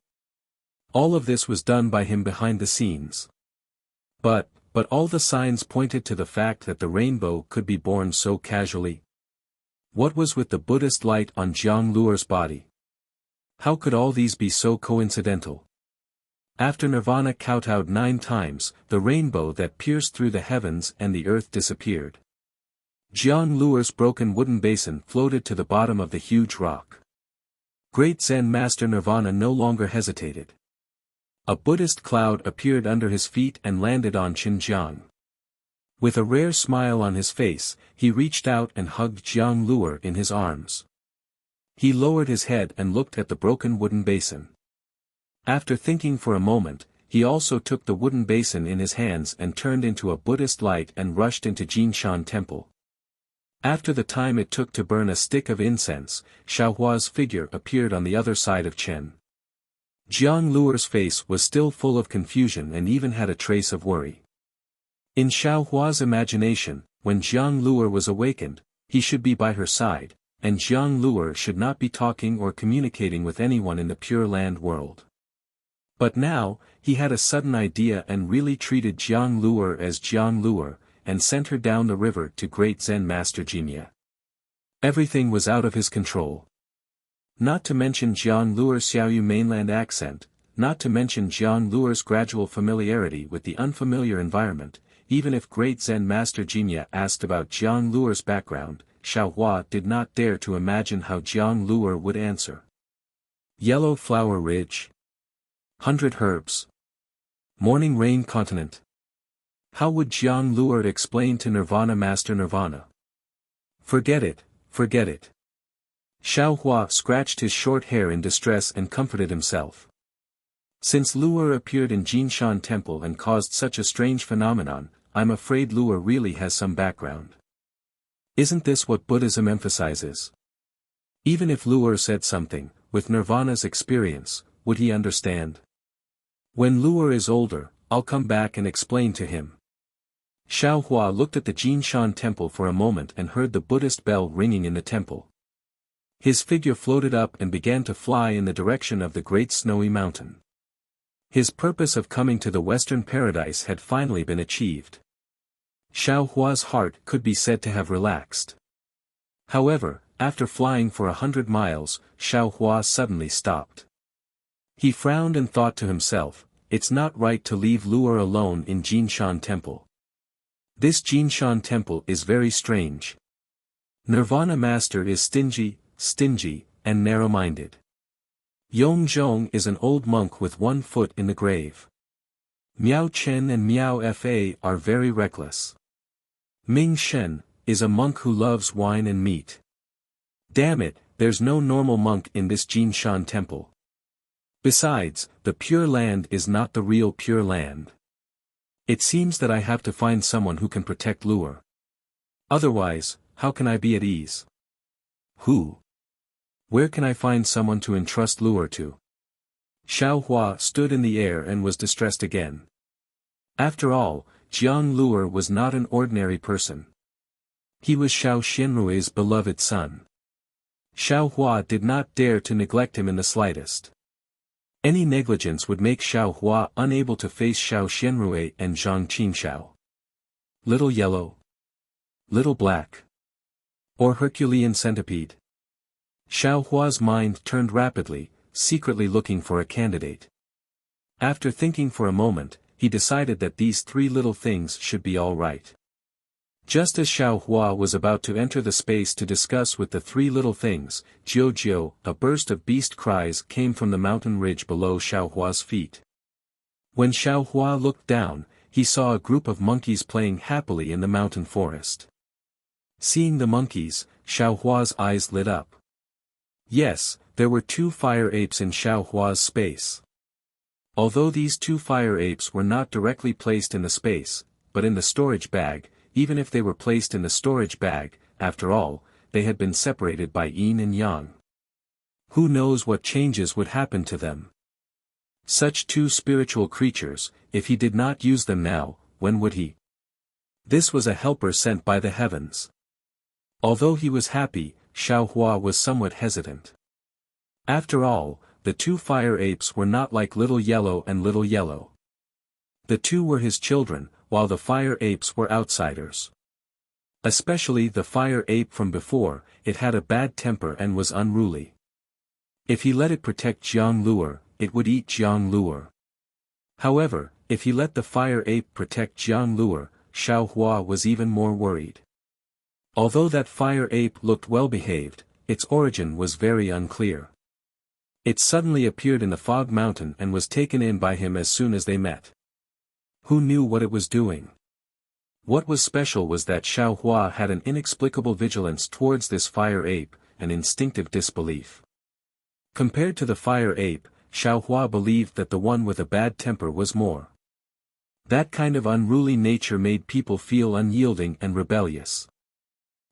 S1: All of this was done by him behind the scenes. But all the signs pointed to the fact that the rainbow could be born so casually. What was with the Buddhist light on Jiang Luer's body? How could all these be so coincidental? After Nirvana kowtowed 9 times, the rainbow that pierced through the heavens and the earth disappeared. Jiang Luer's broken wooden basin floated to the bottom of the huge rock. Great Zen Master Nirvana no longer hesitated. A Buddhist cloud appeared under his feet and landed on Xinjiang. With a rare smile on his face, he reached out and hugged Jiang Luer in his arms. He lowered his head and looked at the broken wooden basin. After thinking for a moment, he also took the wooden basin in his hands and turned into a Buddhist light and rushed into Jinshan Temple. After the time it took to burn a stick of incense, Xiaohua's figure appeared on the other side of Chen. Jiang Luer's face was still full of confusion and even had a trace of worry. In Xiaohua's imagination, when Jiang Luer was awakened, he should be by her side, and Jiang Luer should not be talking or communicating with anyone in the Pure Land world. But now, he had a sudden idea and really treated Jiang Luer as Jiang Luer, and sent her down the river to great Zen Master Jinya. Everything was out of his control. Not to mention Jiang Luer's Xiaoyu mainland accent, not to mention Jiang Luer's gradual familiarity with the unfamiliar environment, even if great Zen Master Jinya asked about Jiang Luer's background, Xiaohua did not dare to imagine how Jiang Luer would answer. Yellow Flower Ridge. 100 Herbs. Morning Rain Continent. How would Jiang Luer explain to Nirvana Master Nirvana? Forget it, forget it. Xiaohua scratched his short hair in distress and comforted himself. Since Luer appeared in Jinshan Temple and caused such a strange phenomenon, I'm afraid Luer really has some background. Isn't this what Buddhism emphasizes? Even if Luer said something, with Nirvana's experience, would he understand? When Luer is older, I'll come back and explain to him. Xiaohua looked at the Jinshan Temple for a moment and heard the Buddhist bell ringing in the temple. His figure floated up and began to fly in the direction of the great snowy mountain. His purpose of coming to the Western Paradise had finally been achieved. Xiaohua's heart could be said to have relaxed. However, after flying for 100 miles, Xiaohua suddenly stopped. He frowned and thought to himself, it's not right to leave Luer alone in Jinshan Temple. This Jinshan Temple is very strange. Nirvana Master is stingy, and narrow-minded. Yongzhong is an old monk with 1 foot in the grave. Miao Chen and Miao Fa are very reckless. Ming Shen is a monk who loves wine and meat. Damn it, there's no normal monk in this Jinshan Temple. Besides, the Pure Land is not the real Pure Land. It seems that I have to find someone who can protect Luer. Otherwise, how can I be at ease? Who? Where can I find someone to entrust Luer to? Xiaohua stood in the air and was distressed again. After all, Jiang Luer was not an ordinary person. He was Xiao Xianrui's beloved son. Xiaohua did not dare to neglect him in the slightest. Any negligence would make Xiaohua unable to face Xiao Xianrui and Zhang Qinxiao. Little Yellow. Little Black. Or Herculean Centipede. Xiaohua's mind turned rapidly, secretly looking for a candidate. After thinking for a moment, he decided that these 3 little things should be all right. Just as Xiaohua was about to enter the space to discuss with the 3 little things, Jiu, a burst of beast cries came from the mountain ridge below Xiaohua's feet. When Xiaohua looked down, he saw a group of monkeys playing happily in the mountain forest. Seeing the monkeys, Xiaohua's eyes lit up. Yes, there were 2 fire apes in Xiaohua's space. Although these 2 fire apes were not directly placed in the space, but in the storage bag, even if they were placed in the storage bag, after all, they had been separated by yin and yang. Who knows what changes would happen to them? Such 2 spiritual creatures, if he did not use them now, when would he? This was a helper sent by the heavens. Although he was happy, Xiaohua was somewhat hesitant. After all, the 2 fire apes were not like Little Yellow and Little Yellow. The 2 were his children, while the fire apes were outsiders. Especially the fire ape from before, it had a bad temper and was unruly. If he let it protect Jiang Luer, it would eat Jiang Luer. However, if he let the fire ape protect Jiang Luer, Xiaohua was even more worried. Although that fire ape looked well behaved, its origin was very unclear. It suddenly appeared in the fog mountain and was taken in by him as soon as they met. Who knew what it was doing? What was special was that Xiaohua had an inexplicable vigilance towards this fire ape, an instinctive disbelief. Compared to the fire ape, Xiaohua believed that the one with a bad temper was more. That kind of unruly nature made people feel unyielding and rebellious.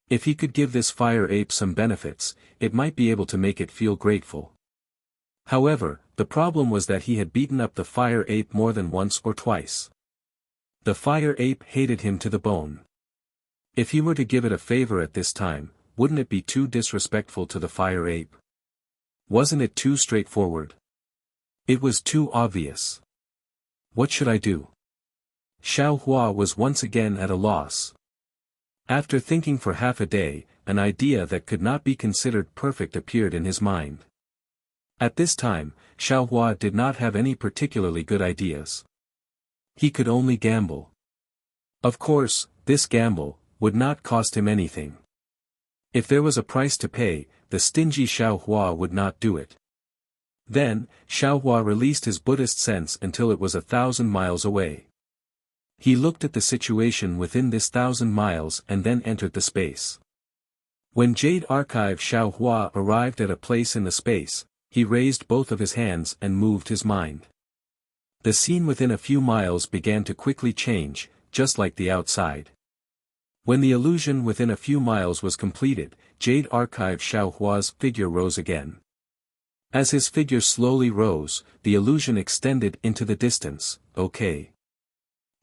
S1: If he could give this fire ape some benefits, it might be able to make it feel grateful. However, the problem was that he had beaten up the fire ape more than once or twice. The fire ape hated him to the bone. If he were to give it a favor at this time, wouldn't it be too disrespectful to the fire ape? Wasn't it too straightforward? It was too obvious. What should I do? Xiaohua was once again at a loss. After thinking for half a day, an idea that could not be considered perfect appeared in his mind. At this time, Xiaohua did not have any particularly good ideas. He could only gamble. Of course, this gamble would not cost him anything. If there was a price to pay, the stingy Xiaohua would not do it. Then, Xiaohua released his Buddhist sense until it was 1,000 miles away. He looked at the situation within this 1,000 miles and then entered the space. When Jade Archive Xiaohua arrived at a place in the space, he raised both of his hands and moved his mind. The scene within a few miles began to quickly change, just like the outside. When the illusion within a few miles was completed, Jade Archive Xiaohua's figure rose again. As his figure slowly rose, the illusion extended into the distance. Okay.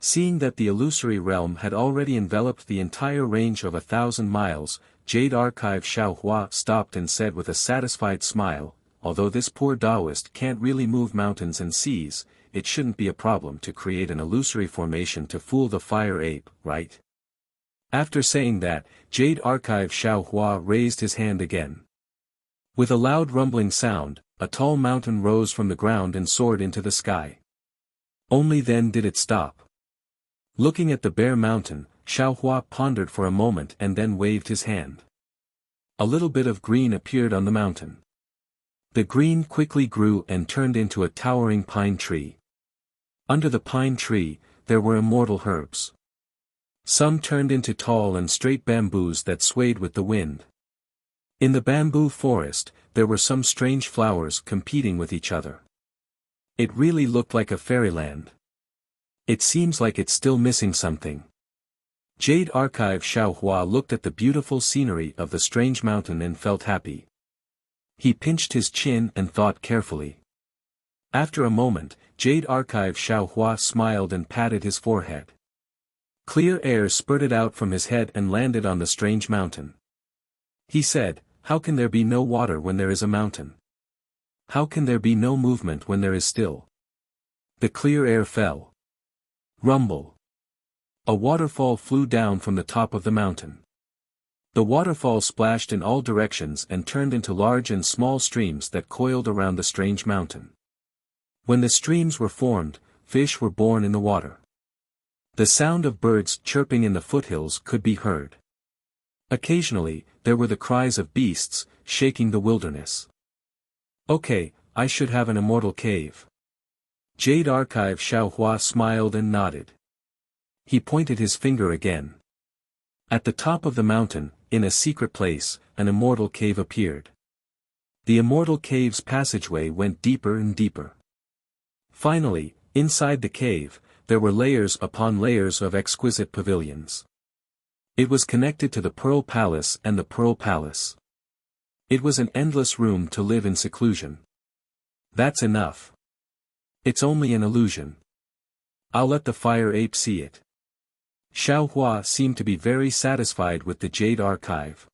S1: Seeing that the illusory realm had already enveloped the entire range of 1,000 miles, Jade Archive Xiaohua stopped and said with a satisfied smile, although this poor Taoist can't really move mountains and seas, it shouldn't be a problem to create an illusory formation to fool the fire ape, right? After saying that, Jade Archive Xiaohua raised his hand again. With a loud rumbling sound, a tall mountain rose from the ground and soared into the sky. Only then did it stop. Looking at the bare mountain, Xiaohua pondered for a moment and then waved his hand. A little bit of green appeared on the mountain. The green quickly grew and turned into a towering pine tree. Under the pine tree, there were immortal herbs. Some turned into tall and straight bamboos that swayed with the wind. In the bamboo forest, there were some strange flowers competing with each other. It really looked like a fairyland. It seems like it's still missing something. Jade Archive Xiaohua looked at the beautiful scenery of the strange mountain and felt happy. He pinched his chin and thought carefully. After a moment, Jade Archive Xiaohua smiled and patted his forehead. Clear air spurted out from his head and landed on the strange mountain. He said, "How can there be no water when there is a mountain? How can there be no movement when there is still?" The clear air fell. Rumble. A waterfall flew down from the top of the mountain. The waterfall splashed in all directions and turned into large and small streams that coiled around the strange mountain. When the streams were formed, fish were born in the water. The sound of birds chirping in the foothills could be heard. Occasionally, there were the cries of beasts, shaking the wilderness. Okay, I should have an immortal cave. Jade Archive Xiaohua smiled and nodded. He pointed his finger again. At the top of the mountain, in a secret place, an immortal cave appeared. The immortal cave's passageway went deeper and deeper. Finally, inside the cave, there were layers upon layers of exquisite pavilions. It was connected to the Pearl Palace and the Pearl Palace. It was an endless room to live in seclusion. That's enough. It's only an illusion. I'll let the fire ape see it. Xiao Hua seemed to be very satisfied with the jade archive.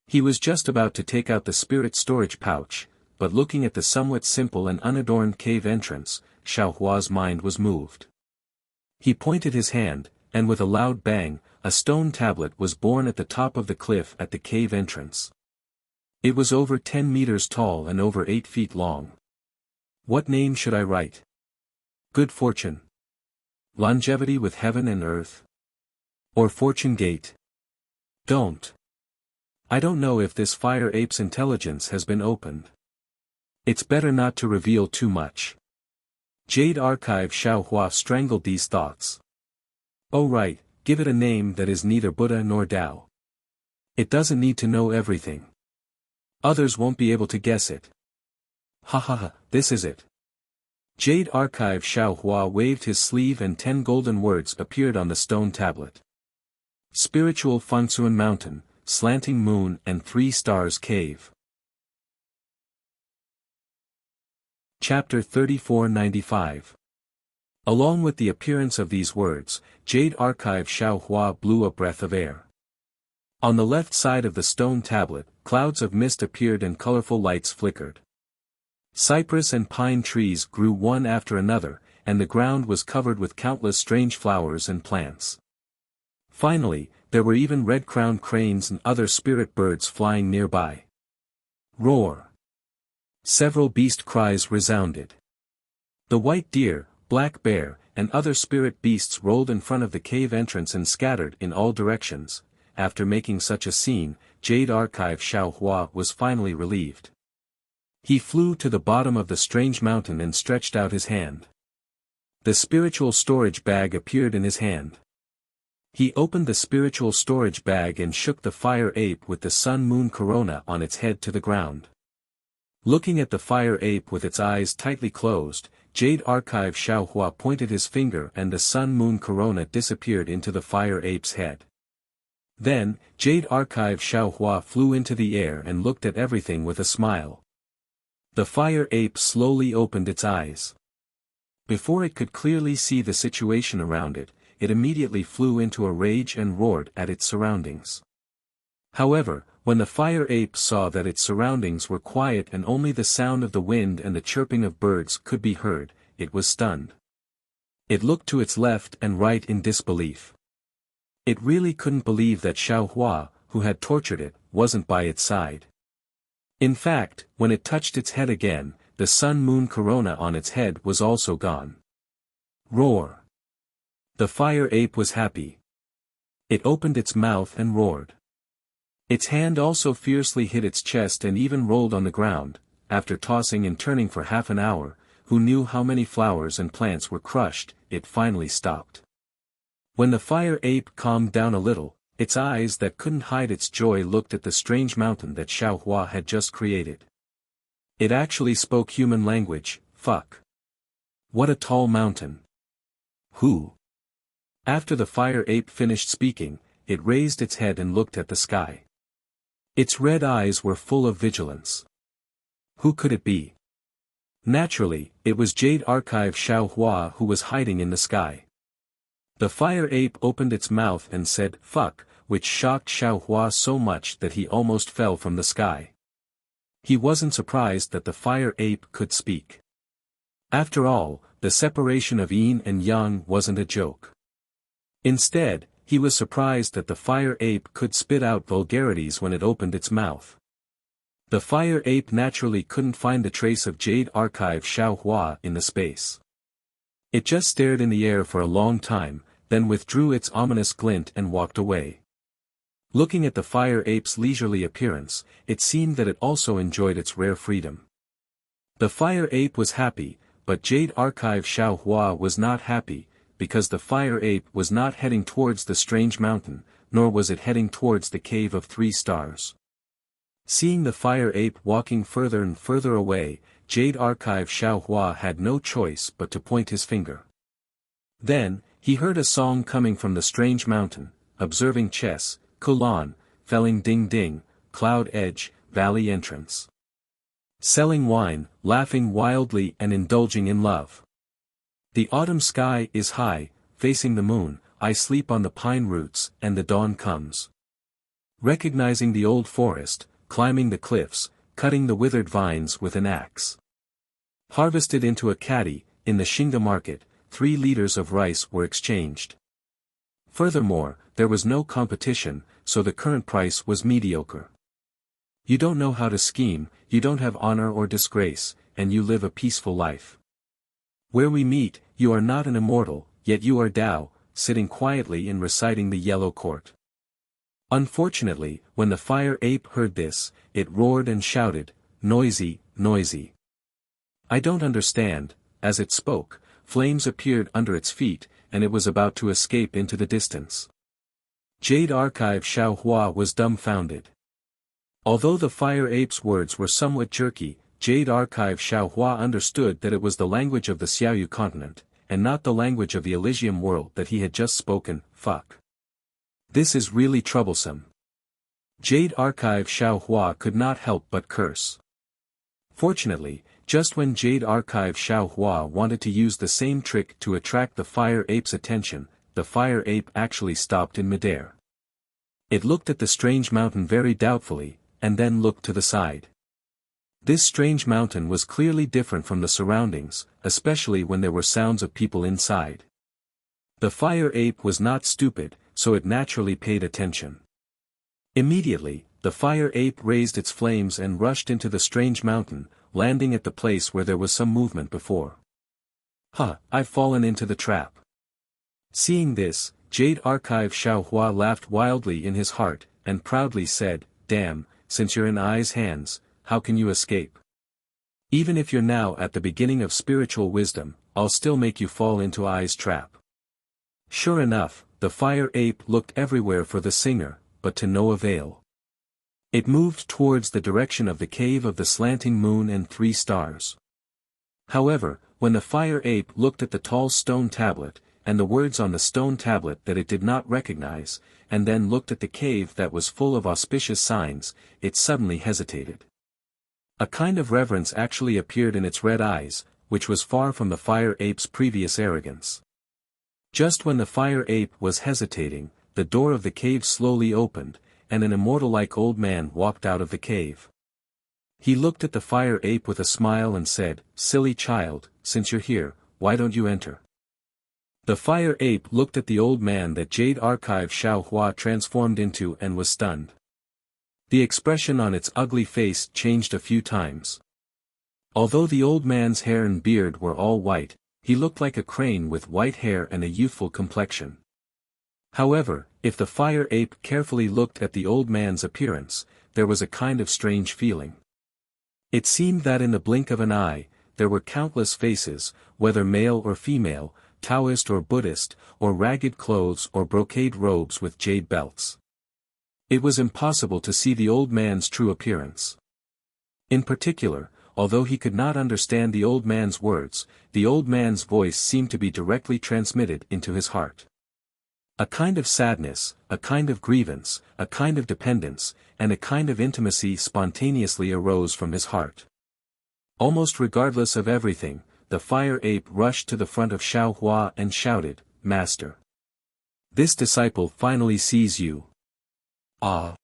S1: He was just about to take out the spirit storage pouch, but looking at the somewhat simple and unadorned cave entrance, Xiao Hua's mind was moved. He pointed his hand, and with a loud bang, a stone tablet was born at the top of the cliff at the cave entrance. It was over 10 meters tall and over 8 feet long. What name should I write? Good fortune? Longevity with heaven and earth? Or fortune gate? Don't. I don't know if this fire ape's intelligence has been opened. It's better not to reveal too much. Jade Archive. Xiao Hua strangled these thoughts. Oh right, give it a name that is neither Buddha nor Tao. It doesn't need to know everything. Others won't be able to guess it. Ha ha ha, this is it. Jade Archive. Xiao Hua waved his sleeve and 10 golden words appeared on the stone tablet. Spiritual Fengsuan Mountain, Slanting Moon and 3 Stars Cave. Chapter 3495. Along with the appearance of these words, Jade Archive. Xiao Hua blew a breath of air. On the left side of the stone tablet, clouds of mist appeared and colorful lights flickered. Cypress and pine trees grew one after another, and the ground was covered with countless strange flowers and plants. Finally, there were even red-crowned cranes and other spirit birds flying nearby. Roar! Several beast cries resounded. The white deer, black bear, and other spirit beasts rolled in front of the cave entrance and scattered in all directions. After making such a scene, Jade Archive. Xiao Hua was finally relieved. He flew to the bottom of the strange mountain and stretched out his hand. The spiritual storage bag appeared in his hand. He opened the spiritual storage bag and shook the fire ape with the sun-moon corona on its head to the ground. Looking at the fire ape with its eyes tightly closed, Jade Archive. Xiao Hua pointed his finger and the sun-moon corona disappeared into the fire ape's head. Then, Jade Archive. Xiao Hua flew into the air and looked at everything with a smile. The fire ape slowly opened its eyes. Before it could clearly see the situation around it, it immediately flew into a rage and roared at its surroundings. However, when the fire ape saw that its surroundings were quiet and only the sound of the wind and the chirping of birds could be heard, it was stunned. It looked to its left and right in disbelief. It really couldn't believe that Xiao Hua, who had tortured it, wasn't by its side. In fact, when it touched its head again, the sun-moon corona on its head was also gone. Roar! The fire ape was happy. It opened its mouth and roared. Its hand also fiercely hit its chest and even rolled on the ground. After tossing and turning for half an hour, who knew how many flowers and plants were crushed, it finally stopped. When the fire ape calmed down a little, its eyes that couldn't hide its joy looked at the strange mountain that Xiao Hua had just created. It actually spoke human language. Fuck. What a tall mountain. Who? After the fire ape finished speaking, it raised its head and looked at the sky. Its red eyes were full of vigilance. Who could it be? Naturally, it was Jade Archive. Xiao Hua who was hiding in the sky. The fire ape opened its mouth and said, fuck, which shocked Xiao Hua so much that he almost fell from the sky. He wasn't surprised that the fire ape could speak. After all, the separation of yin and yang wasn't a joke. Instead, he was surprised that the fire ape could spit out vulgarities when it opened its mouth. The fire ape naturally couldn't find a trace of Jade Archive. Xiao Hua in the space. It just stared in the air for a long time, then withdrew its ominous glint and walked away. Looking at the fire ape's leisurely appearance, it seemed that it also enjoyed its rare freedom. The fire ape was happy, but Jade Archive. Xiao Hua was not happy, because the fire ape was not heading towards the strange mountain, nor was it heading towards the Cave of 3 Stars. Seeing the fire ape walking further and further away, Jade Archive Xiaohua had no choice but to point his finger. Then, he heard a song coming from the strange mountain, observing chess, Kulan, felling ding ding, cloud edge, valley entrance. Selling wine, laughing wildly and indulging in love. The autumn sky is high, facing the moon, I sleep on the pine roots, and the dawn comes. Recognizing the old forest, climbing the cliffs, cutting the withered vines with an axe. Harvested into a caddy, in the Shinga market, 3 liters of rice were exchanged. Furthermore, there was no competition, so the current price was mediocre. You don't know how to scheme, you don't have honor or disgrace, and you live a peaceful life. Where we meet, you are not an immortal, yet you are Tao, sitting quietly and reciting the yellow court. Unfortunately, when the fire ape heard this, it roared and shouted, "Noisy, noisy." I don't understand. As it spoke, flames appeared under its feet, and it was about to escape into the distance. Jade Archive Xiaohua was dumbfounded. Although the fire ape's words were somewhat jerky, Jade Archive Xiaohua understood that it was the language of the Xiaoyu continent, and not the language of the Elysium world that he had just spoken. Fuck. This is really troublesome. Jade Archive Xiaohua could not help but curse. Fortunately, just when Jade Archive Xiaohua wanted to use the same trick to attract the fire ape's attention, the fire ape actually stopped in midair. It looked at the strange mountain very doubtfully, and then looked to the side. This strange mountain was clearly different from the surroundings, especially when there were sounds of people inside. The fire ape was not stupid, so it naturally paid attention. Immediately, the fire ape raised its flames and rushed into the strange mountain, landing at the place where there was some movement before. I've fallen into the trap. Seeing this, Jade Archive Xiaohua laughed wildly in his heart, and proudly said, "Damn, since you're in Ai's hands, how can you escape? Even if you're now at the beginning of spiritual wisdom, I'll still make you fall into Ai's trap." Sure enough, the fire ape looked everywhere for the singer, but to no avail. It moved towards the direction of the Cave of the Slanting Moon and 3 Stars. However, when the fire ape looked at the tall stone tablet, and the words on the stone tablet that it did not recognize, and then looked at the cave that was full of auspicious signs, it suddenly hesitated. A kind of reverence actually appeared in its red eyes, which was far from the fire ape's previous arrogance. Just when the fire ape was hesitating, the door of the cave slowly opened, and an immortal-like old man walked out of the cave. He looked at the fire ape with a smile and said, "Silly child, since you're here, why don't you enter?" The fire ape looked at the old man that Jade Archive Xiaohua transformed into and was stunned. The expression on its ugly face changed a few times. Although the old man's hair and beard were all white, he looked like a crane with white hair and a youthful complexion. However, if the fire ape carefully looked at the old man's appearance, there was a kind of strange feeling. It seemed that in the blink of an eye, there were countless faces, whether male or female, Taoist or Buddhist, or ragged clothes or brocade robes with jade belts. It was impossible to see the old man's true appearance. In particular, although he could not understand the old man's words, the old man's voice seemed to be directly transmitted into his heart. A kind of sadness, a kind of grievance, a kind of dependence, and a kind of intimacy spontaneously arose from his heart. Almost regardless of everything, the fire ape rushed to the front of Xiaohua and shouted, "Master! This disciple finally sees you." Ah!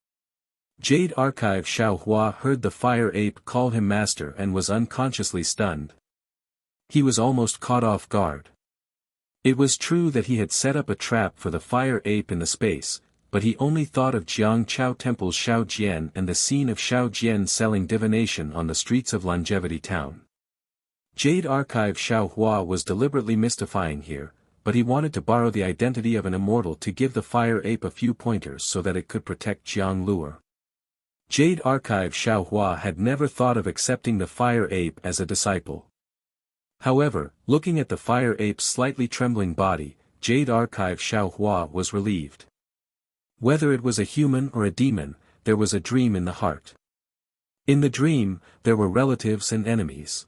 S1: Jade Archive Xiaohua heard the fire ape call him master and was unconsciously stunned. He was almost caught off guard. It was true that he had set up a trap for the fire ape in the space, but he only thought of Jiang Chao Temple's Xiao Jian and the scene of Xiao Jian selling divination on the streets of Longevity Town. Jade Archive Xiaohua was deliberately mystifying here, but he wanted to borrow the identity of an immortal to give the fire ape a few pointers so that it could protect Jiang Luo. Jade Archive Xiaohua had never thought of accepting the fire ape as a disciple. However, looking at the fire ape's slightly trembling body, Jade Archive Xiaohua was relieved. Whether it was a human or a demon, there was a dream in the heart. In the dream, there were relatives and enemies.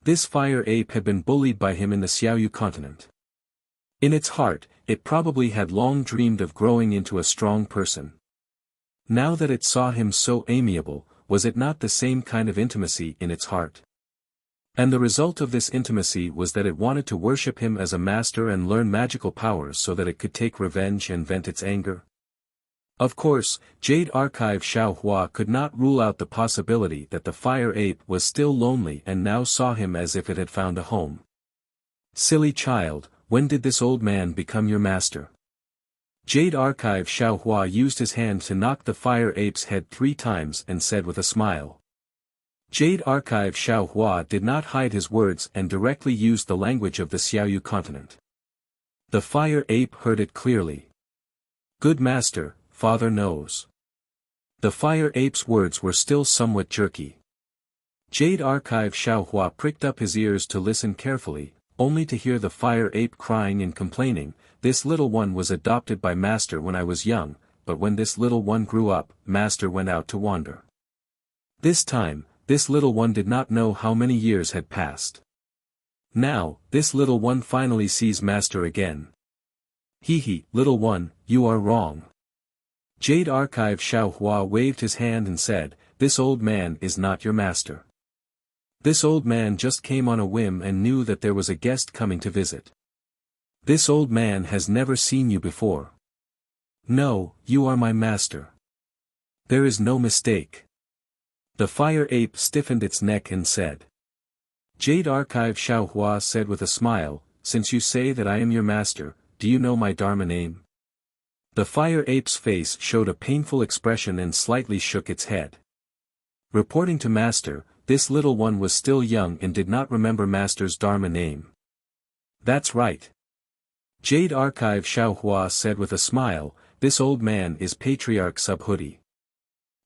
S1: This fire ape had been bullied by him in the Xiaoyu continent. In its heart, it probably had long dreamed of growing into a strong person. Now that it saw him so amiable, was it not the same kind of intimacy in its heart? And the result of this intimacy was that it wanted to worship him as a master and learn magical powers so that it could take revenge and vent its anger. Of course, Jade Archive Xiaohua could not rule out the possibility that the fire ape was still lonely and now saw him as if it had found a home. Silly child, when did this old man become your master? Jade Archive Xiaohua used his hand to knock the fire ape's head 3 times and said with a smile. Jade Archive Xiaohua did not hide his words and directly used the language of the Xiaoyu continent. The fire ape heard it clearly. Good master, father knows. The fire ape's words were still somewhat jerky. Jade Archive Xiaohua pricked up his ears to listen carefully, only to hear the fire ape crying and complaining, this little one was adopted by master when I was young, but when this little one grew up, master went out to wander. This time, this little one did not know how many years had passed. Now, this little one finally sees master again. Hee, little one, you are wrong. Jade Archive Xiaohua waved his hand and said, this old man is not your master. This old man just came on a whim and knew that there was a guest coming to visit. This old man has never seen you before. No, you are my master. There is no mistake. The fire ape stiffened its neck and said. Jade Archive Xiaohua said with a smile, since you say that I am your master, do you know my Dharma name? The fire ape's face showed a painful expression and slightly shook its head. Reporting to master, this little one was still young and did not remember master's Dharma name. That's right. Jade Archive Xiaohua said with a smile, this old man is Patriarch Subhuti.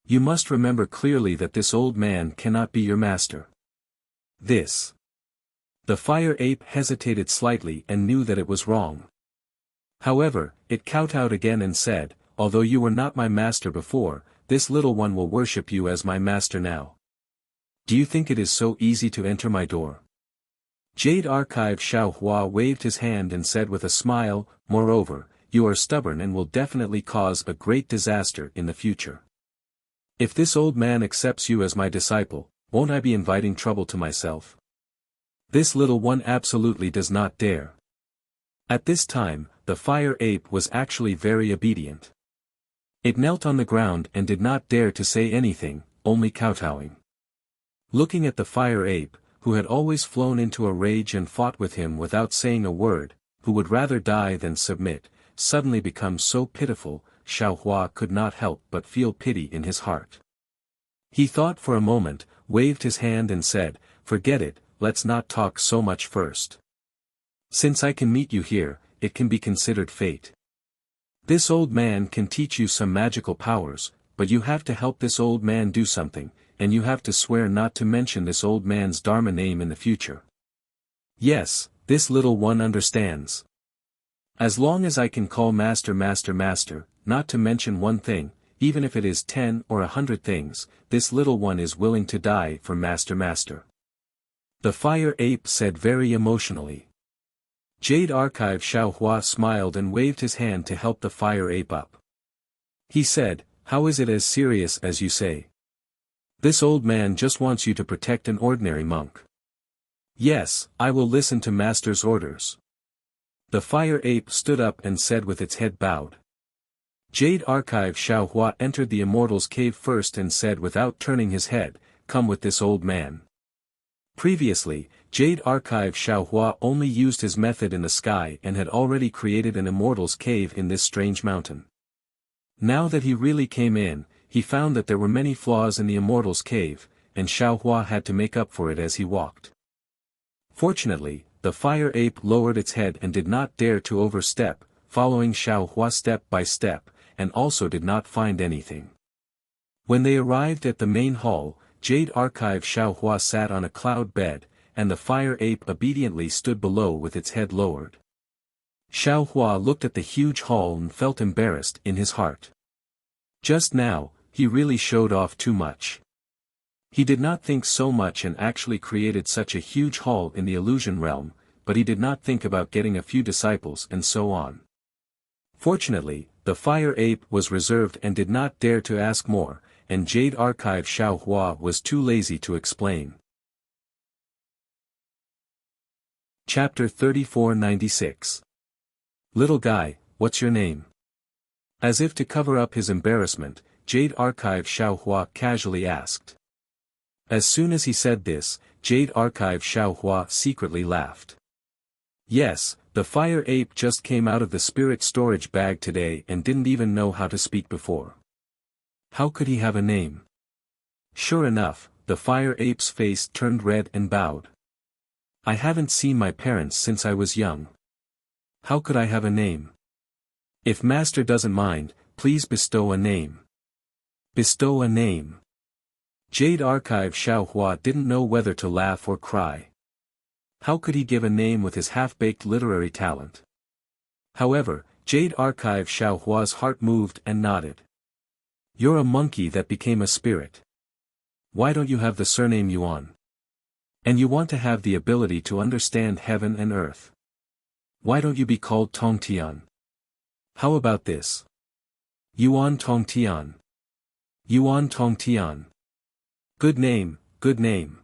S1: You must remember clearly that this old man cannot be your master. This. The fire ape hesitated slightly and knew that it was wrong. However, it kowtowed again and said, although you were not my master before, this little one will worship you as my master now. Do you think it is so easy to enter my door? Jade Archive Xiaohua waved his hand and said with a smile, moreover, you are stubborn and will definitely cause a great disaster in the future. If this old man accepts you as my disciple, won't I be inviting trouble to myself? This little one absolutely does not dare. At this time, the fire ape was actually very obedient. It knelt on the ground and did not dare to say anything, only kowtowing. Looking at the fire ape, who had always flown into a rage and fought with him without saying a word, who would rather die than submit, suddenly become so pitiful, Xiaohua could not help but feel pity in his heart. He thought for a moment, waved his hand and said, forget it, let's not talk so much first. Since I can meet you here, it can be considered fate. This old man can teach you some magical powers, but you have to help this old man do something, and you have to swear not to mention this old man's Dharma name in the future. Yes, this little one understands. As long as I can call master, not to mention one thing, even if it is 10 or 100 things, this little one is willing to die for master. The fire ape said very emotionally. Jade Archive Xiaohua smiled and waved his hand to help the fire ape up. He said, how is it as serious as you say? This old man just wants you to protect an ordinary monk. Yes, I will listen to master's orders. The fire ape stood up and said with its head bowed. Jade Archive Xiaohua entered the immortal's cave first and said without turning his head, come with this old man. Previously, Jade Archive Xiaohua only used his method in the sky and had already created an immortal's cave in this strange mountain. Now that he really came in, he found that there were many flaws in the immortal's cave, and Xiaohua had to make up for it as he walked. Fortunately, the fire ape lowered its head and did not dare to overstep, following Xiaohua step by step, and also did not find anything. When they arrived at the main hall, Jade Archive Xiaohua sat on a cloud bed, and the fire ape obediently stood below with its head lowered. Xiao Hua looked at the huge hall and felt embarrassed in his heart. Just now, he really showed off too much. He did not think so much and actually created such a huge hall in the illusion realm, but he did not think about getting a few disciples and so on. Fortunately, the fire ape was reserved and did not dare to ask more, and Jade Archive Xiao Hua was too lazy to explain. Chapter 3496. Little guy, what's your name? As if to cover up his embarrassment, Jade Archive Xiao Hua casually asked. As soon as he said this, Jade Archive Xiao Hua secretly laughed. Yes, the fire ape just came out of the spirit storage bag today and didn't even know how to speak before. How could he have a name? Sure enough, the fire ape's face turned red and bowed. I haven't seen my parents since I was young. How could I have a name? If Master doesn't mind, please bestow a name. Bestow a name. Jade Archive Xiao Hua didn't know whether to laugh or cry. How could he give a name with his half-baked literary talent? However, Jade Archive Xiao Hua's heart moved and nodded. You're a monkey that became a spirit. Why don't you have the surname Yuan? And you want to have the ability to understand heaven and earth. Why don't you be called Tongtian? How about this? Yuan Tongtian. Yuan Tongtian. Good name, good name.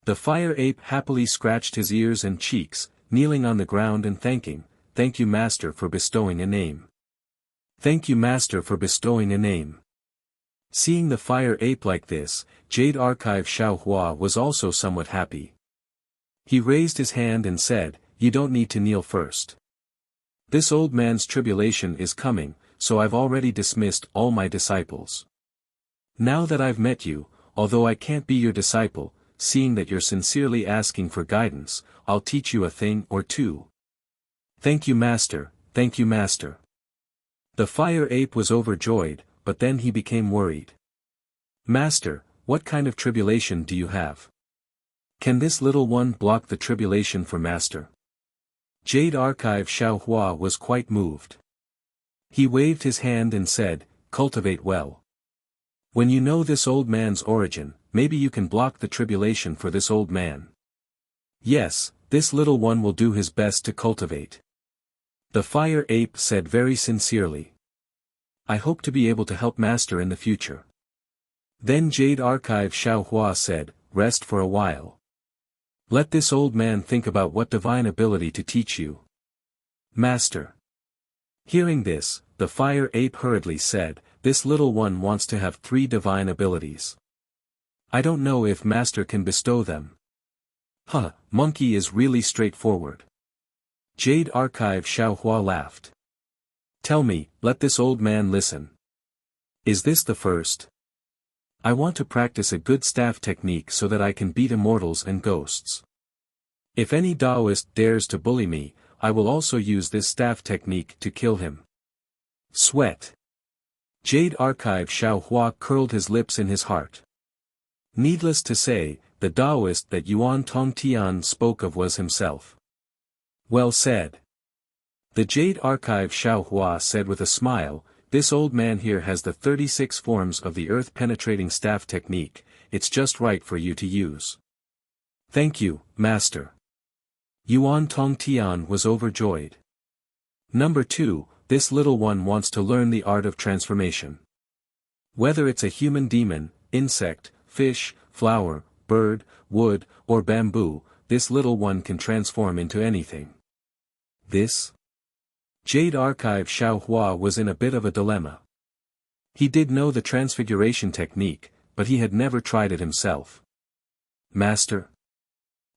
S1: The fire ape happily scratched his ears and cheeks, kneeling on the ground and thank you Master for bestowing a name. Thank you Master for bestowing a name. Seeing the fire ape like this, Jade Archive Xiao Hua was also somewhat happy. He raised his hand and said, You don't need to kneel first. This old man's tribulation is coming, so I've already dismissed all my disciples. Now that I've met you, although I can't be your disciple, seeing that you're sincerely asking for guidance, I'll teach you a thing or two. Thank you Master, thank you Master. The fire ape was overjoyed, but then he became worried. Master, what kind of tribulation do you have? Can this little one block the tribulation for Master? Jade Archive Xiao Hua was quite moved. He waved his hand and said, Cultivate well. When you know this old man's origin, maybe you can block the tribulation for this old man. Yes, this little one will do his best to cultivate. The fire ape said very sincerely. I hope to be able to help Master in the future. Then Jade Archive Xiao Hua said, Rest for a while. Let this old man think about what divine ability to teach you. Master. Hearing this, the fire ape hurriedly said, This little one wants to have 3 divine abilities. I don't know if Master can bestow them. Monkey is really straightforward. Jade Archive Xiao Hua laughed. Tell me, let this old man listen. Is this the first? I want to practice a good staff technique so that I can beat immortals and ghosts. If any Taoist dares to bully me, I will also use this staff technique to kill him. Sweat. Jade Archive Xiao Hua curled his lips in his heart. Needless to say, the Taoist that Yuan Tongtian spoke of was himself. Well said. The Jade Archive Xiao Hua said with a smile, This old man here has the 36 forms of the earth-penetrating staff technique, it's just right for you to use. Thank you, Master. Yuan Tongtian was overjoyed. Number 2, this little one wants to learn the art of transformation. Whether it's a human demon, insect, fish, flower, bird, wood, or bamboo, this little one can transform into anything. This? Jade Archive Xiao Hua was in a bit of a dilemma. He did know the transfiguration technique, but he had never tried it himself. Master?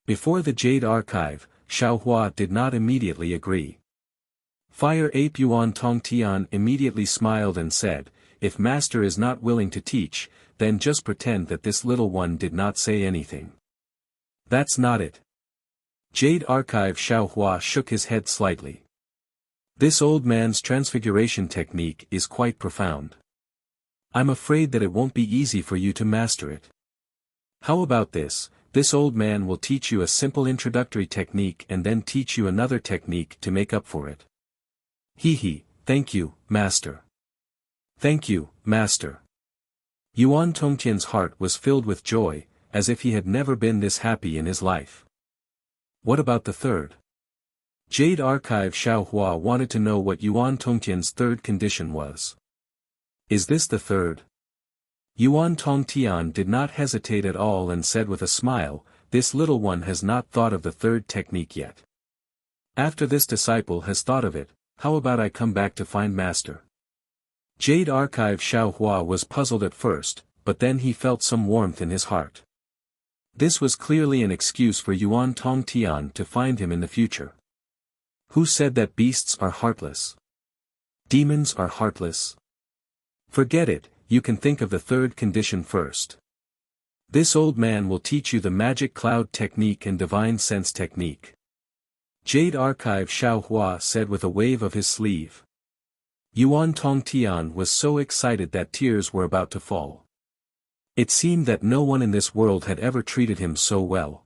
S1: Before the Jade Archive, Xiao Hua did not immediately agree. Fire Ape Yuan Tongtian immediately smiled and said, If Master is not willing to teach, then just pretend that this little one did not say anything. That's not it. Jade Archive Xiao Hua shook his head slightly. This old man's transfiguration technique is quite profound. I'm afraid that it won't be easy for you to master it. How about this, this old man will teach you a simple introductory technique and then teach you another technique to make up for it. Thank you, master. Thank you, master. Yuan Tongtian's heart was filled with joy, as if he had never been this happy in his life. What about the third? Jade Archive Xiaohua wanted to know what Yuan Tongtian's third condition was. Is this the third? Yuan Tongtian did not hesitate at all and said with a smile, this little one has not thought of the third technique yet. After this disciple has thought of it, how about I come back to find master? Jade Archive Xiaohua was puzzled at first, but then he felt some warmth in his heart. This was clearly an excuse for Yuan Tongtian to find him in the future. Who said that beasts are heartless? Demons are heartless? Forget it, you can think of the third condition first. This old man will teach you the magic cloud technique and divine sense technique. Jade Archive Xiaohua said with a wave of his sleeve. Yuan Tongtian was so excited that tears were about to fall. It seemed that no one in this world had ever treated him so well.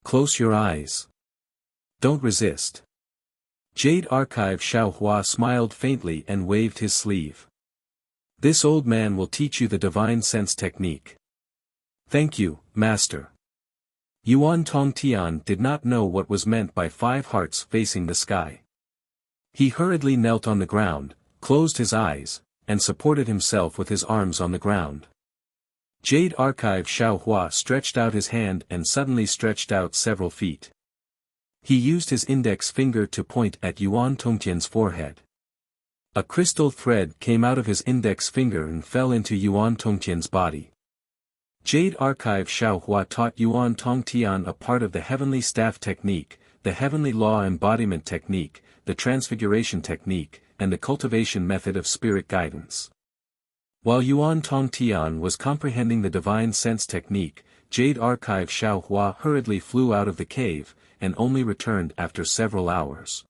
S1: Close your eyes. Don't resist. Jade Archive Xiaohua smiled faintly and waved his sleeve. This old man will teach you the divine sense technique. Thank you, master. Yuan Tongtian did not know what was meant by 5 hearts facing the sky. He hurriedly knelt on the ground, closed his eyes, and supported himself with his arms on the ground. Jade Archive Xiaohua stretched out his hand and suddenly stretched out several feet. He used his index finger to point at Yuan Tongtian's forehead. A crystal thread came out of his index finger and fell into Yuan Tongtian's body. Jade Archive Xiaohua taught Yuan Tongtian a part of the Heavenly Staff Technique, the Heavenly Law Embodiment Technique, the Transfiguration Technique, and the Cultivation Method of Spirit Guidance. While Yuan Tongtian was comprehending the Divine Sense Technique, Jade Archive Xiaohua hurriedly flew out of the cave, and only returned after several hours.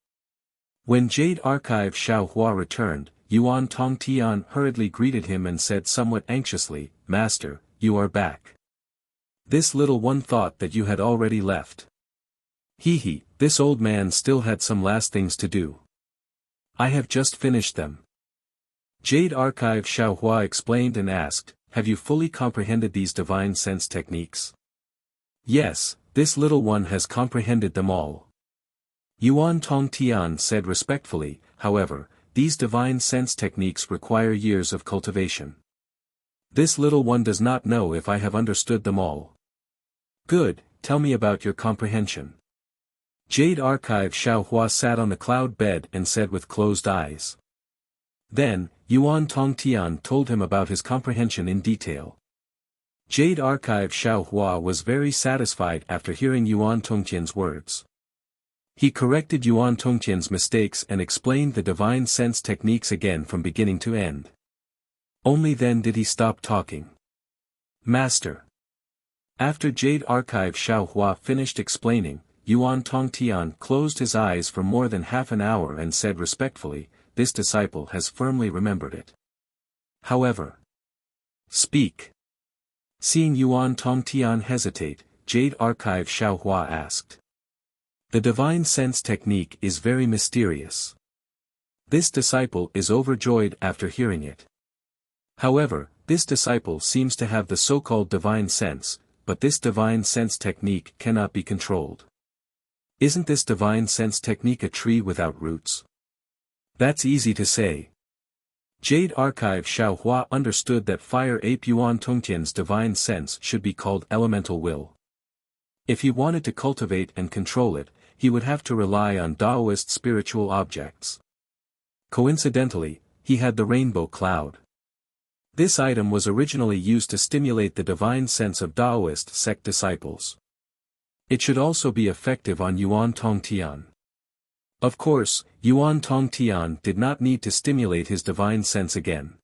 S1: When Jade Archive Xiaohua returned, Yuan Tongtian hurriedly greeted him and said somewhat anxiously, Master, you are back. This little one thought that you had already left. This old man still had some last things to do. I have just finished them. Jade Archive Xiaohua explained and asked, have you fully comprehended these divine sense techniques? Yes, this little one has comprehended them all. Yuan Tongtian said respectfully, however, these divine sense techniques require years of cultivation. This little one does not know if I have understood them all. Good, tell me about your comprehension. Jade Archive Xiaohua sat on the cloud bed and said with closed eyes. Then, Yuan Tongtian told him about his comprehension in detail. Jade Archive Xiaohua was very satisfied after hearing Yuan Tongtian's words. He corrected Yuan Tongtian's mistakes and explained the divine sense techniques again from beginning to end. Only then did he stop talking. Master. After Jade Archive Xiaohua finished explaining, Yuan Tongtian closed his eyes for more than half an hour and said respectfully, this disciple has firmly remembered it. However. Speak. Seeing Yuan Tongtian hesitate, Jade Archive Xiaohua asked. The divine sense technique is very mysterious. This disciple is overjoyed after hearing it. However, this disciple seems to have the so-called divine sense, but this divine sense technique cannot be controlled. Isn't this divine sense technique a tree without roots? That's easy to say. Jade Archive Xiaohua understood that Fire Ape Yuan Tongtian's divine sense should be called elemental will. If he wanted to cultivate and control it, he would have to rely on Taoist spiritual objects. Coincidentally, he had the rainbow cloud. This item was originally used to stimulate the divine sense of Taoist sect disciples. It should also be effective on Yuan Tongtian. Of course, Yuan Tongtian did not need to stimulate his divine sense again.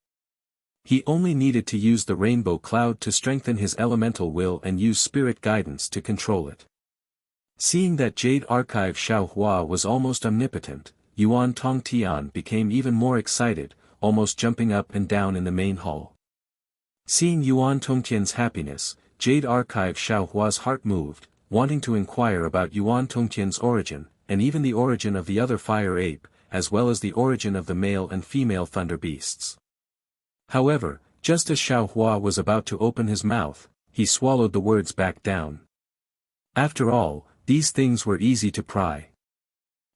S1: He only needed to use the rainbow cloud to strengthen his elemental will and use spirit guidance to control it. Seeing that Jade Archive Xiaohua was almost omnipotent, Yuan Tongtian became even more excited, almost jumping up and down in the main hall. Seeing Yuan Tongtian's happiness, Jade Archive Xiaohua's heart moved, wanting to inquire about Yuan Tongtian's origin, and even the origin of the other fire ape, as well as the origin of the male and female thunder beasts. However, just as Xiaohua was about to open his mouth, he swallowed the words back down. After all, these things were easy to pry.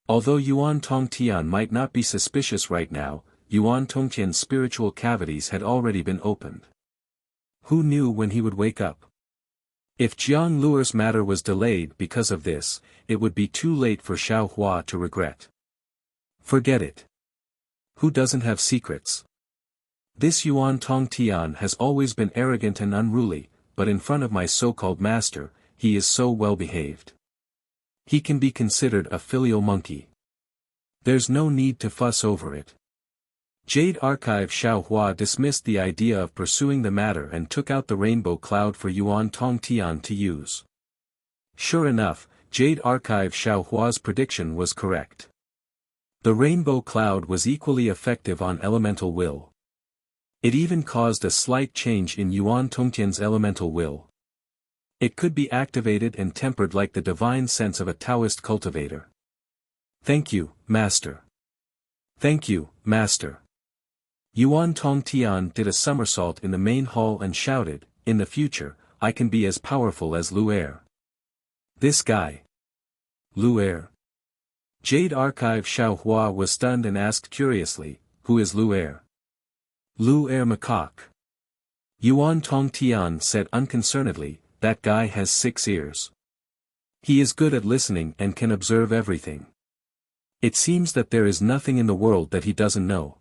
S1: Although Yuan Tongtian might not be suspicious right now, Yuan Tongtian's spiritual cavities had already been opened. Who knew when he would wake up? If Jiang Luer's matter was delayed because of this, it would be too late for Xiaohua to regret. Forget it. Who doesn't have secrets? This Yuan Tongtian has always been arrogant and unruly, but in front of my so-called master, he is so well behaved. He can be considered a filial monkey. There's no need to fuss over it. Jade Archive Xiaohua dismissed the idea of pursuing the matter and took out the rainbow cloud for Yuan Tongtian to use. Sure enough, Jade Archive Xiaohua's prediction was correct. The rainbow cloud was equally effective on elemental will. It even caused a slight change in Yuan Tongtian's elemental will. It could be activated and tempered like the divine sense of a Taoist cultivator. Thank you, Master. Thank you, Master. Yuan Tongtian did a somersault in the main hall and shouted, in the future, I can be as powerful as Luer. This guy. Luer. Jade Archive Xiaohua was stunned and asked curiously, who is Luer? Luer macaque. Yuan Tongtian said unconcernedly, that guy has 6 ears. He is good at listening and can observe everything. It seems that there is nothing in the world that he doesn't know.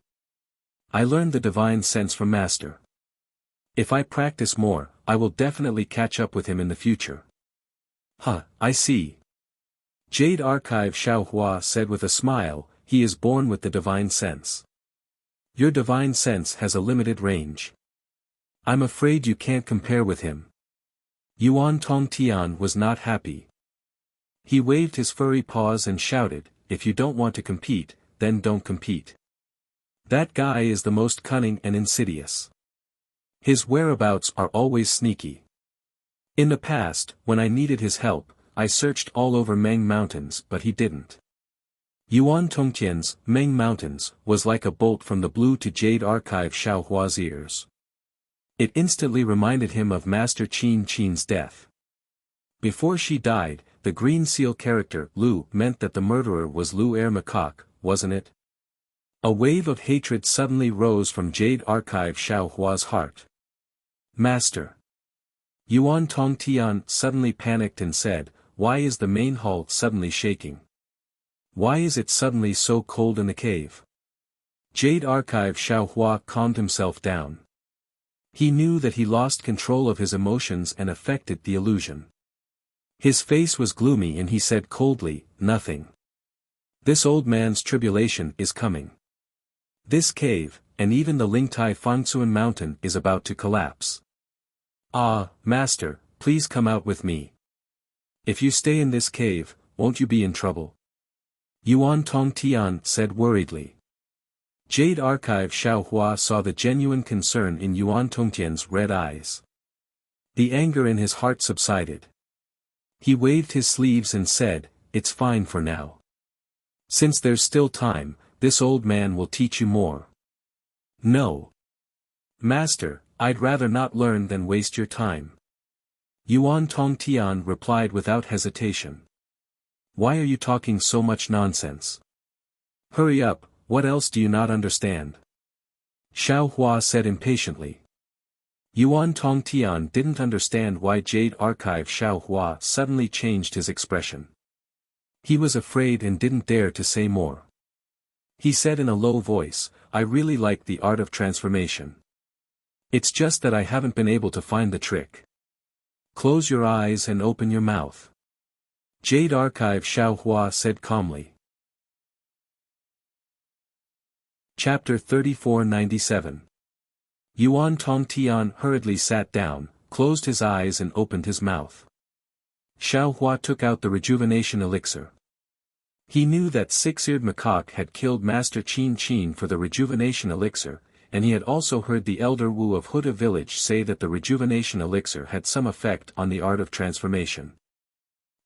S1: I learned the divine sense from Master. If I practice more, I will definitely catch up with him in the future. Huh, I see. Jade Archive Xiaohua said with a smile, he is born with the divine sense. Your divine sense has a limited range. I'm afraid you can't compare with him. Yuan Tongtian was not happy. He waved his furry paws and shouted, if you don't want to compete, then don't compete. That guy is the most cunning and insidious. His whereabouts are always sneaky. In the past, when I needed his help, I searched all over Meng Mountains but he didn't. Yuan Tongtian's Meng Mountains was like a bolt from the blue to Jade Archive Xiaohua's ears. It instantly reminded him of Master Qin Qin's death. Before she died, the green seal character Lu meant that the murderer was Luer macaque, wasn't it? A wave of hatred suddenly rose from Jade Archive Xiaohua's heart. Master. Yuan Tongtian suddenly panicked and said, why is the main hall suddenly shaking? Why is it suddenly so cold in the cave? Jade Archive Xiaohua calmed himself down. He knew that he lost control of his emotions and affected the illusion. His face was gloomy and he said coldly, nothing. This old man's tribulation is coming. This cave, and even the Lingtai Fangsuan mountain is about to collapse. Ah, Master, please come out with me. If you stay in this cave, won't you be in trouble? Yuan Tongtian said worriedly. Jade Archive Xiaohua saw the genuine concern in Yuan Tongtian's red eyes. The anger in his heart subsided. He waved his sleeves and said, it's fine for now. Since there's still time, this old man will teach you more. No. Master, I'd rather not learn than waste your time. Yuan Tongtian replied without hesitation. Why are you talking so much nonsense? Hurry up, what else do you not understand? Xiaohua said impatiently. Yuan Tongtian didn't understand why Jade Archive Xiaohua suddenly changed his expression. He was afraid and didn't dare to say more. He said in a low voice, I really like the art of transformation. It's just that I haven't been able to find the trick. Close your eyes and open your mouth. Jade Archive Xiaohua said calmly. Chapter 3497. Yuan Tongtian hurriedly sat down, closed his eyes and opened his mouth. Xiaohua took out the rejuvenation elixir. He knew that six-eared macaque had killed Master Qin Qin for the rejuvenation elixir, and he had also heard the elder Wu of Huda village say that the rejuvenation elixir had some effect on the art of transformation.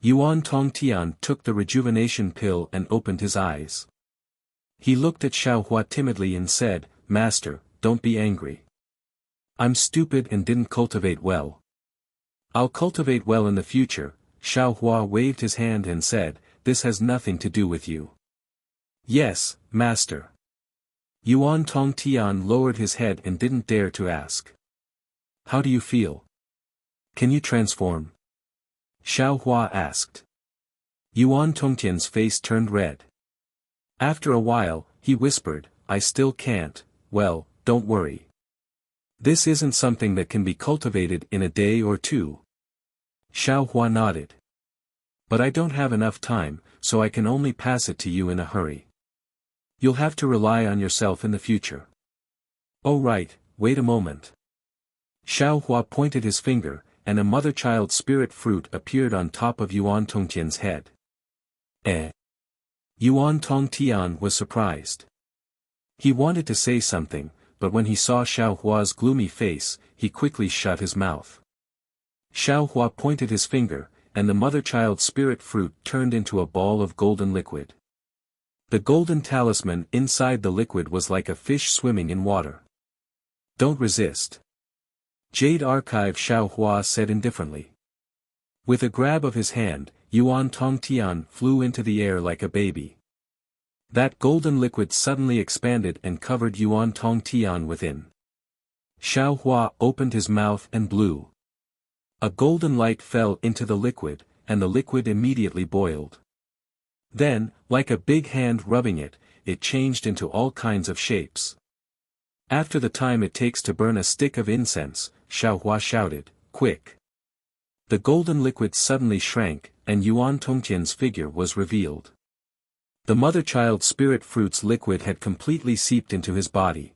S1: Yuan Tongtian took the rejuvenation pill and opened his eyes. He looked at Xiaohua timidly and said, "Master, don't be angry. I'm stupid and didn't cultivate well. I'll cultivate well in the future." Xiaohua waved his hand and said, "This has nothing to do with you." "Yes, master." Yuan Tongtian lowered his head and didn't dare to ask. "How do you feel? Can you transform?" Xiaohua asked. Yuan Tongtian's face turned red. After a while, he whispered, "I still can't." "Well, don't worry. This isn't something that can be cultivated in a day or two." Xiaohua nodded. "But I don't have enough time, so I can only pass it to you in a hurry. You'll have to rely on yourself in the future." "Oh right, wait a moment." Xiaohua pointed his finger, and a mother-child spirit fruit appeared on top of Yuan Tongtian's head. Yuan Tongtian was surprised. He wanted to say something, but when he saw Xiaohua's gloomy face, he quickly shut his mouth. Xiaohua pointed his finger, and the mother-child spirit fruit turned into a ball of golden liquid. The golden talisman inside the liquid was like a fish swimming in water. "Don't resist." Jade Archive, Xiaohua said indifferently. With a grab of his hand, Yuan Tongtian flew into the air like a baby. That golden liquid suddenly expanded and covered Yuan Tongtian within. Xiaohua opened his mouth and blew. A golden light fell into the liquid, and the liquid immediately boiled. Then, like a big hand rubbing it, it changed into all kinds of shapes. "After the time it takes to burn a stick of incense," Xiaohua shouted, "quick!" The golden liquid suddenly shrank, and Yuan Tongtian's figure was revealed. The mother-child spirit fruit's liquid had completely seeped into his body.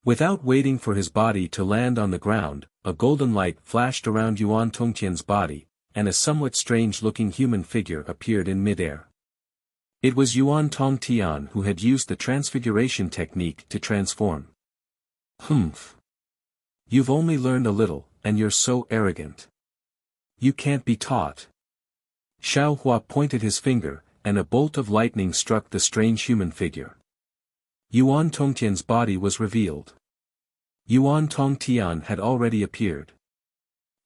S1: Without waiting for his body to land on the ground, a golden light flashed around Yuan Tongtian's body, and a somewhat strange-looking human figure appeared in midair. It was Yuan Tongtian who had used the transfiguration technique to transform. "Humph. You've only learned a little, and you're so arrogant. You can't be taught." Xiaohua pointed his finger, and a bolt of lightning struck the strange human figure. Yuan Tongtian's body was revealed. Yuan Tongtian had already appeared.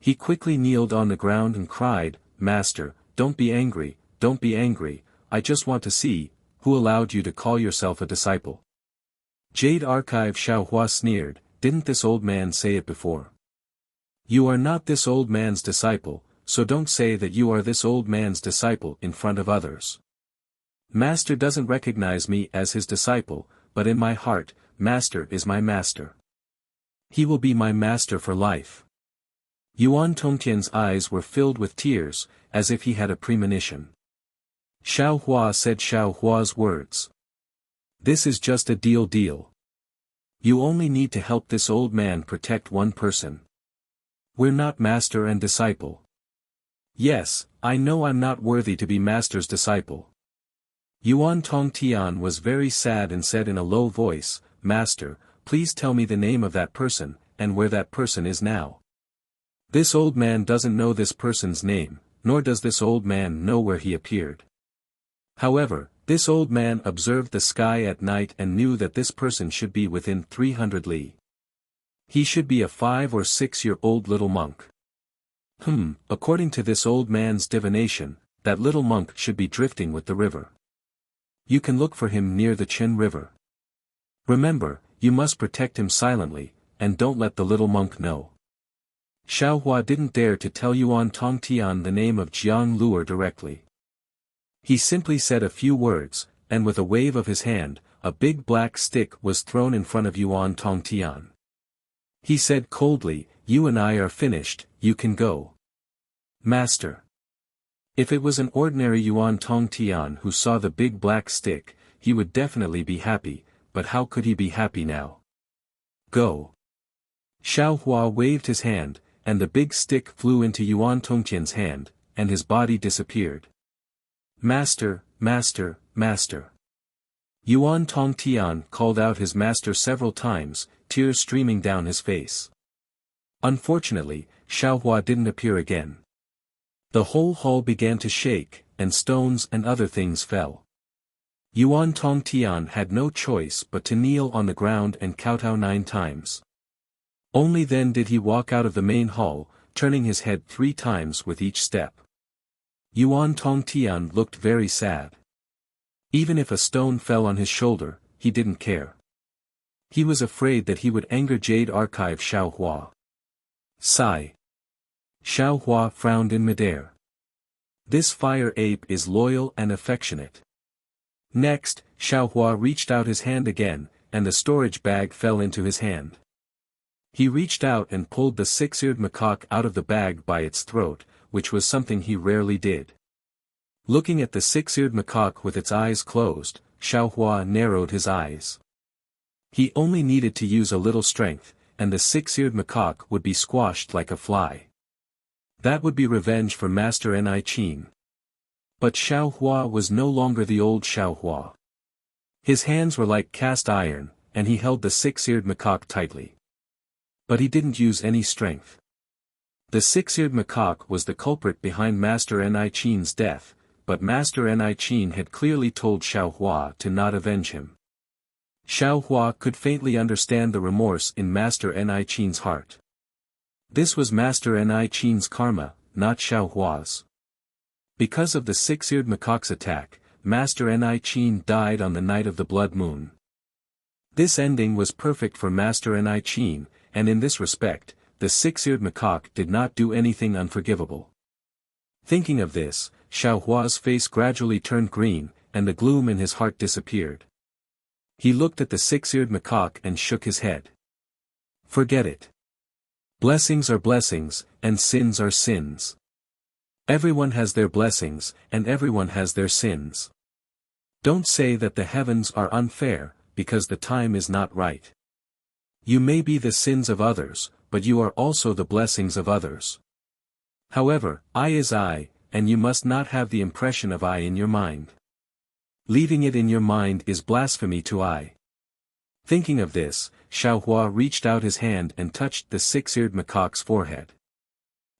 S1: He quickly kneeled on the ground and cried, "Master, don't be angry, don't be angry, I just want to see, who allowed you to call yourself a disciple?" Jade Archive, Xiaohua sneered, "Didn't this old man say it before? You are not this old man's disciple, so don't say that you are this old man's disciple in front of others. Master doesn't recognize me as his disciple, but in my heart, Master is my master. He will be my master for life." Yuan Tongtian's eyes were filled with tears, as if he had a premonition. Xiaohua said Xiaohua's words. "This is just a deal. You only need to help this old man protect one person. We're not master and disciple." "Yes, I know I'm not worthy to be master's disciple." Yuan Tongtian was very sad and said in a low voice, "Master, please tell me the name of that person, and where that person is now." This old man doesn't know this person's name, nor does this old man know where he appeared. However, this old man observed the sky at night and knew that this person should be within 300 li. He should be a 5 or 6-year-old little monk. According to this old man's divination, that little monk should be drifting with the river. You can look for him near the Qin River. Remember, you must protect him silently, and don't let the little monk know. Xiaohua didn't dare to tell Yuan Tongtian the name of Jiang Luer directly. He simply said a few words, and with a wave of his hand, a big black stick was thrown in front of Yuan Tongtian. He said coldly, "You and I are finished, you can go." "Master." If it was an ordinary Yuan Tongtian who saw the big black stick, he would definitely be happy, but how could he be happy now? "Go." Xiaohua waved his hand, and the big stick flew into Yuan Tongtian's hand, and his body disappeared. "Master, master, master." Yuan Tongtian called out his master several times, tears streaming down his face. Unfortunately, Xiaohua didn't appear again. The whole hall began to shake, and stones and other things fell. Yuan Tongtian had no choice but to kneel on the ground and kowtow 9 times. Only then did he walk out of the main hall, turning his head 3 times with each step. Yuan Tongtian looked very sad. Even if a stone fell on his shoulder, he didn't care. He was afraid that he would anger Jade Archive Xiaohua. Sigh. Xiaohua frowned in midair. This fire ape is loyal and affectionate. Next, Xiaohua reached out his hand again, and the storage bag fell into his hand. He reached out and pulled the 6-eared macaque out of the bag by its throat, which was something he rarely did. Looking at the 6-eared macaque with its eyes closed, Xiaohua narrowed his eyes. He only needed to use a little strength, and the 6-eared macaque would be squashed like a fly. That would be revenge for Master Ni Qin. But Xiaohua was no longer the old Xiaohua. His hands were like cast iron, and he held the 6-eared macaque tightly. But he didn't use any strength. The 6-eared macaque was the culprit behind Master Ni Qin's death, but Master Ni Qin had clearly told Xiaohua to not avenge him. Xiaohua could faintly understand the remorse in Master Ni Qin's heart. This was Master Ni Qin's karma, not Xiaohua's. Because of the 6-eared macaque's attack, Master Ni Qin died on the night of the blood moon. This ending was perfect for Master Ni Qin, and in this respect, the 6-eared macaque did not do anything unforgivable. Thinking of this, Xiaohua's face gradually turned green, and the gloom in his heart disappeared. He looked at the 6-eared macaque and shook his head. Forget it. Blessings are blessings, and sins are sins. Everyone has their blessings, and everyone has their sins. Don't say that the heavens are unfair, because the time is not right. You may be the sins of others, but you are also the blessings of others. However, I is I, and you must not have the impression of I in your mind. Leaving it in your mind is blasphemy to I. Thinking of this, Xiaohua reached out his hand and touched the 6-eared macaque's forehead.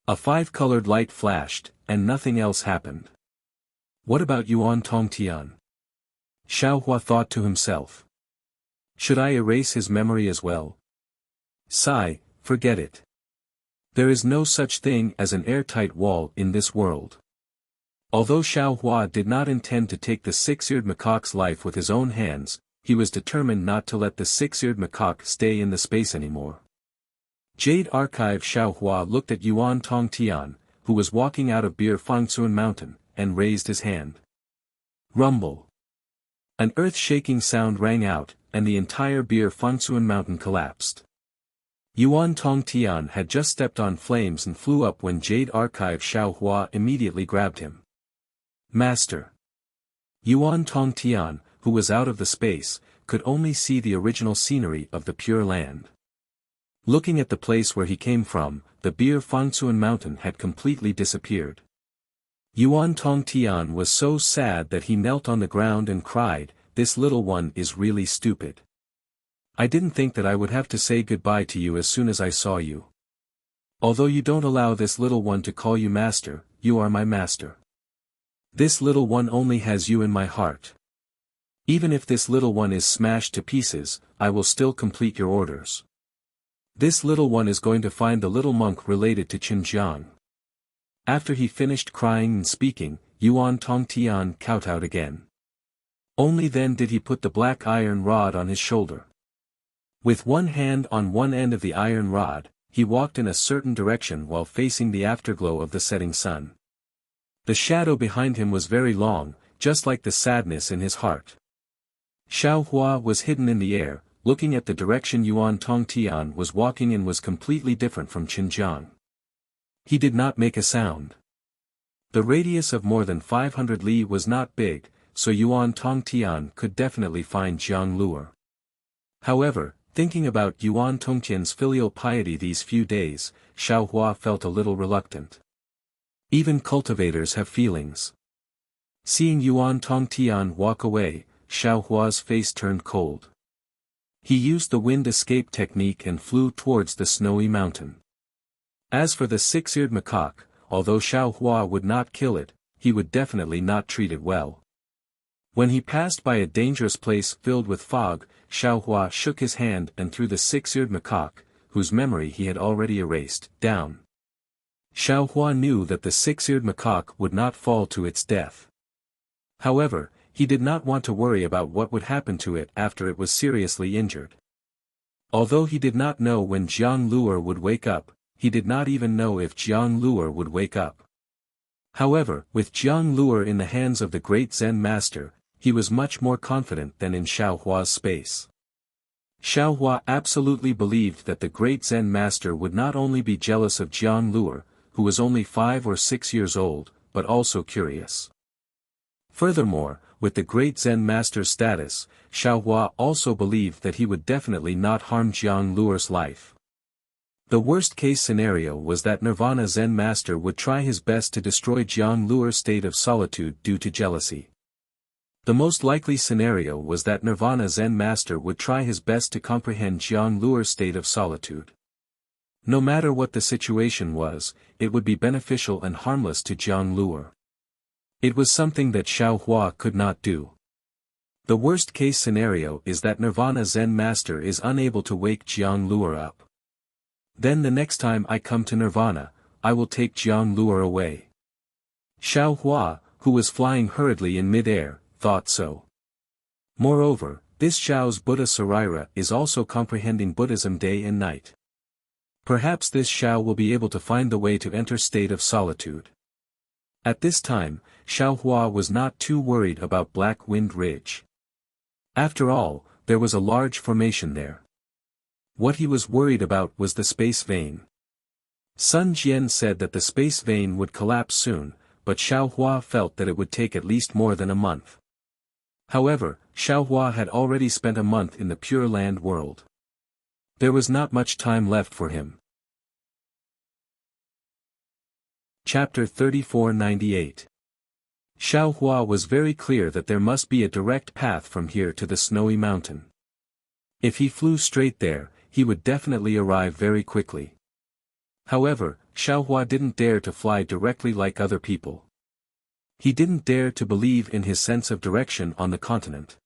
S1: A 5-colored light flashed, and nothing else happened. What about Yuan Tongtian? Xiaohua thought to himself. Should I erase his memory as well? Sigh, forget it. There is no such thing as an airtight wall in this world. Although Xiaohua did not intend to take the 6-eared macaque's life with his own hands, he was determined not to let the 6-eared macaque stay in the space anymore. Jade Archive Xiaohua looked at Yuan Tongtian, who was walking out of Bir Fangsuan Mountain, and raised his hand. Rumble. An earth-shaking sound rang out, and the entire Bir Fangsuan Mountain collapsed. Yuan Tongtian had just stepped on flames and flew up when Jade Archive Xiaohua immediately grabbed him. Master. Yuan Tongtian, who was out of the space, could only see the original scenery of the Pure Land. Looking at the place where he came from, the Bir Fangsuan Mountain had completely disappeared. Yuan Tongtian was so sad that he knelt on the ground and cried, "This little one is really stupid. I didn't think that I would have to say goodbye to you as soon as I saw you. Although you don't allow this little one to call you master, you are my master. This little one only has you in my heart. Even if this little one is smashed to pieces, I will still complete your orders. This little one is going to find the little monk related to Xinjiang." After he finished crying and speaking, Yuan Tongtian kowtowed again. Only then did he put the black iron rod on his shoulder. With one hand on one end of the iron rod, he walked in a certain direction while facing the afterglow of the setting sun. The shadow behind him was very long, just like the sadness in his heart. Xiaohua was hidden in the air, looking at the direction Yuan Tongtian was walking in was completely different from Xinjiang. He did not make a sound. The radius of more than 500 li was not big, so Yuan Tongtian could definitely find Jiang Luer. However, thinking about Yuan Tongtian's filial piety these few days, Xiaohua felt a little reluctant. Even cultivators have feelings. Seeing Yuan Tongtian walk away, Xiao Hua's face turned cold. He used the wind escape technique and flew towards the snowy mountain. As for the six-eared macaque, although Xiao Hua would not kill it, he would definitely not treat it well. When he passed by a dangerous place filled with fog, Xiao Hua shook his hand and threw the six-eared macaque, whose memory he had already erased, down. Xiao Hua knew that the six-eared macaque would not fall to its death. However, he did not want to worry about what would happen to it after it was seriously injured. Although he did not know when Jiang Luer would wake up, he did not even know if Jiang Luer would wake up. However, with Jiang Luer in the hands of the great Zen master, he was much more confident than in Xiao Hua's space. Xiao Hua absolutely believed that the great Zen master would not only be jealous of Jiang Luer, who was only 5 or 6 years old, but also curious. Furthermore, with the great Zen master's status, Xiao Hua also believed that he would definitely not harm Jiang Luer's life. The worst-case scenario was that Nirvana Zen master would try his best to destroy Jiang Luer's state of solitude due to jealousy. The most likely scenario was that Nirvana Zen master would try his best to comprehend Jiang Luer's state of solitude. No matter what the situation was, it would be beneficial and harmless to Jiang Luer. It was something that Xiao Hua could not do. The worst-case scenario is that Nirvana Zen master is unable to wake Jiang Luer up. Then the next time I come to Nirvana, I will take Jiang Luer away. Xiao Hua, who was flying hurriedly in mid-air, thought so. Moreover, this Xiao's Buddha Sarira is also comprehending Buddhism day and night. Perhaps this Xiao will be able to find the way to enter state of solitude. At this time, Xiao Hua was not too worried about Black Wind Ridge. After all, there was a large formation there. What he was worried about was the space vein. Sun Jian said that the space vein would collapse soon, but Xiao Hua felt that it would take at least more than a month. However, Xiao Hua had already spent a month in the Pure Land world. There was not much time left for him. Chapter 3498. Xiao Hua was very clear that there must be a direct path from here to the snowy mountain. If he flew straight there, he would definitely arrive very quickly. However, Xiao Hua didn't dare to fly directly like other people. He didn't dare to believe in his sense of direction on the continent.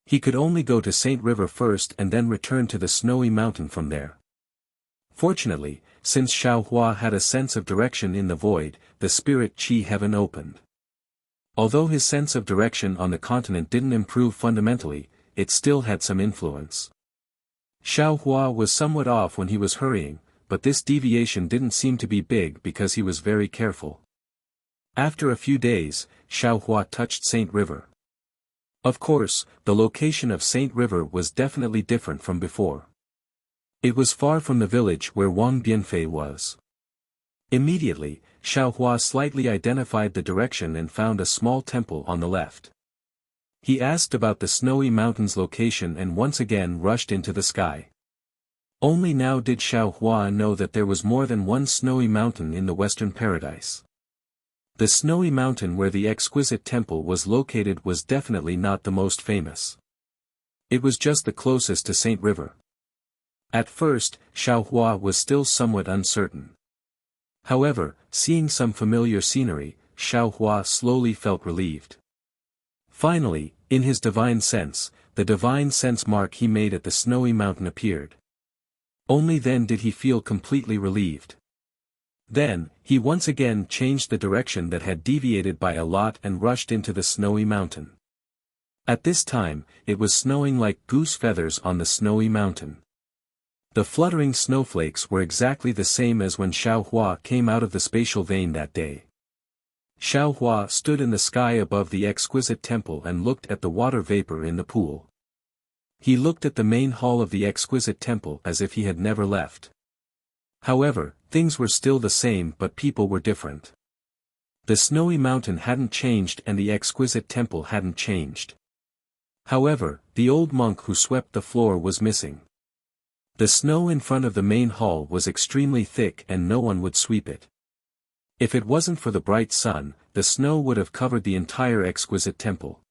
S1: He could only go to Saint River first and then return to the snowy mountain from there. Fortunately, since Xiao Hua had a sense of direction in the void, the spirit chi heaven opened. Although his sense of direction on the continent didn't improve fundamentally, it still had some influence. Xiao Hua was somewhat off when he was hurrying, but this deviation didn't seem to be big because he was very careful. After a few days, Xiao Hua touched Saint River. Of course, the location of Saint River was definitely different from before. It was far from the village where Wang Bianfei was. Immediately, Xiao Hua slightly identified the direction and found a small temple on the left. He asked about the snowy mountain's location and once again rushed into the sky. Only now did Xiao Hua know that there was more than one snowy mountain in the Western Paradise. The snowy mountain where the exquisite temple was located was definitely not the most famous. It was just the closest to Saint River. At first, Xiao Hua was still somewhat uncertain. However, seeing some familiar scenery, Xiao Hua slowly felt relieved. Finally, in his divine sense, the divine sense mark he made at the snowy mountain appeared. Only then did he feel completely relieved. Then, he once again changed the direction that had deviated by a lot and rushed into the snowy mountain. At this time, it was snowing like goose feathers on the snowy mountain. The fluttering snowflakes were exactly the same as when Xiao Hua came out of the spatial vein that day. Xiao Hua stood in the sky above the exquisite temple and looked at the water vapor in the pool. He looked at the main hall of the exquisite temple as if he had never left. However, things were still the same but people were different. The snowy mountain hadn't changed and the exquisite temple hadn't changed. However, the old monk who swept the floor was missing. The snow in front of the main hall was extremely thick and no one would sweep it. If it wasn't for the bright sun, the snow would have covered the entire exquisite temple.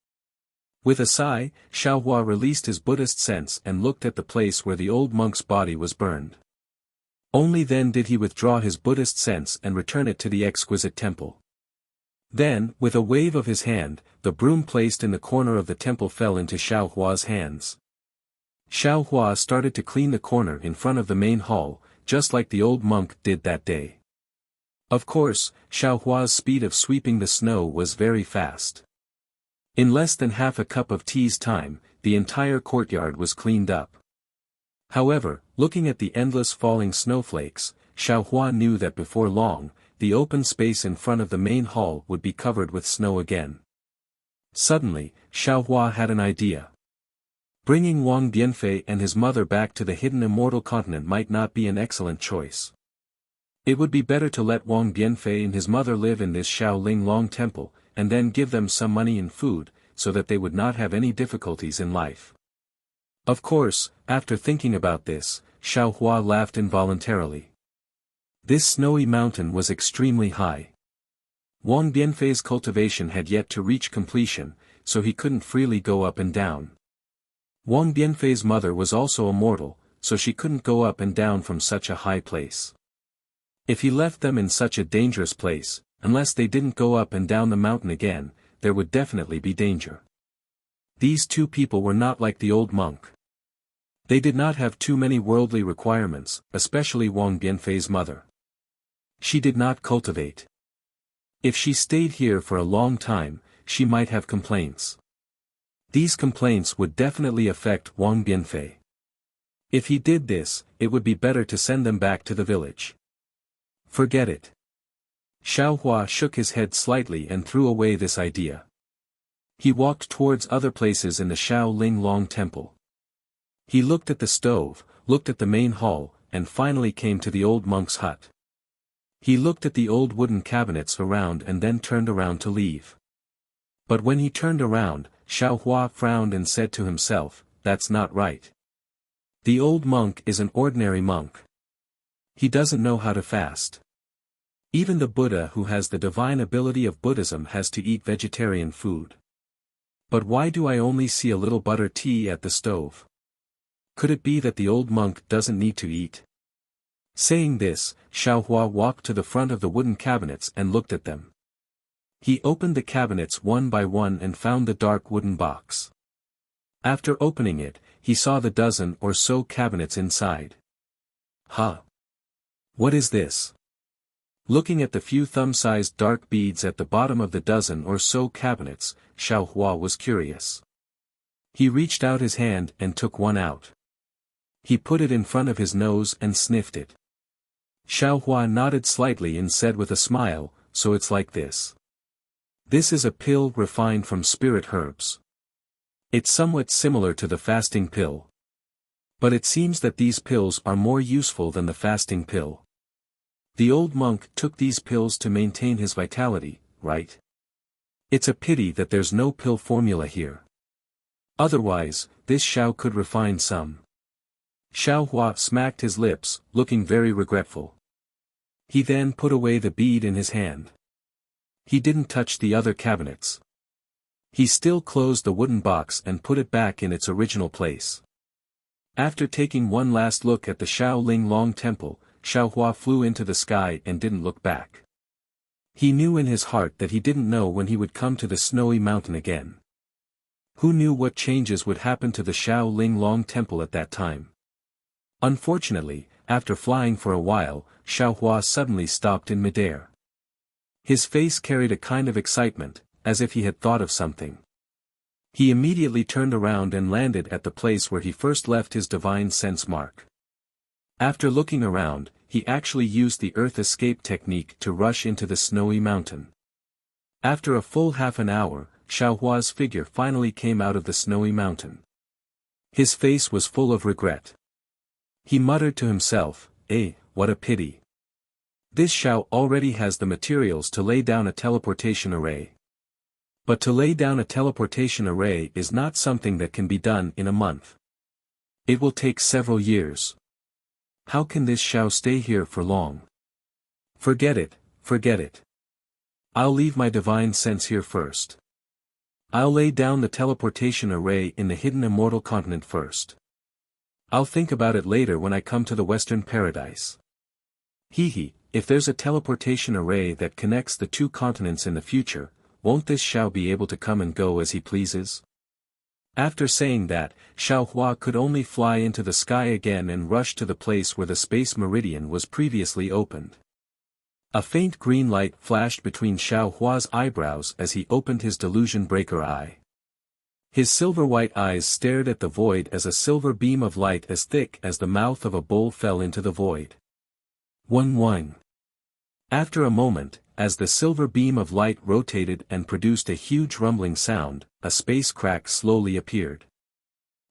S1: With a sigh, Xiaohua released his Buddhist sense and looked at the place where the old monk's body was burned. Only then did he withdraw his Buddhist sense and return it to the exquisite temple. Then, with a wave of his hand, the broom placed in the corner of the temple fell into Xiaohua's hands. Xiaohua started to clean the corner in front of the main hall, just like the old monk did that day. Of course, Xiaohua's speed of sweeping the snow was very fast. In less than half a cup of tea's time, the entire courtyard was cleaned up. However, looking at the endless falling snowflakes, Xiaohua knew that before long, the open space in front of the main hall would be covered with snow again. Suddenly, Xiaohua had an idea. Bringing Wang Bianfei and his mother back to the hidden immortal continent might not be an excellent choice. It would be better to let Wang Bianfei and his mother live in this Shaolin Long temple, and then give them some money and food, so that they would not have any difficulties in life. Of course, after thinking about this, Xiaohua laughed involuntarily. This snowy mountain was extremely high. Wang Bianfei's cultivation had yet to reach completion, so he couldn't freely go up and down. Wang Bianfei's mother was also a mortal, so she couldn't go up and down from such a high place. If he left them in such a dangerous place, unless they didn't go up and down the mountain again, there would definitely be danger. These two people were not like the old monk. They did not have too many worldly requirements, especially Wang Bianfei's mother. She did not cultivate. If she stayed here for a long time, she might have complaints. These complaints would definitely affect Wang Bianfei. If he did this, it would be better to send them back to the village. Forget it. Xiaohua shook his head slightly and threw away this idea. He walked towards other places in the Shaolin Long temple. He looked at the stove, looked at the main hall, and finally came to the old monk's hut. He looked at the old wooden cabinets around and then turned around to leave. But when he turned around, Xiaohua frowned and said to himself, "That's not right. The old monk is an ordinary monk. He doesn't know how to fast. Even the Buddha who has the divine ability of Buddhism has to eat vegetarian food. But why do I only see a little butter tea at the stove? Could it be that the old monk doesn't need to eat?" Saying this, Xiaohua walked to the front of the wooden cabinets and looked at them. He opened the cabinets one by one and found the dark wooden box. After opening it, he saw the dozen or so cabinets inside. Huh! What is this? Looking at the few thumb-sized dark beads at the bottom of the dozen or so cabinets, Xiaohua was curious. He reached out his hand and took one out. He put it in front of his nose and sniffed it. Xiaohua nodded slightly and said with a smile, "So it's like this. This is a pill refined from spirit herbs. It's somewhat similar to the fasting pill. But it seems that these pills are more useful than the fasting pill. The old monk took these pills to maintain his vitality, right? It's a pity that there's no pill formula here. Otherwise, this Xiao could refine some." Xiaohua smacked his lips, looking very regretful. He then put away the bead in his hand. He didn't touch the other cabinets. He still closed the wooden box and put it back in its original place. After taking one last look at the Shaolin Long temple, Xiaohua flew into the sky and didn't look back. He knew in his heart that he didn't know when he would come to the snowy mountain again. Who knew what changes would happen to the Shaolin Long temple at that time? Unfortunately, after flying for a while, Xiaohua suddenly stopped in midair. His face carried a kind of excitement, as if he had thought of something. He immediately turned around and landed at the place where he first left his divine sense mark. After looking around, he actually used the earth escape technique to rush into the snowy mountain. After a full half an hour, Xiaohua's figure finally came out of the snowy mountain. His face was full of regret. He muttered to himself, what a pity. This Xiao already has the materials to lay down a teleportation array. But to lay down a teleportation array is not something that can be done in a month. It will take several years. How can this Xiao stay here for long? Forget it, forget it. I'll leave my divine sense here first. I'll lay down the teleportation array in the hidden immortal continent first. I'll think about it later when I come to the Western Paradise. Hehe, if there's a teleportation array that connects the two continents in the future, won't this Xiao be able to come and go as he pleases? After saying that, Xiao Hua could only fly into the sky again and rush to the place where the space meridian was previously opened. A faint green light flashed between Xiao Hua's eyebrows as he opened his delusion breaker eye. His silver-white eyes stared at the void as a silver beam of light as thick as the mouth of a bull fell into the void. One. After a moment, as the silver beam of light rotated and produced a huge rumbling sound, a space crack slowly appeared.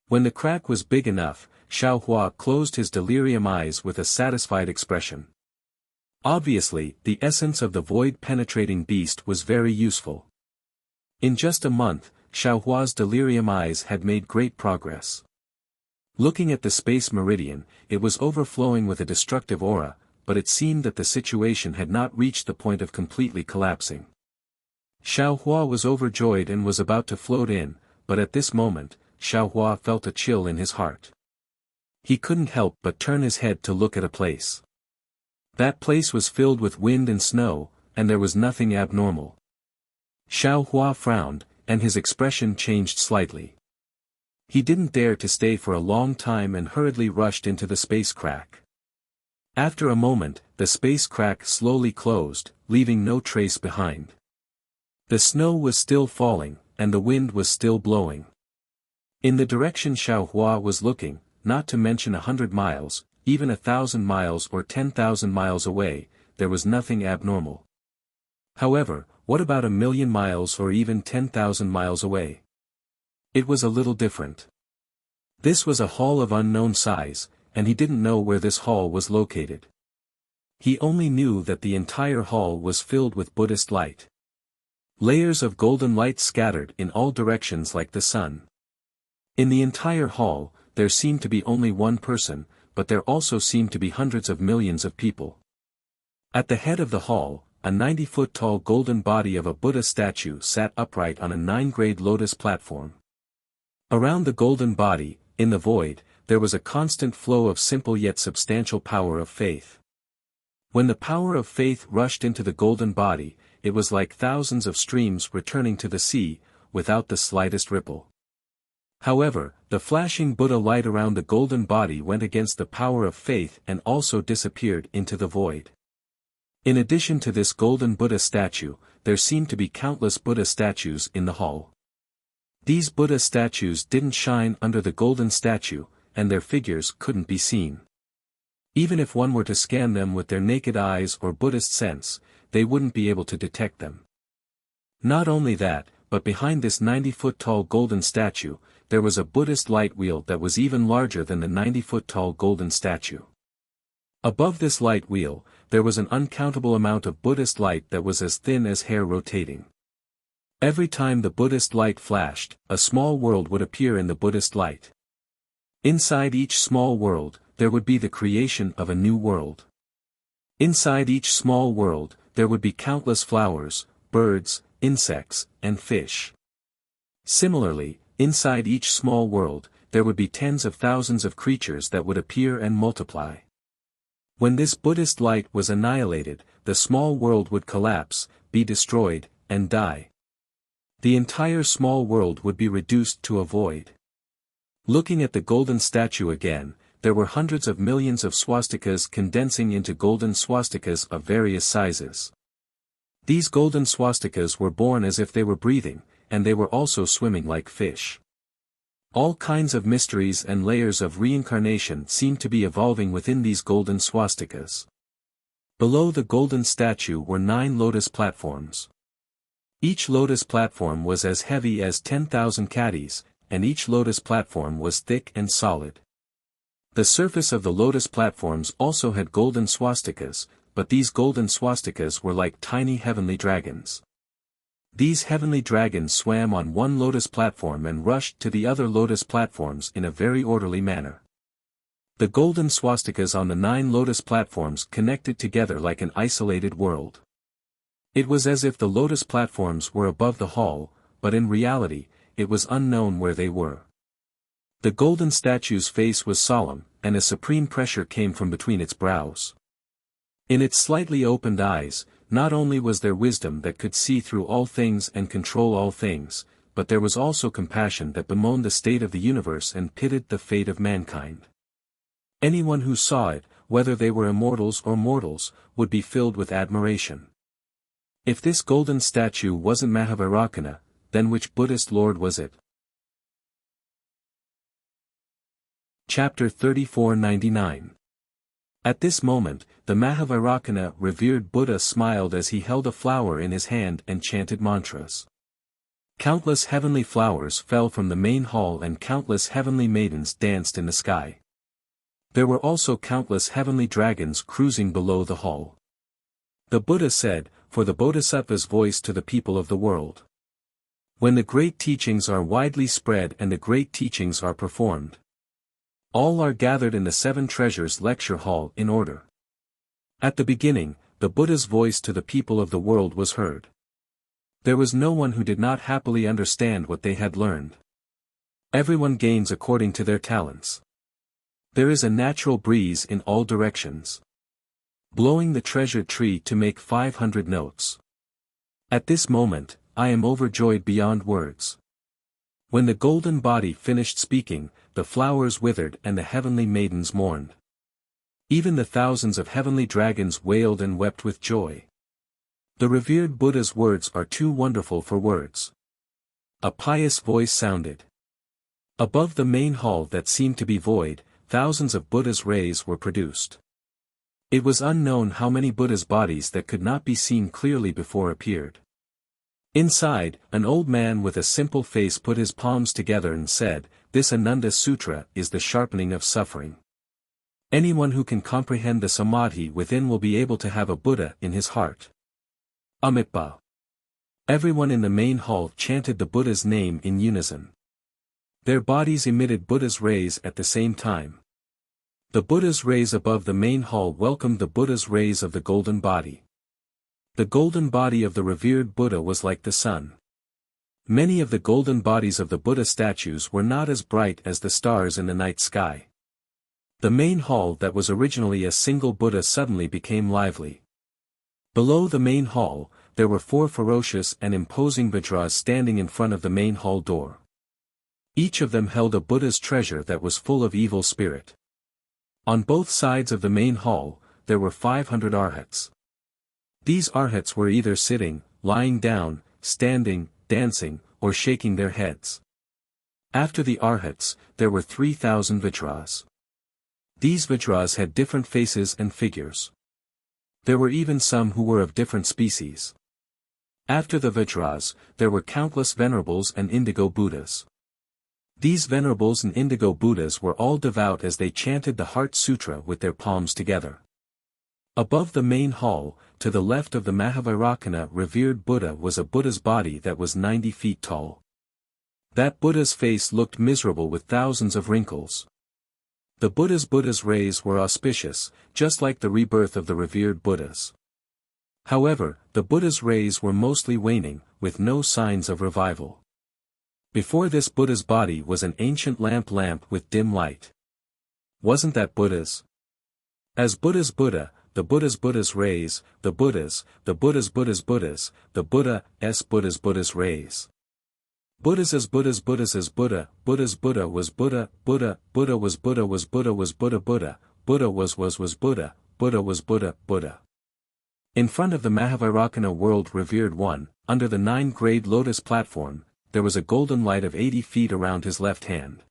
S1: When the crack was big enough, Xiao Hua closed his delirium eyes with a satisfied expression. Obviously, the essence of the void-penetrating beast was very useful. In just a month, Xiao Hua's delirium eyes had made great progress. Looking at the space meridian, it was overflowing with a destructive aura, but it seemed that the situation had not reached the point of completely collapsing. Xiao Hua was overjoyed and was about to float in, but at this moment, Xiao Hua felt a chill in his heart. He couldn't help but turn his head to look at a place. That place was filled with wind and snow, and there was nothing abnormal. Xiao Hua frowned, and his expression changed slightly. He didn't dare to stay for a long time and hurriedly rushed into the space crack. After a moment, the space crack slowly closed, leaving no trace behind. The snow was still falling, and the wind was still blowing. In the direction Xiao Hua was looking, not to mention 100 miles, even 1,000 miles or 10,000 miles away, there was nothing abnormal. However, what about 1,000,000 miles or even 10,000 miles away? It was a little different. This was a hall of unknown size, and he didn't know where this hall was located. He only knew that the entire hall was filled with Buddhist light. Layers of golden light scattered in all directions like the sun. In the entire hall, there seemed to be only one person, but there also seemed to be hundreds of millions of people. At the head of the hall, a 90-foot-tall golden body of a Buddha statue sat upright on a 9-grade lotus platform. Around the golden body, in the void, there was a constant flow of simple yet substantial power of faith. When the power of faith rushed into the golden body, it was like thousands of streams returning to the sea, without the slightest ripple. However, the flashing Buddha light around the golden body went against the power of faith and also disappeared into the void. In addition to this golden Buddha statue, there seemed to be countless Buddha statues in the hall. These Buddha statues didn't shine under the golden statue, and their figures couldn't be seen. Even if one were to scan them with their naked eyes or Buddhist sense, they wouldn't be able to detect them. Not only that, but behind this 90-foot-tall golden statue, there was a Buddhist light wheel that was even larger than the 90-foot-tall golden statue. Above this light wheel, there was an uncountable amount of Buddhist light that was as thin as hair rotating. Every time the Buddhist light flashed, a small world would appear in the Buddhist light. Inside each small world, there would be the creation of a new world. Inside each small world, there would be countless flowers, birds, insects, and fish. Similarly, inside each small world, there would be tens of thousands of creatures that would appear and multiply. When this Buddhist light was annihilated, the small world would collapse, be destroyed, and die. The entire small world would be reduced to a void. Looking at the golden statue again, there were hundreds of millions of swastikas condensing into golden swastikas of various sizes. These golden swastikas were born as if they were breathing, and they were also swimming like fish. All kinds of mysteries and layers of reincarnation seemed to be evolving within these golden swastikas. Below the golden statue were 9 lotus platforms. Each lotus platform was as heavy as 10,000 caddies, and each lotus platform was thick and solid. The surface of the lotus platforms also had golden swastikas, but these golden swastikas were like tiny heavenly dragons. These heavenly dragons swam on one lotus platform and rushed to the other lotus platforms in a very orderly manner. The golden swastikas on the 9 lotus platforms connected together like an isolated world. It was as if the lotus platforms were above the hall, but in reality, it was unknown where they were. The golden statue's face was solemn, and a supreme pressure came from between its brows. In its slightly opened eyes, not only was there wisdom that could see through all things and control all things, but there was also compassion that bemoaned the state of the universe and pitied the fate of mankind. Anyone who saw it, whether they were immortals or mortals, would be filled with admiration. If this golden statue wasn't Mahavairocana, then which Buddhist lord was it? Chapter 3499. At this moment, the Mahavairocana revered Buddha smiled as he held a flower in his hand and chanted mantras. Countless heavenly flowers fell from the main hall and countless heavenly maidens danced in the sky. There were also countless heavenly dragons cruising below the hall. The Buddha said, for the Bodhisattva's voice to the people of the world. When the great teachings are widely spread and the great teachings are performed, all are gathered in the Seven Treasures lecture hall in order. At the beginning, the Buddha's voice to the people of the world was heard. There was no one who did not happily understand what they had learned. Everyone gains according to their talents. There is a natural breeze in all directions, blowing the treasure tree to make 500 notes. At this moment, I am overjoyed beyond words. When the golden body finished speaking, the flowers withered and the heavenly maidens mourned. Even the thousands of heavenly dragons wailed and wept with joy. The revered Buddha's words are too wonderful for words. A pious voice sounded. Above the main hall that seemed to be void, thousands of Buddha's rays were produced. It was unknown how many Buddha's bodies that could not be seen clearly before appeared. Inside, an old man with a simple face put his palms together and said, "This Ananda Sutra is the sharpening of suffering. Anyone who can comprehend the samadhi within will be able to have a Buddha in his heart." Amitabha. Everyone in the main hall chanted the Buddha's name in unison. Their bodies emitted Buddha's rays at the same time. The Buddha's rays above the main hall welcomed the Buddha's rays of the golden body. The golden body of the revered Buddha was like the sun. Many of the golden bodies of the Buddha statues were not as bright as the stars in the night sky. The main hall that was originally a single Buddha suddenly became lively. Below the main hall, there were 4 ferocious and imposing Vajras standing in front of the main hall door. Each of them held a Buddha's treasure that was full of evil spirit. On both sides of the main hall, there were 500 arhats. These arhats were either sitting, lying down, standing, dancing, or shaking their heads. After the arhats, there were 3,000 Vajras. These Vajras had different faces and figures. There were even some who were of different species. After the Vajras, there were countless venerables and indigo Buddhas. These venerables and indigo Buddhas were all devout as they chanted the Heart Sutra with their palms together. Above the main hall, to the left of the Mahavairocana revered Buddha was a Buddha's body that was 90 feet tall. That Buddha's face looked miserable with thousands of wrinkles. The Buddha's rays were auspicious, just like the rebirth of the revered Buddhas. However, the Buddha's rays were mostly waning, with no signs of revival. Before this Buddha's body was an ancient lamp with dim light. Wasn't that Buddha's? As Buddha's Buddha, the Buddha's rays, the Buddha's Buddha's the Buddha's rays. Buddha's as Buddha's Buddha, Buddha's Buddha was Buddha, Buddha was Buddha was Buddha was Buddha Buddha, Buddha was Buddha, Buddha was Buddha, Buddha. In front of the Mahavairocana world revered one, under the 9-grade lotus platform, there was a golden light of 80 feet around his left hand.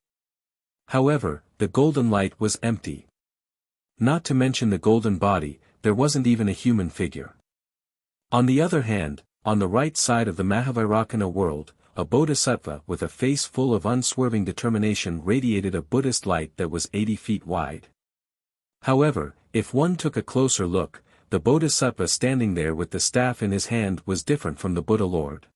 S1: However, the golden light was empty. Not to mention the golden body, there wasn't even a human figure. On the other hand, on the right side of the Mahavairocana world, a bodhisattva with a face full of unswerving determination radiated a Buddhist light that was 80 feet wide. However, if one took a closer look, the bodhisattva standing there with the staff in his hand was different from the Buddha Lord.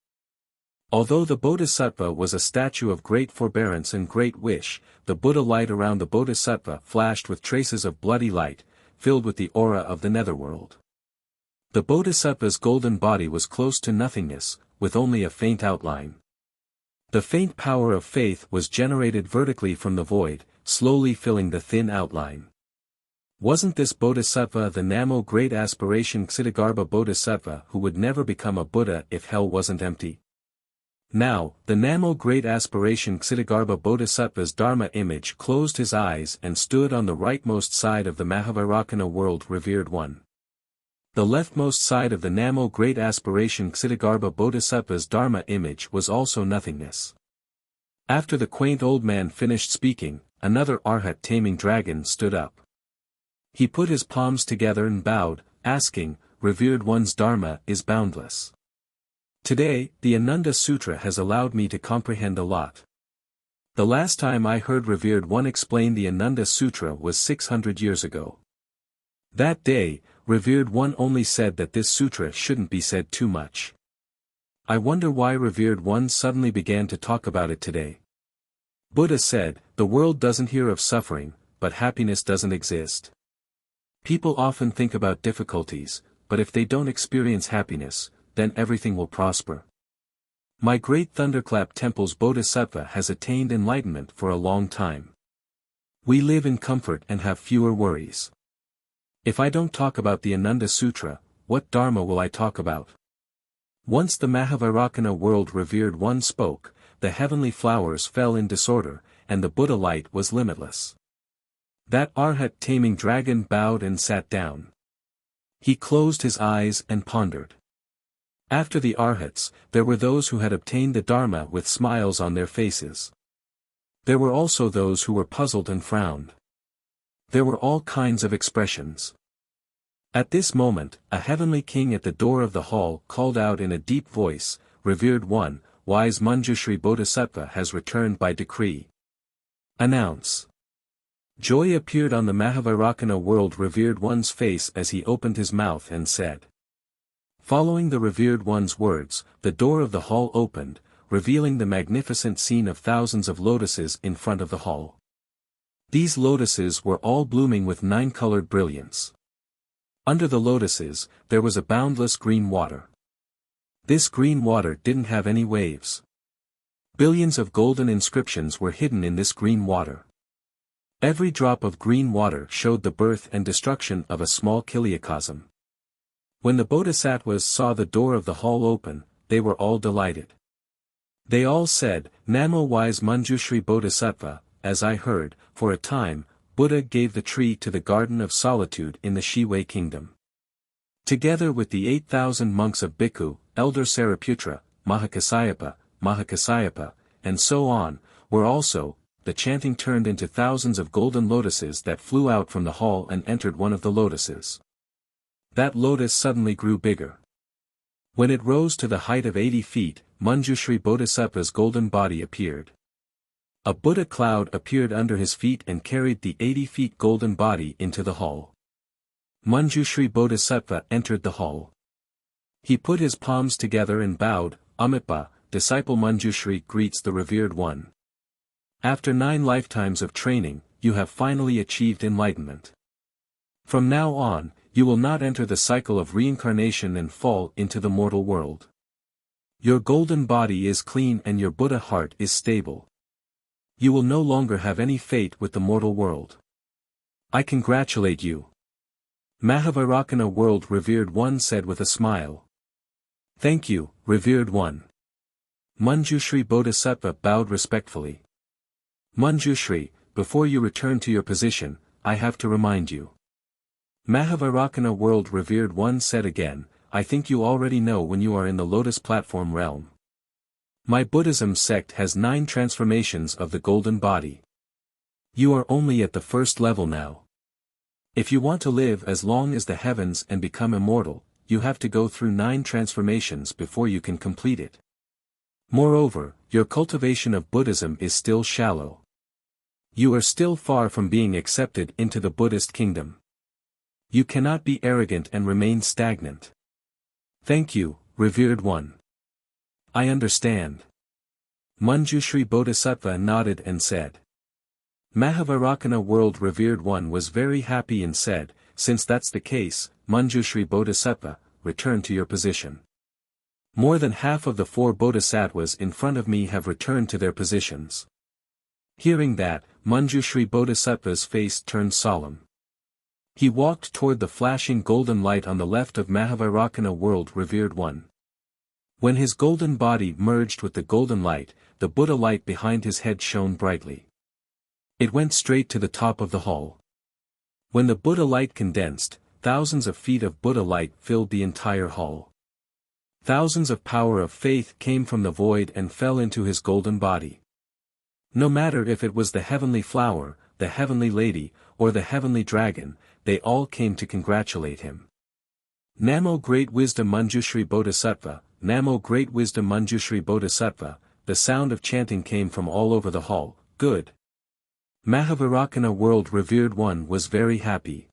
S1: Although the bodhisattva was a statue of great forbearance and great wish, the Buddha light around the bodhisattva flashed with traces of bloody light, filled with the aura of the netherworld. The bodhisattva's golden body was close to nothingness, with only a faint outline. The faint power of faith was generated vertically from the void, slowly filling the thin outline. Wasn't this Bodhisattva the Namo Great Aspiration Ksitigarbha Bodhisattva who would never become a Buddha if hell wasn't empty? Now, the Namo Great Aspiration Ksitigarbha Bodhisattva's Dharma image closed his eyes and stood on the rightmost side of the Mahavairakana world revered one. The leftmost side of the Namo Great Aspiration Ksitigarbha Bodhisattva's Dharma image was also nothingness. After the quaint old man finished speaking, another Arhat taming dragon stood up. He put his palms together and bowed, asking, "Revered one's Dharma is boundless. Today, the Ananda Sutra has allowed me to comprehend a lot. The last time I heard Revered One explain the Ananda Sutra was 600 years ago. That day, Revered One only said that this sutra shouldn't be said too much. I wonder why Revered One suddenly began to talk about it today." Buddha said, "The world doesn't hear of suffering, but happiness doesn't exist. People often think about difficulties, but if they don't experience happiness, then everything will prosper. My great Thunderclap Temple's Bodhisattva has attained enlightenment for a long time. We live in comfort and have fewer worries. If I don't talk about the Ananda Sutra, what Dharma will I talk about?" Once the Mahavairakana world revered one spoke, the heavenly flowers fell in disorder, and the Buddha light was limitless. That Arhat taming dragon bowed and sat down. He closed his eyes and pondered. After the Arhats, there were those who had obtained the Dharma with smiles on their faces. There were also those who were puzzled and frowned. There were all kinds of expressions. At this moment, a heavenly king at the door of the hall called out in a deep voice, "Revered One, wise Manjushri Bodhisattva has returned by decree. Announce." Joy appeared on the Mahavairakana world revered one's face as he opened his mouth and said. Following the revered one's words, the door of the hall opened, revealing the magnificent scene of thousands of lotuses in front of the hall. These lotuses were all blooming with 9-colored brilliance. Under the lotuses, there was a boundless green water. This green water didn't have any waves. Billions of golden inscriptions were hidden in this green water. Every drop of green water showed the birth and destruction of a small kiliacosm. When the Bodhisattvas saw the door of the hall open, they were all delighted. They all said, "Namo wise Manjushri Bodhisattva." As I heard, for a time, Buddha gave the tree to the Garden of Solitude in the Shiwei kingdom. Together with the 8,000 monks of Bhikkhu, Elder Sariputra, Mahakasyapa, and so on, were also, the chanting turned into thousands of golden lotuses that flew out from the hall and entered one of the lotuses. That lotus suddenly grew bigger. When it rose to the height of 80 feet, Manjushri Bodhisattva's golden body appeared. A Buddha cloud appeared under his feet and carried the 80 feet golden body into the hall. Manjushri Bodhisattva entered the hall. He put his palms together and bowed. "Amitpa, disciple Manjushri greets the revered one. After 9 lifetimes of training, you have finally achieved enlightenment. From now on, you will not enter the cycle of reincarnation and fall into the mortal world. Your golden body is clean and your Buddha heart is stable. You will no longer have any fate with the mortal world. I congratulate you." Mahavairakana world revered one said with a smile. "Thank you, revered one." Manjushri Bodhisattva bowed respectfully. "Manjushri, before you return to your position, I have to remind you." Mahavairakana world revered one said again, "I think you already know when you are in the Lotus Platform realm. My Buddhism sect has 9 transformations of the golden body. You are only at the first level now. If you want to live as long as the heavens and become immortal, you have to go through 9 transformations before you can complete it. Moreover, your cultivation of Buddhism is still shallow. You are still far from being accepted into the Buddhist kingdom. You cannot be arrogant and remain stagnant." "Thank you, revered one. I understand." Manjushri Bodhisattva nodded and said. Mahavairakana world revered one was very happy and said, "Since that's the case, Manjushri Bodhisattva, return to your position." More than half of the 4 bodhisattvas in front of me have returned to their positions. Hearing that, Manjushri Bodhisattva's face turned solemn. He walked toward the flashing golden light on the left of Mahavairakana world revered one. When his golden body merged with the golden light, the Buddha light behind his head shone brightly. It went straight to the top of the hall. When the Buddha light condensed, thousands of feet of Buddha light filled the entire hall. Thousands of power of faith came from the void and fell into his golden body. No matter if it was the heavenly flower, the heavenly lady, or the heavenly dragon, they all came to congratulate him. Namo Great Wisdom Manjushri Bodhisattva, Namo Great Wisdom Manjushri Bodhisattva, the sound of chanting came from all over the hall. Good. Mahavairakana world revered one was very happy.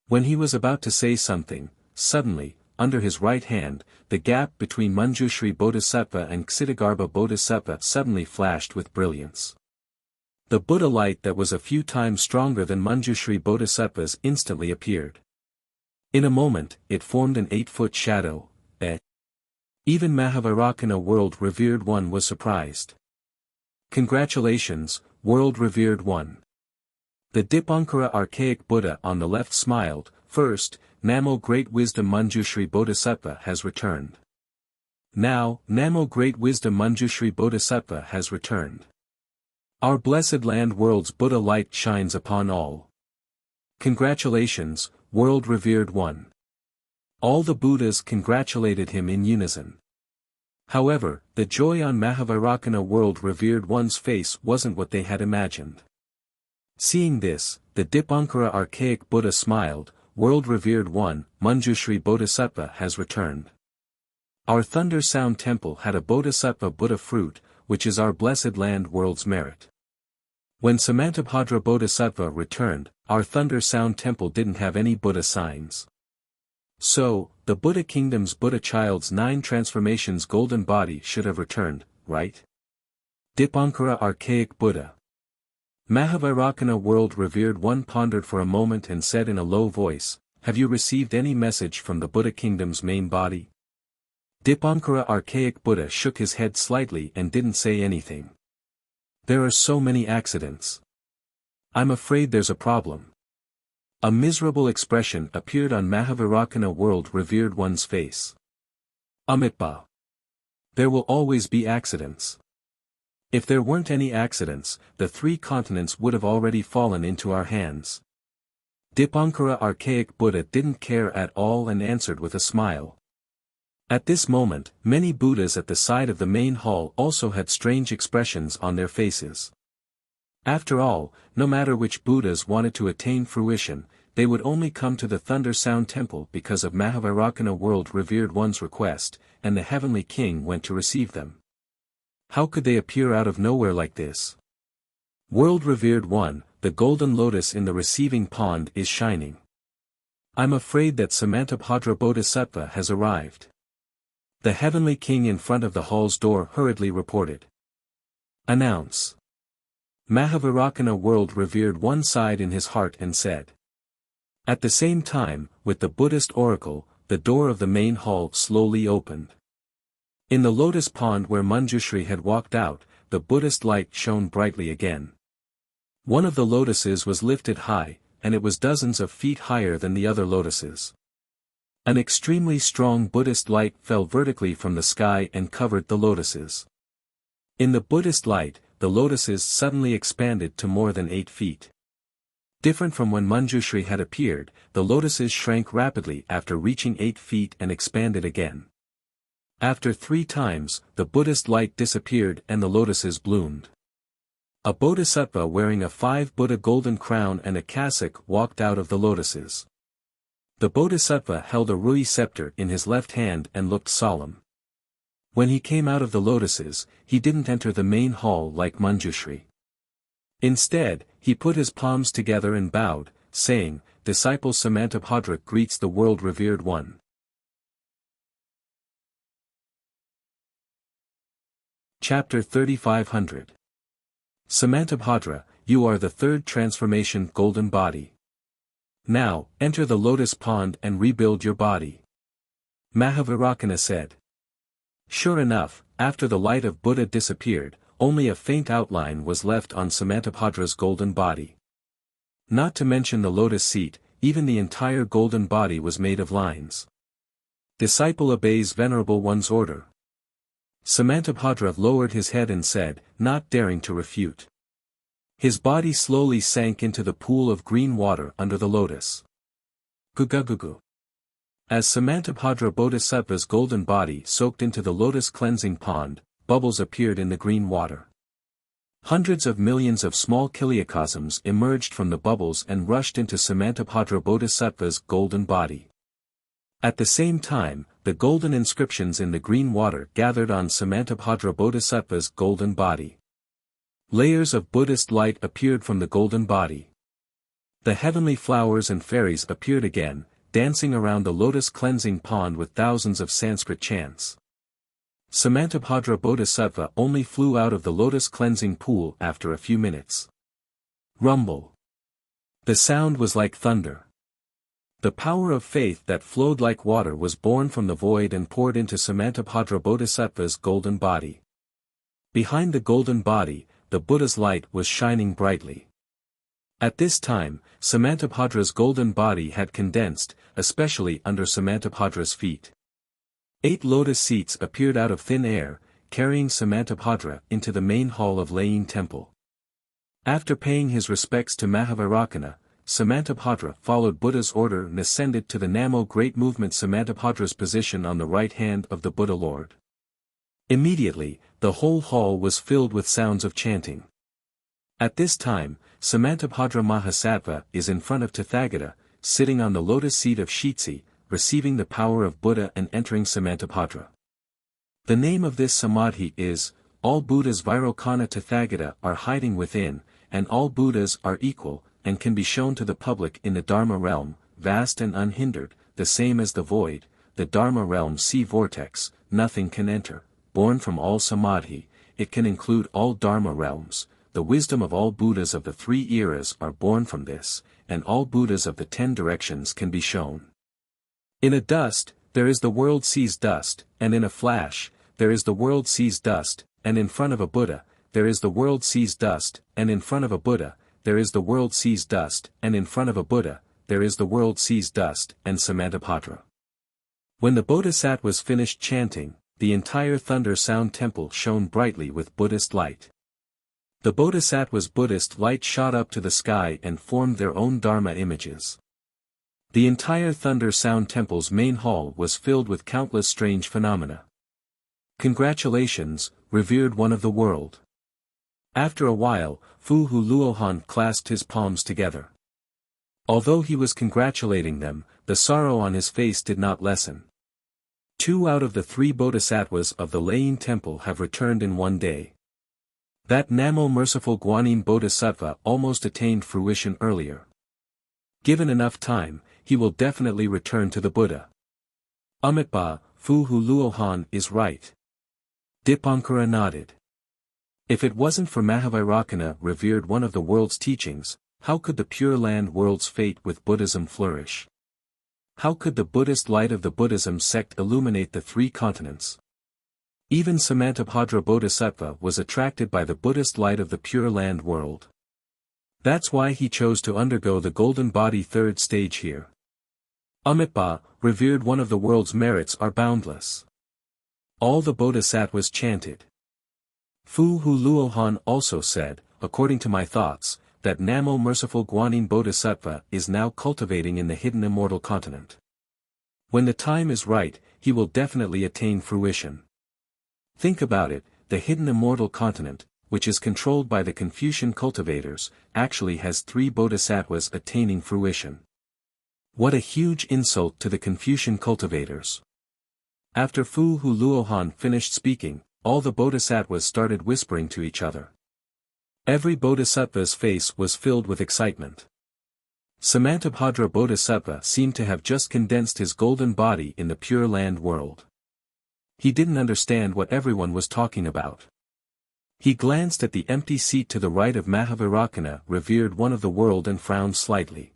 S1: When he was about to say something, suddenly, under his right hand, the gap between Manjushri Bodhisattva and Ksitigarbha Bodhisattva suddenly flashed with brilliance. The Buddha light that was a few times stronger than Manjushri Bodhisattva's instantly appeared. In a moment, it formed an 8-foot shadow. Even Mahavairakana world revered one was surprised. Congratulations, world revered one. The Dipankara archaic Buddha on the left smiled. First, Namo Great Wisdom Manjushri Bodhisattva has returned. Now, Namo Great Wisdom Manjushri Bodhisattva has returned. Our blessed land world's Buddha light shines upon all. Congratulations, world revered one. All the Buddhas congratulated him in unison. However, the joy on Mahavairakana world revered one's face wasn't what they had imagined. Seeing this, the Dipankara archaic Buddha smiled. World revered one, Manjushri Bodhisattva has returned. Our Thunder Sound Temple had a Bodhisattva Buddha fruit, which is our blessed land world's merit. When Samantabhadra Bodhisattva returned, our Thunder Sound Temple didn't have any Buddha signs. So, the Buddha Kingdom's Buddha child's 9 transformations golden body should have returned, right? Dipankara archaic Buddha. Mahavairakana world revered one pondered for a moment and said in a low voice, have you received any message from the Buddha Kingdom's main body? Dipankara archaic Buddha shook his head slightly and didn't say anything. There are so many accidents. I'm afraid there's a problem. A miserable expression appeared on Mahavairakana world revered one's face. Amitba. There will always be accidents. If there weren't any accidents, the 3 continents would have already fallen into our hands. Dipankara archaic Buddha didn't care at all and answered with a smile. At this moment, many Buddhas at the side of the main hall also had strange expressions on their faces. After all, no matter which Buddhas wanted to attain fruition, they would only come to the Thunder Sound Temple because of Mahavairakana world revered one's request, and the Heavenly King went to receive them. How could they appear out of nowhere like this? World revered one, the golden lotus in the receiving pond is shining. I'm afraid that Samantabhadra Bodhisattva has arrived. The Heavenly King in front of the hall's door hurriedly reported. Announce. Mahavairakana world revered one sighed in his heart and said. At the same time, with the Buddhist oracle, the door of the main hall slowly opened. In the lotus pond where Manjushri had walked out, the Buddhist light shone brightly again. One of the lotuses was lifted high, and it was dozens of feet higher than the other lotuses. An extremely strong Buddhist light fell vertically from the sky and covered the lotuses. In the Buddhist light, the lotuses suddenly expanded to more than 8 feet. Different from when Manjushri had appeared, the lotuses shrank rapidly after reaching 8 feet and expanded again. After 3 times, the Buddhist light disappeared and the lotuses bloomed. A bodhisattva wearing a 5 Buddha golden crown and a cassock walked out of the lotuses. The bodhisattva held a rui scepter in his left hand and looked solemn. When he came out of the lotuses, he didn't enter the main hall like Manjushri. Instead, he put his palms together and bowed, saying, Disciple Samantabhadra greets the world-revered one. Chapter 3500. Samantabhadra, you are the 3rd transformation golden body. Now, enter the lotus pond and rebuild your body. Mahavairakana said. Sure enough, after the light of Buddha disappeared, only a faint outline was left on Samantabhadra's golden body. Not to mention the lotus seat, even the entire golden body was made of lines. Disciple obeys Venerable One's order. Samantabhadra lowered his head and said, not daring to refute. His body slowly sank into the pool of green water under the lotus. Gugugugu. As Samantabhadra Bodhisattva's golden body soaked into the lotus cleansing pond, bubbles appeared in the green water. Hundreds of millions of small kiliacosms emerged from the bubbles and rushed into Samantabhadra Bodhisattva's golden body. At the same time, the golden inscriptions in the green water gathered on Samantabhadra Bodhisattva's golden body. Layers of Buddhist light appeared from the golden body. The heavenly flowers and fairies appeared again, dancing around the lotus cleansing pond with thousands of Sanskrit chants. Samantabhadra Bodhisattva only flew out of the lotus cleansing pool after a few minutes. Rumble. The sound was like thunder. The power of faith that flowed like water was born from the void and poured into Samantabhadra Bodhisattva's golden body. Behind the golden body, the Buddha's light was shining brightly. At this time, Samantabhadra's golden body had condensed, especially under Samantabhadra's feet. 8 lotus seats appeared out of thin air, carrying Samantabhadra into the main hall of Layin Temple. After paying his respects to Mahavairakana, Samantabhadra followed Buddha's order and ascended to the Namo Great Movement Samantabhadra's position on the right hand of the Buddha Lord. Immediately, the whole hall was filled with sounds of chanting. At this time, Samantabhadra Mahasattva is in front of Tathagata, sitting on the lotus seat of Shitsi, receiving the power of Buddha and entering Samantabhadra. The name of this samadhi is, all Buddhas Vairocana Tathagata are hiding within, and all Buddhas are equal, and can be shown to the public in the Dharma realm, vast and unhindered, the same as the void, the Dharma realm sea vortex, nothing can enter, born from all samadhi, it can include all Dharma realms, the wisdom of all Buddhas of the 3 eras are born from this, and all Buddhas of the 10 directions can be shown. In a dust, there is the world sees dust, and in a flash, there is the world sees dust, and in front of a Buddha, there is the world sees dust, and in front of a Buddha, there is the world sees dust, and in front of a Buddha, there is the world sees dust, and Samantabhadra. When the Bodhisattvas finished chanting, the entire thunder sound temple shone brightly with Buddhist light. The Bodhisattva's Buddhist light shot up to the sky and formed their own Dharma images. The entire Thunder Sound Temple's main hall was filled with countless strange phenomena. Congratulations, revered one of the world. After a while, Fu Hu Luohan clasped his palms together. Although he was congratulating them, the sorrow on his face did not lessen. 2 out of the 3 bodhisattvas of the Layin Temple have returned in one day. That Namo Merciful Guanyin Bodhisattva almost attained fruition earlier. Given enough time, he will definitely return to the Buddha. Amitba, Fu Hu Luohan is right. Dipankara nodded. If it wasn't for Mahavairakana revered one of the world's teachings, how could the Pure Land world's fate with Buddhism flourish? How could the Buddhist light of the Buddhism sect illuminate the 3 continents? Even Samantabhadra Bodhisattva was attracted by the Buddhist light of the Pure Land world. That's why he chose to undergo the golden body 3rd stage here. Amitba, revered one of the world's merits are boundless. All the bodhisattvas chanted. Fu Hu Luohan also said, according to my thoughts, that Namo Merciful Guanyin Bodhisattva is now cultivating in the hidden immortal continent. When the time is right, he will definitely attain fruition. Think about it, the hidden immortal continent, which is controlled by the Confucian cultivators, actually has 3 bodhisattvas attaining fruition. What a huge insult to the Confucian cultivators. After Fu Hu Luohan finished speaking, all the bodhisattvas started whispering to each other. Every bodhisattva's face was filled with excitement. Samantabhadra Bodhisattva seemed to have just condensed his golden body in the Pure Land world. He didn't understand what everyone was talking about. He glanced at the empty seat to the right of Mahavairakana revered one of the world and frowned slightly.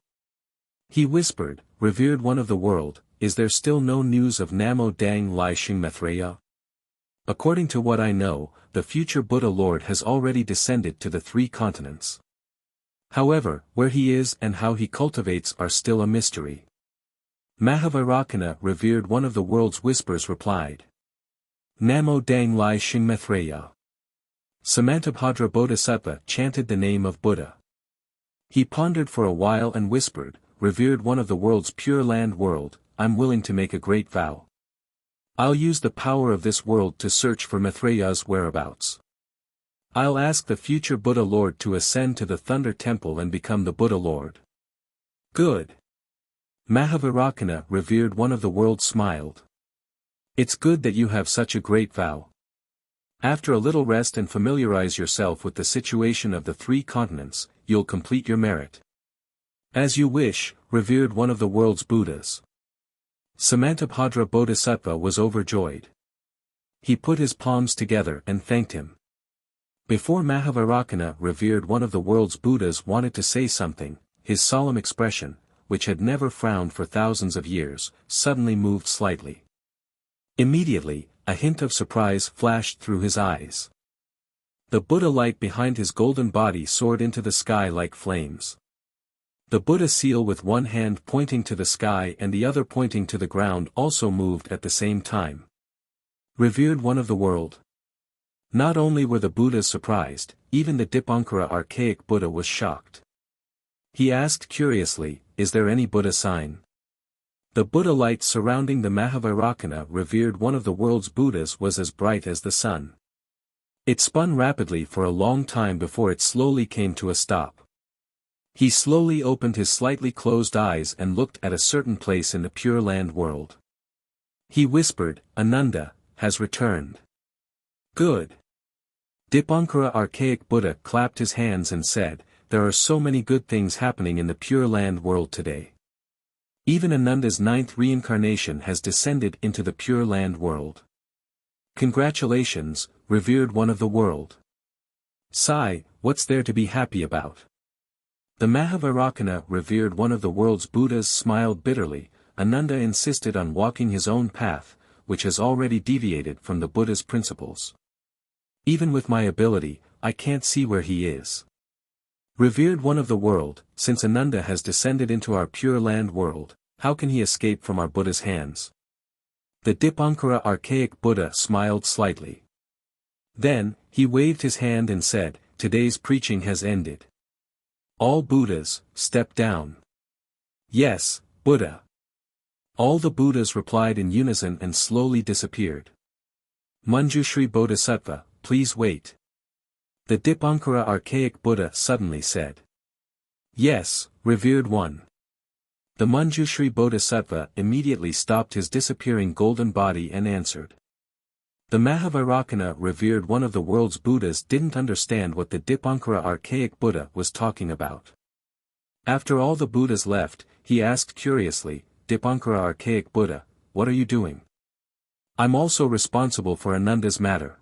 S1: He whispered, revered one of the world, is there still no news of Namo Dang Lai Shing Mathreya? According to what I know, the future Buddha Lord has already descended to the 3 continents. However, where he is and how he cultivates are still a mystery. Mahavairakana, revered one of the world's whispers, replied. Namo Dang Lai Shingmethreya. Samantabhadra Bodhisattva chanted the name of Buddha. He pondered for a while and whispered, revered one of the world's pure land world, I'm willing to make a great vow. I'll use the power of this world to search for Maithreya's whereabouts. I'll ask the future Buddha Lord to ascend to the Thunder Temple and become the Buddha Lord. Good. Mahavairakana, revered one of the world, smiled. It's good that you have such a great vow. After a little rest and familiarize yourself with the situation of the 3 continents, you'll complete your merit. As you wish, revered one of the world's Buddhas. Samantabhadra Bodhisattva was overjoyed. He put his palms together and thanked him. Before Mahavairakana, revered one of the world's Buddhas, wanted to say something, his solemn expression, which had never frowned for thousands of years, suddenly moved slightly. Immediately, a hint of surprise flashed through his eyes. The Buddha light behind his golden body soared into the sky like flames. The Buddha seal, with one hand pointing to the sky and the other pointing to the ground, also moved at the same time. Revered one of the world. Not only were the Buddhas surprised, even the Dipankara archaic Buddha was shocked. He asked curiously, is there any Buddha sign? The Buddha light surrounding the Mahavairakana, revered one of the world's Buddhas, was as bright as the sun. It spun rapidly for a long time before it slowly came to a stop. He slowly opened his slightly closed eyes and looked at a certain place in the Pure Land world. He whispered, Ananda has returned. Good. Dipankara archaic Buddha clapped his hands and said, there are so many good things happening in the Pure Land world today. Even Ananda's 9th reincarnation has descended into the Pure Land world. Congratulations, revered one of the world. Sai, what's there to be happy about? The Mahavairakana, revered one of the world's Buddhas, smiled bitterly. Ananda insisted on walking his own path, which has already deviated from the Buddha's principles. Even with my ability, I can't see where he is. Revered one of the world, since Ananda has descended into our Pure Land world, how can he escape from our Buddha's hands? The Dipankara archaic Buddha smiled slightly. Then, he waved his hand and said, today's preaching has ended. All Buddhas, step down. Yes, Buddha. All the Buddhas replied in unison and slowly disappeared. Manjushri Bodhisattva, please wait. The Dipankara archaic Buddha suddenly said. Yes, revered one. The Manjushri Bodhisattva immediately stopped his disappearing golden body and answered. The Mahavairakana, revered one of the world's Buddhas, didn't understand what the Dipankara archaic Buddha was talking about. After all the Buddhas left, he asked curiously, Dipankara archaic Buddha, what are you doing? I'm also responsible for Ananda's matter.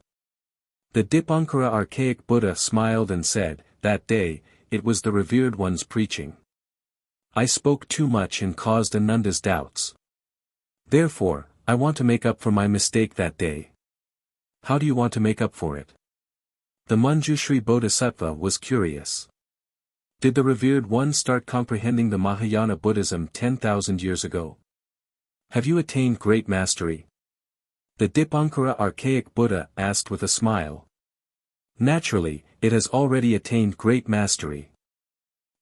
S1: The Dipankara archaic Buddha smiled and said, that day, it was the revered one's preaching. I spoke too much and caused Ananda's doubts. Therefore, I want to make up for my mistake that day. How do you want to make up for it? The Manjushri Bodhisattva was curious. Did the revered one start comprehending the Mahayana Buddhism 10,000 years ago? Have you attained great mastery? The Dipankara archaic Buddha asked with a smile. Naturally, it has already attained great mastery.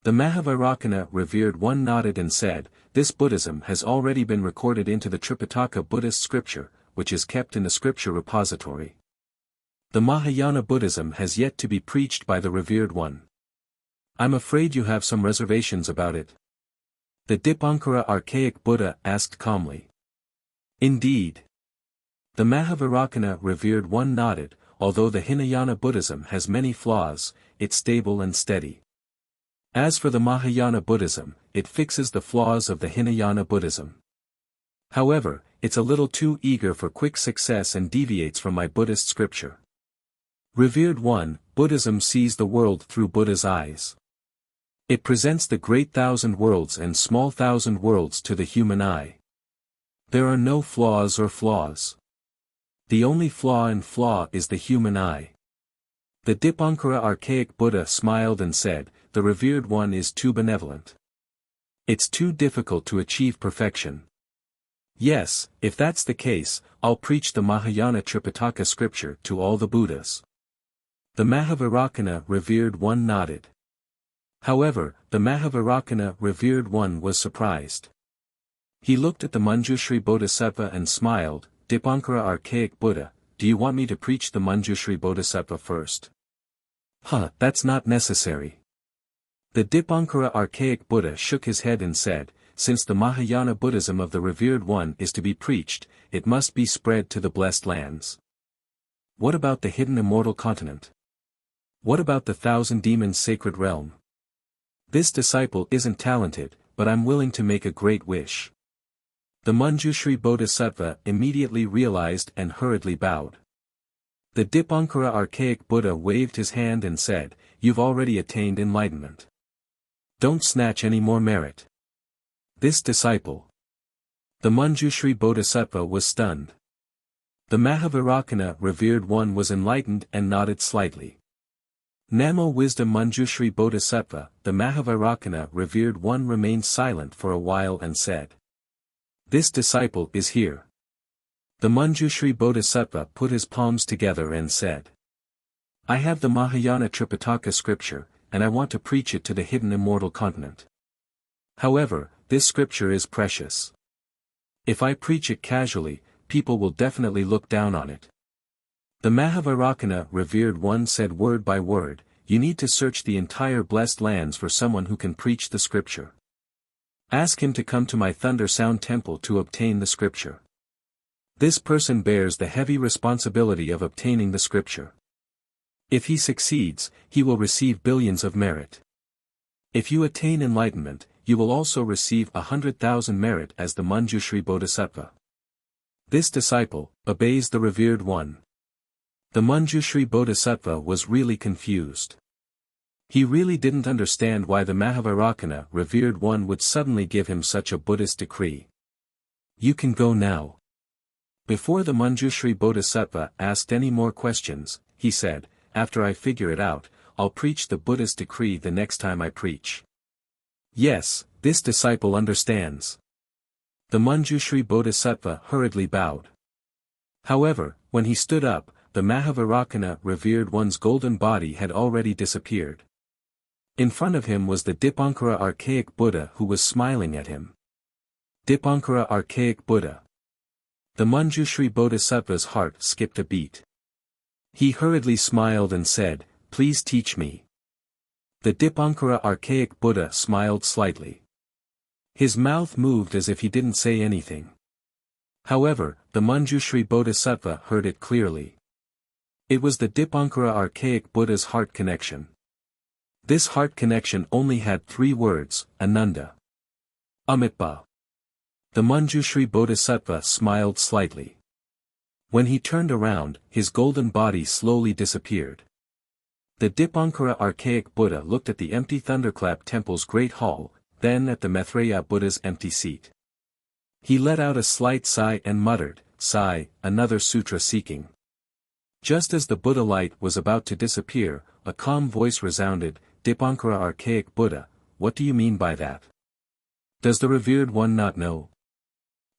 S1: The Mahavairakana, revered one, nodded and said, this Buddhism has already been recorded into the Tripitaka Buddhist scripture, which is kept in the scripture repository. The Mahayana Buddhism has yet to be preached by the revered one. I'm afraid you have some reservations about it. The Dipankara archaic Buddha asked calmly. Indeed. The Mahavairakana, revered one, nodded. Although the Hinayana Buddhism has many flaws, it's stable and steady. As for the Mahayana Buddhism, it fixes the flaws of the Hinayana Buddhism. However, it's a little too eager for quick success and deviates from my Buddhist scripture. Revered one, Buddhism sees the world through Buddha's eyes. It presents the great thousand worlds and small thousand worlds to the human eye. There are no flaws or flaws. The only flaw is the human eye. The Dipankara archaic Buddha smiled and said, the revered one is too benevolent. It's too difficult to achieve perfection. Yes, if that's the case, I'll preach the Mahayana Tripitaka scripture to all the Buddhas. The Mahavairakana revered one nodded. However, the Mahavairakana revered one was surprised. He looked at the Manjushri Bodhisattva and smiled, Dipankara archaic Buddha, do you want me to preach the Manjushri Bodhisattva first? That's not necessary. The Dipankara archaic Buddha shook his head and said, since the Mahayana Buddhism of the revered one is to be preached, it must be spread to the blessed lands. What about the hidden immortal continent? What about the thousand demons sacred realm? This disciple isn't talented, but I'm willing to make a great wish. The Manjushri Bodhisattva immediately realized and hurriedly bowed. The Dipankara archaic Buddha waved his hand and said, you've already attained enlightenment. Don't snatch any more merit. This disciple. The Manjushri Bodhisattva was stunned. The Mahavairakana revered one was enlightened and nodded slightly. Namo Wisdom Manjushri Bodhisattva, the Mahavairakana revered one remained silent for a while and said. This disciple is here. The Manjushri Bodhisattva put his palms together and said. I have the Mahayana Tripitaka scripture, and I want to preach it to the hidden immortal continent. However, this scripture is precious. If I preach it casually, people will definitely look down on it. The Mahavairakana revered one said word by word, you need to search the entire blessed lands for someone who can preach the scripture. Ask him to come to my Thunder Sound Temple to obtain the scripture. This person bears the heavy responsibility of obtaining the scripture. If he succeeds, he will receive billions of merit. If you attain enlightenment, you will also receive 100,000 merit as the Manjushri Bodhisattva. This disciple obeys the revered one. The Manjushri Bodhisattva was really confused. He really didn't understand why the Mahavairakana revered one would suddenly give him such a Buddhist decree. You can go now. Before the Manjushri Bodhisattva asked any more questions, he said, after I figure it out, I'll preach the Buddhist decree the next time I preach. Yes, this disciple understands. The Manjushri Bodhisattva hurriedly bowed. However, when he stood up, the Mahavairakana revered one's golden body had already disappeared. In front of him was the Dipankara archaic Buddha who was smiling at him. Dipankara archaic Buddha. The Manjushri Bodhisattva's heart skipped a beat. He hurriedly smiled and said, please teach me. The Dipankara archaic Buddha smiled slightly. His mouth moved as if he didn't say anything. However, the Manjushri Bodhisattva heard it clearly. It was the Dipankara archaic Buddha's heart connection. This heart connection only had 3 words, Ananda. Amitba. The Manjushri Bodhisattva smiled slightly. When he turned around, his golden body slowly disappeared. The Dipankara archaic Buddha looked at the empty Thunderclap Temple's great hall, then at the Maitreya Buddha's empty seat. He let out a slight sigh and muttered, sigh, another sutra seeking. Just as the Buddha light was about to disappear, a calm voice resounded, Dipankara archaic Buddha, what do you mean by that? Does the revered one not know?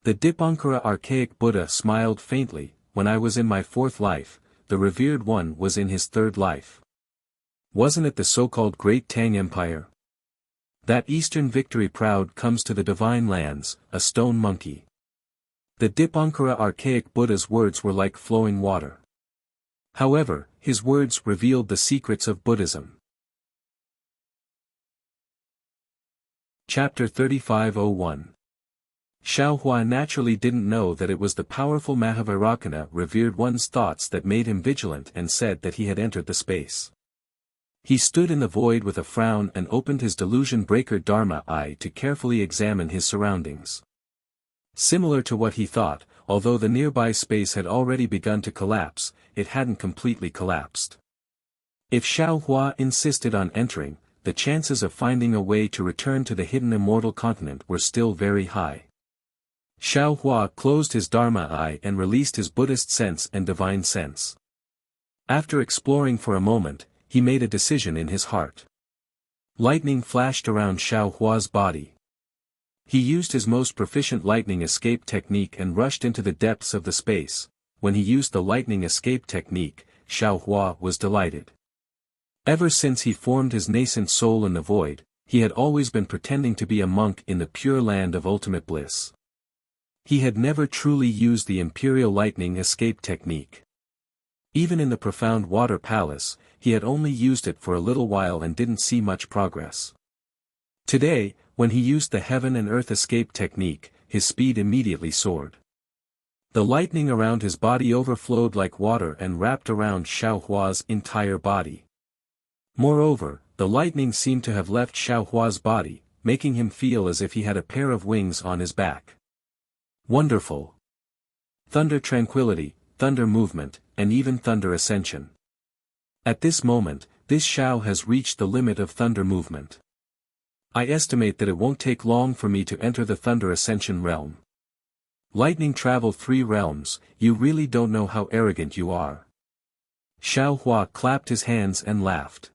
S1: The Dipankara archaic Buddha smiled faintly, when I was in my 4th life, the revered one was in his 3rd life. Wasn't it the so-called Great Tang Empire? That Eastern victory proud comes to the divine lands, a stone monkey. The Dipankara archaic Buddha's words were like flowing water. However, his words revealed the secrets of Buddhism. Chapter 3501. Xiaohua naturally didn't know that it was the powerful Mahavairakana revered one's thoughts that made him vigilant and said that he had entered the space. He stood in the void with a frown and opened his delusion breaker Dharma eye to carefully examine his surroundings. Similar to what he thought, although the nearby space had already begun to collapse, it hadn't completely collapsed. If Xiaohua insisted on entering, the chances of finding a way to return to the hidden immortal continent were still very high. Xiao Hua closed his Dharma eye and released his Buddhist sense and divine sense. After exploring for a moment, he made a decision in his heart. Lightning flashed around Xiao Hua's body. He used his most proficient lightning escape technique and rushed into the depths of the space. When he used the lightning escape technique, Xiao Hua was delighted. Ever since he formed his nascent soul in the void, he had always been pretending to be a monk in the pure land of ultimate bliss. He had never truly used the imperial lightning escape technique. Even in the profound water palace, he had only used it for a little while and didn't see much progress. Today, when he used the heaven and earth escape technique, his speed immediately soared. The lightning around his body overflowed like water and wrapped around Xiao Hua's entire body. Moreover, the lightning seemed to have left Xiao Hua's body, making him feel as if he had a pair of wings on his back. Wonderful! Thunder tranquility, thunder movement, and even thunder ascension. At this moment, this Xiao has reached the limit of thunder movement. I estimate that it won't take long for me to enter the thunder ascension realm. Lightning travel 3 realms, you really don't know how arrogant you are. Xiao Hua clapped his hands and laughed.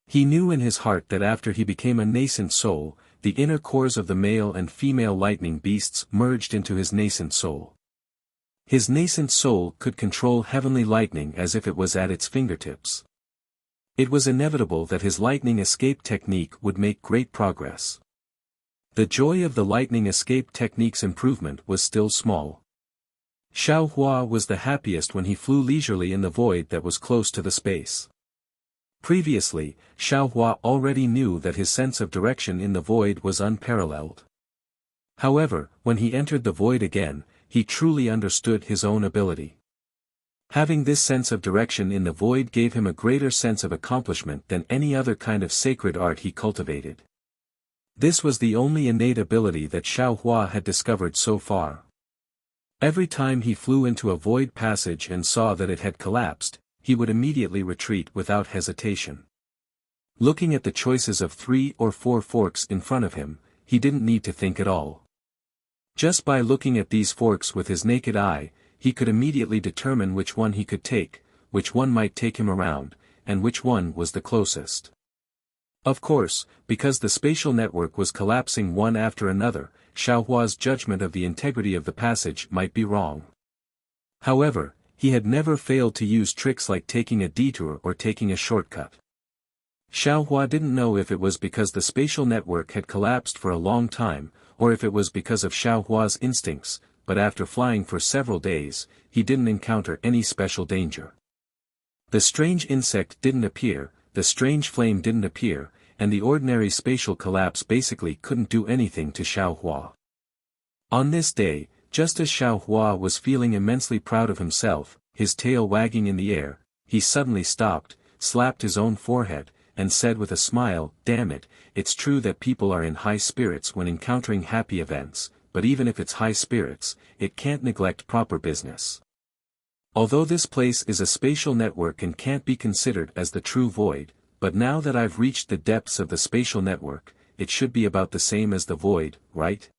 S1: He knew in his heart that after he became a nascent soul, the inner cores of the male and female lightning beasts merged into his nascent soul. His nascent soul could control heavenly lightning as if it was at its fingertips. It was inevitable that his lightning escape technique would make great progress. The joy of the lightning escape technique's improvement was still small. Xiao Hua was the happiest when he flew leisurely in the void that was close to the space. Previously, Xiao Hua already knew that his sense of direction in the void was unparalleled. However, when he entered the void again, he truly understood his own ability. Having this sense of direction in the void gave him a greater sense of accomplishment than any other kind of sacred art he cultivated. This was the only innate ability that Xiao Hua had discovered so far. Every time he flew into a void passage and saw that it had collapsed, he would immediately retreat without hesitation. Looking at the choices of 3 or 4 forks in front of him, he didn't need to think at all. Just by looking at these forks with his naked eye, he could immediately determine which one he could take, which one might take him around, and which one was the closest. Of course, because the spatial network was collapsing one after another, Xiao Hua's judgment of the integrity of the passage might be wrong. However, he had never failed to use tricks like taking a detour or taking a shortcut. Xiao Hua didn't know if it was because the spatial network had collapsed for a long time, or if it was because of Xiao Hua's instincts, but after flying for several days, he didn't encounter any special danger. The strange insect didn't appear, the strange flame didn't appear, and the ordinary spatial collapse basically couldn't do anything to Xiao Hua. On this day, just as Xiao Hua was feeling immensely proud of himself, his tail wagging in the air, he suddenly stopped, slapped his own forehead, and said with a smile, "Damn it, it's true that people are in high spirits when encountering happy events, but even if it's high spirits, it can't neglect proper business. Although this place is a spatial network and can't be considered as the true void, but now that I've reached the depths of the spatial network, it should be about the same as the void, right?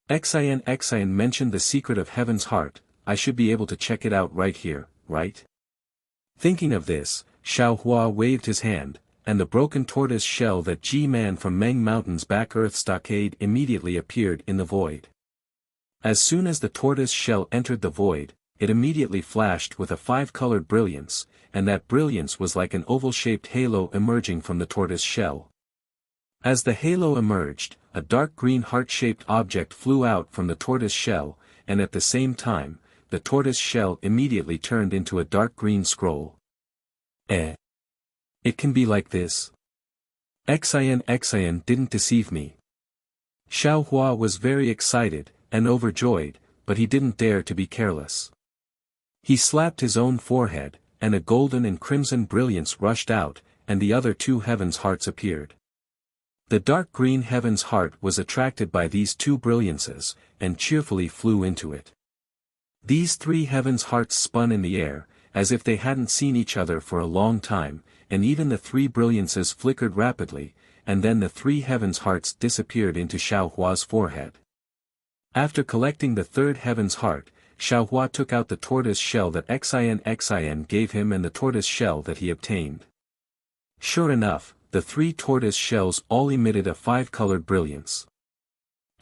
S1: Xian mentioned the secret of heaven's heart, I should be able to check it out right here, right?" Thinking of this, Xiao Hua waved his hand, and the broken tortoise shell that G-Man from Meng Mountain's back earth stockade immediately appeared in the void. As soon as the tortoise shell entered the void, it immediately flashed with a 5-colored brilliance, and that brilliance was like an oval-shaped halo emerging from the tortoise shell. As the halo emerged, a dark green heart-shaped object flew out from the tortoise shell, and at the same time, the tortoise shell immediately turned into a dark green scroll. It can be like this. Xian didn't deceive me. Xiao Hua was very excited, and overjoyed, but he didn't dare to be careless. He slapped his own forehead, and a golden and crimson brilliance rushed out, and the other 2 heavens' hearts appeared. The dark green heaven's heart was attracted by these 2 brilliances, and cheerfully flew into it. These 3 heavens' hearts spun in the air, as if they hadn't seen each other for a long time, and even the 3 brilliances flickered rapidly, and then the 3 heavens' hearts disappeared into Xiao Hua's forehead. After collecting the third heaven's heart, Xiaohua took out the tortoise shell that Xin gave him and the tortoise shell that he obtained. Sure enough, the 3 tortoise shells all emitted a 5-colored brilliance.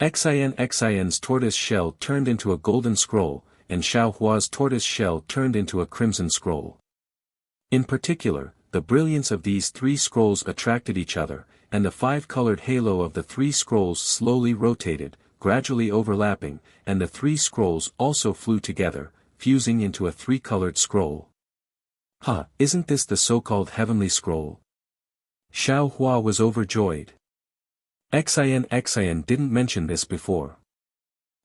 S1: Xin's tortoise shell turned into a golden scroll, and Xiaohua's tortoise shell turned into a crimson scroll. In particular, the brilliance of these 3 scrolls attracted each other, and the 5-colored halo of the 3 scrolls slowly rotated, gradually overlapping, and the 3 scrolls also flew together, fusing into a 3-colored scroll. Isn't this the so-called heavenly scroll? Xiaohua was overjoyed. Xin didn't mention this before.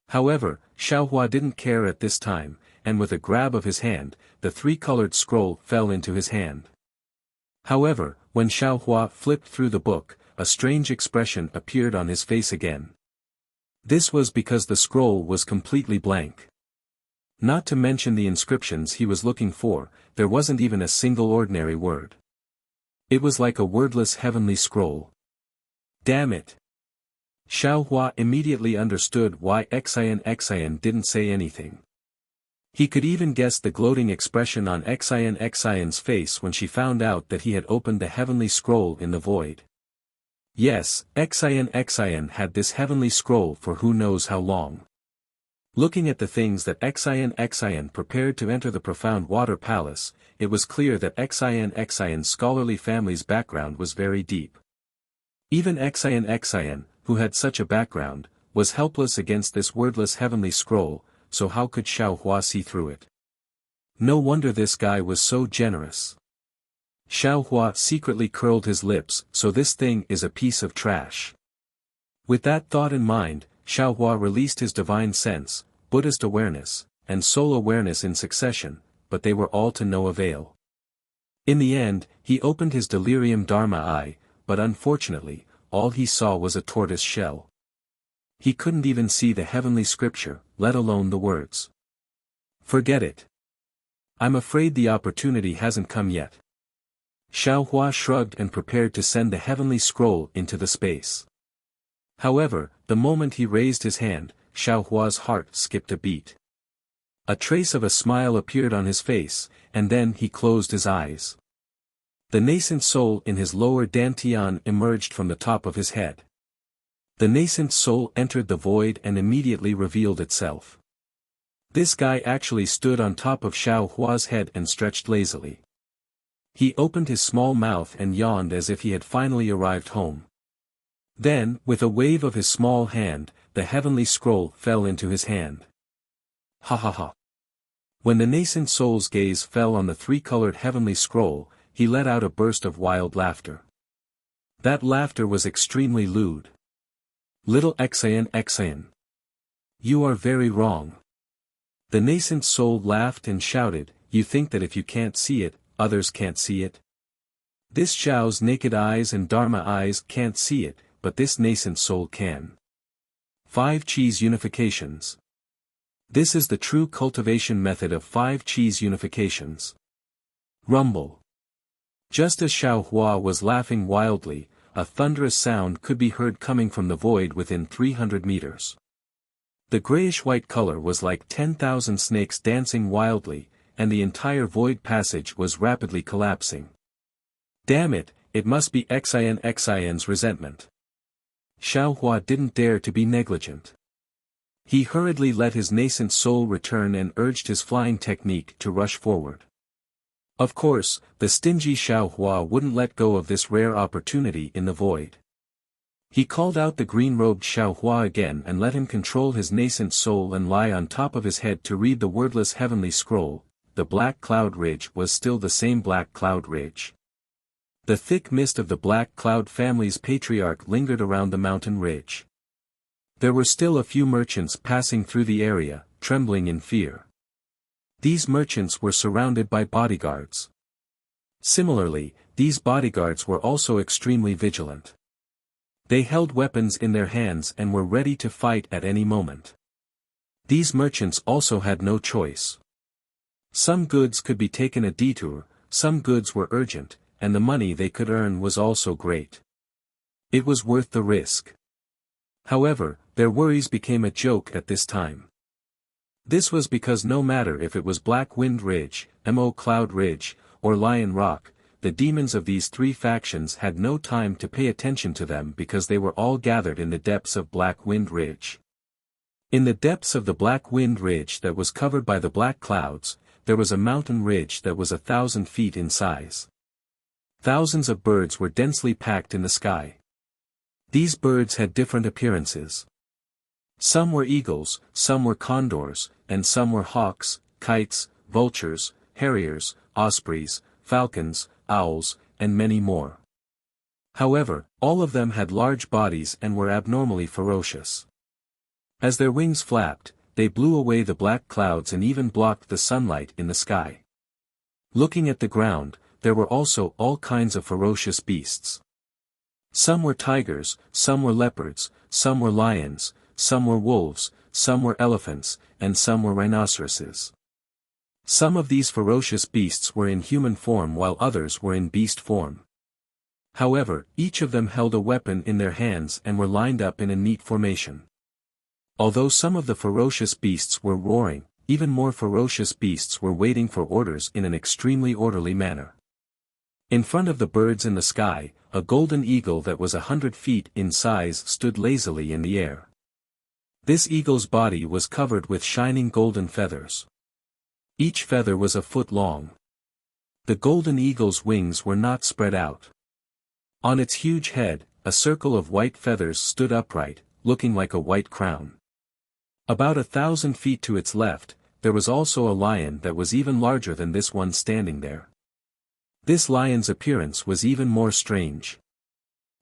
S1: However, Xiaohua didn't care at this time, and with a grab of his hand, the 3-colored scroll fell into his hand. However, when Xiaohua flipped through the book, a strange expression appeared on his face again. This was because the scroll was completely blank. Not to mention the inscriptions he was looking for, there wasn't even a single ordinary word. It was like a wordless heavenly scroll. Damn it! Xiaohua immediately understood why Xin didn't say anything. He could even guess the gloating expression on Xin's face when she found out that he had opened the heavenly scroll in the void. Yes, Xin had this heavenly scroll for who knows how long. Looking at the things that Xin prepared to enter the profound water palace, it was clear that Xin's scholarly family's background was very deep. Even Xin, who had such a background, was helpless against this wordless heavenly scroll, so how could Xiaohua see through it? No wonder this guy was so generous. Xiaohua secretly curled his lips, so this thing is a piece of trash. With that thought in mind, Xiaohua released his divine sense, Buddhist awareness, and soul awareness in succession, but they were all to no avail. In the end, he opened his delirium dharma eye, but unfortunately, all he saw was a tortoise shell. He couldn't even see the heavenly scripture, let alone the words. Forget it. I'm afraid the opportunity hasn't come yet. Xiaohua shrugged and prepared to send the heavenly scroll into the space. However, the moment he raised his hand, Xiaohua's heart skipped a beat. A trace of a smile appeared on his face, and then he closed his eyes. The nascent soul in his lower dantian emerged from the top of his head. The nascent soul entered the void and immediately revealed itself. This guy actually stood on top of Xiaohua's head and stretched lazily. He opened his small mouth and yawned as if he had finally arrived home. Then, with a wave of his small hand, the heavenly scroll fell into his hand. Ha ha ha. When the nascent soul's gaze fell on the 3-colored heavenly scroll, he let out a burst of wild laughter. That laughter was extremely lewd. Little Xin. You are very wrong. The nascent soul laughed and shouted, you think that if you can't see it, others can't see it? This Xiao's naked eyes and Dharma eyes can't see it, but this nascent soul can. 5 cheese unifications. This is the true cultivation method of 5 cheese unifications. Rumble. Just as Xiaohua was laughing wildly, a thunderous sound could be heard coming from the void within 300 meters. The grayish-white color was like 10,000 snakes dancing wildly, and the entire void passage was rapidly collapsing. Damn it, it must be Xin's resentment. Xiaohua didn't dare to be negligent. He hurriedly let his nascent soul return and urged his flying technique to rush forward. Of course, the stingy Xiaohua wouldn't let go of this rare opportunity in the void. He called out the green-robed Xiaohua again and let him control his nascent soul and lie on top of his head to read the wordless heavenly scroll. The black cloud ridge was still the same black cloud ridge. The thick mist of the black cloud family's patriarch lingered around the mountain ridge. There were still a few merchants passing through the area, trembling in fear. These merchants were surrounded by bodyguards. Similarly, these bodyguards were also extremely vigilant. They held weapons in their hands and were ready to fight at any moment. These merchants also had no choice. Some goods could be taken a detour, some goods were urgent, and the money they could earn was also great. It was worth the risk. However, Their worries became a joke at this time. This was because no matter if it was Black Wind Ridge, Cloud Ridge, or Lion Rock, the demons of these three factions had no time to pay attention to them because they were all gathered in the depths of Black Wind Ridge. In the depths of the Black Wind Ridge that was covered by the black clouds, there was a mountain ridge that was 1,000 feet in size. Thousands of birds were densely packed in the sky. These birds had different appearances. Some were eagles, some were condors, and some were hawks, kites, vultures, harriers, ospreys, falcons, owls, and many more. However, all of them had large bodies and were abnormally ferocious. As their wings flapped, they blew away the black clouds and even blocked the sunlight in the sky. Looking at the ground, there were also all kinds of ferocious beasts. Some were tigers, some were leopards, some were lions, some were wolves, some were elephants, and some were rhinoceroses. Some of these ferocious beasts were in human form while others were in beast form. However, each of them held a weapon in their hands and were lined up in a neat formation. Although some of the ferocious beasts were roaring, even more ferocious beasts were waiting for orders in an extremely orderly manner. In front of the birds in the sky, a golden eagle that was 100 feet in size stood lazily in the air. This eagle's body was covered with shining golden feathers. Each feather was a foot long. The golden eagle's wings were not spread out. On its huge head, a circle of white feathers stood upright, looking like a white crown. About 1,000 feet to its left, there was also a lion that was even larger than this one standing there. This lion's appearance was even more strange.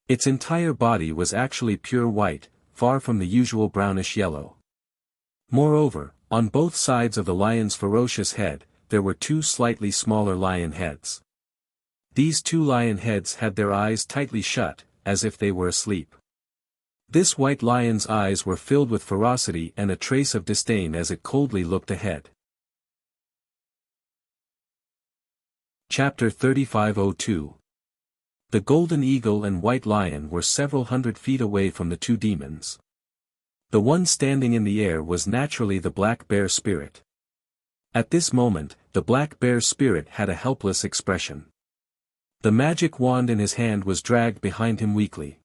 S1: Its entire body was actually pure white, far from the usual brownish yellow. Moreover, on both sides of the lion's ferocious head, there were two slightly smaller lion heads. These two lion heads had their eyes tightly shut, as if they were asleep. This white lion's eyes were filled with ferocity and a trace of disdain as it coldly looked ahead. Chapter 3502. The golden eagle and white lion were several hundred feet away from the two demons. The one standing in the air was naturally the black bear spirit. At this moment, the black bear spirit had a helpless expression. The magic wand in his hand was dragged behind him weakly.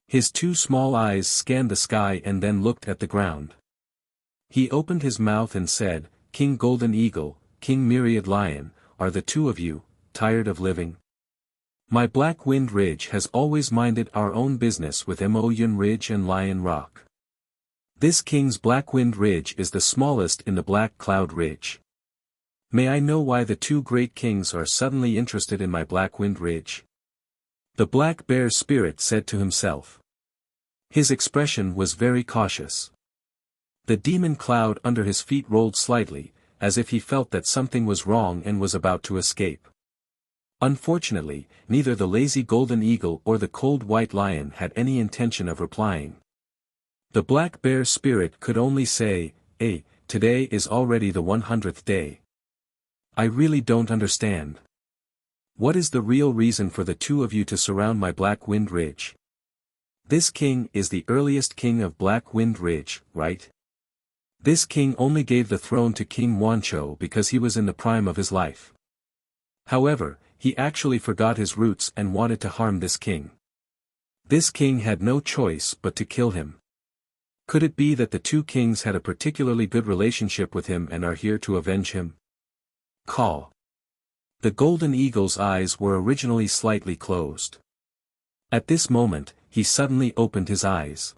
S1: His two small eyes scanned the sky and then looked at the ground. He opened his mouth and said, "King Golden Eagle, King Myriad Lion, are the two of you tired of living? My Black Wind Ridge has always minded our own business with Yun Ridge and Lion Rock. This king's Black Wind Ridge is the smallest in the Black Cloud Ridge. May I know why the two great kings are suddenly interested in my Black Wind Ridge?" The black bear spirit said to himself. His expression was very cautious. The demon cloud under his feet rolled slightly, as if he felt that something was wrong and was about to escape. Unfortunately, neither the lazy golden eagle or the cold white lion had any intention of replying. The black bear spirit could only say, today is already the 100th day. I really don't understand. What is the real reason for the two of you to surround my Black Wind Ridge? This king is the earliest king of Black Wind Ridge, right? This king only gave the throne to King Wancho because he was in the prime of his life. However, he actually forgot his roots and wanted to harm this king. This king had no choice but to kill him. Could it be that the two kings had a particularly good relationship with him and are here to avenge him? Call. The golden eagle's eyes were originally slightly closed. At this moment, he suddenly opened his eyes.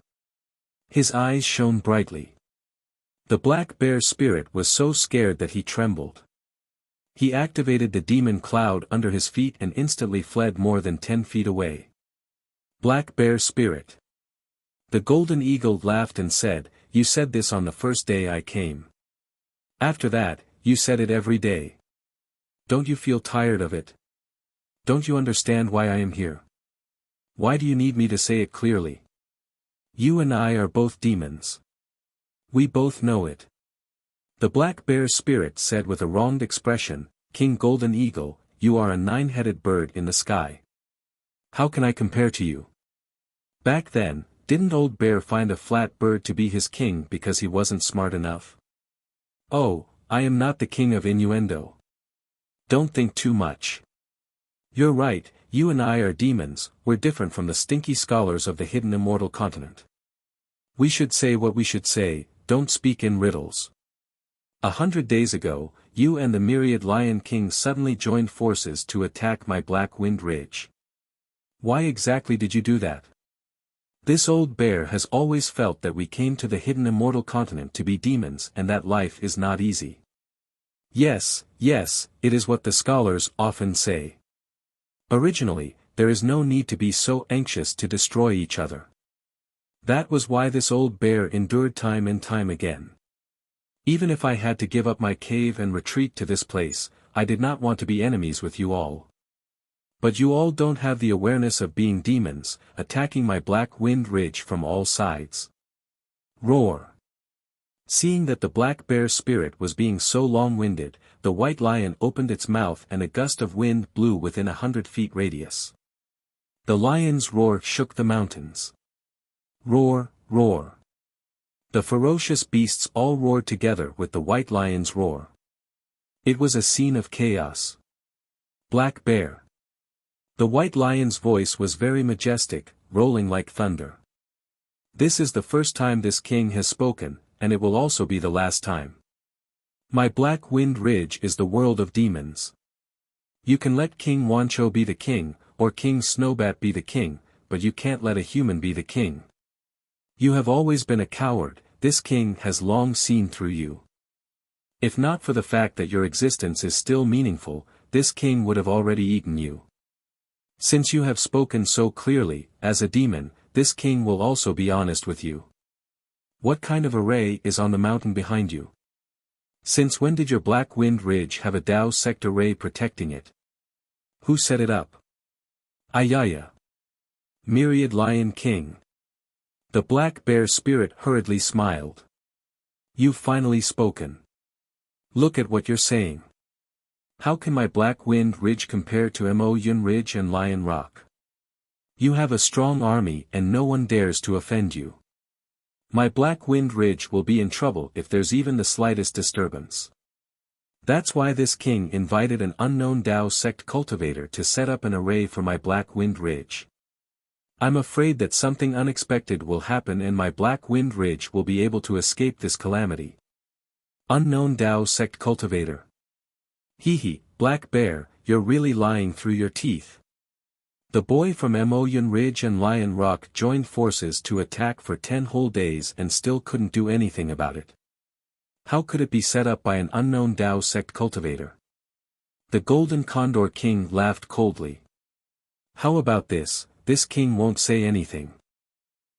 S1: His eyes shone brightly. The black bear spirit was so scared that he trembled. He activated the demon cloud under his feet and instantly fled more than 10 feet away. Black bear spirit. The golden eagle laughed and said, "You said this on the first day I came. After that, you said it every day. Don't you feel tired of it? Don't you understand why I am here? Why do you need me to say it clearly? You and I are both demons. We both know it." The black bear spirit said with a wronged expression, "King Golden Eagle, you are a 9-headed bird in the sky. How can I compare to you?" Back then, Didn't Old Bear find a flat bird to be his king because he wasn't smart enough? Oh, I am not the king of innuendo. Don't think too much. You're right, you and I are demons, we're different from the stinky scholars of the hidden immortal continent. We should say what we should say, don't speak in riddles. 100 days ago, you and the myriad Lion King suddenly joined forces to attack my Black Wind Ridge. Why exactly did you do that? This old bear has always felt that we came to the hidden immortal continent to be demons and that life is not easy. Yes, it is what the scholars often say. Originally, there is no need to be so anxious to destroy each other. That was why this old bear endured time and time again. Even if I had to give up my cave and retreat to this place, I did not want to be enemies with you all. But you all don't have the awareness of being demons, attacking my Black Wind Ridge from all sides. Roar. Seeing that the black bear spirit was being so long-winded, the white lion opened its mouth and a gust of wind blew within 100 feet radius. The lion's roar shook the mountains. Roar, roar. The ferocious beasts all roared together with the white lion's roar. It was a scene of chaos. Black Bear. The white lion's voice was very majestic, rolling like thunder. This is the first time this king has spoken, and it will also be the last time. My Black Wind Ridge is the world of demons. You can let King Wancho be the king, or King Snowbat be the king, but you can't let a human be the king. You have always been a coward, this king has long seen through you. If not for the fact that your existence is still meaningful, this king would have already eaten you. Since you have spoken so clearly, as a demon, this king will also be honest with you. What kind of array is on the mountain behind you? Since when did your Black Wind Ridge have a Dao sect array protecting it? Who set it up? Ayaya. Myriad Lion King. The black bear spirit hurriedly smiled. You've finally spoken. Look at what you're saying. How can my Black Wind Ridge compare to Mo Yun Ridge and Lion Rock? You have a strong army and no one dares to offend you. My Black Wind Ridge will be in trouble if there's even the slightest disturbance. That's why this king invited an unknown Dao sect cultivator to set up an array for my Black Wind Ridge. I'm afraid that something unexpected will happen and my Black Wind Ridge will be able to escape this calamity. Unknown Dao sect cultivator. Hee, Black Bear, you're really lying through your teeth. The boy from Mo Yun Ridge and Lion Rock joined forces to attack for 10 whole days and still couldn't do anything about it. How could it be set up by an unknown Dao sect cultivator? The Golden Condor King laughed coldly. How about this? This king won't say anything.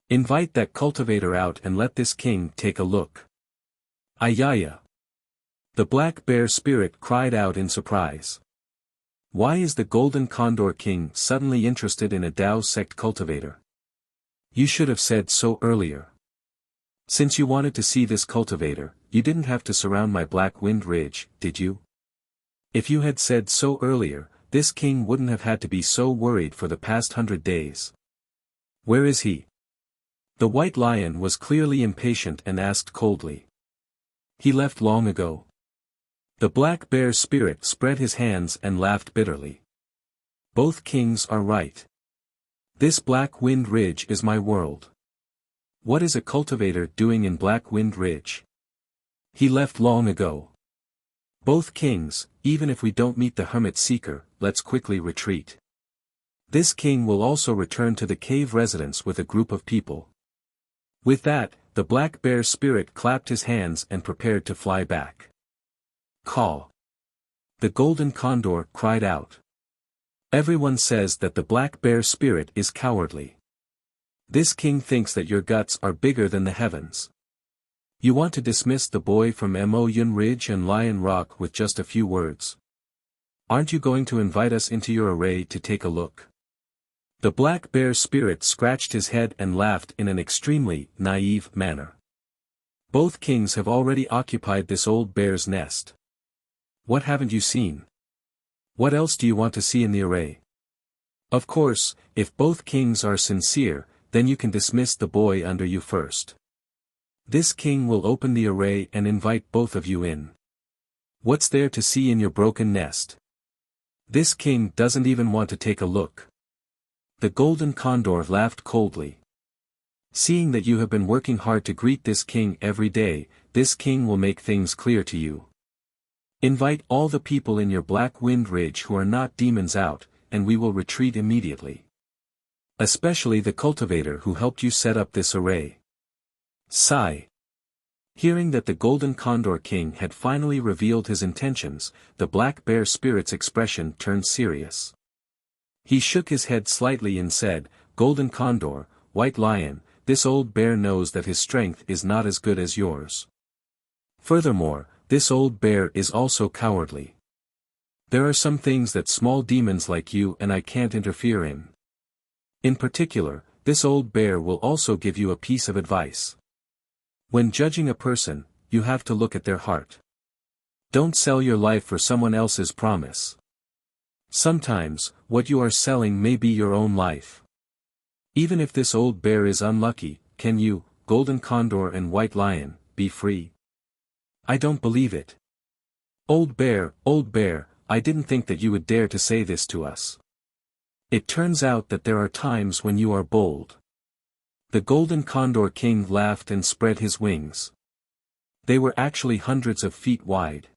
S1: Invite that cultivator out and let this king take a look. Ayaya. The black bear spirit cried out in surprise. Why is the Golden Condor King suddenly interested in a Dao sect cultivator? You should have said so earlier. Since you wanted to see this cultivator, you didn't have to surround my Black Wind Ridge, did you? If you had said so earlier, this king wouldn't have had to be so worried for the past 100 days. Where is he? The white lion was clearly impatient and asked coldly. He left long ago. The black bear spirit spread his hands and laughed bitterly. Both kings are right. This Black Wind Ridge is my world. What is a cultivator doing in Black Wind Ridge? He left long ago. Both kings, even if we don't meet the hermit seeker, let's quickly retreat. This king will also return to the cave residence with a group of people. With that, the black bear spirit clapped his hands and prepared to fly back. Call. The Golden Condor cried out. Everyone says that the black bear spirit is cowardly. This king thinks that your guts are bigger than the heavens. You want to dismiss the boy from Mo Yun Ridge and Lion Rock with just a few words. Aren't you going to invite us into your array to take a look? The black bear spirit scratched his head and laughed in an extremely naive manner. Both kings have already occupied this old bear's nest. What haven't you seen? What else do you want to see in the array? Of course, if both kings are sincere, then you can dismiss the boy under you first. This king will open the array and invite both of you in. What's there to see in your broken nest? This king doesn't even want to take a look. The golden condor laughed coldly. Seeing that you have been working hard to greet this king every day, this king will make things clear to you. Invite all the people in your Black Wind Ridge who are not demons out, and we will retreat immediately. Especially the cultivator who helped you set up this array. Sigh. Hearing that the Golden Condor King had finally revealed his intentions, the Black Bear Spirit's expression turned serious. He shook his head slightly and said, "Golden Condor, White Lion, this old bear knows that his strength is not as good as yours. Furthermore, this old bear is also cowardly. There are some things that small demons like you and I can't interfere in. In particular, this old bear will also give you a piece of advice. When judging a person, you have to look at their heart. Don't sell your life for someone else's promise. Sometimes, what you are selling may be your own life. Even if this old bear is unlucky, can you, Golden Condor and White Lion, be free? I don't believe it. Old bear, I didn't think that you would dare to say this to us. It turns out that there are times when you are bold." The Golden Condor King laughed and spread his wings. They were actually hundreds of feet wide.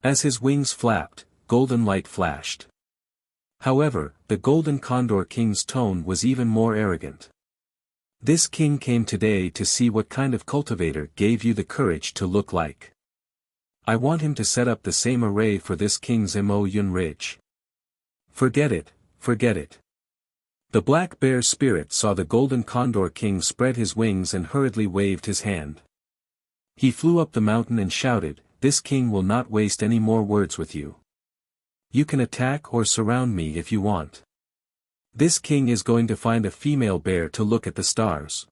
S1: As his wings flapped, golden light flashed. However, the Golden Condor King's tone was even more arrogant. "This king came today to see what kind of cultivator gave you the courage to look like. I want him to set up the same array for this king's Mo Yun Ridge. Forget it, forget it." The Black Bear Spirit saw the Golden Condor King spread his wings and hurriedly waved his hand. He flew up the mountain and shouted, "This king will not waste any more words with you. You can attack or surround me if you want. This king is going to find a female bear to look at the stars."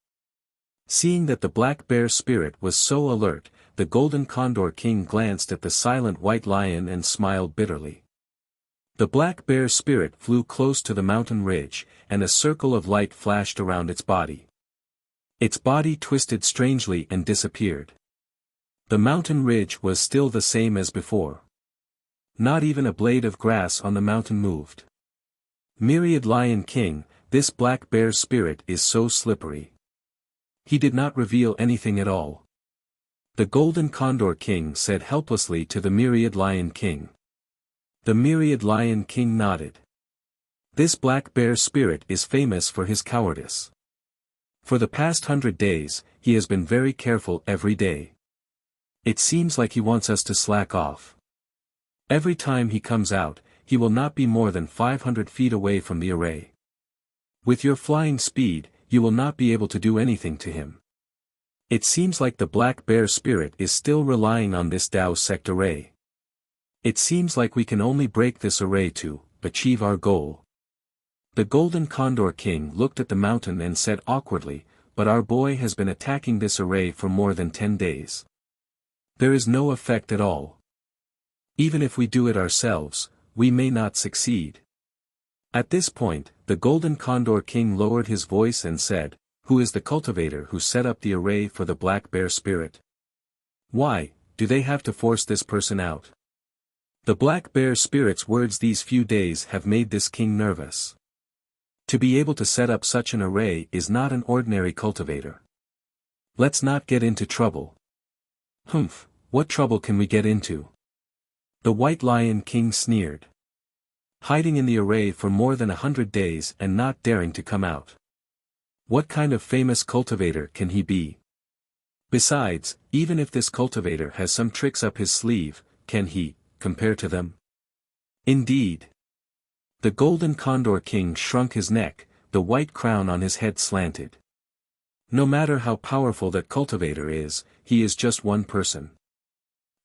S1: Seeing that the Black Bear Spirit was so alert, the Golden Condor King glanced at the silent White Lion and smiled bitterly. The Black Bear Spirit flew close to the mountain ridge, and a circle of light flashed around its body. Its body twisted strangely and disappeared. The mountain ridge was still the same as before. Not even a blade of grass on the mountain moved. Myriad Lion King, this Black Bear Spirit is so slippery. He did not reveal anything at all. The Golden Condor King said helplessly to the Myriad Lion King. The Myriad Lion King nodded. This Black Bear Spirit is famous for his cowardice. For the past 100 days, he has been very careful every day. It seems like he wants us to slack off. Every time he comes out, he will not be more than 500 feet away from the array. With your flying speed, you will not be able to do anything to him. It seems like the Black Bear Spirit is still relying on this Dao Sect array. It seems like we can only break this array to achieve our goal. The Golden Condor King looked at the mountain and said awkwardly, "But our boy has been attacking this array for more than 10 days. There is no effect at all. Even if we do it ourselves, we may not succeed." At this point, the Golden Condor King lowered his voice and said, "Who is the cultivator who set up the array for the Black Bear Spirit? Why, do they have to force this person out?" The Black Bear Spirit's words these few days have made this king nervous. To be able to set up such an array is not an ordinary cultivator. Let's not get into trouble. Humph, what trouble can we get into? The White Lion King sneered. Hiding in the array for more than 100 days and not daring to come out. What kind of famous cultivator can he be? Besides, even if this cultivator has some tricks up his sleeve, can he compare to them? Indeed. The Golden Condor King shrunk his neck, the white crown on his head slanted. No matter how powerful that cultivator is, he is just one person.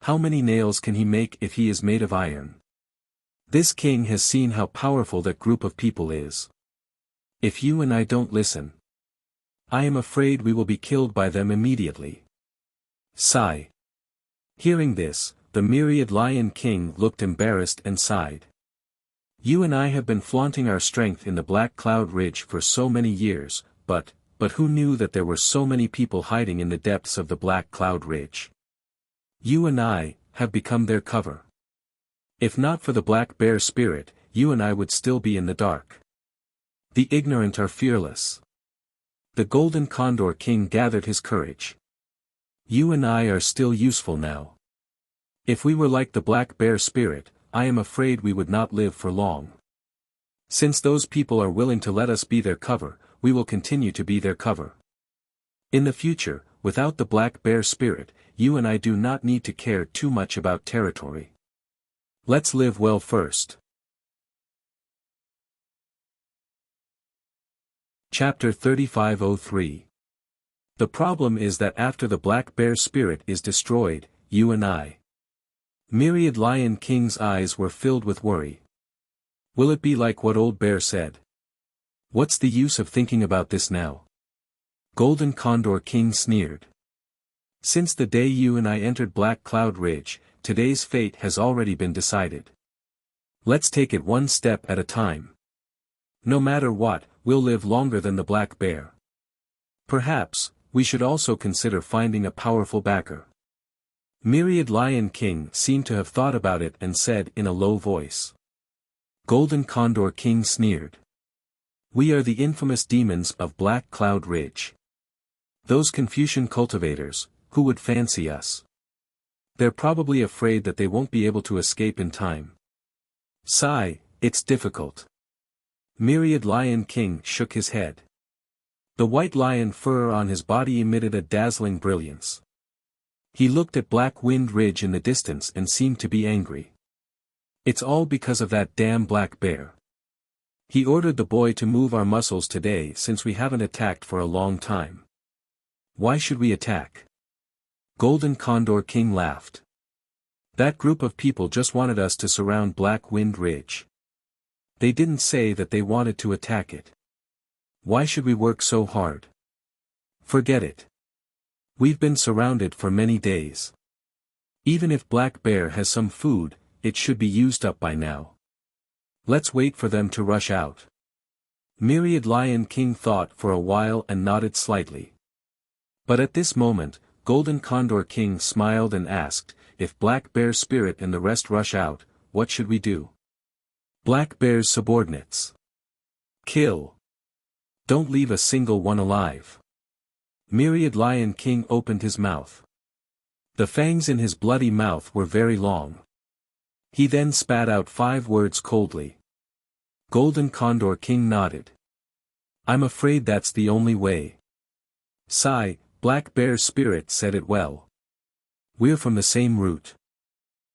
S1: How many nails can he make if he is made of iron? This king has seen how powerful that group of people is. If you and I don't listen, I am afraid we will be killed by them immediately. Sigh. Hearing this, the Myriad Lion King looked embarrassed and sighed. You and I have been flaunting our strength in the Black Cloud Ridge for so many years, but who knew that there were so many people hiding in the depths of the Black Cloud Ridge? You and I have become their cover. If not for the Black Bear spirit, you and I would still be in the dark. The ignorant are fearless. The Golden Condor King gathered his courage. You and I are still useful now. If we were like the Black Bear spirit, I am afraid we would not live for long. Since those people are willing to let us be their cover, we will continue to be their cover. In the future, without the Black Bear spirit, you and I do not need to care too much about territory. Let's live well first. Chapter 3503. The problem is that after the Black Bear spirit is destroyed, you and I. Myriad Lion King's eyes were filled with worry. Will it be like what Old Bear said? What's the use of thinking about this now? Golden Condor King sneered. Since the day you and I entered Black Cloud Ridge, today's fate has already been decided. Let's take it one step at a time. No matter what, we'll live longer than the Black Bear. Perhaps, we should also consider finding a powerful backer. Myriad Lion King seemed to have thought about it and said in a low voice. Golden Condor King sneered. We are the infamous demons of Black Cloud Ridge. Those Confucian cultivators, who would fancy us? They're probably afraid that they won't be able to escape in time. Sigh, it's difficult. Myriad Lion King shook his head. The white lion fur on his body emitted a dazzling brilliance. He looked at Black Wind Ridge in the distance and seemed to be angry. It's all because of that damn Black Bear. He ordered the boy to move our muscles today since we haven't attacked for a long time. Why should we attack? Golden Condor King laughed. That group of people just wanted us to surround Black Wind Ridge. They didn't say that they wanted to attack it. Why should we work so hard? Forget it. We've been surrounded for many days. Even if Black Bear has some food, it should be used up by now. Let's wait for them to rush out. Myriad Lion King thought for a while and nodded slightly. But at this moment, Golden Condor King smiled and asked, if Black Bear spirit and the rest rush out, what should we do? Black Bear's subordinates. Kill. Don't leave a single one alive. Myriad Lion King opened his mouth. The fangs in his bloody mouth were very long. He then spat out 5 words coldly. Golden Condor King nodded. I'm afraid that's the only way. Sigh, Black Bear spirit said it well. We're from the same root.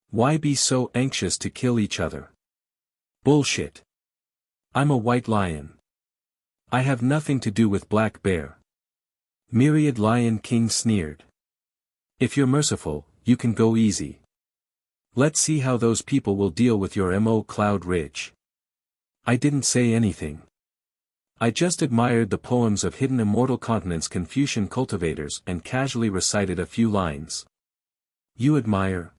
S1: Why be so anxious to kill each other? Bullshit. I'm a white lion. I have nothing to do with Black Bear. Myriad Lion King sneered. If you're merciful, you can go easy. Let's see how those people will deal with your MO Cloud Ridge. I didn't say anything. I just admired the poems of Hidden Immortal Continent's Confucian cultivators and casually recited a few lines. You admire?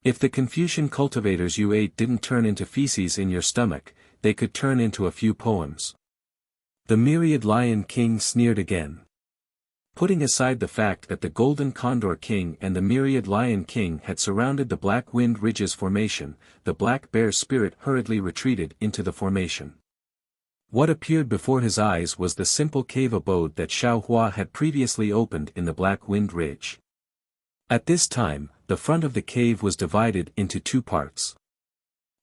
S1: If the Confucian cultivators you ate didn't turn into feces in your stomach, they could turn into a few poems. The Myriad Lion King sneered again. Putting aside the fact that the Golden Condor King and the Myriad Lion King had surrounded the Black Wind Ridge's formation, the Black Bear spirit hurriedly retreated into the formation. What appeared before his eyes was the simple cave abode that Xiao Hua had previously opened in the Black Wind Ridge. At this time, the front of the cave was divided into 2 parts.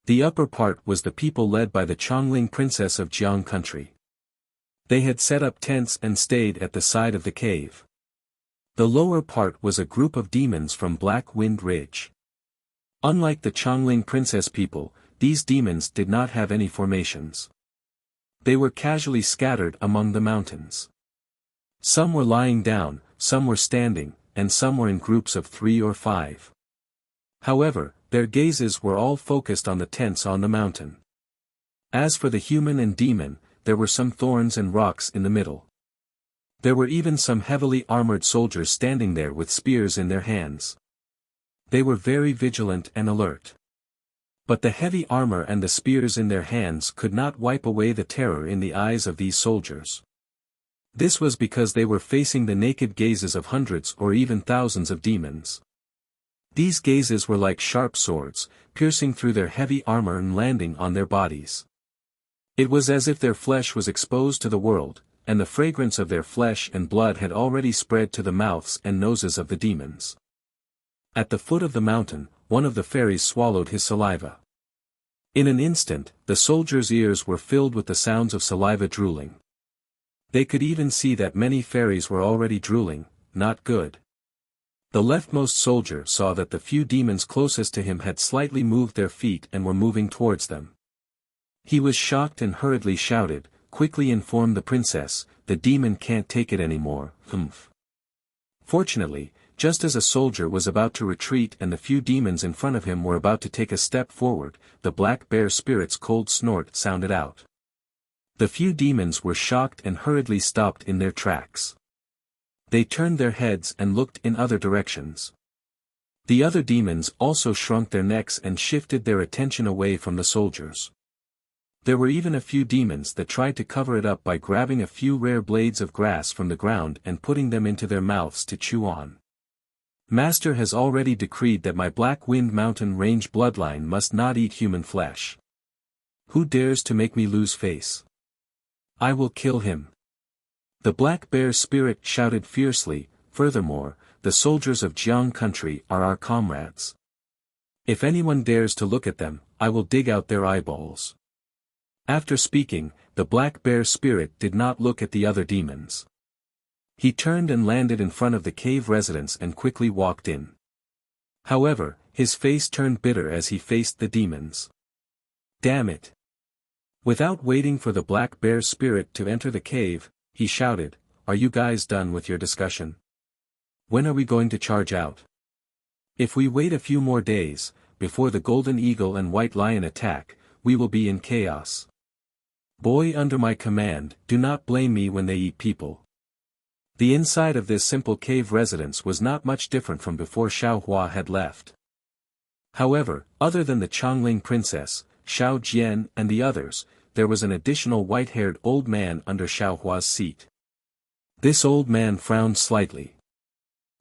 S1: The upper part was the people led by the Chongling Princess of Jiang Country. They had set up tents and stayed at the side of the cave. The lower part was a group of demons from Black Wind Ridge. Unlike the Chongling Princess people, these demons did not have any formations. They were casually scattered among the mountains. Some were lying down, some were standing, and some were in groups of 3 or 5. However, their gazes were all focused on the tents on the mountain. As for the human and demon, there were some thorns and rocks in the middle. There were even some heavily armored soldiers standing there with spears in their hands. They were very vigilant and alert. But the heavy armor and the spears in their hands could not wipe away the terror in the eyes of these soldiers. This was because they were facing the naked gazes of hundreds or even thousands of demons. These gazes were like sharp swords, piercing through their heavy armor and landing on their bodies. It was as if their flesh was exposed to the world, and the fragrance of their flesh and blood had already spread to the mouths and noses of the demons. At the foot of the mountain, one of the fairies swallowed his saliva. In an instant, the soldiers' ears were filled with the sounds of saliva drooling. They could even see that many fairies were already drooling. Not good. The leftmost soldier saw that the few demons closest to him had slightly moved their feet and were moving towards them. He was shocked and hurriedly shouted, "Quickly inform the princess, the demon can't take it anymore." Fortunately, just as a soldier was about to retreat and the few demons in front of him were about to take a step forward, the black bear spirit's cold snort sounded out. The few demons were shocked and hurriedly stopped in their tracks. They turned their heads and looked in other directions. The other demons also shrunk their necks and shifted their attention away from the soldiers. There were even a few demons that tried to cover it up by grabbing a few rare blades of grass from the ground and putting them into their mouths to chew on. Master has already decreed that my Black Wind Mountain Range bloodline must not eat human flesh. Who dares to make me lose face? I will kill him. The black bear spirit shouted fiercely. Furthermore, the soldiers of Jiang country are our comrades. If anyone dares to look at them, I will dig out their eyeballs. After speaking, the black bear spirit did not look at the other demons. He turned and landed in front of the cave residence and quickly walked in. However, his face turned bitter as he faced the demons. Damn it! Without waiting for the black bear spirit to enter the cave, he shouted, "Are you guys done with your discussion? When are we going to charge out? If we wait a few more days, before the golden eagle and white lion attack, we will be in chaos. Boy under my command, do not blame me when they eat people." The inside of this simple cave residence was not much different from before Xiao Hua had left. However, other than the Chongling princess, Xiao Jian and the others, there was an additional white-haired old man under Xiao Hua's seat. This old man frowned slightly.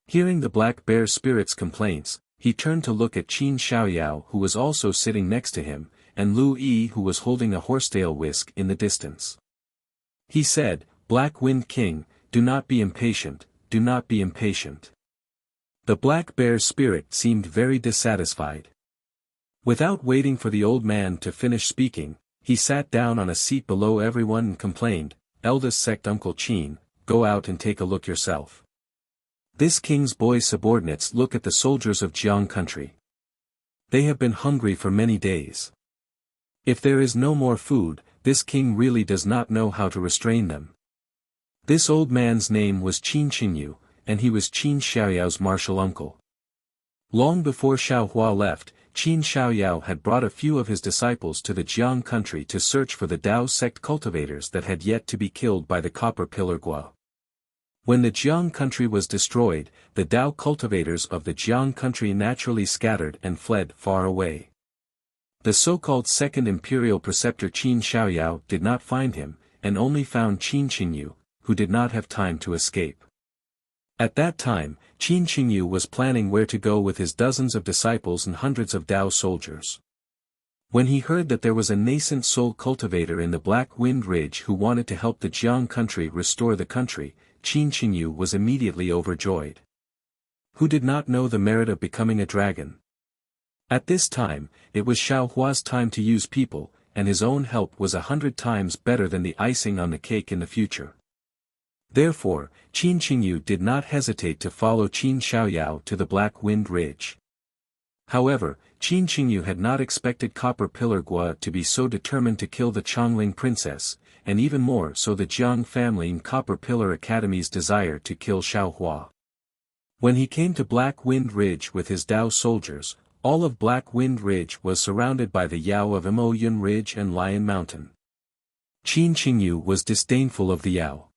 S1: Hearing the black bear spirit's complaints, he turned to look at Qin Xiaoyao who was also sitting next to him, and Lu Yi who was holding a horsetail whisk in the distance. He said, "Black Wind King, do not be impatient, do not be impatient." The black bear spirit seemed very dissatisfied. Without waiting for the old man to finish speaking, he sat down on a seat below everyone and complained, "Eldest sect Uncle Qin, go out and take a look yourself. This king's boy subordinates look at the soldiers of Jiang country. They have been hungry for many days. If there is no more food, this king really does not know how to restrain them." This old man's name was Qin Qinyu, and he was Qin Xiaoyao's martial uncle. Long before Xiao Hua left, Qin Xiaoyao had brought a few of his disciples to the Jiang country to search for the Dao sect cultivators that had yet to be killed by the Copper Pillar Gua. When the Jiang country was destroyed, the Dao cultivators of the Jiang country naturally scattered and fled far away. The so-called Second Imperial Preceptor Qin Xiaoyao did not find him, and only found Qin Qinyu, who did not have time to escape. At that time, Qin Qinyu was planning where to go with his dozens of disciples and hundreds of Dao soldiers. When he heard that there was a nascent soul cultivator in the Black Wind Ridge who wanted to help the Jiang country restore the country, Qin Qinyu was immediately overjoyed. Who did not know the merit of becoming a dragon? At this time, it was Xiao Hua's time to use people, and his own help was 100 times better than the icing on the cake in the future. Therefore, Qin Qinyu did not hesitate to follow Qin Xiaoyao to the Black Wind Ridge. However, Qin Qinyu had not expected Copper Pillar Gua to be so determined to kill the Chongling princess, and even more so the Jiang family in Copper Pillar Academy's desire to kill Xiao Hua. When he came to Black Wind Ridge with his Dao soldiers, all of Black Wind Ridge was surrounded by the Yao of Mo Yun Ridge and Lion Mountain. Qin Qinyu was disdainful of the Yao.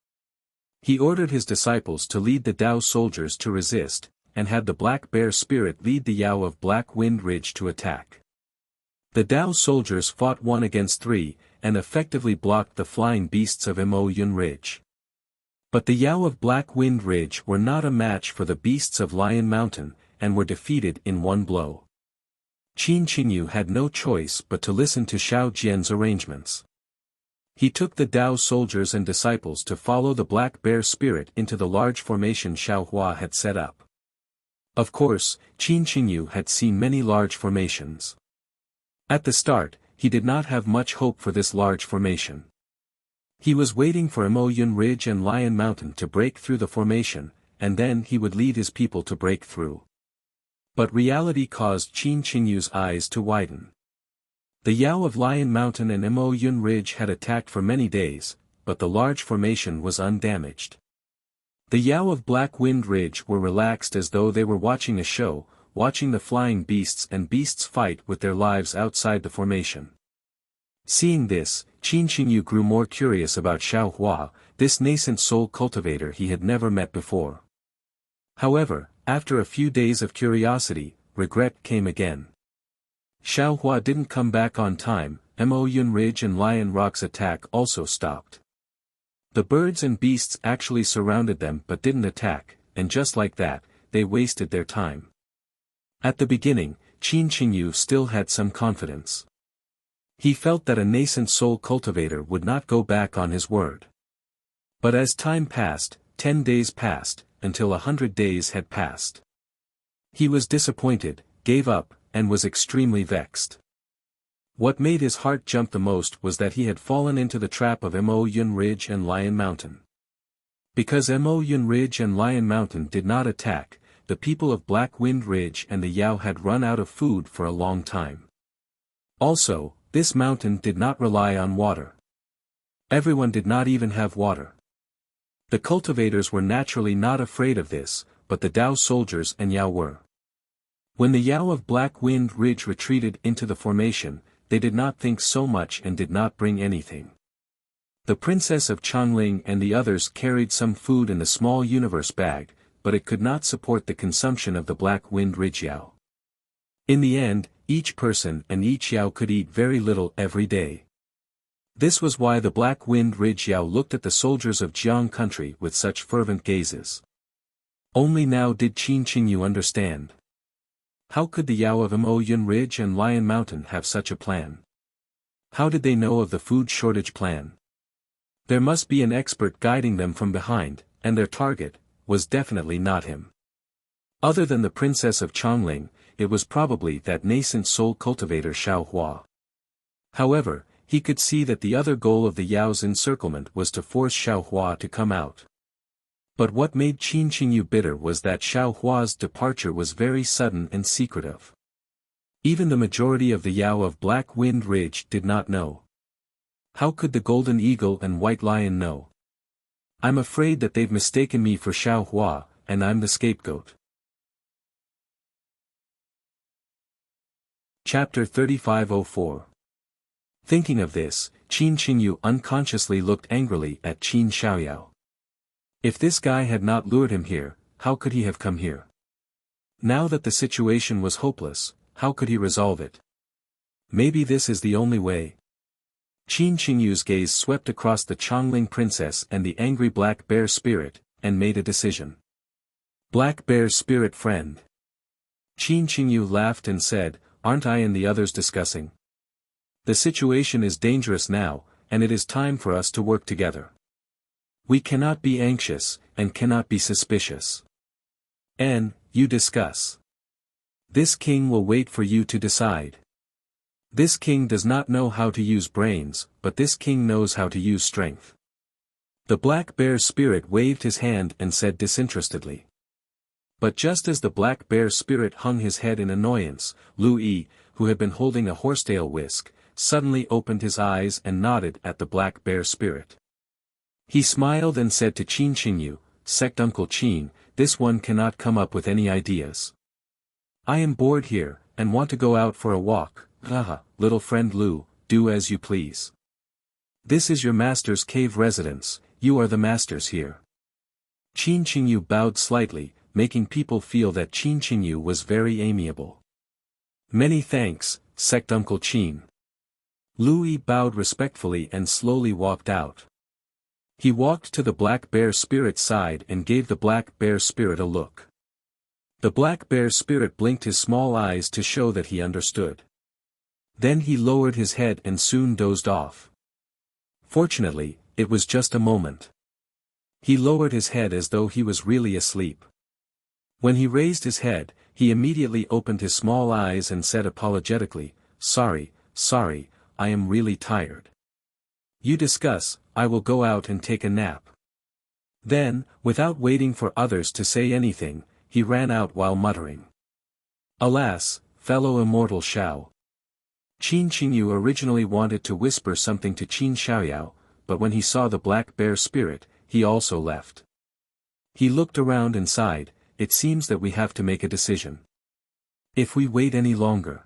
S1: He ordered his disciples to lead the Dao soldiers to resist, and had the Black Bear Spirit lead the Yao of Black Wind Ridge to attack. The Dao soldiers fought 1 against 3, and effectively blocked the flying beasts of Mo Yun Ridge. But the Yao of Black Wind Ridge were not a match for the beasts of Lion Mountain, and were defeated in one blow. Qin Qingyu had no choice but to listen to Xiao Jian's arrangements. He took the Dao soldiers and disciples to follow the Black Bear spirit into the large formation Xiao Hua had set up. Of course, Qin Qingyu had seen many large formations. At the start, he did not have much hope for this large formation. He was waiting for Emoyun Ridge and Lion Mountain to break through the formation, and then he would lead his people to break through. But reality caused Qin Qingyu's eyes to widen. The Yao of Lion Mountain and Emoyun Ridge had attacked for many days, but the large formation was undamaged. The Yao of Black Wind Ridge were relaxed as though they were watching a show, watching the flying beasts and beasts fight with their lives outside the formation. Seeing this, Qin Qingyu grew more curious about Xiao Hua, this nascent soul cultivator he had never met before. However, after a few days of curiosity, regret came again. Xiao Hua didn't come back on time. Emoyun Ridge and Lion Rock's attack also stopped. The birds and beasts actually surrounded them but didn't attack, and just like that, they wasted their time. At the beginning, Qin Qingyu still had some confidence. He felt that a nascent soul cultivator would not go back on his word. But as time passed, 10 days passed, until 100 days had passed. He was disappointed, gave up, and was extremely vexed. What made his heart jump the most was that he had fallen into the trap of Emoyun Ridge and Lion Mountain. Because Emoyun Ridge and Lion Mountain did not attack, the people of Black Wind Ridge and the Yao had run out of food for a long time. Also, this mountain did not rely on water. Everyone did not even have water. The cultivators were naturally not afraid of this, but the Dao soldiers and Yao were. When the Yao of Black Wind Ridge retreated into the formation, they did not think so much and did not bring anything. The Princess of Changling and the others carried some food in the small universe bag, but it could not support the consumption of the Black Wind Ridge Yao. In the end, each person and each Yao could eat very little every day. This was why the Black Wind Ridge Yao looked at the soldiers of Jiang country with such fervent gazes. Only now did Qin Qingyu understand. How could the Yao of Emoyun Ridge and Lion Mountain have such a plan? How did they know of the food shortage plan? There must be an expert guiding them from behind, and their target was definitely not him. Other than the Princess of Changling, it was probably that nascent soul cultivator Xiao Hua. However, he could see that the other goal of the Yao's encirclement was to force Xiao Hua to come out. But what made Qin Qingyu bitter was that Xiao Hua's departure was very sudden and secretive. Even the majority of the Yao of Black Wind Ridge did not know. How could the Golden Eagle and White Lion know? I'm afraid that they've mistaken me for Xiao Hua, and I'm the scapegoat. Chapter 3504. Thinking of this, Qin Qingyu unconsciously looked angrily at Qin Xiaoyao. If this guy had not lured him here, how could he have come here? Now that the situation was hopeless, how could he resolve it? Maybe this is the only way. Qin Qingyu's gaze swept across the Changling princess and the angry Black Bear spirit, and made a decision. Black Bear spirit friend. Qin Qingyu laughed and said, aren't I and the others discussing? The situation is dangerous now, and it is time for us to work together. We cannot be anxious, and cannot be suspicious. You discuss. This king will wait for you to decide. This king does not know how to use brains, but this king knows how to use strength. The Black Bear spirit waved his hand and said disinterestedly. But just as the Black Bear spirit hung his head in annoyance, Lu Yi, who had been holding a horsetail whisk, suddenly opened his eyes and nodded at the Black Bear spirit. He smiled and said to Qin Qingyu, Sect Uncle Qin, this one cannot come up with any ideas. I am bored here, and want to go out for a walk. Haha, little friend Lu, do as you please. This is your master's cave residence, you are the masters here. Qin Qingyu bowed slightly, making people feel that Qin Qingyu was very amiable. Many thanks, Sect Uncle Qin. Lu Yi bowed respectfully and slowly walked out. He walked to the black bear spirit's side and gave the black bear spirit a look. The black bear spirit blinked his small eyes to show that he understood. Then he lowered his head and soon dozed off. Fortunately, it was just a moment. He lowered his head as though he was really asleep. When he raised his head, he immediately opened his small eyes and said apologetically, sorry, I am really tired. You discuss, I will go out and take a nap. Then, without waiting for others to say anything, he ran out while muttering. Alas, fellow immortal Xiao. Qin Qingyu originally wanted to whisper something to Qin Xiaoyao, but when he saw the black bear spirit, he also left. He looked around and sighed, it seems that we have to make a decision. If we wait any longer,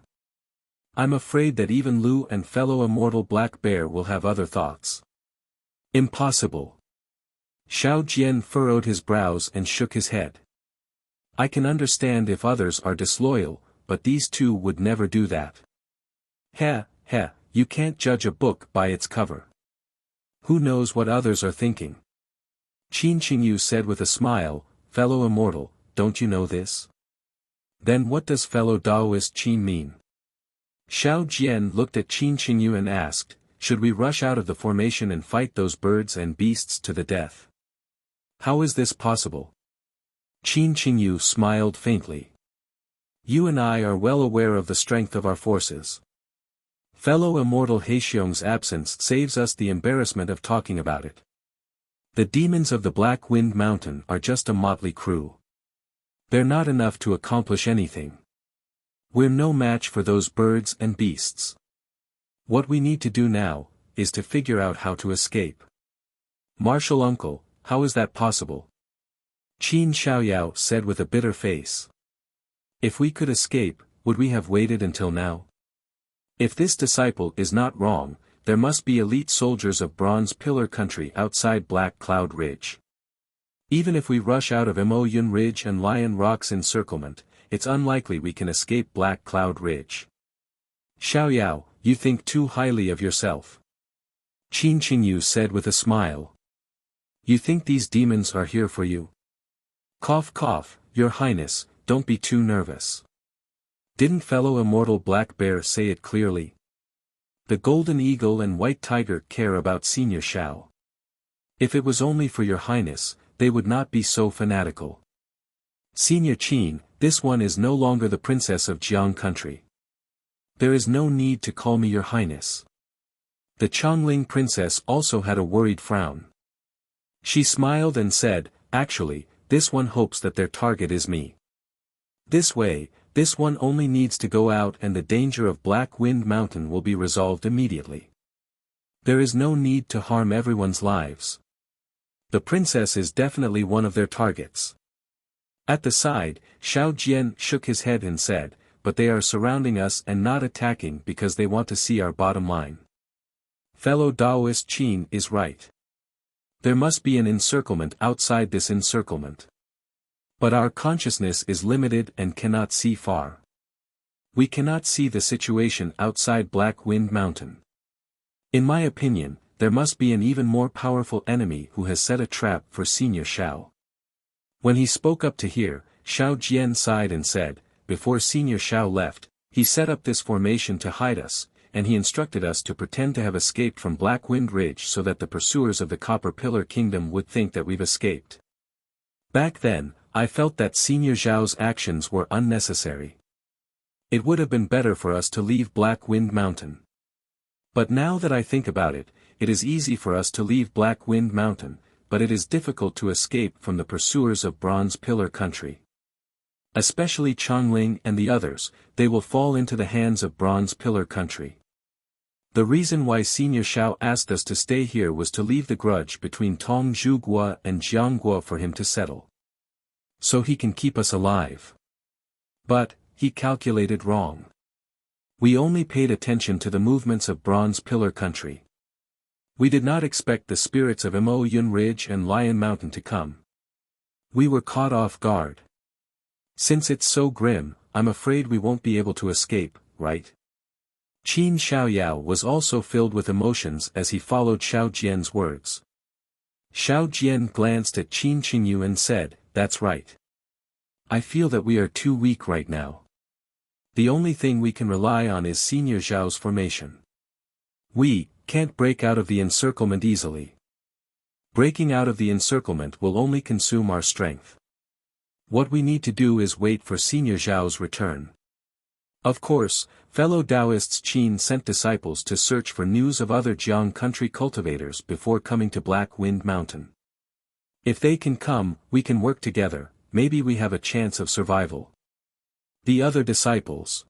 S1: I'm afraid that even Lu and fellow immortal black bear will have other thoughts. Impossible. Xiao Jian furrowed his brows and shook his head. I can understand if others are disloyal, but these two would never do that. Heh, you can't judge a book by its cover. Who knows what others are thinking? Qin Qingyu said with a smile, fellow immortal, don't you know this? Then what does fellow Taoist Qin mean? Xiao Jian looked at Qin Qingyu and asked, should we rush out of the formation and fight those birds and beasts to the death? How is this possible? Qin Qingyu smiled faintly. You and I are well aware of the strength of our forces. Fellow immortal Heixiong's absence saves us the embarrassment of talking about it. The demons of the Black Wind Mountain are just a motley crew. They're not enough to accomplish anything. We're no match for those birds and beasts. What we need to do now, is to figure out how to escape. Martial uncle, how is that possible? Qin Xiaoyao said with a bitter face. If we could escape, would we have waited until now? If this disciple is not wrong, there must be elite soldiers of Bronze Pillar country outside Black Cloud Ridge. Even if we rush out of Mo Yun Ridge and Lion Rock's encirclement, it's unlikely we can escape Black Cloud Ridge. Xiaoyao, you think too highly of yourself. Qin Qingyu said with a smile. You think these demons are here for you? Cough, your highness, don't be too nervous. Didn't fellow immortal Black Bear say it clearly? The Golden Eagle and White Tiger care about Senior Xiao. If it was only for your highness, they would not be so fanatical. Senior Qin, this one is no longer the princess of Jiang country. There is no need to call me your highness. The Chongling princess also had a worried frown. She smiled and said, actually, this one hopes that their target is me. This way, this one only needs to go out and the danger of Black Wind Mountain will be resolved immediately. There is no need to harm everyone's lives. The princess is definitely one of their targets. At the side, Xiao Jian shook his head and said, but they are surrounding us and not attacking because they want to see our bottom line. Fellow Taoist Qin is right. There must be an encirclement outside this encirclement. But our consciousness is limited and cannot see far. We cannot see the situation outside Black Wind Mountain. In my opinion, there must be an even more powerful enemy who has set a trap for Senior Xiao. When he spoke up to hear, Xiao Jian sighed and said, before Senior Xiao left, he set up this formation to hide us, and he instructed us to pretend to have escaped from Black Wind Ridge so that the pursuers of the Copper Pillar Kingdom would think that we've escaped. Back then, I felt that Senior Xiao's actions were unnecessary. It would have been better for us to leave Black Wind Mountain. But now that I think about it, it is easy for us to leave Black Wind Mountain, but it is difficult to escape from the pursuers of Bronze Pillar country. Especially Chongling and the others, they will fall into the hands of Bronze Pillar country. The reason why Senior Xiao asked us to stay here was to leave the grudge between Tong Zhuguo and Jiangguo for him to settle. So he can keep us alive. But, he calculated wrong. We only paid attention to the movements of Bronze Pillar country. We did not expect the spirits of Mo Yun Ridge and Lion Mountain to come. We were caught off guard. Since it's so grim, I'm afraid we won't be able to escape, right? Qin Xiaoyao was also filled with emotions as he followed Xiao Jian's words. Xiao Jian glanced at Qin Qingyu and said, "That's right. I feel that we are too weak right now. The only thing we can rely on is Senior Zhao's formation. We can't break out of the encirclement easily. Breaking out of the encirclement will only consume our strength. What we need to do is wait for Senior Zhao's return." Of course, fellow Taoists Qin sent disciples to search for news of other Jiang country cultivators before coming to Black Wind Mountain. If they can come, we can work together, maybe we have a chance of survival. The other disciples.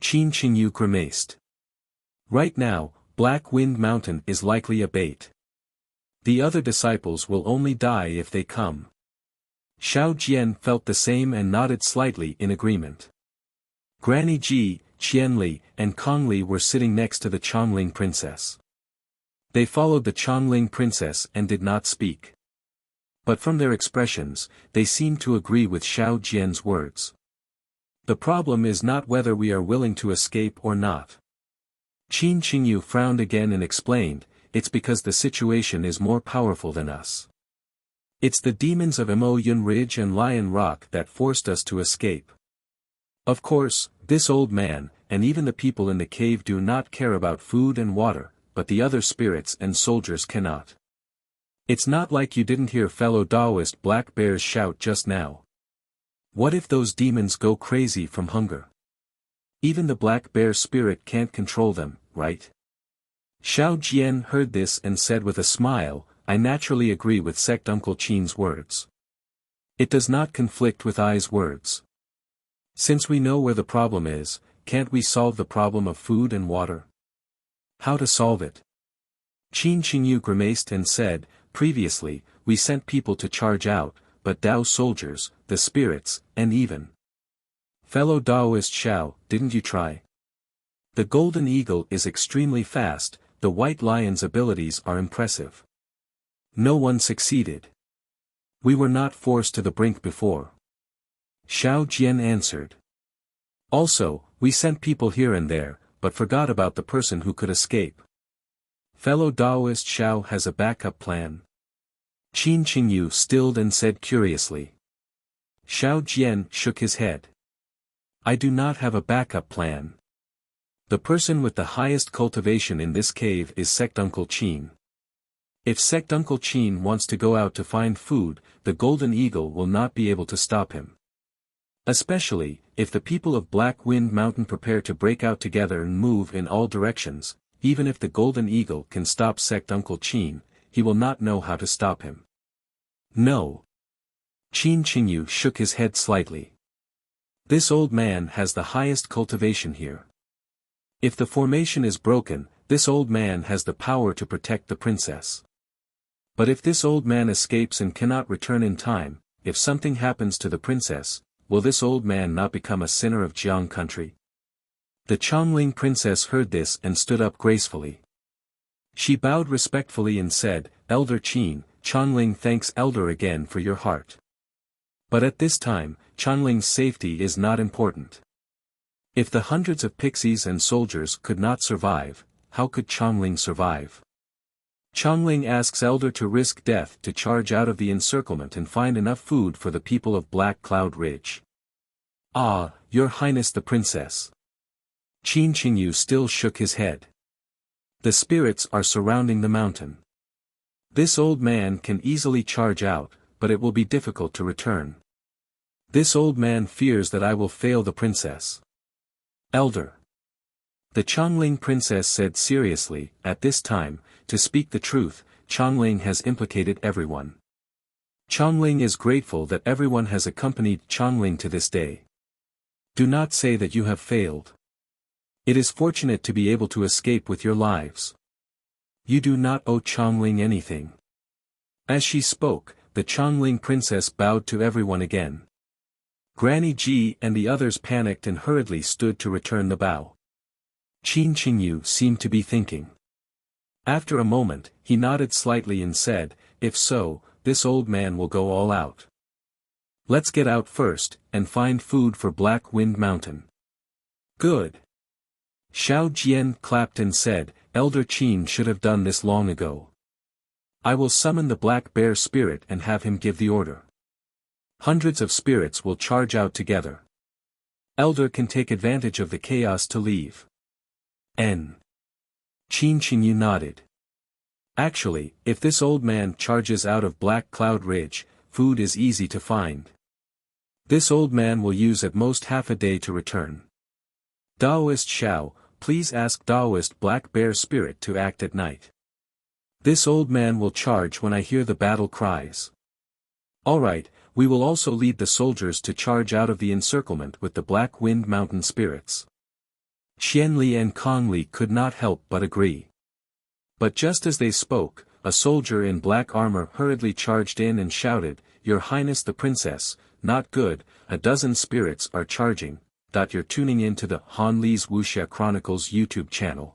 S1: Qin Qingyu grimaced. Right now, Black Wind Mountain is likely a bait. The other disciples will only die if they come. Xiao Jian felt the same and nodded slightly in agreement. Granny Ji, Qianli, and Kongli were sitting next to the Chongling princess. They followed the Chongling princess and did not speak. But from their expressions, they seemed to agree with Xiao Jian's words. The problem is not whether we are willing to escape or not. Qin Qingyu frowned again and explained, "It's because the situation is more powerful than us. It's the demons of Mo Yun Ridge and Lion Rock that forced us to escape. Of course, this old man, and even the people in the cave do not care about food and water, but the other spirits and soldiers cannot. It's not like you didn't hear fellow Taoist black bears shout just now. What if those demons go crazy from hunger? Even the black bear spirit can't control them, right?" Xiao Jian heard this and said with a smile, "I naturally agree with Sect Uncle Qin's words. It does not conflict with I's words. Since we know where the problem is, can't we solve the problem of food and water? How to solve it?" Qin Qingyu grimaced and said, "Previously, we sent people to charge out, but Dao soldiers, the spirits, and even fellow Taoist Xiao, didn't you try? The golden eagle is extremely fast, the white lion's abilities are impressive. No one succeeded. We were not forced to the brink before." Xiao Jian answered. "Also, we sent people here and there, but forgot about the person who could escape. Fellow Taoist Xiao has a backup plan." Qin Qingyu stilled and said curiously. Xiao Jian shook his head. "I do not have a backup plan. The person with the highest cultivation in this cave is Sect Uncle Qin. If Sect Uncle Qin wants to go out to find food, the golden eagle will not be able to stop him. Especially, if the people of Black Wind Mountain prepare to break out together and move in all directions, even if the golden eagle can stop Sect Uncle Qin, he will not know how to stop him." "No." Qin Qingyu shook his head slightly. "This old man has the highest cultivation here. If the formation is broken, this old man has the power to protect the princess. But if this old man escapes and cannot return in time, if something happens to the princess, will this old man not become a sinner of Jiang country?" The Chongling princess heard this and stood up gracefully. She bowed respectfully and said, "Elder Qin, Chongling thanks Elder again for your heart. But at this time, Chongling's safety is not important. If the hundreds of pixies and soldiers could not survive, how could Chongling survive? Chongling asks Elder to risk death to charge out of the encirclement and find enough food for the people of Black Cloud Ridge." "Ah, Your Highness the Princess." Qin Qingyu still shook his head. "The spirits are surrounding the mountain. This old man can easily charge out, but it will be difficult to return. This old man fears that I will fail the princess. Elder." The Chongling princess said seriously, "At this time, to speak the truth, Chongling has implicated everyone. Chongling is grateful that everyone has accompanied Chongling to this day. Do not say that you have failed. It is fortunate to be able to escape with your lives. You do not owe Chongling anything." As she spoke, the Chongling princess bowed to everyone again. Granny Ji and the others panicked and hurriedly stood to return the bow. Qin Qingyu seemed to be thinking. After a moment, he nodded slightly and said, "If so, this old man will go all out. Let's get out first, and find food for Black Wind Mountain." "Good." Xiao Jian clapped and said, "Elder Qin should have done this long ago. I will summon the black bear spirit and have him give the order. Hundreds of spirits will charge out together. Elder can take advantage of the chaos to leave. N. Chin-Chin nodded. Actually, if this old man charges out of Black Cloud Ridge, food is easy to find. This old man will use at most half a day to return. Daoist Xiao, please ask Daoist Black Bear Spirit to act at night. This old man will charge when I hear the battle cries. Alright, we will also lead the soldiers to charge out of the encirclement with the Black Wind Mountain spirits. Qianli and Kongli could not help but agree. But just as they spoke, a soldier in black armor hurriedly charged in and shouted, Your Highness the Princess, not good, a dozen spirits are charging. You're tuning in to the Han Li's Wuxia Chronicles YouTube channel.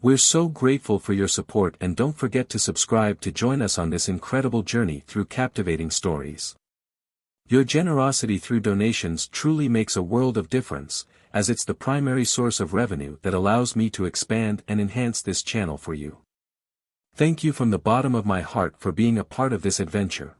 S1: We're so grateful for your support, and don't forget to subscribe to join us on this incredible journey through captivating stories. Your generosity through donations truly makes a world of difference, as it's the primary source of revenue that allows me to expand and enhance this channel for you. Thank you from the bottom of my heart for being a part of this adventure.